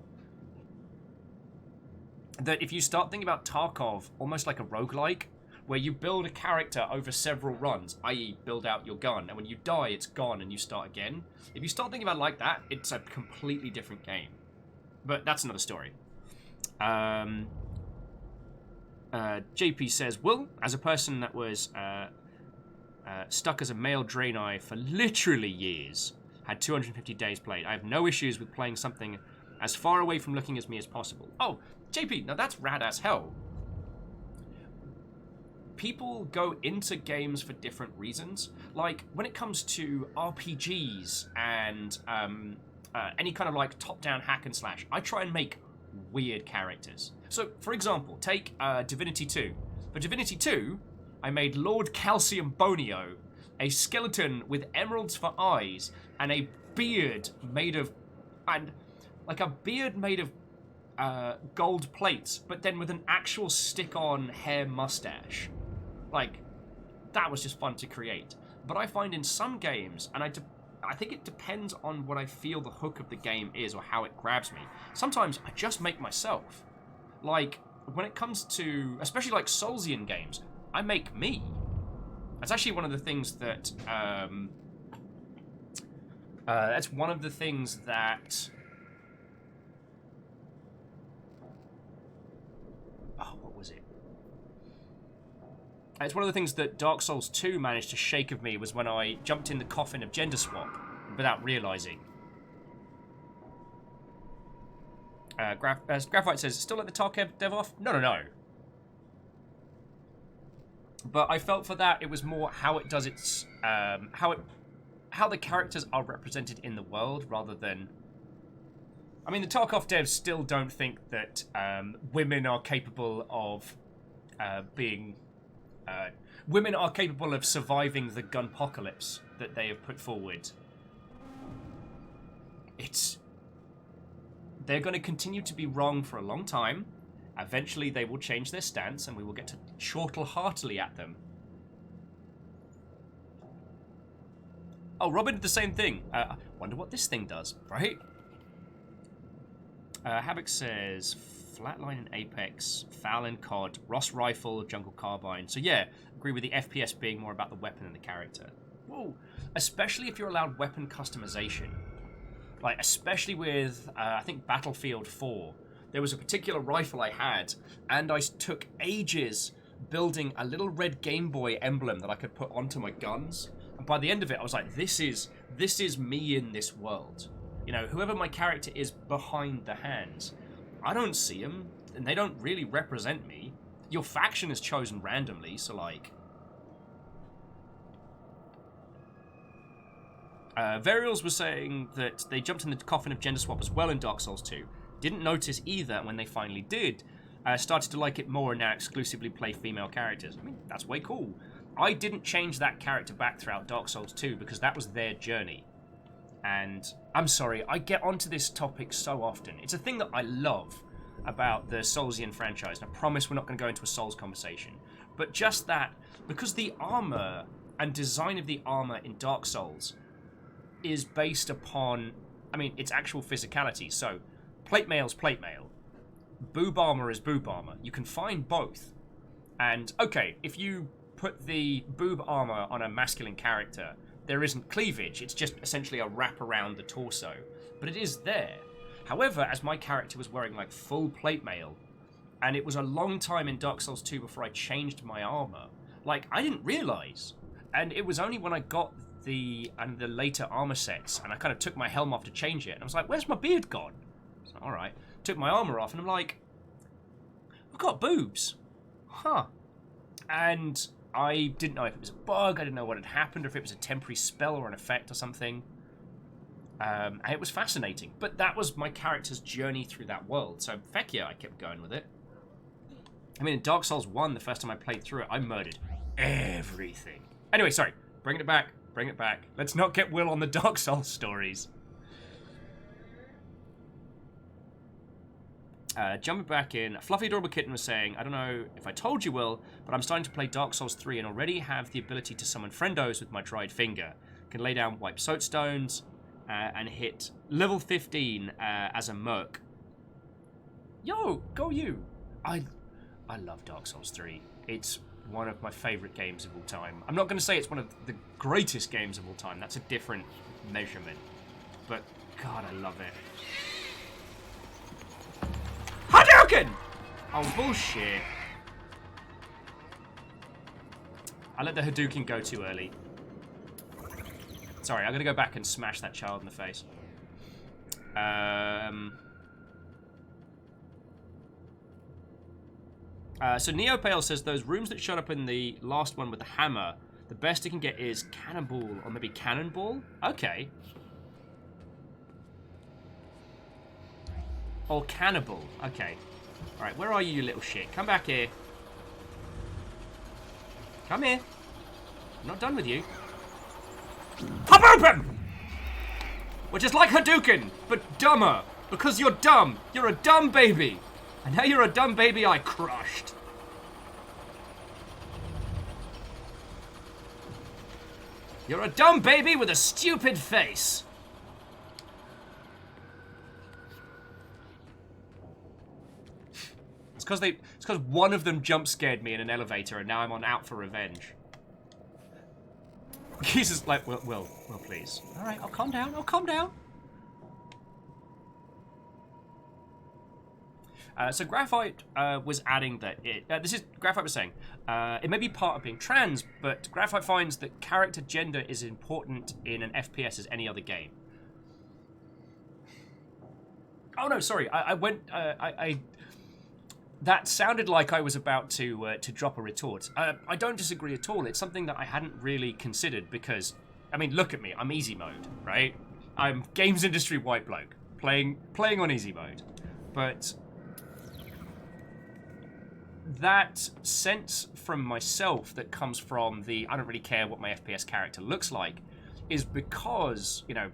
That if you start thinking about Tarkov almost like a roguelike, where you build a character over several runs, i.e. build out your gun, and when you die, it's gone and you start again. If you start thinking about it like that, it's a completely different game. But that's another story. JP says, well, as a person that was stuck as a male Draenei for literally years, had 250 days played, I have no issues with playing something as far away from looking as me as possible. Oh, JP, now that's rad as hell. People go into games for different reasons. Like, when it comes to RPGs and any kind of, like, top-down hack and slash, I try and make weird characters. So, for example, take Divinity 2. For Divinity 2, I made Lord Calcium Bonio, a skeleton with emeralds for eyes, and a beard made of... And like a beard made of gold plates, but then with an actual stick-on hair mustache. Like, that was just fun to create. But I find in some games, and I think it depends on what I feel the hook of the game is or how it grabs me. Sometimes I just make myself. Like, when it comes to, especially like Soulsian games, I make me. That's actually one of the things that, that's one of the things that, what was it? It's one of the things that Dark Souls 2 managed to shake of me was when I jumped in the coffin of gender swap without realizing. Graphite says, still let the Tarkev dev off? No. But I felt for that it was more how it does its, how the characters are represented in the world rather than. I mean, the Tarkov devs still don't think that women are capable of being. Women are capable of surviving the gunpocalypse that they have put forward. They're going to continue to be wrong for a long time. Eventually they will change their stance and we will get to chortle heartily at them. Oh, Robin did the same thing. Wonder what this thing does, right? Havoc says, Flatline in Apex, Foul in COD, Ross Rifle, Jungle Carbine. So yeah, agree with the FPS being more about the weapon than the character. Whoa. Especially if you're allowed weapon customization. Like, especially with, I think, Battlefield 4. There was a particular rifle I had, and I took ages building a little red Game Boy emblem that I could put onto my guns. And by the end of it, I was like, this is me in this world. You know, whoever my character is behind the hands, I don't see them, and they don't really represent me. Your faction is chosen randomly, so like... Varials was saying that they jumped in the coffin of gender swap as well in Dark Souls 2. Didn't notice either when they finally did. Started to like it more and now exclusively play female characters. I mean, that's way cool. I didn't change that character back throughout Dark Souls 2 because that was their journey. And I'm sorry, I get onto this topic so often. It's a thing that I love about the Soulsian franchise, and I promise we're not going to go into a Souls conversation. But just that, because the armor and design of the armor in Dark Souls is based upon, I mean, its actual physicality. So, plate mail's plate mail. Boob armor is boob armor. You can find both. And, okay, if you put the boob armor on a masculine character, there isn't cleavage. It's just essentially a wrap around the torso. But it is there. However, as my character was wearing, like, full plate mail, and it was a long time in Dark Souls 2 before I changed my armor, like, I didn't realize. And it was only when I got the later armor sets, and I kind of took my helm off to change it, and I was like, where's my beard gone? So, alright. Took my armor off, and I'm like, I've got boobs. Huh. And I didn't know if it was a bug, I didn't know what had happened, or if it was a temporary spell or an effect or something. And it was fascinating. But that was my character's journey through that world, so feck yeah, I kept going with it. I mean, in Dark Souls 1, the first time I played through it, I murdered everything. Anyway, sorry. Bringing it back. Bring it back. Let's not get Will on the Dark Souls stories. Jumping back in, Fluffy Adorable Kitten was saying, I don't know if I told you, Will, but I'm starting to play Dark Souls 3 and already have the ability to summon friendos with my dried finger. Can lay down wipe soapstones and hit level 15 as a merc. Yo, go you. I love Dark Souls 3. It's one of my favourite games of all time. I'm not going to say it's one of the greatest games of all time. That's a different measurement. But, God, I love it. Hadouken! Oh, bullshit. I let the Hadouken go too early. Sorry, I'm going to go back and smash that child in the face. So Neopale says those rooms that showed up in the last one with the hammer, the best it can get is Cannonball or maybe Cannonball? Okay. Or Cannibal. Okay. Alright, where are you, you little shit? Come back here. Come here. I'm not done with you. Pop open! Which is like Hadouken, but dumber. Because you're dumb. You're a dumb baby. And now you're a dumb baby I crushed. You're a dumb baby with a stupid face. It's because one of them jump scared me in an elevator, and now I'm out for revenge. He's just like, well, please. All right, I'll calm down. I'll calm down. So Graphite was adding that Graphite was saying, it may be part of being trans, but Graphite finds that character gender is important in an FPS as any other game. Oh no, sorry, that sounded like I was about to drop a retort. I don't disagree at all. It's something that I hadn't really considered because, I mean, look at me. I'm easy mode, right? I'm games industry white bloke playing on easy mode, but that sense from myself that comes from the I don't really care what my FPS character looks like is because, you know,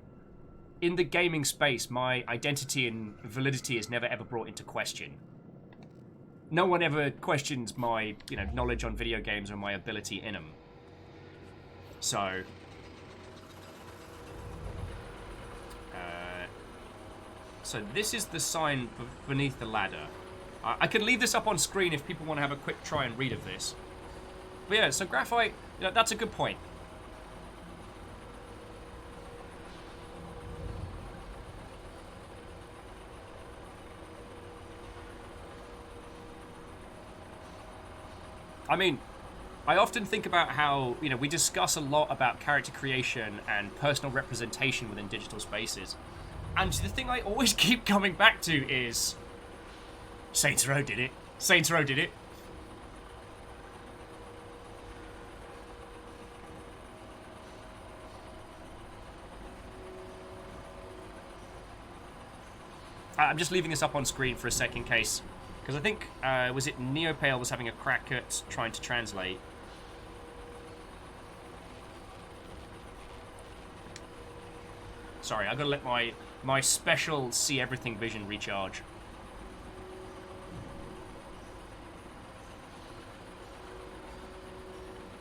in the gaming space, my identity and validity is never ever brought into question. No one ever questions my, you know, knowledge on video games or my ability in them. So, this is the sign beneath the ladder. I can leave this up on screen if people want to have a quick try and read of this. But yeah, so Graphite, you know, that's a good point. I mean, I often think about how, you know, we discuss a lot about character creation and personal representation within digital spaces. And the thing I always keep coming back to is Saints Row did it. Saints Row did it. I'm just leaving this up on screen for a sec in case, because I think, was it Neopale was having a crack at trying to translate. Sorry, I've got to let my special see everything vision recharge.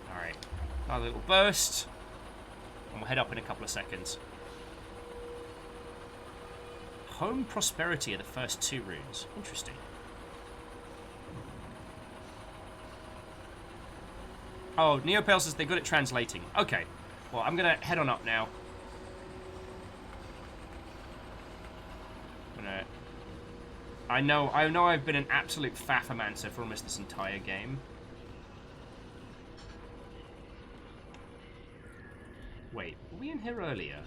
Alright, another little burst, and we'll head up in a couple of seconds. Home Prosperity are the first 2 runes. Interesting. Oh, Neopale says they're good at translating. Okay. Well, I'm going to head on up now. I know I've been an absolute faffomancer for almost this entire game. Wait, were we in here earlier?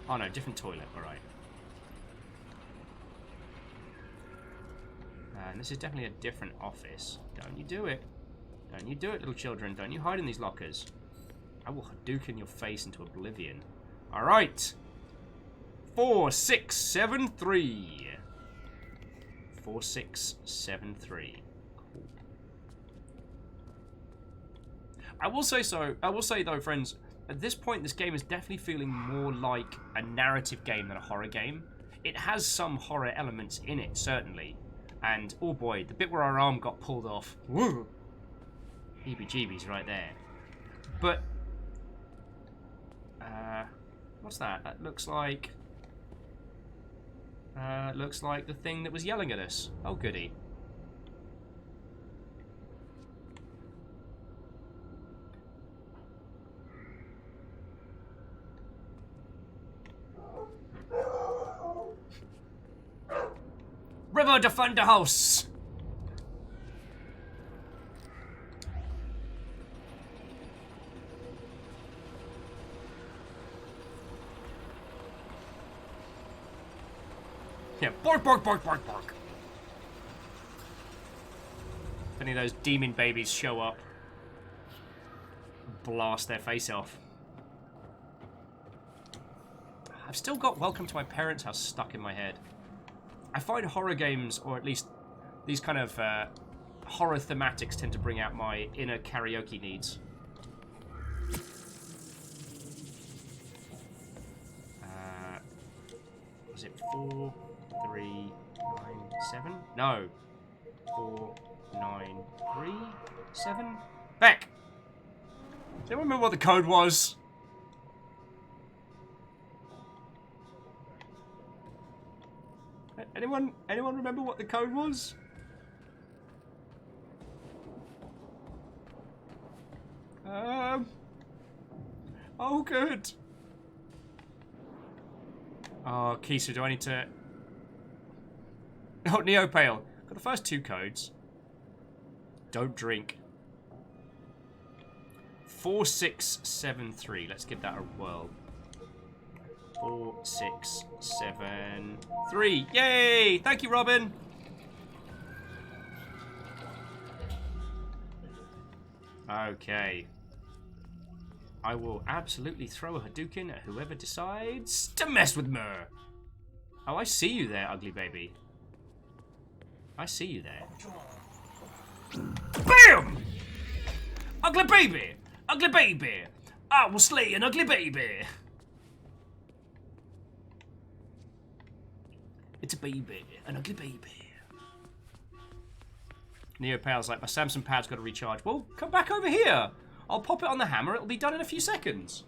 Oh no, different toilet, alright. And this is definitely a different office. Don't you do it. Don't you do it, little children. Don't you hide in these lockers. I will Hadouken your face into oblivion. Alright. 4673. 4673. Cool. I will say though, friends, at this point this game is definitely feeling more like a narrative game than a horror game. It has some horror elements in it, certainly. And, oh boy, the bit where our arm got pulled off. Woo! Heebie-jeebies right there. But, what's that? That looks like the thing that was yelling at us. Oh, goody. River, defend the house! Yeah, bark, bark, bark, bark, bark. If any of those demon babies show up, blast their face off. I've still got Welcome to My Parents' House stuck in my head. I find horror games, or at least these kind of horror thematics, tend to bring out my inner karaoke needs. is it 4, 3, 9, 7? No. 4, 9, 3, 7? Back! Does anyone remember what the code was? Anyone remember what the code was? Oh, good. Oh, Kisa, do I need to... Oh, Neopale. Got the first 2 codes. Don't drink. 4673. Let's give that a whirl. 4673. Yay! Thank you, Robin. Okay. I will absolutely throw a Hadouken at whoever decides to mess with me. Oh, I see you there, ugly baby. I see you there. BAM! Ugly baby! Ugly baby! I will slay an ugly baby! It's a baby, an ugly baby. Neopale's like, my Samsung pad's got to recharge. Well, come back over here. I'll pop it on the hammer. It'll be done in a few seconds.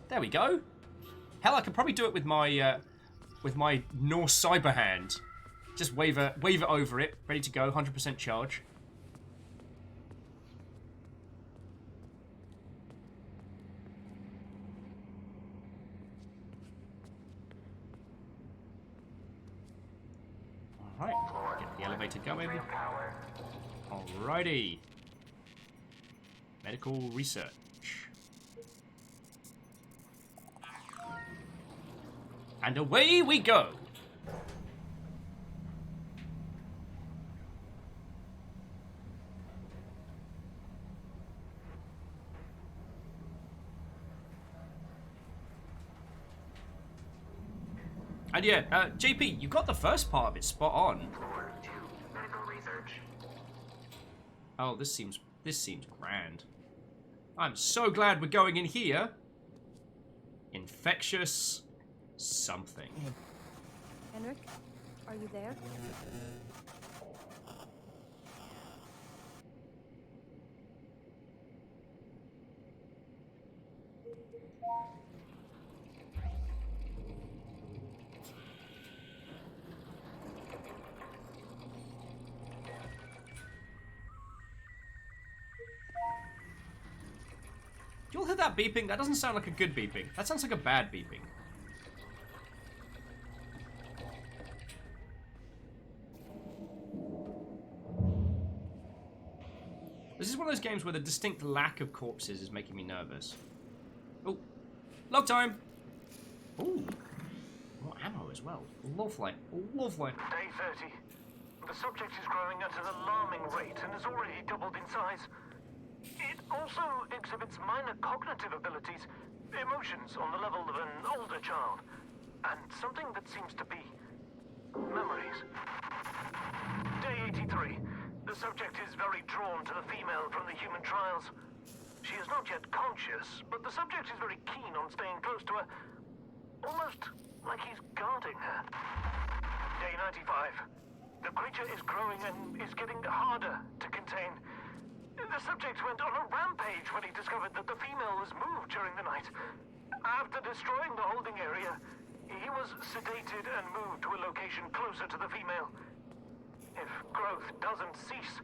There we go. Hell, I could probably do it with my Norse cyber hand. Just wave it over it, ready to go, 100% charge. Alright, get the elevator going. Alrighty. Medical research. And away we go! And yeah, JP, you got the first part of it spot on. Floor 2, medical research. Oh, this seems grand. I'm so glad we're going in here. Infectious something. Henrik, are you there? Do you all hear that beeping? That doesn't sound like a good beeping. That sounds like a bad beeping. This is one of those games where the distinct lack of corpses is making me nervous. Oh, log time! Ooh, more ammo as well. Lovely, lovely. Day 30. The subject is growing at an alarming rate and has already doubled in size. It also exhibits minor cognitive abilities, emotions on the level of an older child, and something that seems to be memories. Day 83. The subject is very drawn to the female from the human trials. She is not yet conscious, but the subject is very keen on staying close to her, almost like he's guarding her. Day 95. The creature is growing and is getting harder to contain. The subject went on a rampage when he discovered that the female was moved during the night. After destroying the holding area, he was sedated and moved to a location closer to the female. If growth doesn't cease,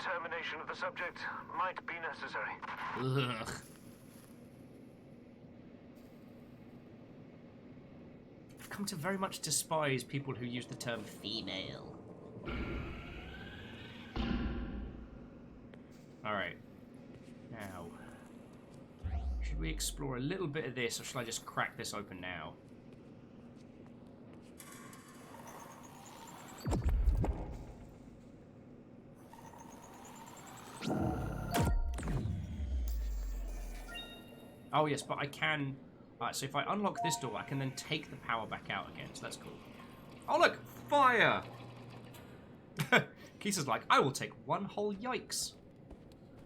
termination of the subject might be necessary. Ugh. I've come to very much despise people who use the term female. Alright. Now, should we explore a little bit of this, or should I just crack this open now? Oh yes, but I can... Alright, so if I unlock this door, I can then take the power back out again, so that's cool. Oh look! Fire! Kisa's like, I will take one whole yikes.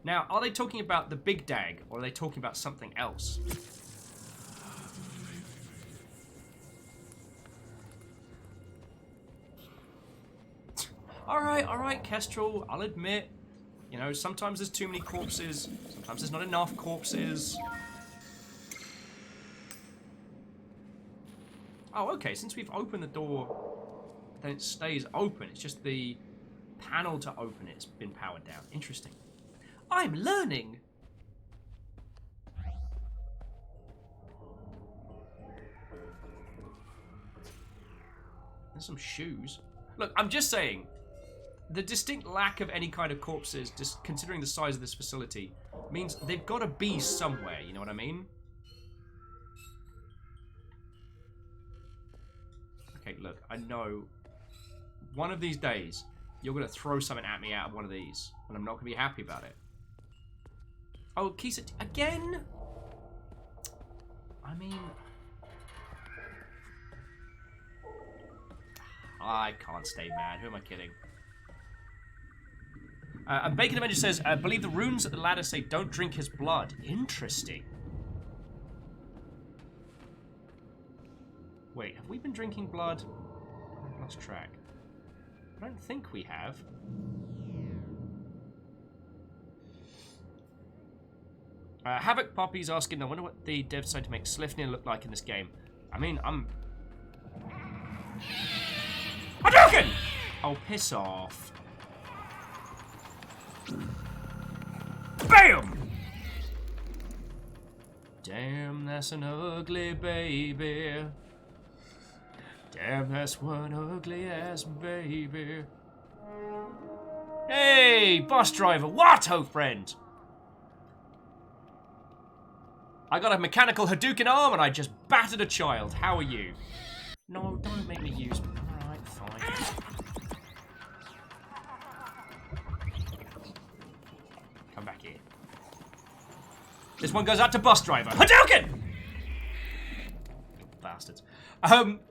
Now, are they talking about the big dag, or are they talking about something else? Alright, Kestrel, I'll admit. You know, sometimes there's too many corpses. Sometimes there's not enough corpses. Oh, okay, since we've opened the door, then it stays open. It's just the panel to open it's been powered down. Interesting. I'm learning! There's some shoes. Look, I'm just saying, the distinct lack of any kind of corpses, just considering the size of this facility, means they've got to be somewhere, you know what I mean? Okay, look, I know one of these days you're going to throw something at me out of one of these, and I'm not going to be happy about it. Oh, Kisa, again? I mean... I can't stay mad. Who am I kidding? And Bacon Avenger says, I believe the runes at the ladder say don't drink his blood. Interesting. Wait, have we been drinking blood? I've lost track. I don't think we have. Havoc Poppy's asking, I wonder what the devs decided to make Slifnir look like in this game. I mean, I'm... Hadouken! Oh, piss off. BAM! Damn, that's an ugly baby. Damn, that's one ugly ass baby. Hey, bus driver, what, ho friend? I got a mechanical Hadouken arm and I just battered a child. How are you? No, don't make me use... Alright, fine. Come back here. This one goes out to bus driver. Hadouken! Bastards.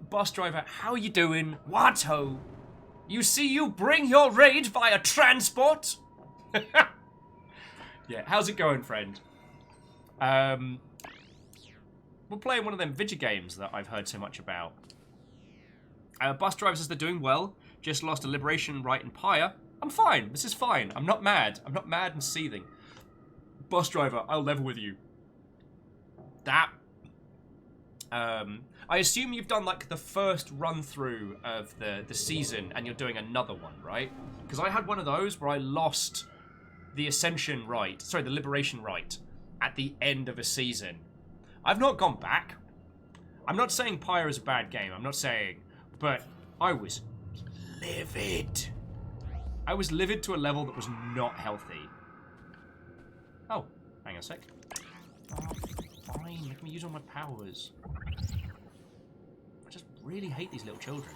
Bus driver, how are you doing? What ho? You see you bring your rage via transport? Yeah, how's it going, friend? We're playing one of them video games that I've heard so much about. Bus driver says they're doing well. Just lost a liberation right in Pyre. I'm fine. This is fine. I'm not mad. I'm not mad and seething. Bus driver, I'll level with you. That. I assume you've done like the first run through of the season and you're doing another one, right? Because I had one of those where I lost the Ascension right, sorry, the Liberation right at the end of a season. I've not gone back. I'm not saying Pyre is a bad game. I'm not saying, but I was livid. I was livid to a level that was not healthy. Oh, hang on a sec. Oh, fine, let me use all my powers. I just really hate these little children.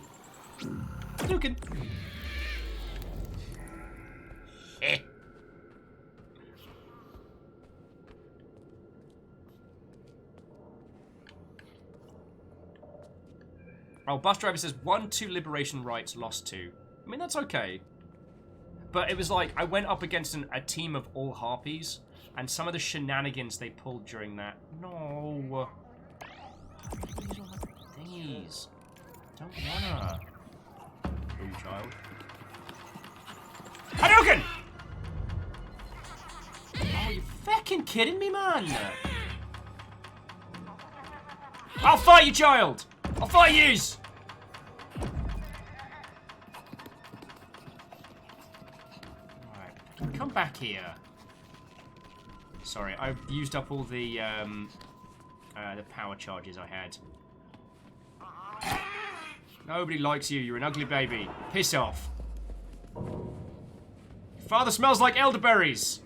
Hadouken! Eh. Oh, bus driver says 1-2 liberation rights, lost 2. I mean, that's okay. But it was like, I went up against a team of all harpies, and some of the shenanigans they pulled during that. No. These are my thingies. Don't wanna. Ooh, child. Hadouken! Oh, you fucking kidding me, man? I'll fight you, child! I'll fight yous! Alright, come back here. Sorry, I've used up all the power charges I had. Nobody likes you, you're an ugly baby. Piss off. Your father smells like elderberries!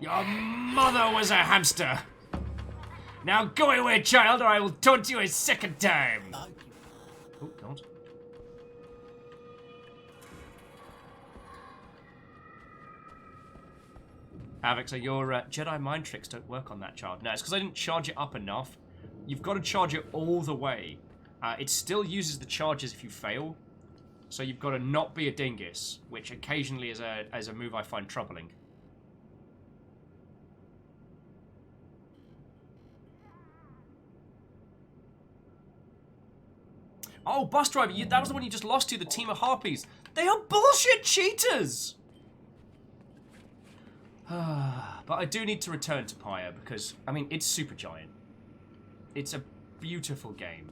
Your mother was a hamster! Now go away, child, or I will taunt you a second time! Oh, don't. Havoc, so your Jedi mind tricks don't work on that child. No, it's because I didn't charge it up enough. You've got to charge it all the way. It still uses the charges if you fail. So you've got to not be a dingus, which occasionally is a move I find troubling. Oh, bus driver, that was the one you just lost to, the team of harpies. They are bullshit cheaters! But I do need to return to Pyre because, I mean, it's Supergiant. It's a beautiful game.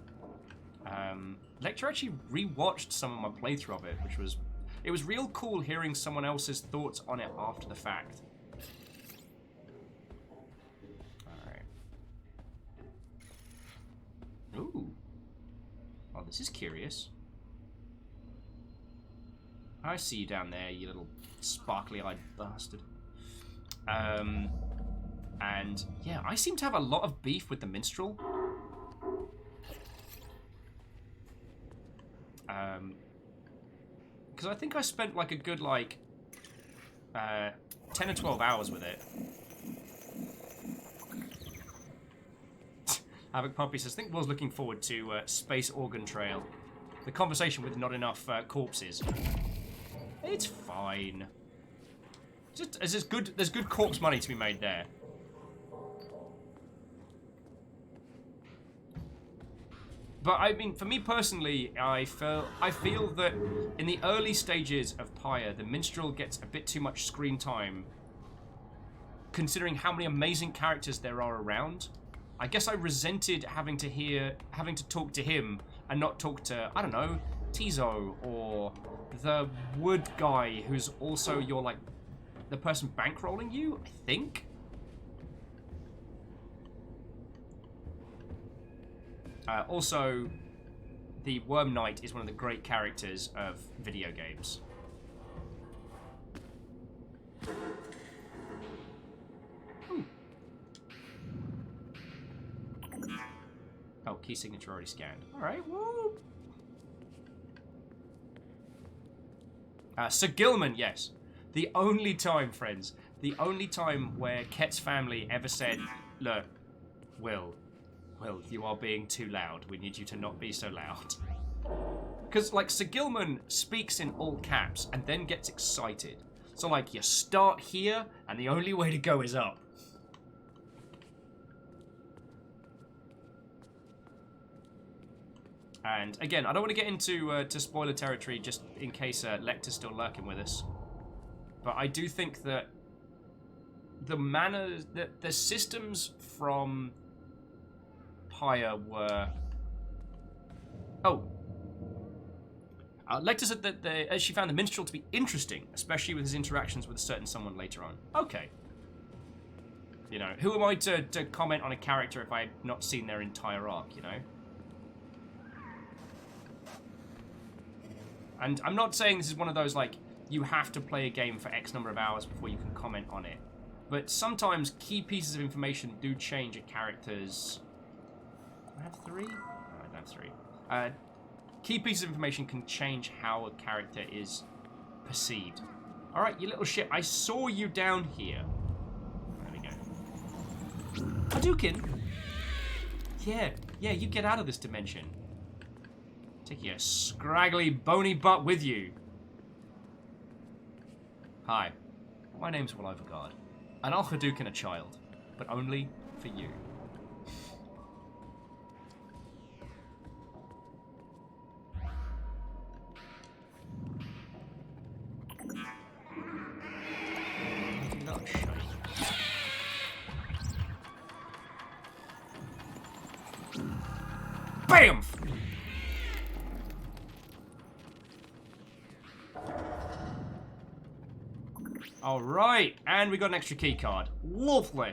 Lecter actually rewatched some of my playthrough of it, which was... It was real cool hearing someone else's thoughts on it after the fact. Alright. Ooh. Oh, this is curious. I see you down there, you little sparkly-eyed bastard. And, yeah, I seem to have a lot of beef with the Minstrel. Because I think I spent, like, a good, like, 10 or 12 hours with it. Havoc Puppy says, I think Will's looking forward to Space Organ Trail. The conversation with not enough corpses. It's fine. Just, there's good corpse money to be made there. But I mean, for me personally, I feel that in the early stages of Pyre, the Minstrel gets a bit too much screen time, considering how many amazing characters there are around. I guess I resented having to talk to him and not talk to, I don't know, Tizo or the wood guy who's also your, like, the person bankrolling you, I think? Also, the Worm Knight is one of the great characters of video games. Oh, key signature already scanned. Alright, woo! Sir Gilman, yes. The only time, friends, the only time where Ket's family ever said, look, Will, you are being too loud. We need you to not be so loud. Because, like, Sir Gilman speaks in all caps and then gets excited. So, like, you start here, and the only way to go is up. And, again, I don't want to get into to spoiler territory just in case Lecter's still lurking with us. But I do think that the systems from Pyre were... Oh. Lecter said that she found the Minstrel to be interesting, especially with his interactions with a certain someone later on. Okay. You know, who am I to comment on a character if I had not seen their entire arc, you know? And I'm not saying this is one of those, like, you have to play a game for X number of hours before you can comment on it. But sometimes key pieces of information do change a character's... Do I have 3? No, I don't have 3. Key pieces of information can change how a character is perceived. Alright, you little shit, I saw you down here. There we go. Hadouken! Yeah, you get out of this dimension. Take your scraggly, bony butt with you. Hi, my name's Will Overguard, and I'll Hadouken a child, but only for you. BAM! Alright, and we got an extra key card. Lovely.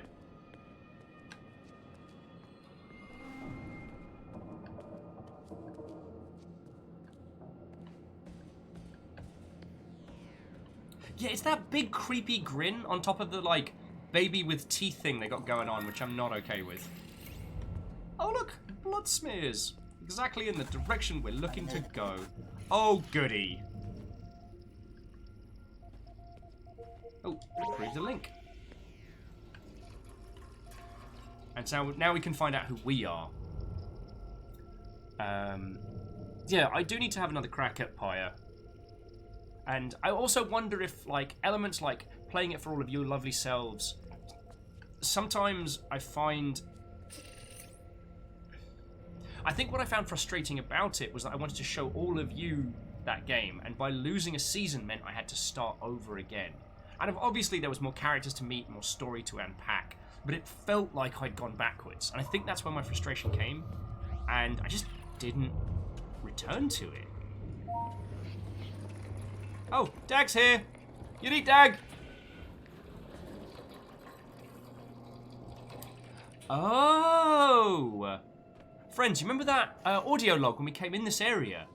Yeah, it's that big creepy grin on top of the, like, baby with teeth thing they got going on, which I'm not okay with. Oh look, blood smears. Exactly in the direction we're looking to go. Oh goody. Oh, retrieve the link. And so now we can find out who we are. Yeah, I do need to have another crack at Pyre. And I also wonder if, like, elements like playing it for all of you lovely selves, sometimes I find... I think what I found frustrating about it was that I wanted to show all of you that game, and by losing a season meant I had to start over again. And obviously there was more characters to meet, more story to unpack, but it felt like I'd gone backwards. And I think that's where my frustration came, and I just didn't return to it. Oh, Dag's here! You need Dag! Oh! Friends, you remember that audio log when we came in this area?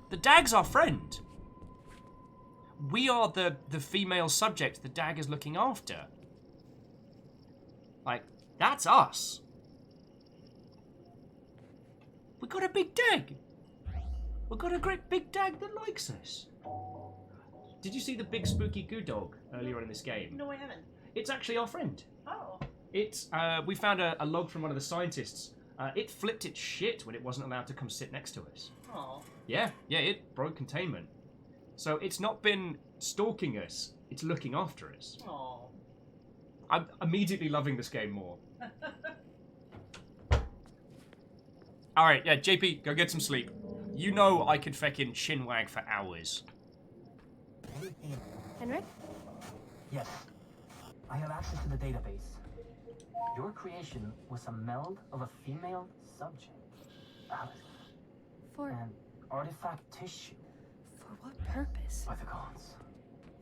The Dag's our friend. We are the female subject the Dag is looking after. Like, that's us. We got a big Dag. We got a great big Dag that likes us. Did you see the big spooky goo dog earlier on in this game? No, I haven't. It's actually our friend. Oh. It's we found a log from one of the scientists. It flipped its shit when it wasn't allowed to come sit next to us. Oh. Yeah, it broke containment. So it's not been stalking us, it's looking after us. Oh. I'm immediately loving this game more. Alright, yeah, JP, go get some sleep. You know I could feckin' chinwag for hours. Henrik? Yes. I have access to the database. Your creation was a meld of a female subject, Alice, For and artifact tissue. For what purpose? By the gods.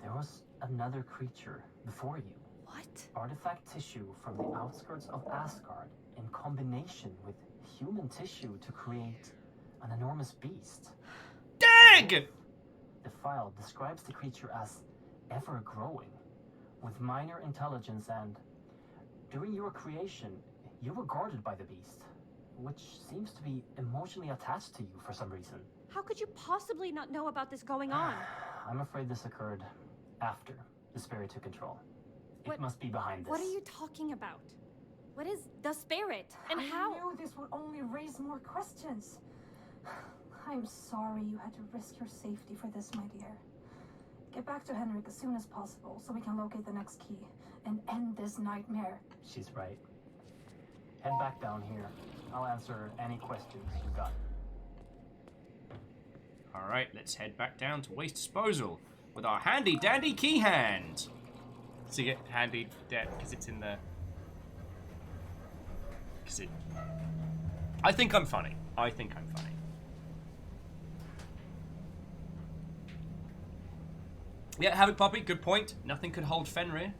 There was another creature before you. What? Artifact tissue from the outskirts of Asgard in combination with human tissue to create an enormous beast. Dag! The file describes the creature as ever-growing, with minor intelligence, and during your creation, you were guarded by the beast, which seems to be emotionally attached to you for some reason. How could you possibly not know about this going on? I'm afraid this occurred after the spirit took control. What- It must be behind this. What are you talking about? What is the spirit? And how? I knew this would only raise more questions. I'm sorry you had to risk your safety for this, my dear. Get back to Henrik as soon as possible so we can locate the next key and end this nightmare. She's right. Head back down here. I'll answer any questions you got. Alright, let's head back down to waste disposal with our handy dandy key hand. So you get handy because it's in the... Because it... I think I'm funny. I think I'm funny. Yeah, Havoc Puppy, good point. Nothing could hold Fenrir.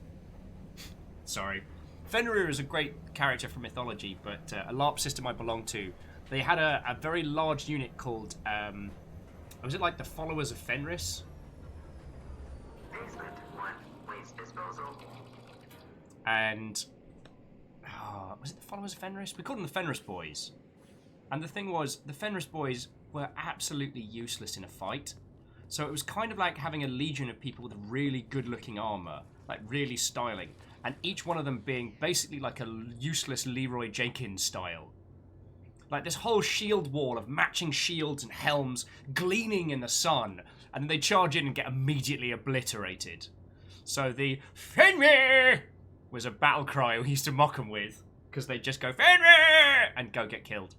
Sorry. Fenrir is a great character from mythology, but a LARP system I belonged to, they had a very large unit called, was it like the Followers of Fenris? Basement 1, waste disposal. And, was it the Followers of Fenris? We called them the Fenris Boys. And the thing was, the Fenris Boys were absolutely useless in a fight. So it was kind of like having a legion of people with really good-looking armor, like really styling, and each one of them being basically like a useless Leroy Jenkins style. Like this whole shield wall of matching shields and helms gleaming in the sun, and then they charge in and get immediately obliterated. So the Fenrir was a battle cry we used to mock them with, because they'd just go Fenrir and go get killed.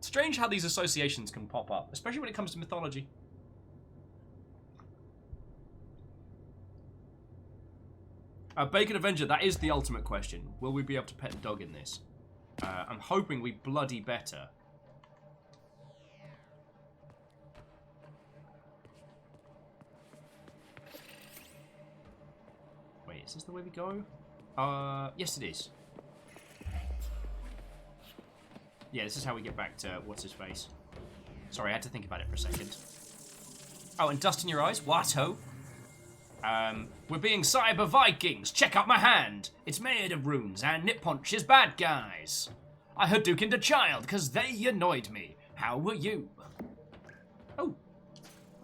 Strange how these associations can pop up, especially when it comes to mythology. Bacon Avenger, that is the ultimate question. Will we be able to pet a dog in this? I'm hoping we bloody better. Wait, is this the way we go? Yes it is. Yeah, this is how we get back to what's-his-face. Sorry, I had to think about it for a second. Oh, and dust in your eyes? What-ho? We're being cyber Vikings. Check out my hand. It's made of runes and it punches bad guys. I Hadoukened a child because they annoyed me. How were you? Oh,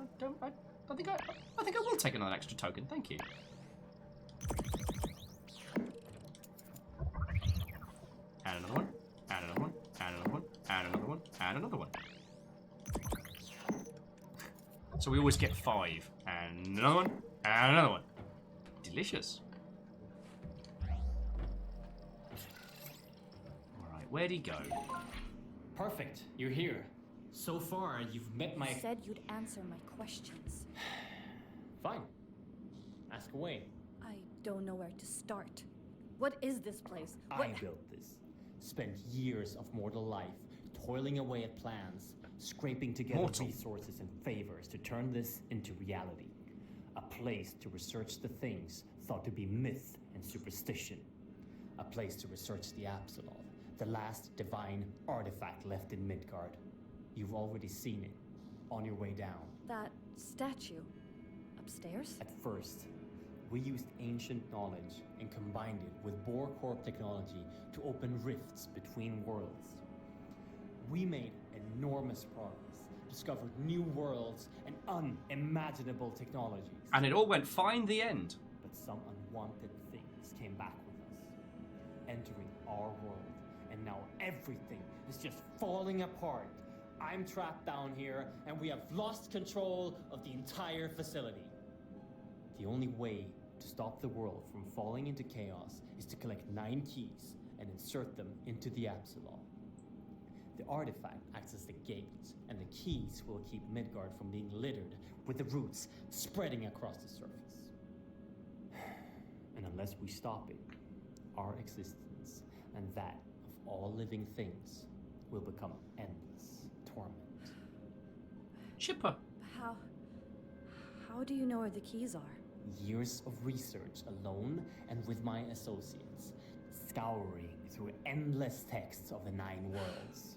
I think I will take another extra token. Thank you. And another one. And another one. And another one. And another one. And another one. So we always get 5. And another one. And another one. Delicious. Alright, where'd he go? Perfect. You're here. So far, you've met my... You said you'd answer my questions. Fine. Ask away. I don't know where to start. What is this place? I built this. Spent years of mortal life, toiling away at plans, scraping together resources and favors to turn this into reality. A place to research the things thought to be myth and superstition. A place to research the Apsulov, the last divine artifact left in Midgard. You've already seen it, on your way down. That statue. Upstairs? At first, we used ancient knowledge and combined it with Bohr Corp technology to open rifts between worlds. We made enormous progress, discovered new worlds and unimaginable technologies. And it all went fine, the end. But some unwanted things came back with us, entering our world, and now everything is just falling apart. I'm trapped down here, and we have lost control of the entire facility. The only way to stop the world from falling into chaos is to collect 9 keys and insert them into the Apsulov. The artifact acts as the gate, and the keys will keep Midgard from being littered with the roots spreading across the surface. And unless we stop it, our existence and that of all living things will become endless torment. Chipper. How do you know where the keys are? Years of research alone and with my associates, scouring through endless texts of the 9 worlds.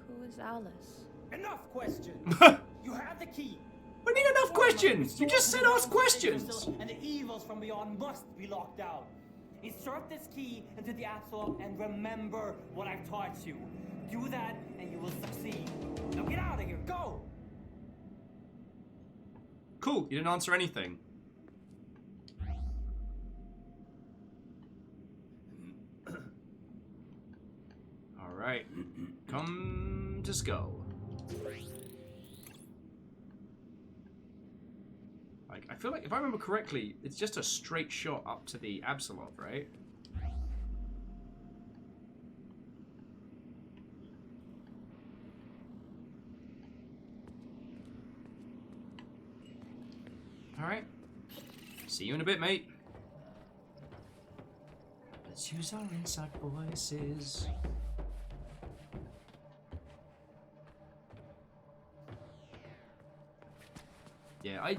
Who is Alice? Enough questions! You have the key! We need enough questions! You just said ask questions! And the evils from beyond must be locked out. Insert this key into the Apsulov and remember what I've taught you. Do that and you will succeed. Now get out of here, go! Cool, you didn't answer anything. Alright, come to Skull. Like, I feel like, if I remember correctly, it's just a straight shot up to the Apsulov, right? Alright. See you in a bit, mate. Let's use our inside voices. Yeah,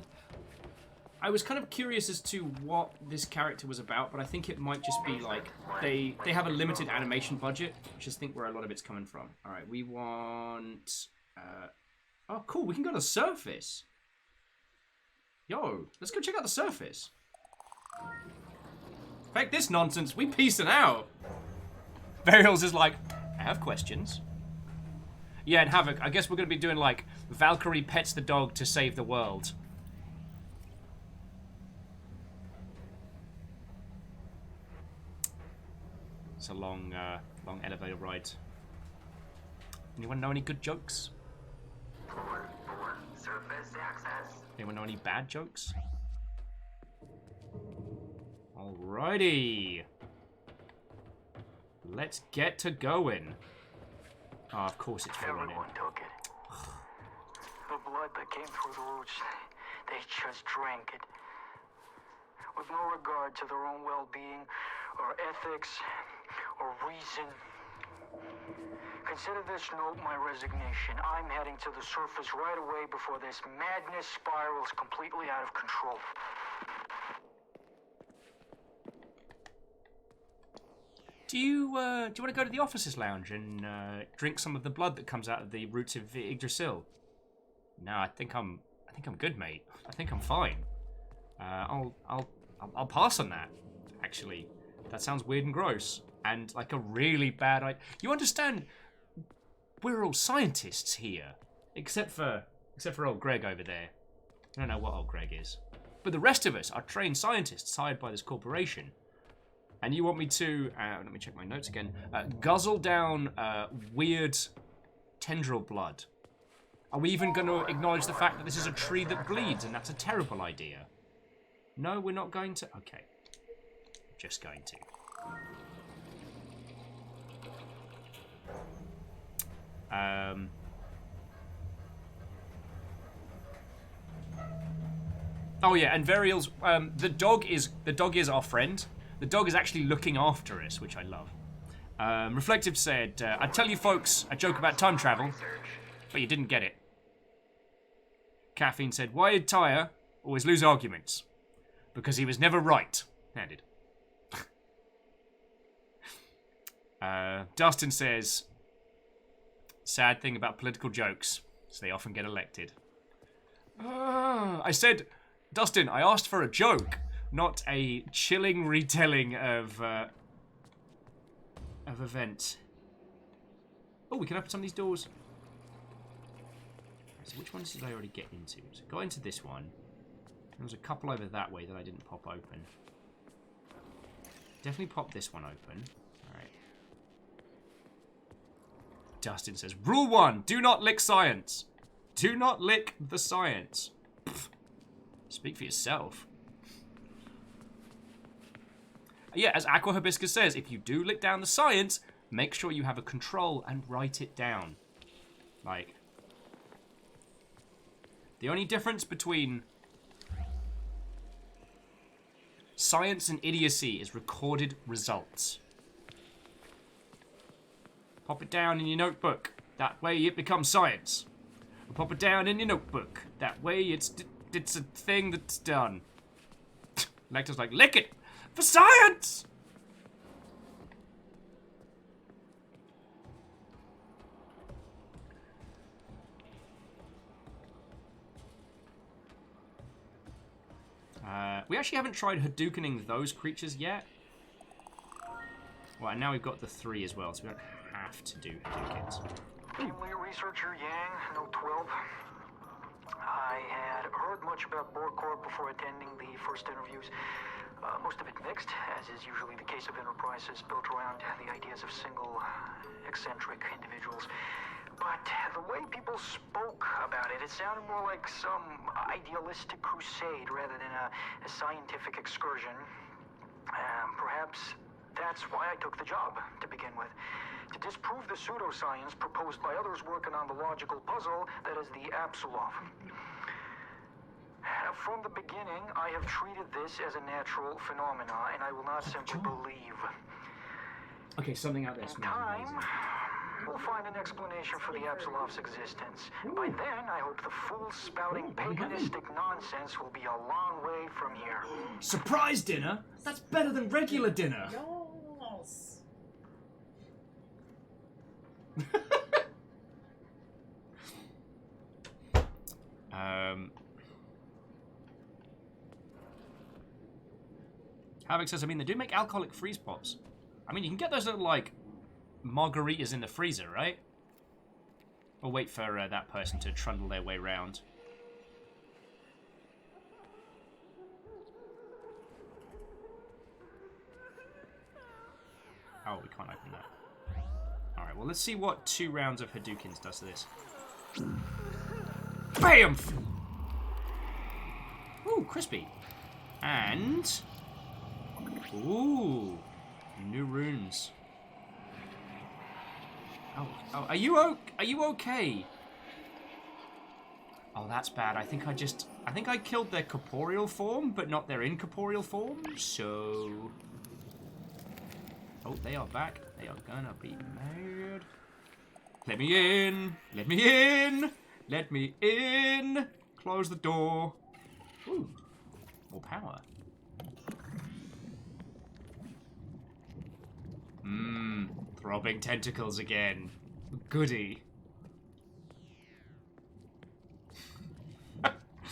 I was kind of curious as to what this character was about, but I think it might just be like they have a limited animation budget, which is I think where a lot of it's coming from. All right, we want oh cool, we can go to the surface. Yo, let's go check out the surface. Heck this nonsense, we piecing out. Burials is like, I have questions. Yeah, and Havoc, I guess we're going to be doing like Valkyrie pets the dog to save the world. It's a long elevator ride. Anyone know any good jokes? Surface access. Anyone know any bad jokes? Alrighty. Let's get to going. Oh, of course it's falling in. Everyone took it. The blood that came through the roots, they just drank it. With no regard to their own well-being, or ethics, or reason. Consider this note my resignation. I'm heading to the surface right away before this madness spirals completely out of control. Do you want to go to the officers' lounge and drink some of the blood that comes out of the roots of Yggdrasil? No, I think I'm good, mate. I think I'm fine. I'll pass on that. Actually, that sounds weird and gross, and like a really bad idea. You understand? We're all scientists here, except for old Greg over there. I don't know what old Greg is, but the rest of us are trained scientists hired by this corporation. And you want me to, let me check my notes again, guzzle down weird tendril blood. Are we even going to acknowledge the fact that this is a tree that bleeds and that's a terrible idea? No, we're not going to? Okay. Just going to. Oh yeah, and Varial's the dog is our friend. The dog is actually looking after us, which I love. Reflective said, I'd tell you folks a joke about time travel, but you didn't get it. Caffeine said, why did Tyre always lose arguments? Because he was never right-handed. Dustin says, sad thing about political jokes is they often get elected. I said, Dustin, I asked for a joke, not a chilling retelling of events. Oh, we can open some of these doors. So which ones did I already get into? So I got into this one. There was a couple over that way that I didn't pop open. Definitely pop this one open. Alright. Dustin says, Rule 1, do not lick science. Do not lick the science. Pfft. Speak for yourself. Yeah, as Aqua Hibiscus says, if you do lick down the science, make sure you have a control and write it down. Like, the only difference between science and idiocy is recorded results. Pop it down in your notebook. That way it becomes science. Or pop it down in your notebook. That way it's a thing that's done. Lecter's like, lick it! For science! We actually haven't tried Hadoukening those creatures yet. Well, and now we've got the 3 as well, so we don't have to do Hadoukens. Family researcher Yang, note 12. I had heard much about Borg Corp before attending the first interviews. Most of it mixed, as is usually the case of enterprises built around the ideas of single, eccentric individuals. But the way people spoke about it, it sounded more like some idealistic crusade rather than a scientific excursion. Perhaps that's why I took the job, to begin with. To disprove the pseudoscience proposed by others working on the logical puzzle that is the Apsulov. From the beginning, I have treated this as a natural phenomena, and I will not simply believe. Okay, something out there. In time, we'll find an explanation for the Apsulov's existence. By then, I hope the fool spouting paganistic nonsense will be a long way from here. Surprise dinner? That's better than regular dinner. Yes. Havoc says, I mean, they do make alcoholic freeze pops. I mean, you can get those little, like, margaritas in the freezer, right? We'll wait for that person to trundle their way round. Oh, we can't open that. Alright, well, let's see what 2 rounds of Hadoukens does to this. BAM! Ooh, crispy. And... ooh, new runes. Oh, are you okay? Oh, that's bad. I think I killed their corporeal form, but not their incorporeal form, so... oh, they are back. They are gonna be mad. Let me in! Let me in! Let me in! Close the door. Ooh, more power. Throbbing tentacles again. Goody.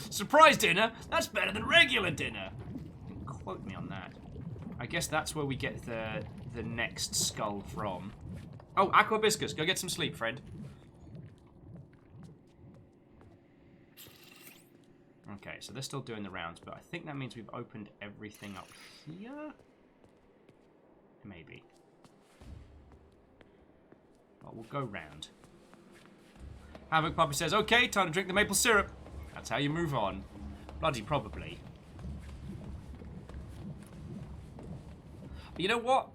Surprise dinner? That's better than regular dinner. Don't quote me on that. I guess that's where we get the next skull from. Oh, Aqua Hibiscus, go get some sleep, friend. Okay, so they're still doing the rounds, but I think that means we've opened everything up here? Maybe. Well, we'll go round. Havoc Puppy says, okay, time to drink the maple syrup. That's how you move on. Bloody probably. But you know what?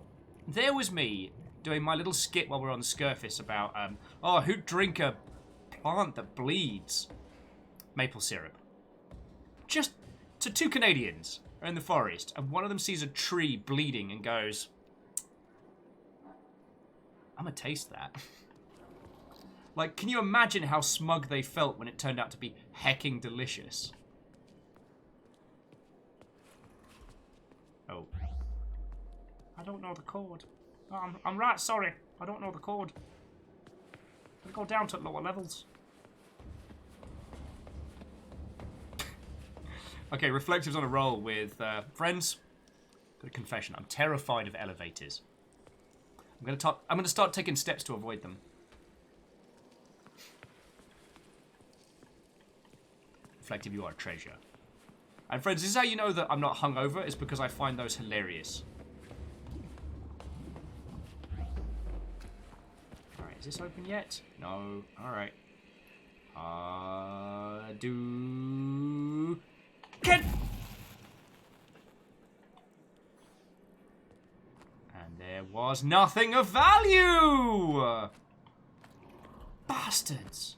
There was me doing my little skit while we're on the surface about, oh, who'd drink a plant that bleeds? Maple syrup. Just to two Canadians are in the forest, and one of them sees a tree bleeding and goes, I'm gonna taste that. Like, can you imagine how smug they felt when it turned out to be hecking delicious? Oh. I don't know the code. I'm right, sorry. I don't know the code. I'll go down to lower levels. Okay, Reflective's on a roll with friends. Got a confession. I'm terrified of elevators. I'm gonna start taking steps to avoid them. Reflective, you are a treasure. And friends, this is how you know that I'm not hungover. It's because I find those hilarious. Alright, is this open yet? No. Alright. Get! And there was nothing of value! Bastards!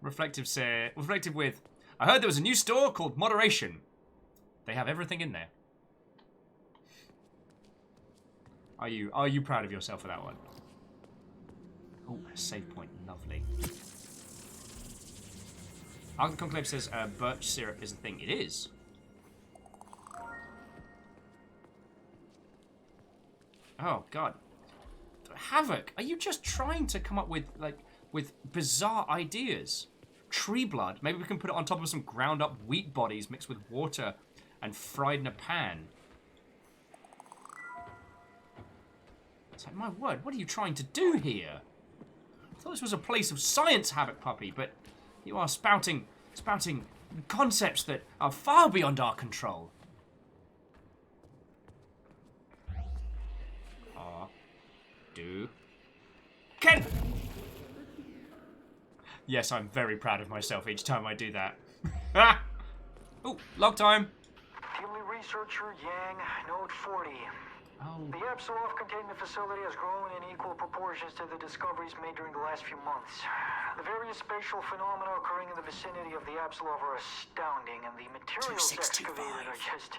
Reflective with, I heard there was a new store called Moderation. They have everything in there. Are you proud of yourself for that one? Oh, a save point, lovely. Arc Conclave says birch syrup is a thing. It is. Oh god. Havoc, are you just trying to come up with bizarre ideas? Tree blood. Maybe we can put it on top of some ground up wheat bodies mixed with water and fried in a pan. It's like, my word, what are you trying to do here? I thought this was a place of science, Havoc Puppy, but you are spouting concepts that are far beyond our control. Ken! Yes, I'm very proud of myself each time I do that. Oh, log time. Family researcher Yang, Note 40. Oh. The Apsulov containment facility has grown in equal proportions to the discoveries made during the last few months. The various spatial phenomena occurring in the vicinity of the Apsulov are astounding, and the materials excavated are just...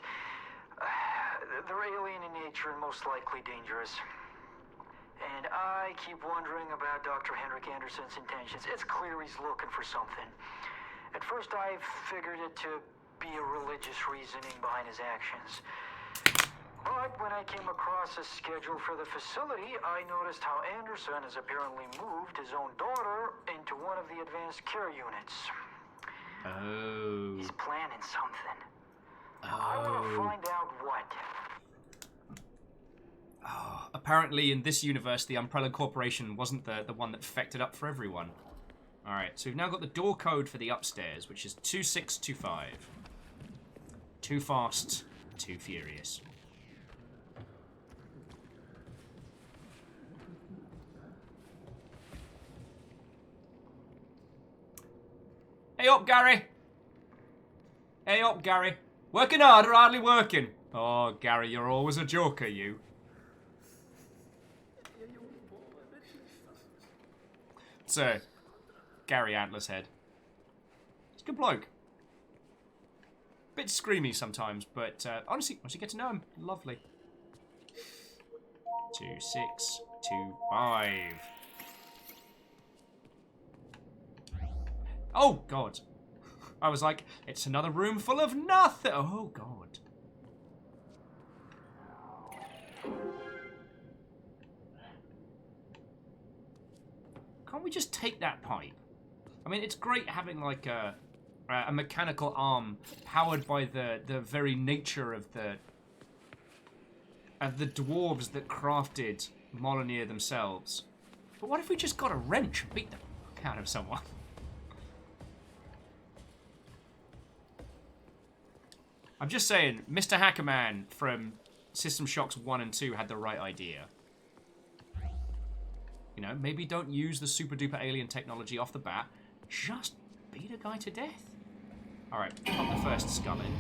they're alien in nature and most likely dangerous. And I keep wondering about Dr. Henrik Anderson's intentions. It's clear he's looking for something. At first I figured it to be a religious reasoning behind his actions. But when I came across a schedule for the facility, I noticed how Anderson has apparently moved his own daughter into one of the advanced care units. Oh. He's planning something. I want to find out what. Oh, apparently in this universe, the Umbrella Corporation wasn't the one that fecked it up for everyone. Alright, so we've now got the door code for the upstairs, which is 2625. Too fast, too furious. Hey up, Gary! Hey up, Gary. Working hard or hardly working? Oh, Gary, you're always a joker, you. Sir, Gary Antler's head. He's a good bloke. Bit screamy sometimes, but honestly, once you get to know him, lovely. 2625. Oh, God. I was like, it's another room full of nothing. Oh, God. Can't we just take that pipe? I mean, it's great having like a mechanical arm powered by the very nature of the dwarves that crafted Molineer themselves. But what if we just got a wrench and beat the fuck out of someone? I'm just saying, Mr. Hackerman from System Shocks 1 and 2 had the right idea. You know, maybe don't use the super duper alien technology off the bat. Just beat a guy to death. Alright, pop the first skull in.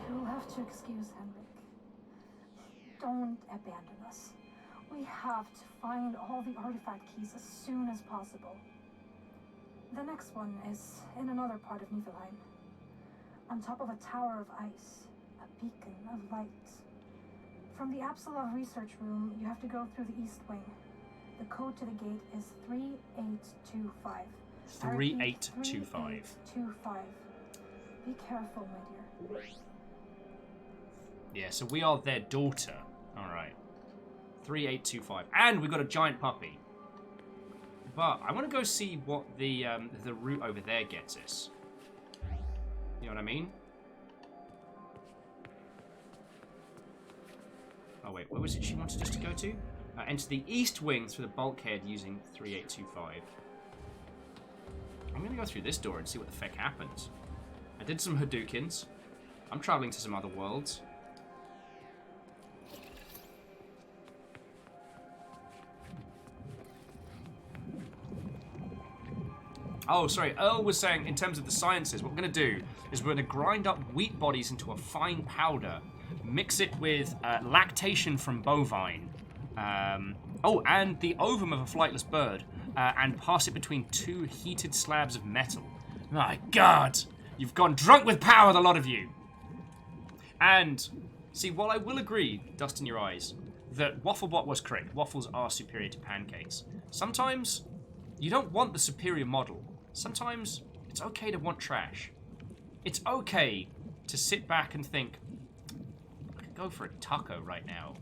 You'll have to excuse Henrik. Don't abandon us. We have to find all the artifact keys as soon as possible. The next one is in another part of Niflheim. On top of a tower of ice, a beacon of light. From the Apsulov research room, you have to go through the east wing. The code to the gate is 3825. 3825. 3825. Be careful, my dear. Yeah, so we are their daughter. Alright. 3825. And we've got a giant puppy. But I want to go see what the route over there gets us. You know what I mean? Oh wait, where was it she wanted us to go to? Enter the east wing through the bulkhead using 3825. I'm going to go through this door and see what the feck happens. I did some Hadoukens. I'm traveling to some other worlds. Oh, sorry. Earl was saying, in terms of the sciences, what we're going to do is we're going to grind up wheat bodies into a fine powder, mix it with lactation from bovine, and the ovum of a flightless bird, and pass it between two heated slabs of metal. My God! You've gone drunk with power, the lot of you! And, see, while I will agree, dust in your eyes, that Wafflebot was correct. Waffles are superior to pancakes. Sometimes, you don't want the superior model. Sometimes, it's okay to want trash. It's okay to sit back and think, I could go for a taco right now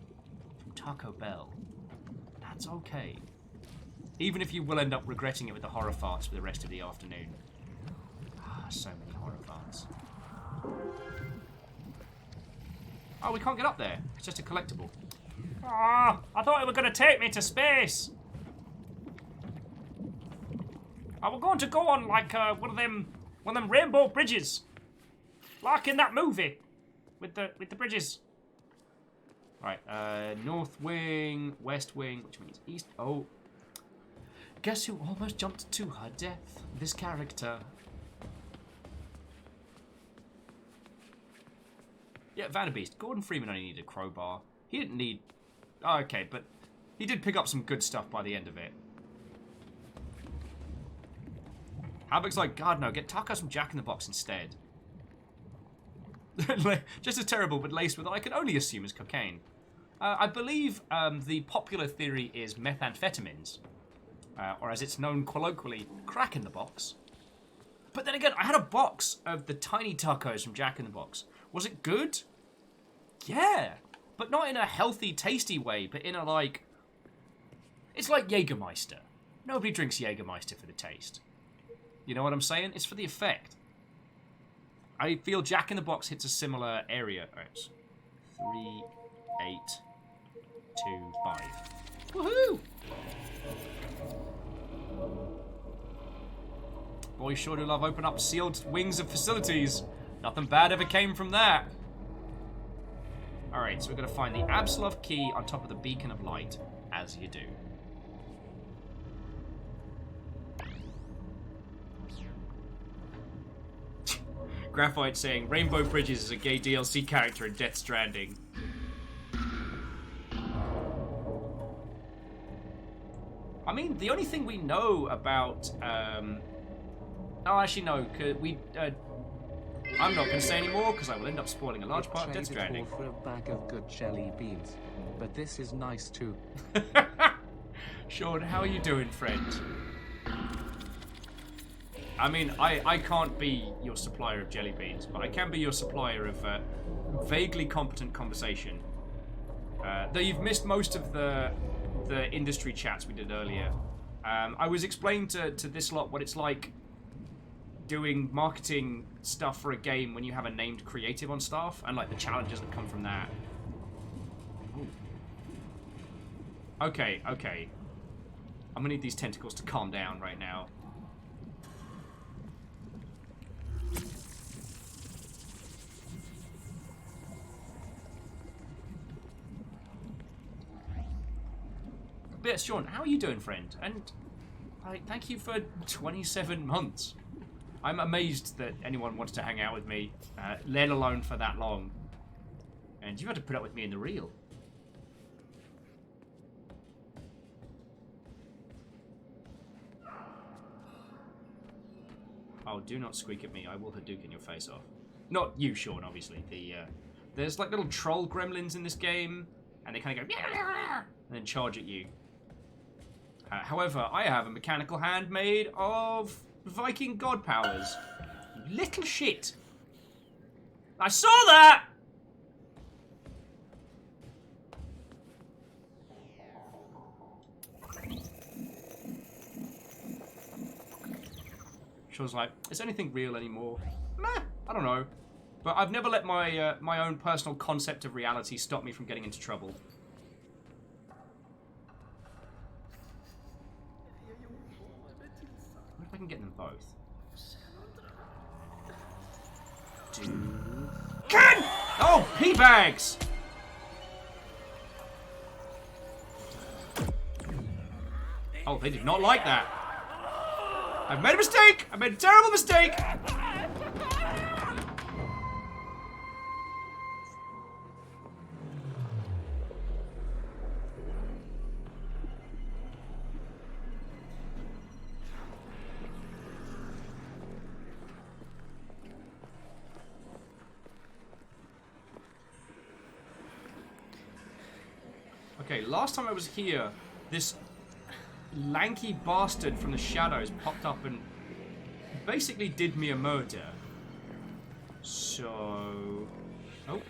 from Taco Bell. That's okay. Even if you will end up regretting it with the horror farts for the rest of the afternoon. Ah, so many horror farts. Oh, we can't get up there. It's just a collectible. Ah, I thought it were going to take me to space. I was going to go on like one of them rainbow bridges, like in that movie with the bridges. Right, north wing, west wing, which means east. Oh, guess who almost jumped to her death? This character. Yeah, Vanderbeest. Gordon Freeman only needed a crowbar. He didn't need. Oh, okay, but he did pick up some good stuff by the end of it. Havoc's like, God no, get tacos from Jack in the Box instead. Just as terrible, but laced with what I can only assume is cocaine. I believe the popular theory is methamphetamines, or as it's known colloquially, crack in the box. But then again, I had a box of the tiny tacos from Jack in the Box. Was it good? Yeah, but not in a healthy, tasty way, but in a like... It's like Jägermeister. Nobody drinks Jägermeister for the taste. You know what I'm saying? It's for the effect. I feel Jack in the Box hits a similar area. Alright. 3, 8, 2, 5. Woohoo! Boys sure do love open up sealed wings of facilities. Nothing bad ever came from that. Alright, so we're going to find the Apsulov key on top of the beacon of light, as you do. Graphite saying, Rainbow Bridges is a gay DLC character in Death Stranding. I mean, the only thing we know about... Oh, actually, no. I'm not going to say anymore, because I will end up spoiling a large part of Death Stranding. For a bag of good jelly beans. But this is nice, too. Sean, how are you doing, friend? I mean, I can't be your supplier of jelly beans, but I can be your supplier of vaguely competent conversation. Though you've missed most of the industry chats we did earlier. I was explaining to this lot what it's like doing marketing stuff for a game when you have a named creative on staff, and like the challenges that come from that. Ooh. Okay. I'm gonna need these tentacles to calm down right now. But Sean, how are you doing, friend? And thank you for 27 months. I'm amazed that anyone wants to hang out with me, let alone for that long. And you've had to put up with me in the real. Oh, do not squeak at me. I will Hadouken your face off. Not you, Sean, obviously. There's like little troll gremlins in this game, and they kind of go and then charge at you. However, I have a mechanical hand made of Viking god powers. Little shit. I saw that! Sean's like, is anything real anymore? Meh, I don't know. But I've never let my my own personal concept of reality stop me from getting into trouble. What if I can get them both? Can! Oh, pea bags! Oh, they did not like that. I've made a mistake! I made a terrible mistake! Okay, last time I was here, this lanky bastard from the shadows popped up and basically did me a murder. So... Oh.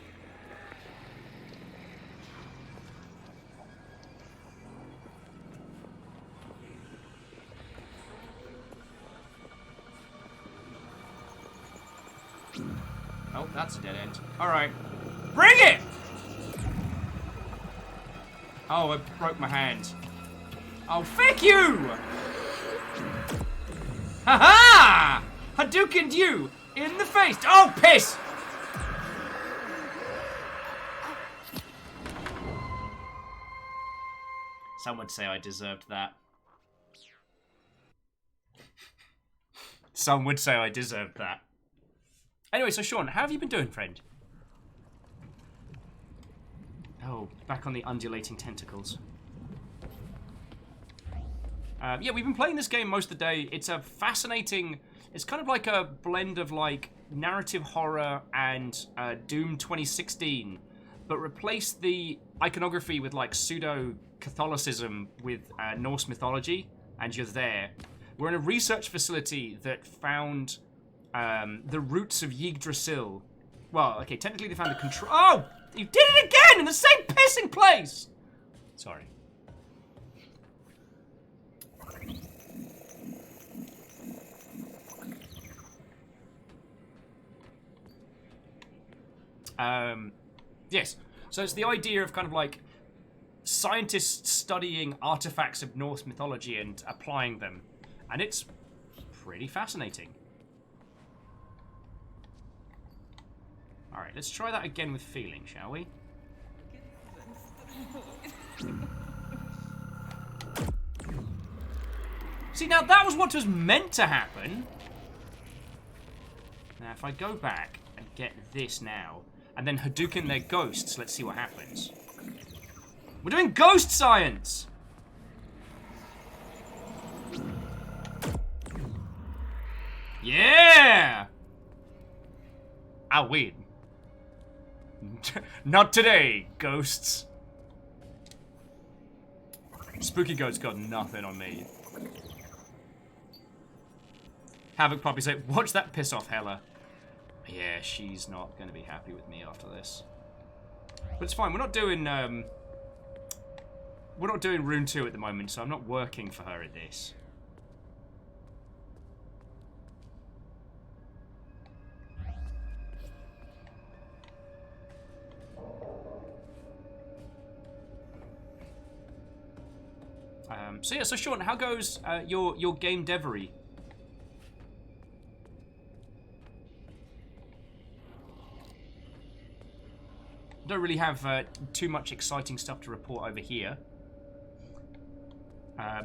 Oh, that's a dead end. Alright. Bring it! Oh, I broke my hand. Oh, fuck you! Ha-ha! Hadoukened you in the face. Oh, piss! Some would say I deserved that. Some would say I deserved that. Anyway, so Sean, how have you been doing, friend? Oh, back on the undulating tentacles. Yeah, we've been playing this game most of the day. It's a fascinating... It's kind of like a blend of, like, narrative horror and Doom 2016, but replace the iconography with, like, pseudo-Catholicism with Norse mythology, and you're there. We're in a research facility that found the roots of Yggdrasil. Well, okay, technically they found the control... Oh! You did it again in the same pissing place! Sorry. Yes. So it's the idea of kind of like scientists studying artifacts of Norse mythology and applying them. And it's pretty fascinating. Alright, let's try that again with feeling, shall we? See, now that was what was meant to happen. Now, if I go back and get this now, and then Hadouken their ghosts, let's see what happens. We're doing ghost science! Yeah! I'll win. Not today, ghosts. Spooky Goat's got nothing on me. Havoc Poppy say, watch that piss off, Hella. Yeah, she's not going to be happy with me after this. But it's fine, we're not doing Rune 2 at the moment, so I'm not working for her at this. So yeah, so Sean, how goes your game devery? Don't really have too much exciting stuff to report over here.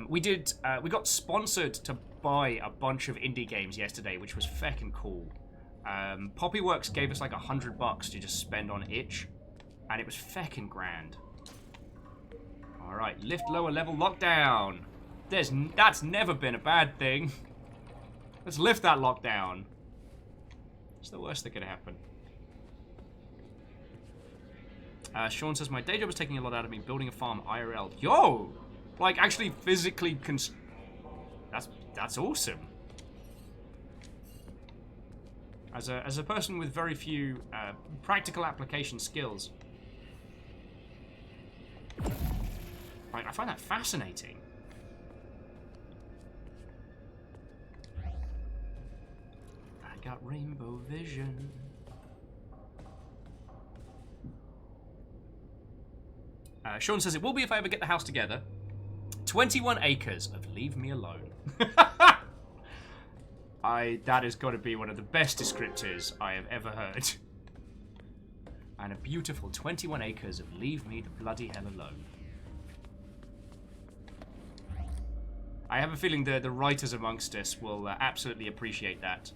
We got sponsored to buy a bunch of indie games yesterday, which was feckin' cool. Poppyworks gave us like $100 to just spend on itch, and it was feckin' grand. Alright, lift lower level lockdown. That's never been a bad thing. Let's lift that lockdown. It's the worst that could happen. Sean says, my day job is taking a lot out of me, building a farm IRL. Yo! Like, actually physically That's awesome. As a person with very few practical application skills, I find that fascinating. I got rainbow vision. Sean says, it will be if I ever get the house together. 21 acres of leave me alone. That has got to be one of the best descriptors I have ever heard. And a beautiful 21 acres of leave me the bloody hell alone. I have a feeling the writers amongst us will absolutely appreciate that.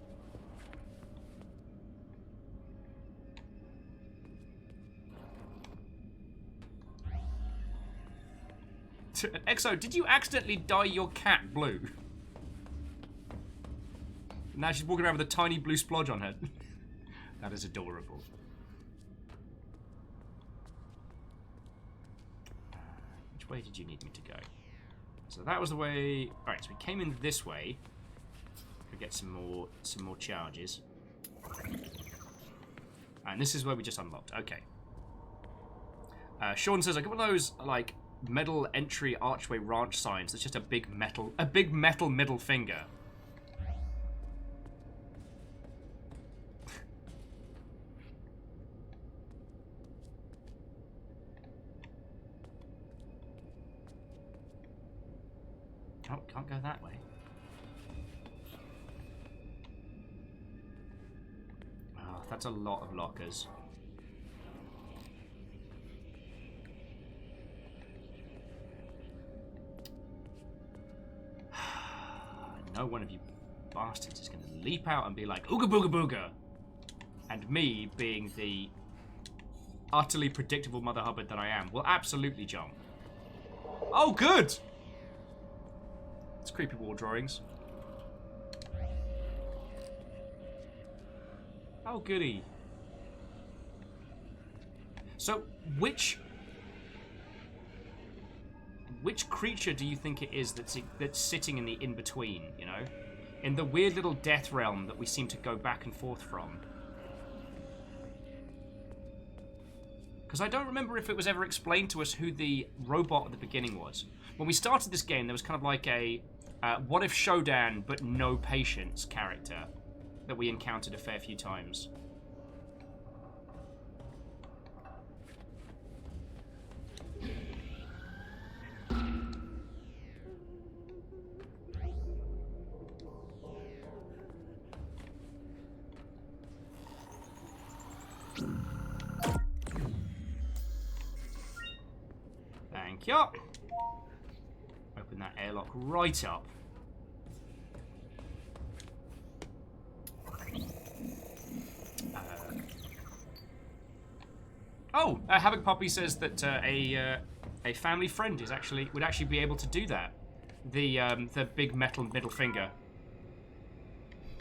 Exo, did you accidentally dye your cat blue? Now she's walking around with a tiny blue splodge on her. That is adorable. Which way did you need me to go? So that was the way. All right, so we came in this way. We get some more charges. And this is where we just unlocked. Okay. Sean says, I got one of those like metal entry archway ranch signs. That's just a big metal middle finger. Oh, can't go that way. Oh, that's a lot of lockers. No one of you bastards is going to leap out and be like, ooga booga booga. And me, being the utterly predictable Mother Hubbard that I am, will absolutely jump. Oh, good! It's creepy wall drawings. Oh, goody. So, which creature do you think it is that's sitting in the in-between, you know? In the weird little death realm that we seem to go back and forth from? Because I don't remember if it was ever explained to us who the robot at the beginning was. When we started this game, there was kind of like a what if Shodan but no patience character that we encountered a fair few times. Thank you. Open that airlock right up. Havoc Poppy says that a family friend would actually be able to do that. The big metal middle finger.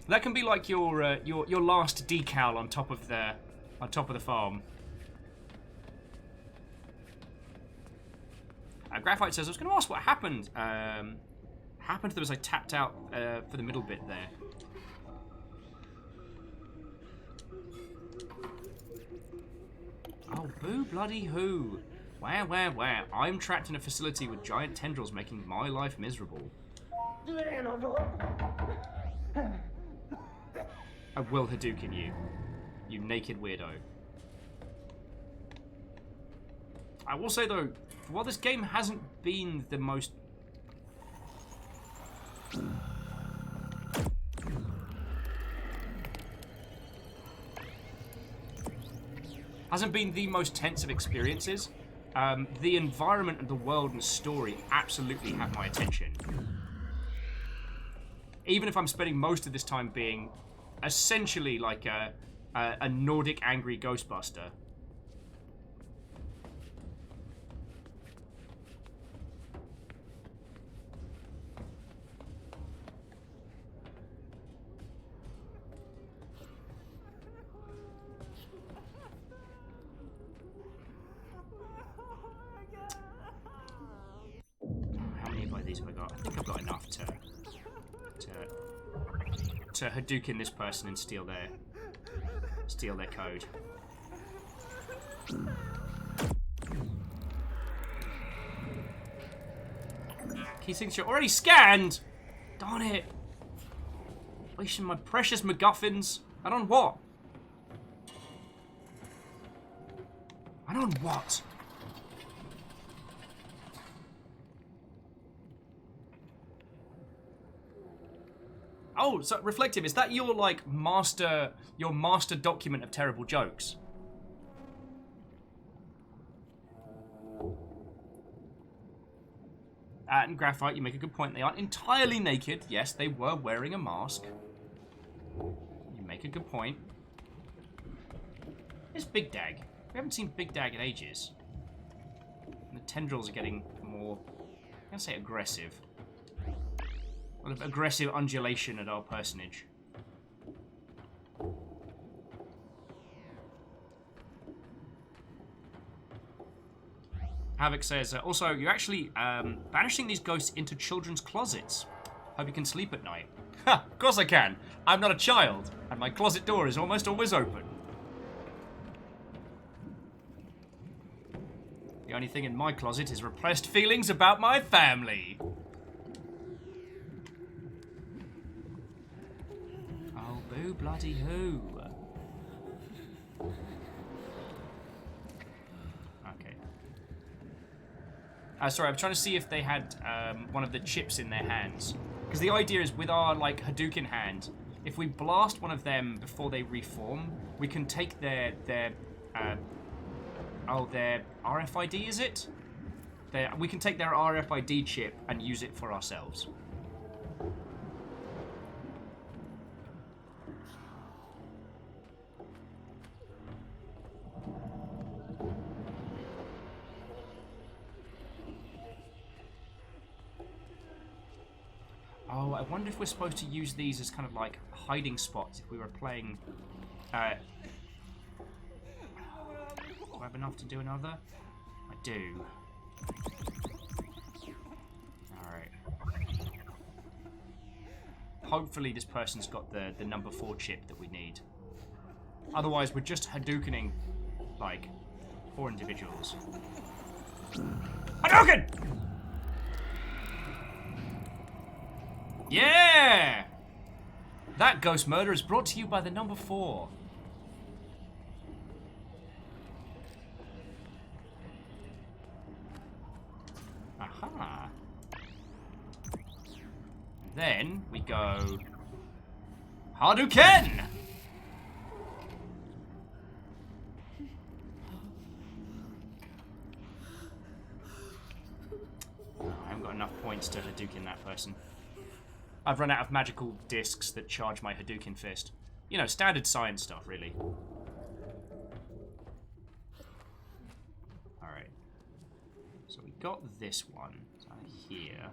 That can be like your last decal on top of the farm. Graphite says, I was going to ask what happened. Happened to them as I tapped out for the middle bit there. Oh, boo bloody who. Where? I'm trapped in a facility with giant tendrils making my life miserable. I will Hadouken you. You naked weirdo. I will say though, while this game hasn't been the most... hasn't been the most tense of experiences, the environment and the world and story absolutely have my attention. even if I'm spending most of this time being essentially like a Nordic angry Ghostbuster. How many of these have I got? I think I've got enough to Hadouken this person and steal their code. Key signature already scanned. Darn it! Wasting my precious MacGuffins. And on what? And on what? Oh, so Reflective, is that your like master document of terrible jokes? And Graphite, you make a good point. They aren't entirely naked. Yes, they were wearing a mask. You make a good point. There's Big Dag. We haven't seen Big Dag in ages. And the tendrils are getting more, I'm gonna say aggressive. A lot of aggressive undulation at our personage. Havoc says, also, you're actually banishing these ghosts into children's closets. Hope you can sleep at night. Ha! Of course I can. I'm not a child, and my closet door is almost always open. The only thing in my closet is repressed feelings about my family. Oh, boo bloody who. Sorry, I'm trying to see if they had one of the chips in their hands. Because the idea is with our, like, Hadouken hand, if we blast one of them before they reform, we can take their RFID, is it? We can take their RFID chip and use it for ourselves. Oh, I wonder if we're supposed to use these as kind of like hiding spots if we were playing... do I have enough to do another? I do. Alright. Hopefully this person's got the number 4 chip that we need. Otherwise we're just Hadoukening, like, 4 individuals. Hadouken! Yeah! That ghost murder is brought to you by the number 4. Aha. Then we go Hadouken! Oh, I haven't got enough points to Hadouken that person. I've run out of magical discs that charge my Hadouken fist. You know, standard science stuff, really. Alright. So we got this one here.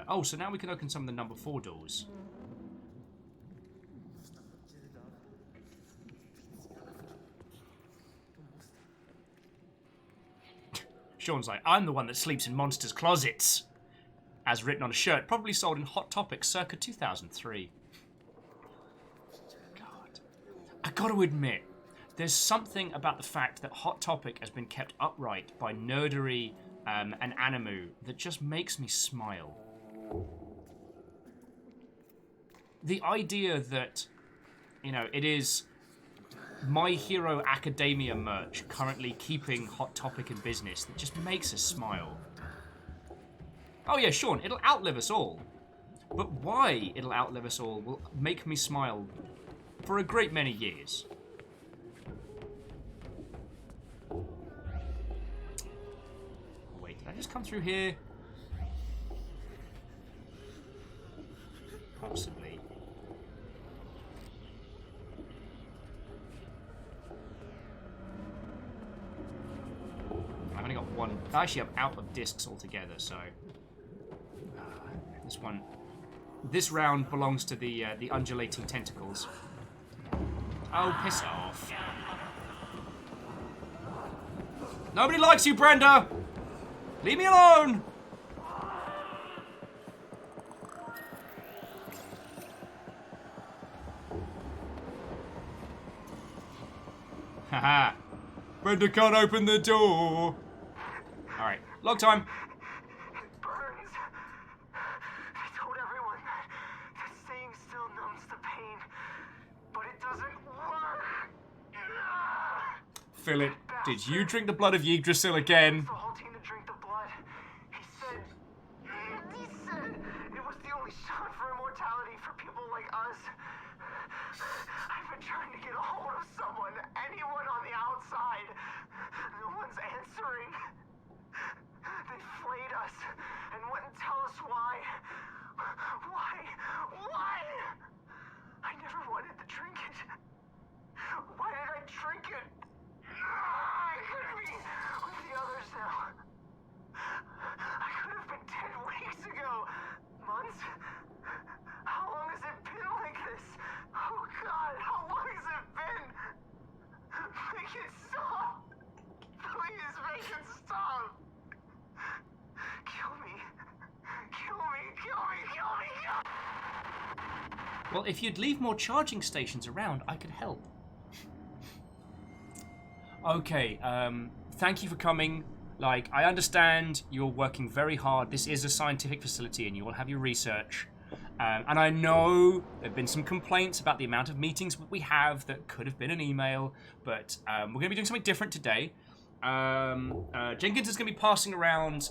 Oh, so now we can open some of the number 4 doors. Sean's like, I'm the one that sleeps in monsters' closets. As written on a shirt, probably sold in Hot Topic circa 2003. God. I gotta admit, there's something about the fact that Hot Topic has been kept upright by nerdery and Animu that just makes me smile. The idea that, you know, it is My Hero Academia merch currently keeping Hot Topic in business that just makes us smile. Oh yeah, Sean, it'll outlive us all. But why it'll outlive us all will make me smile for a great many years. Wait, did I just come through here? only got one. Actually, I'm out of discs altogether, so this one. This round belongs to the undulating tentacles. Oh, piss off! Nobody likes you, Brenda. Leave me alone. Haha. Brenda can't open the door. Alright, log time. It burns. I told everyone that staying still numbs the pain, but it doesn't work. Philip, did you drink the blood of Yggdrasil again? The whole team to drink the blood. He said it was the only shot for immortality for people like us. I've been trying to get a hold of someone, anyone on the outside. No one's answering. They flayed us and wouldn't tell us why. Why? I never wanted to drink it. Why did I drink it? I could be with the others now. I could have been dead weeks ago. Months? How long has it been like this? Oh God, how long has it been? Make it stop. Please make it stop. Kill me. Kill me. Kill me. Kill me. Kill me. Well, if you'd leave more charging stations around, I could help. Okay, thank you for coming. Like, I understand you're working very hard. This is a scientific facility and you will have your research. And I know there have been some complaints about the amount of meetings we have that could have been an email, but we're going to be doing something different today. Jenkins is going to be passing around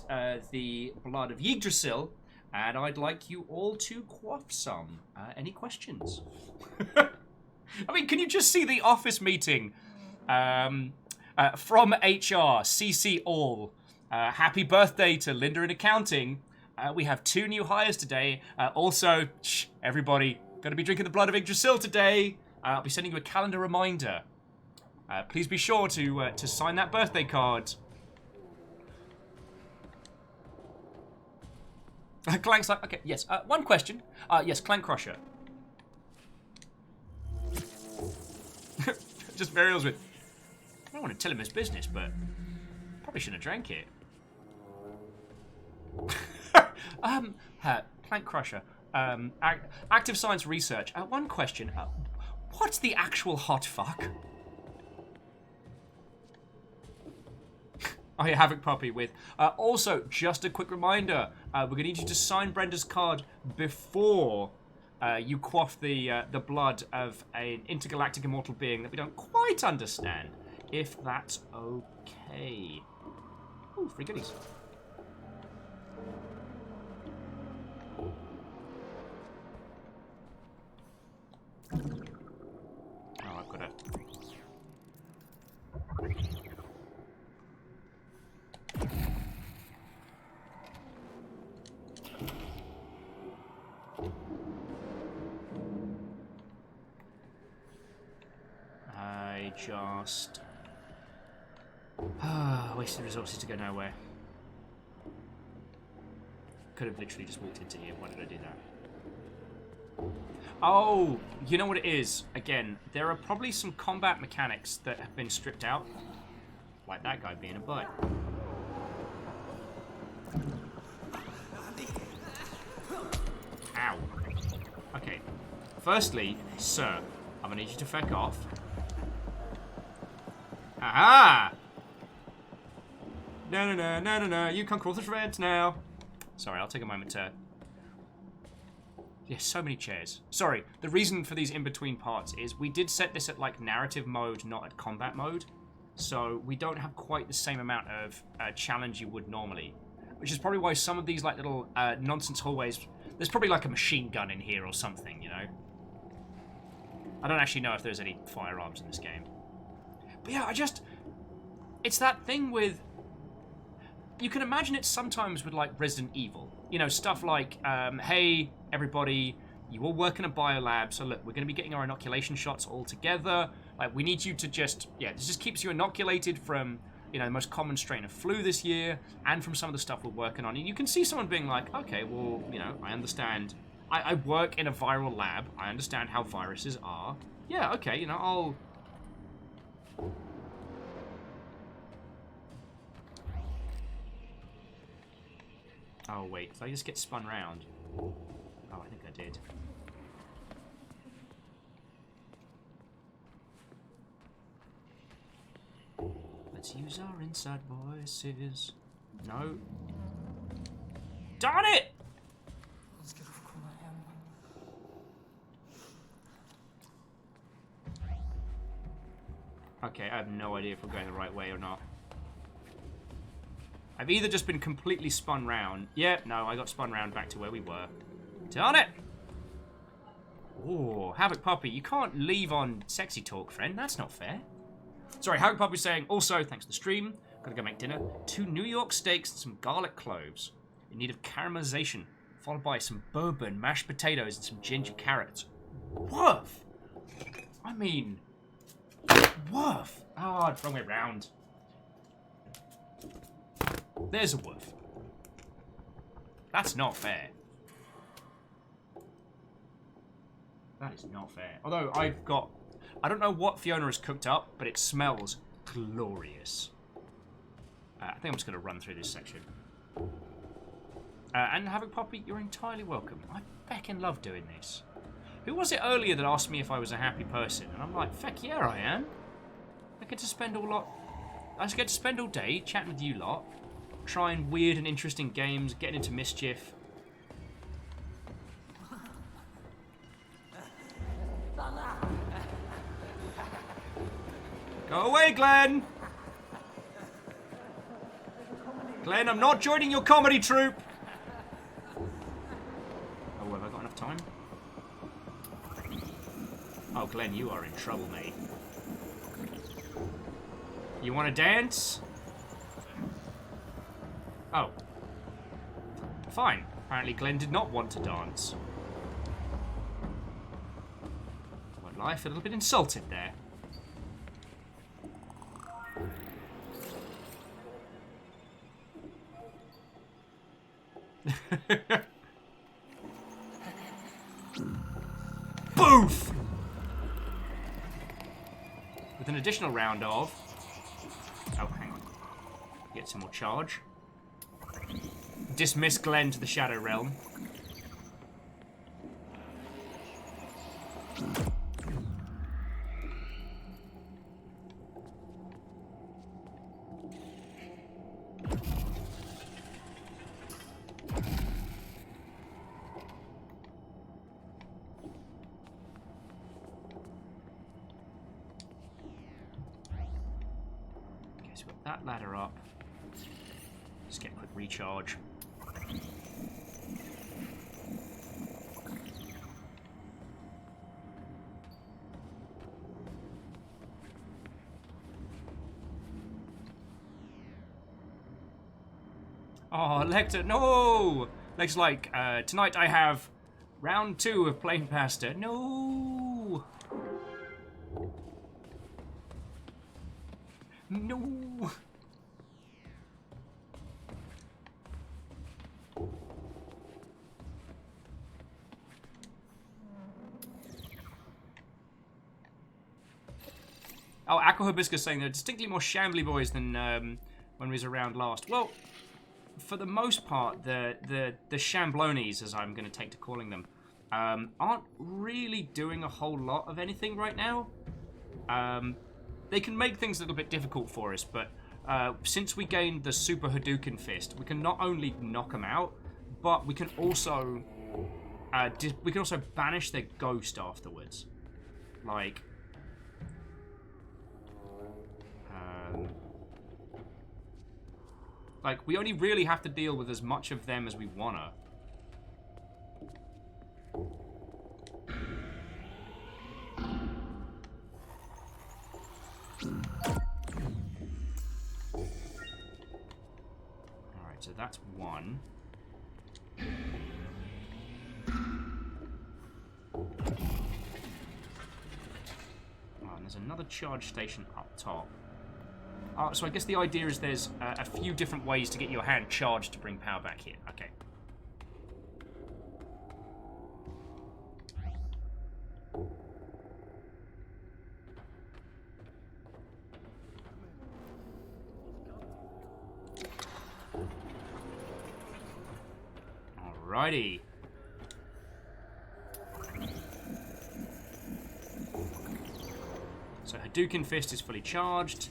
the blood of Yggdrasil, and I'd like you all to quaff some. Any questions? I mean, can you just see the office meeting? From HR, CC all. Happy birthday to Linda in accounting. We have 2 new hires today. Also, everybody, going to be drinking the blood of Yggdrasil today. I'll be sending you a calendar reminder. Please be sure to sign that birthday card. Clank's like, okay, yes. One question. Yes, Clank Crusher. Just Varials with, I don't want to tell him his business, but probably shouldn't have drank it. Plank Crusher. Active Science Research. One question. What's the actual hot fuck? Oh yeah, Havoc Puppy with. Also, just a quick reminder. We're going to need you to sign Brenda's card before you quaff the blood of an intergalactic immortal being that we don't quite understand. If that's okay. Ooh, free goodies. Oh, I've got it. I just... wasted resources to go nowhere. Could have literally just walked into here. Why did I do that? Oh, you know what it is? Again, there are probably some combat mechanics that have been stripped out. Like that guy being a butt. Ow. Okay. Firstly, sir, I'm gonna need you to feck off. Aha! No, you can't crawl the shreds now. Sorry, I'll take a moment to... Yes, so many chairs. Sorry, the reason for these in-between parts is we did set this at, like, narrative mode, not at combat mode. So we don't have quite the same amount of challenge you would normally. Which is probably why some of these, like, little nonsense hallways... There's probably, like, a machine gun in here or something, you know? I don't actually know if there's any firearms in this game. But yeah, it's that thing with... You can imagine it sometimes with, like, Resident Evil. You know, stuff like, hey, everybody, you all work in a biolab, so look, we're going to be getting our inoculation shots all together. Like, we need you to just... Yeah, this just keeps you inoculated from you know, the most common strain of flu this year, and from some of the stuff we're working on. And you can see someone being like, okay, well, you know, I understand. I work in a viral lab. I understand how viruses are. Yeah, okay, you know, I'll... Oh, wait, did I just get spun round? Oh, I think I did. Let's use our inside voices. No. Darn it! Okay, I have no idea if we're going the right way or not. I've either just been completely spun round. Yeah, no, I got spun round back to where we were. Darn it! Oh, Havoc Puppy, you can't leave on sexy talk, friend. That's not fair. Sorry, Havoc Puppy's saying, also, thanks for the stream. Gotta go make dinner. 2 New York steaks and some garlic cloves. In need of caramelization. Followed by some bourbon, mashed potatoes, and some ginger carrots. Woof! I mean... Woof! Oh, wrong way round. There's a woof. That's not fair. That is not fair. Although, I've got... I don't know what Fiona has cooked up, but it smells glorious. I think I'm just going to run through this section. And Havoc Poppy, you're entirely welcome. I feckin' love doing this. Who was it earlier that asked me if I was a happy person? And I'm like, feck yeah, I am. I just get to spend all day chatting with you lot, trying weird and interesting games, getting into mischief. Go away, Glenn! Glenn, I'm not joining your comedy troupe! Oh, have I got enough time? Oh, Glenn, you are in trouble, mate. You want to dance? Oh. Fine. Apparently Glenn did not want to dance. Well, I feel a little bit insulted there. Boof! With an additional round of... Oh, hang on. Get some more charge. Dismiss Glenn to the Shadow Realm. That ladder up. Just get a quick recharge. Oh, Lecter, no! Lecter's like, tonight I have round 2 of plain pasta. No! No! Oh, Aqua Hibiscus saying they're distinctly more shambly boys than when we was around last. Well, for the most part, the shamblonis, as I'm going to take to calling them, aren't really doing a whole lot of anything right now. They can make things a little bit difficult for us, but since we gained the Super Hadouken Fist, we can not only knock them out, but we can also banish their ghost afterwards. Like, we only really have to deal with as much of them as we wanna. Alright, so that's one. Oh, and there's another charge station up top. So I guess the idea is there's a few different ways to get your hand charged to bring power back here. Okay. Alrighty. So Hadouken Fist is fully charged.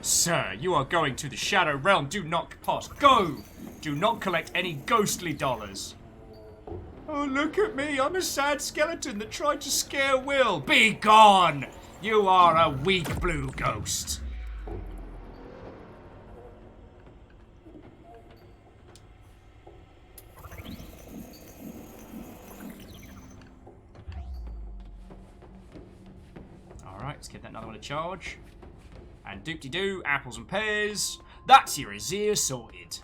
Sir, you are going to the Shadow Realm. Do not pass. Go! Do not collect any ghostly dollars. Oh, look at me. I'm a sad skeleton that tried to scare Will. Be gone! You are a weak blue ghost. Alright, let's give that another one a charge. And doop-de-doo, apples and pears. That's your Azir sorted.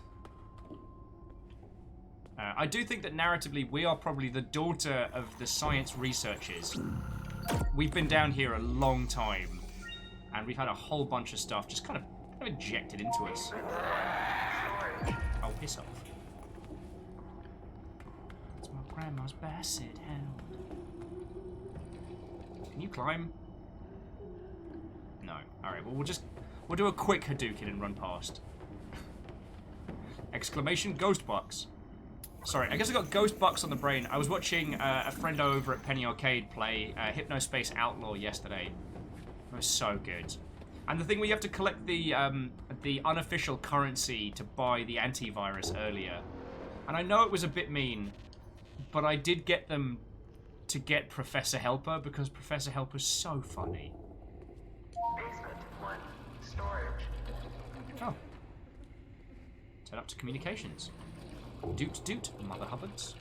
I do think that narratively we are probably the daughter of the science researchers. We've been down here a long time. And we've had a whole bunch of stuff just kind of injected into us. Oh, piss off. It's my grandma's basset hound. Can you climb? No. Alright, well we'll do a quick Hadouken and run past. Exclamation ghost bucks. Sorry, I guess I got ghost bucks on the brain. I was watching a friend over at Penny Arcade play Hypnospace Outlaw yesterday. It was so good. And the thing where you have to collect the unofficial currency to buy the antivirus earlier. And I know it was a bit mean, but I did get them to get Professor Helper because Professor Helper's so funny. Basement 1, storage. Oh. Turn up to communications. Doot doot, Mother Hubbards.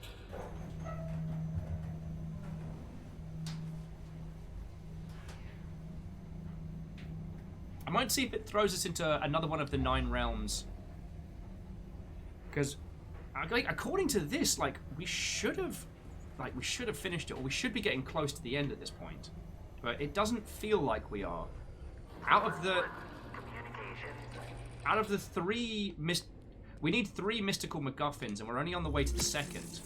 I might see if it throws us into another one of the 9 realms. Because, according to this, we should have finished it, or we should be getting close to the end at this point. But it doesn't feel like we are. Out of the 3 we need 3 mystical MacGuffins, and we're only on the way to the 2nd.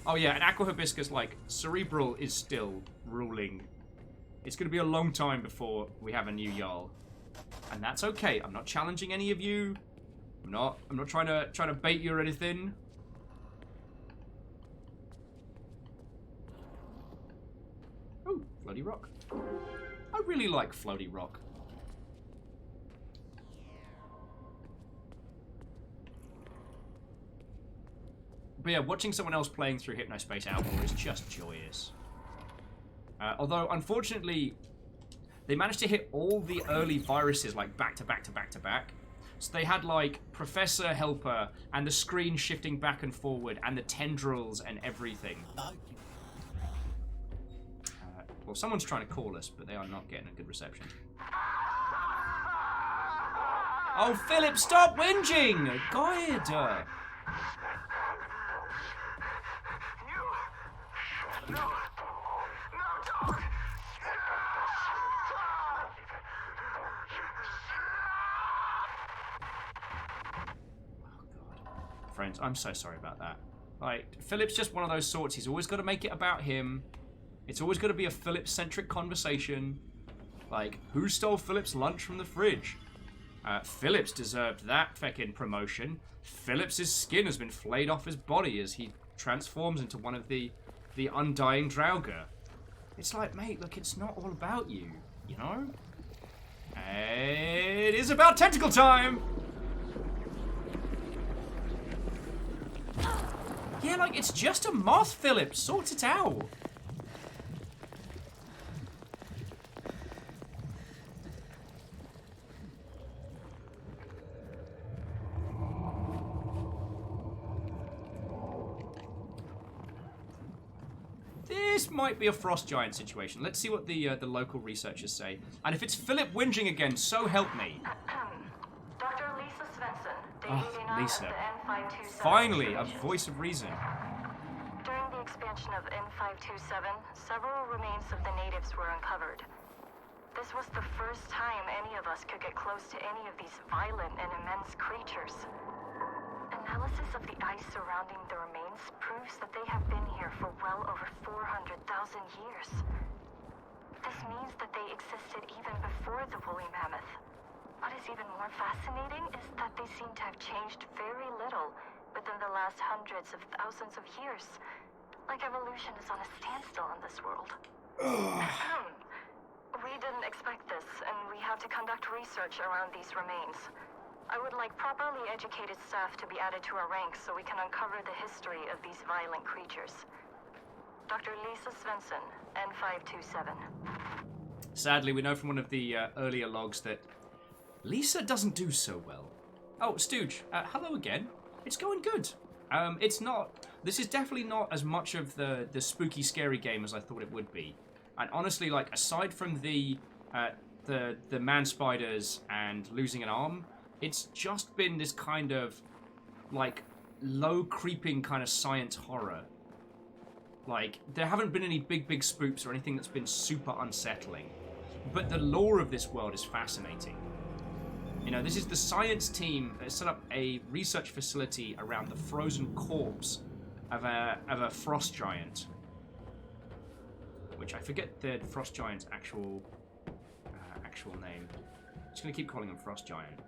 Oh yeah, and Aqua Hibiscus, Cerebral is still ruling. It's going to be a long time before we have a new Jarl. And that's okay. I'm not challenging any of you. I'm not trying to bait you or anything. Oh, Floaty Rock. I really like Floaty Rock. But yeah, watching someone else playing through Hypnospace Outlaw is just joyous. Although, unfortunately, they managed to hit all the early viruses, back to back to back to back. So they had, Professor Helper, and the screen shifting back and forward, and the tendrils and everything. Well, someone's trying to call us, but they are not getting a good reception. Oh, Philip, stop whinging! God! Friends, I'm so sorry about that. Philip's just one of those sorts. He's always got to make it about him. It's always got to be a Philip-centric conversation. Who stole Philip's lunch from the fridge? Philip's deserved that feckin' promotion. Philip's skin has been flayed off his body as he transforms into one of the undying Draugr. It's mate, look, it's not all about you, you know? It is about tentacle time! Yeah, it's just a moth, Philip. Sort it out. This might be a frost giant situation. Let's see what the local researchers say. And if it's Philip whinging again, so help me. Dr. Lisa Svensson, Oh, Lisa. Finally, a voice of reason. During the expansion of N527, several remains of the natives were uncovered. This was the first time any of us could get close to any of these violent and immense creatures. Analysis of the ice surrounding the remains proves that they have been here for well over 400,000 years. This means that they existed even before the woolly mammoth. What is even more fascinating is that they seem to have changed very little within the last hundreds of thousands of years. Like evolution is on a standstill in this world. We didn't expect this, and we have to conduct research around these remains. I would like properly educated staff to be added to our ranks so we can uncover the history of these violent creatures. Dr. Lisa Svensson, N527. Sadly, we know from one of the earlier logs that Lisa doesn't do so well. Oh, Stooge, hello again. It's going good. It's not... This is definitely not as much of the spooky, scary game as I thought it would be. And honestly, like, aside from the man spiders and losing an arm, it's just been this kind of, like, low-creeping kind of science horror. Like, there haven't been any big spooks or anything that's been super unsettling. But the lore of this world is fascinating. You know, this is the science team that set up a research facility around the frozen corpse of a frost giant. Which I forget the frost giant's actual name. I'm just gonna keep calling him Frost Giant.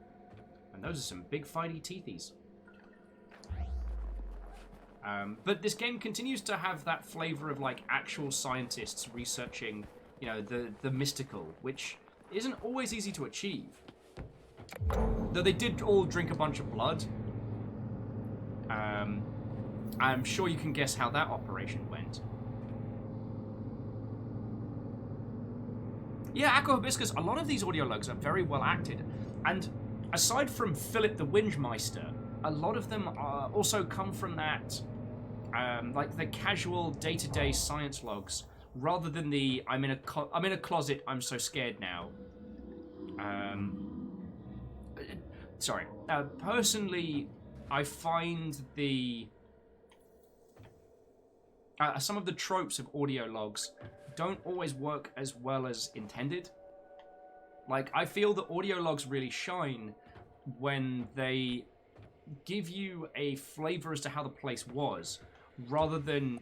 And those are some big fighty teethies. But this game continues to have that flavor of like actual scientists researching, you know, the mystical, which isn't always easy to achieve. Though they did all drink a bunch of blood. I'm sure you can guess how that operation went. Yeah, Aqua Hibiscus, a lot of these audio logs are very well acted. And aside from Philip the Windmeister, a lot of them also come from that, like the casual day-to-day science logs, rather than the I'm in a closet, I'm so scared now. Sorry. Personally, I find the some of the tropes of audio logs don't always work as well as intended. Like, I feel that audio logs really shine when they give you a flavor as to how the place was, rather than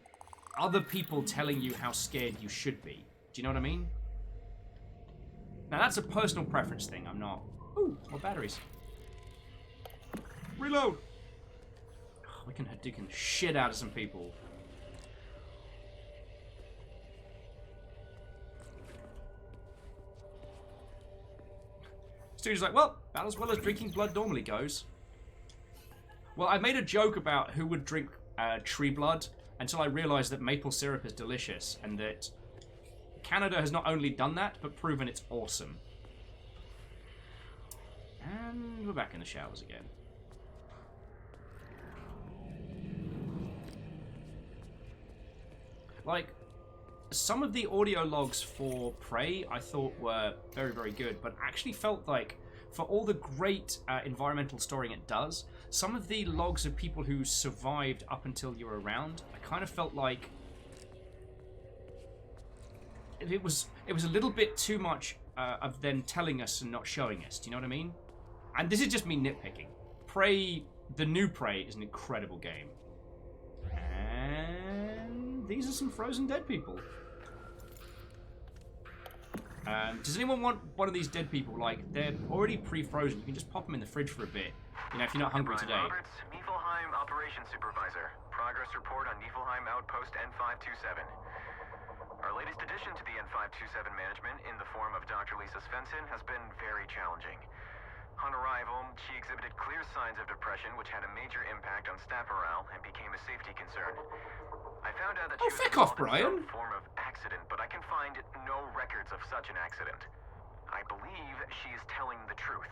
other people telling you how scared you should be. Do you know what I mean? Now, that's a personal preference thing. I'm not... Ooh, more batteries. Reload! We can Hadouken shit out of some people. Stu's like, well, about as well as drinking blood normally goes. Well, I made a joke about who would drink tree blood until I realized that maple syrup is delicious and that Canada has not only done that, but proven it's awesome. And we're back in the showers again. Like, some of the audio logs for Prey I thought were very, very good, but actually felt like, for all the great environmental storing it does, some of the logs of people who survived up until you were around, I kind of felt like it was a little bit too much of them telling us and not showing us. Do you know what I mean? And this is just me nitpicking. Prey, the new Prey, is an incredible game. And these are some frozen dead people. Does anyone want one of these dead people? Like, they're already pre-frozen. You can just pop them in the fridge for a bit. You know, if you're not hungry today. Roberts, Niflheim Operations Supervisor. Progress report on Niflheim Outpost N527. Our latest addition to the N527 management, in the form of Dr. Lisa Svensson, has been very challenging. On arrival, she exhibited clear signs of depression, which had a major impact on staff morale and became a safety concern. I found out that she was involved in some form of accident, but I can find no records of such an accident. I believe she is telling the truth.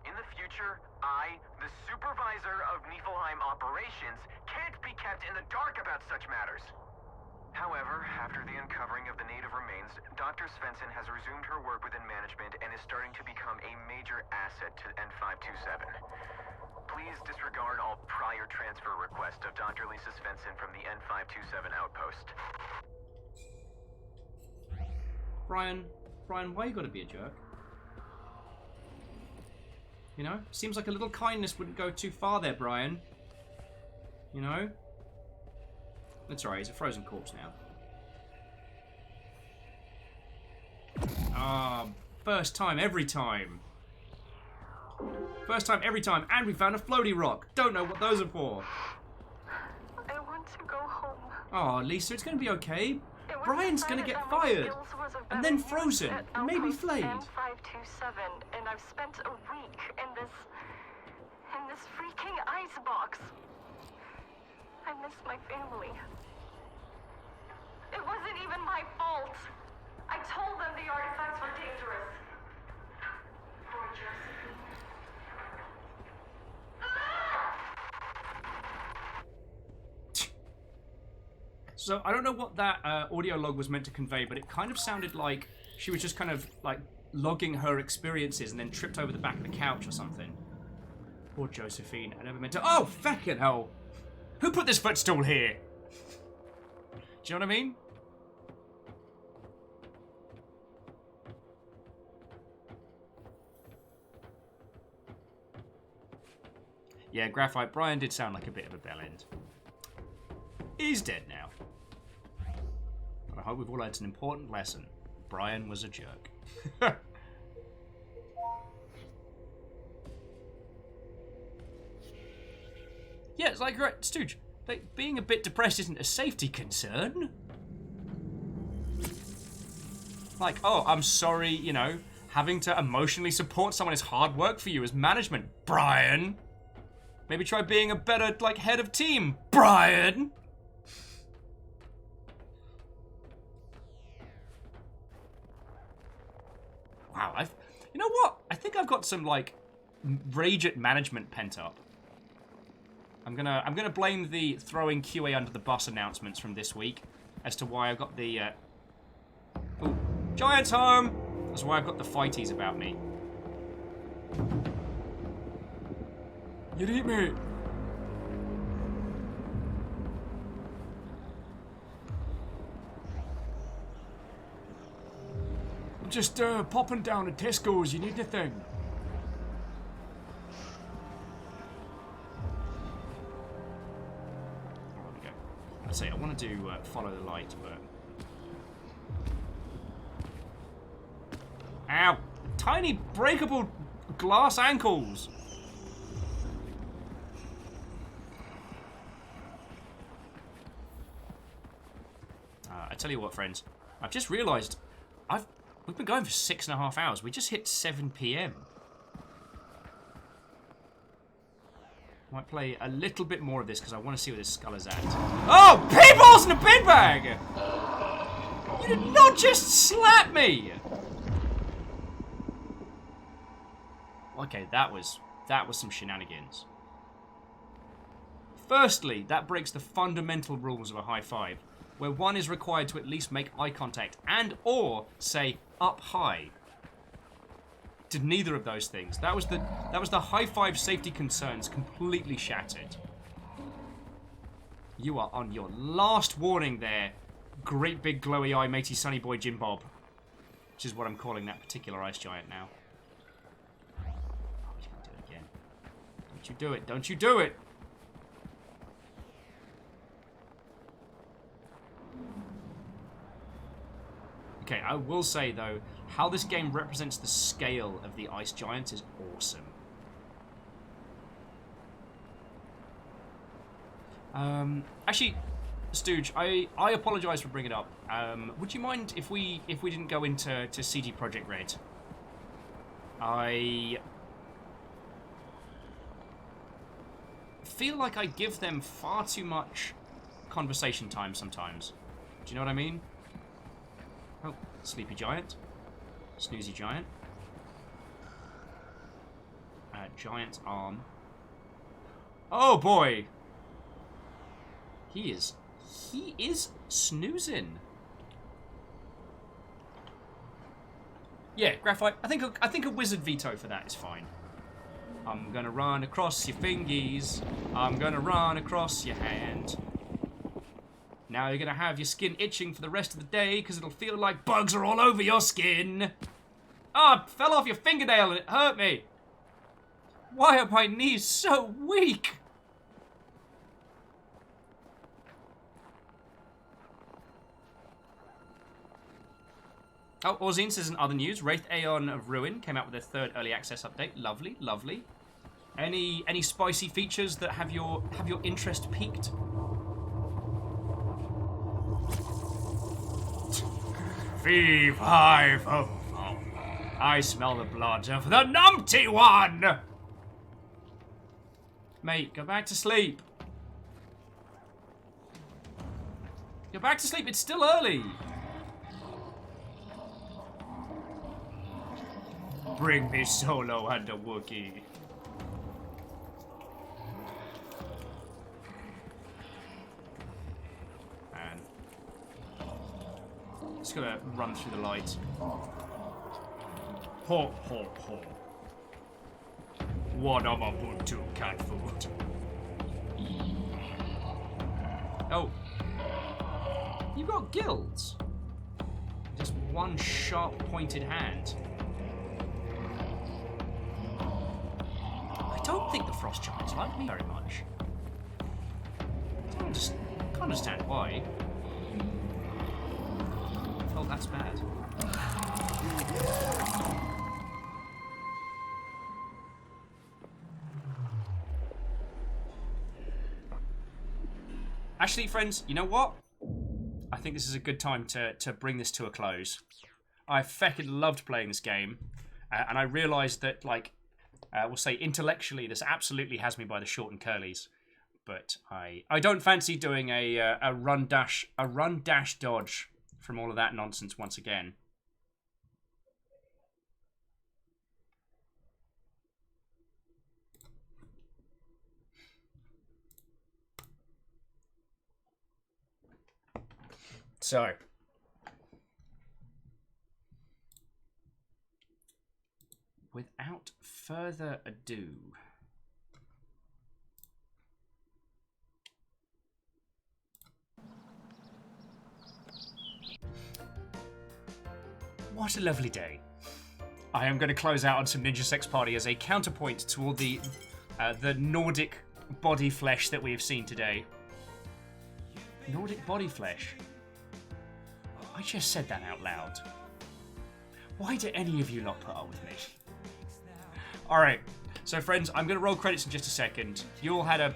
In the future, I, the supervisor of Niflheim operations, can't be kept in the dark about such matters. However, after the uncovering of the native remains, Dr. Svensson has resumed her work within management and is starting to become a major asset to N527. Please disregard all prior transfer requests of Dr. Lisa Svensson from the N527 outpost. Brian, why you gotta be a jerk? You know? Seems like a little kindness wouldn't go too far there, Brian. You know? That's alright, he's a frozen corpse now. Ah, first time every time. First time every time, and we found a floaty rock. Don't know what those are for. I want to go home. Oh, Lisa, it's gonna be okay. Brian's gonna get fired, and then frozen, and maybe flayed. N527, and I've spent a week in this freaking ice box. I miss my family. It wasn't even my fault. I told them the artifacts were dangerous. Poor Josephine. So I don't know what that audio log was meant to convey, but it kind of sounded like she was just kind of like logging her experiences and then tripped over the back of the couch or something. Poor Josephine. I never meant to. Oh, fucking hell! Who put this footstool here? Do you know what I mean? Yeah, Graphite. Brian did sound like a bit of a bellend. He's dead now. But I hope we've all learned an important lesson. Brian was a jerk. Yeah, it's like, right, Stooge, like, being a bit depressed isn't a safety concern. Like, oh, I'm sorry, you know, having to emotionally support someone is hard work for you as management, Brian. Maybe try being a better, like, head of team, Brian. Wow, you know what? I think I've got some, like, rage at management pent up. I'm gonna blame the throwing QA under the bus announcements from this week as to why I've got the ooh, Giant's home! That's why I've got the fighties about me. You'd eat me! I'm just popping down at Tesco's, you need anything? I say I want to do follow the light, but ow! Tiny breakable glass ankles. I tell you what, friends, I've just realised we've been going for 6.5 hours. We just hit 7 PM. Might play a little bit more of this because I want to see where this skull is at. Oh, peoples in a bin bag! You did not just slap me! Okay, that was some shenanigans. Firstly, that breaks the fundamental rules of a high five, where one is required to at least make eye contact and or say up high. Did neither of those things. That was the high five safety concerns completely shattered. You are on your last warning there, great big glowy eye matey sunny boy Jim Bob, which is what I'm calling that particular ice giant now. Oh, you can do it again. Don't you do it? Don't you do it! Okay, I will say, though, how this game represents the scale of the ice giants is awesome. Actually, Stooge, I apologise for bringing it up. Would you mind if we didn't go into CD Projekt Red? I feel like I give them far too much conversation time sometimes. Do you know what I mean? Oh, sleepy giant. Snoozy giant. Giant arm. Oh boy! He is snoozing. Yeah, Graphite. I think a wizard veto for that is fine. I'm gonna run across your fingies. I'm gonna run across your hand. Now you're gonna have your skin itching for the rest of the day because it'll feel like bugs are all over your skin. Oh, it fell off your fingernail and it hurt me. Why are my knees so weak? Oh, Orzine says in other news, Wraith Aeon of Ruin came out with their 3rd early access update. Lovely, lovely. Any spicy features that have your interest piqued? Fee, fi, fo, fo. I smell the blood of the numpty one! Mate, go back to sleep. Go back to sleep, it's still early. Bring me Solo and a Wookiee. And just gonna run through the light. Ho ho ho. What am I put to cat food? Oh. You got gills. Just one sharp pointed hand. I don't think the frost giants like me very much. I can't understand why. Oh, that's bad. Actually, friends, you know what? I think this is a good time to bring this to a close. I feckin' loved playing this game, and I realised that, like, we'll say intellectually, this absolutely has me by the short and curlies. But I don't fancy doing a run dash dodge from all of that nonsense once again. So, without further ado, what a lovely day. I am going to close out on some Ninja Sex Party as a counterpoint to all the Nordic body flesh that we have seen today. Nordic body flesh. I just said that out loud. Why do any of you not put up with me? Alright, so friends, I'm going to roll credits in just a second. You all had a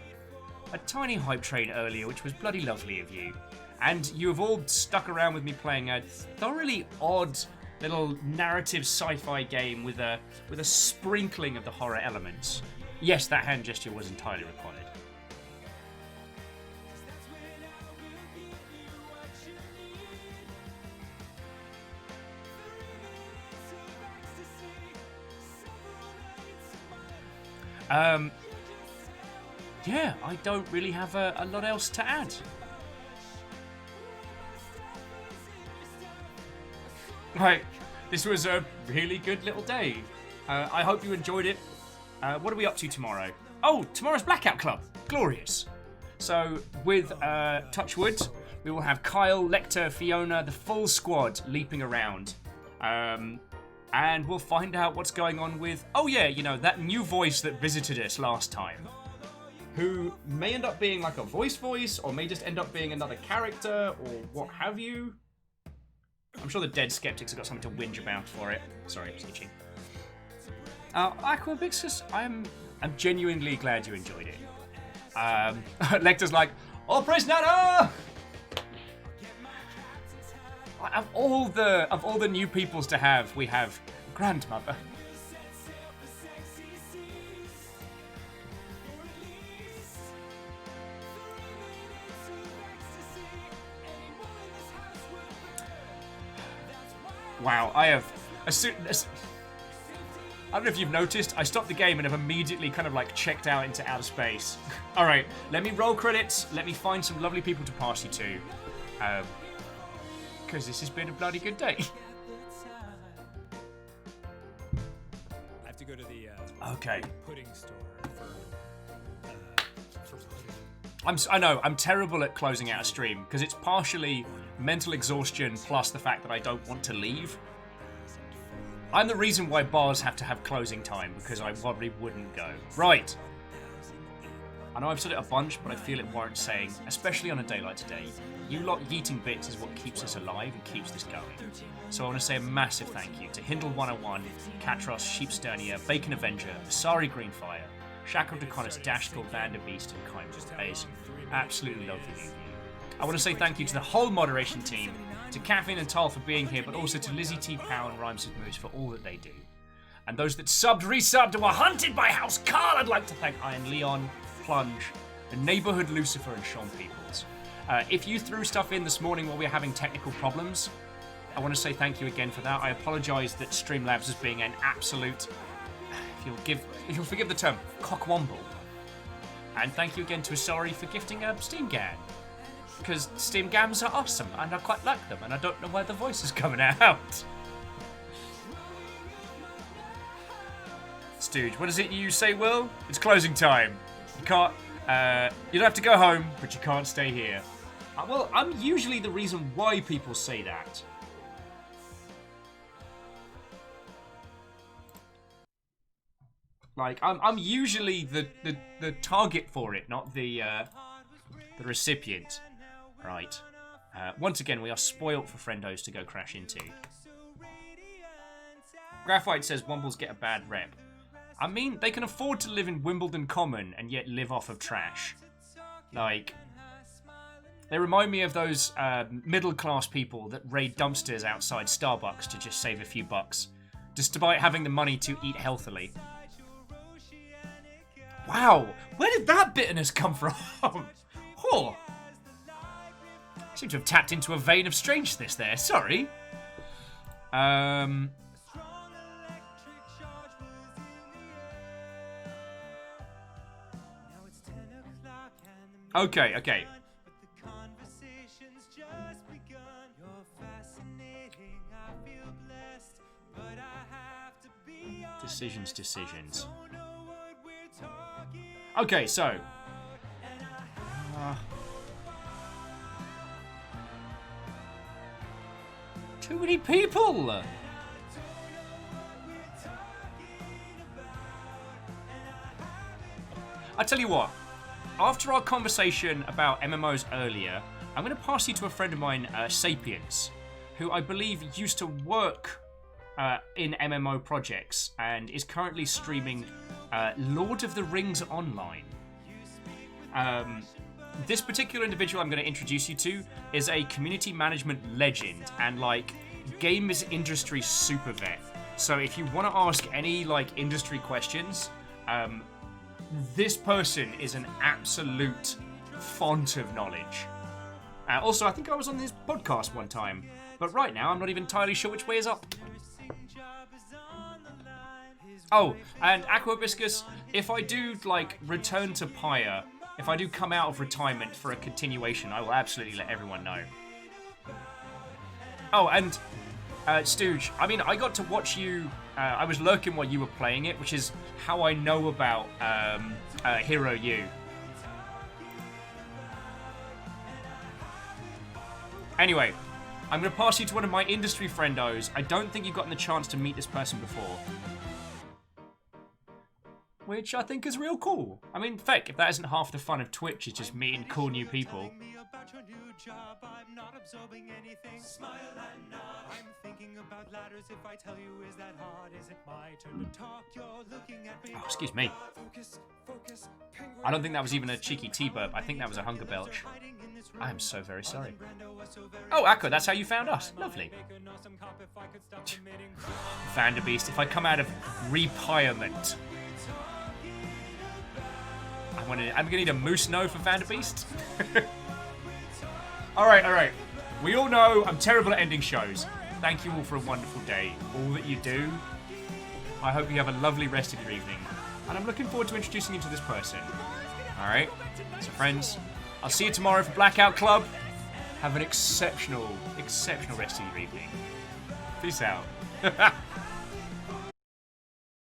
tiny hype train earlier, which was bloody lovely of you. And you have all stuck around with me playing a thoroughly odd little narrative sci-fi game with a sprinkling of the horror elements. Yes, that hand gesture was entirely required. Yeah, I don't really have a lot else to add. Right, this was a really good little day. I hope you enjoyed it. What are we up to tomorrow? Oh, tomorrow's Blackout Club. Glorious. So, with Touchwood, we will have Kyle, Lecter, Fiona, the full squad leaping around. And we'll find out what's going on with, oh yeah, you know, that new voice that visited us last time. Who may end up being like a voice, or may just end up being another character, or what have you. I'm sure the dead skeptics have got something to whinge about for it. Sorry, it's itchy. Aquabixus, I'm genuinely glad you enjoyed it. Lecter's like, all praise Nana! Of all the new peoples to have, we have grandmother. Wow, I have I don't know if you've noticed, I stopped the game and have immediately kind of like checked out into outer space. All right, let me roll credits. Let me find some lovely people to pass you to. Because this has been a bloody good day. I have to go to the Okay. Pudding store for pudding. I know, I'm terrible at closing out a stream, because it's partially mental exhaustion plus the fact that I don't want to leave. I'm the reason why bars have to have closing time, because I probably wouldn't go. Right. I know I've said it a bunch, but I feel it warrants saying, especially on a day like today, you lot yeeting bits is what keeps us alive and keeps this going. So I want to say a massive thank you to Hindle101, Katros, Sheepsternia, Bacon Avenger, Asari Greenfire, Shackle Deconis, Dashkill, Vanderbeast, and Kaimus Base. Absolutely love you. I want to say thank you to the whole moderation team, to Caffeine and Tal for being here, but also to Lizzie T. Pow and Rhymes with Moose for all that they do. And those that subbed, resubbed, and were hunted by House Carl, I'd like to thank Iron Leon, Plunge, the Neighborhood Lucifer, and Sean Peoples. If you threw stuff in this morning while we were having technical problems, I want to say thank you again for that. I apologise that Streamlabs is being an absolute, if you'll forgive the term, cockwomble. And thank you again to Asari for gifting a Steam Gam. Because Steam Gams are awesome, and I quite like them, and I don't know why the voice is coming out. Stooge, what is it you say, Will? It's closing time. You can't, you don't have to go home, but you can't stay here. Well, I'm usually the reason why people say that. Like, I'm usually the target for it, not the recipient. Right. Once again, we are spoilt for friendos to go crash into. Graphite says Wombles get a bad rep. I mean, they can afford to live in Wimbledon Common and yet live off of trash. Like, they remind me of those middle-class people that raid dumpsters outside Starbucks to just save a few bucks, despite having the money to eat healthily. Wow, where did that bitterness come from? Oh. Seem to have tapped into a vein of strangeness there, sorry. Okay. Decisions. Okay, so. Too many people! I tell you what, after our conversation about MMOs earlier, I'm going to pass you to a friend of mine, Sapiens, who I believe used to work in MMO projects and is currently streaming Lord of the Rings Online. This particular individual I'm going to introduce you to is a community management legend and like games industry super vet. So if you want to ask any like industry questions, this person is an absolute font of knowledge. Also, I think I was on this podcast one time, but right now I'm not even entirely sure which way is up. Oh, and Aquabiscus, if I do like return to Pyre, if I do come out of retirement for a continuation, I will absolutely let everyone know. Oh, and Stooge, I mean, I got to watch you, I was lurking while you were playing it, which is how I know about Hero U. Anyway, I'm going to pass you to one of my industry friendos. I don't think you've gotten the chance to meet this person before. Which I think is real cool. I mean, feck, if that isn't half the fun of Twitch, is just meeting cool new people. Oh, excuse me. I don't think that was even a cheeky T-burp. I think that was a hunger belch. I am so very sorry. Oh, Aqua, that's how you found us. Lovely. Vanderbeast, if I come out of retirement... I'm gonna need a moose no for Vanderbeast. Alright. We all know I'm terrible at ending shows. Thank you all for a wonderful day. All that you do. I hope you have a lovely rest of your evening. And I'm looking forward to introducing you to this person. Alright? So friends, I'll see you tomorrow for Blackout Club. Have an exceptional rest of your evening. Peace out.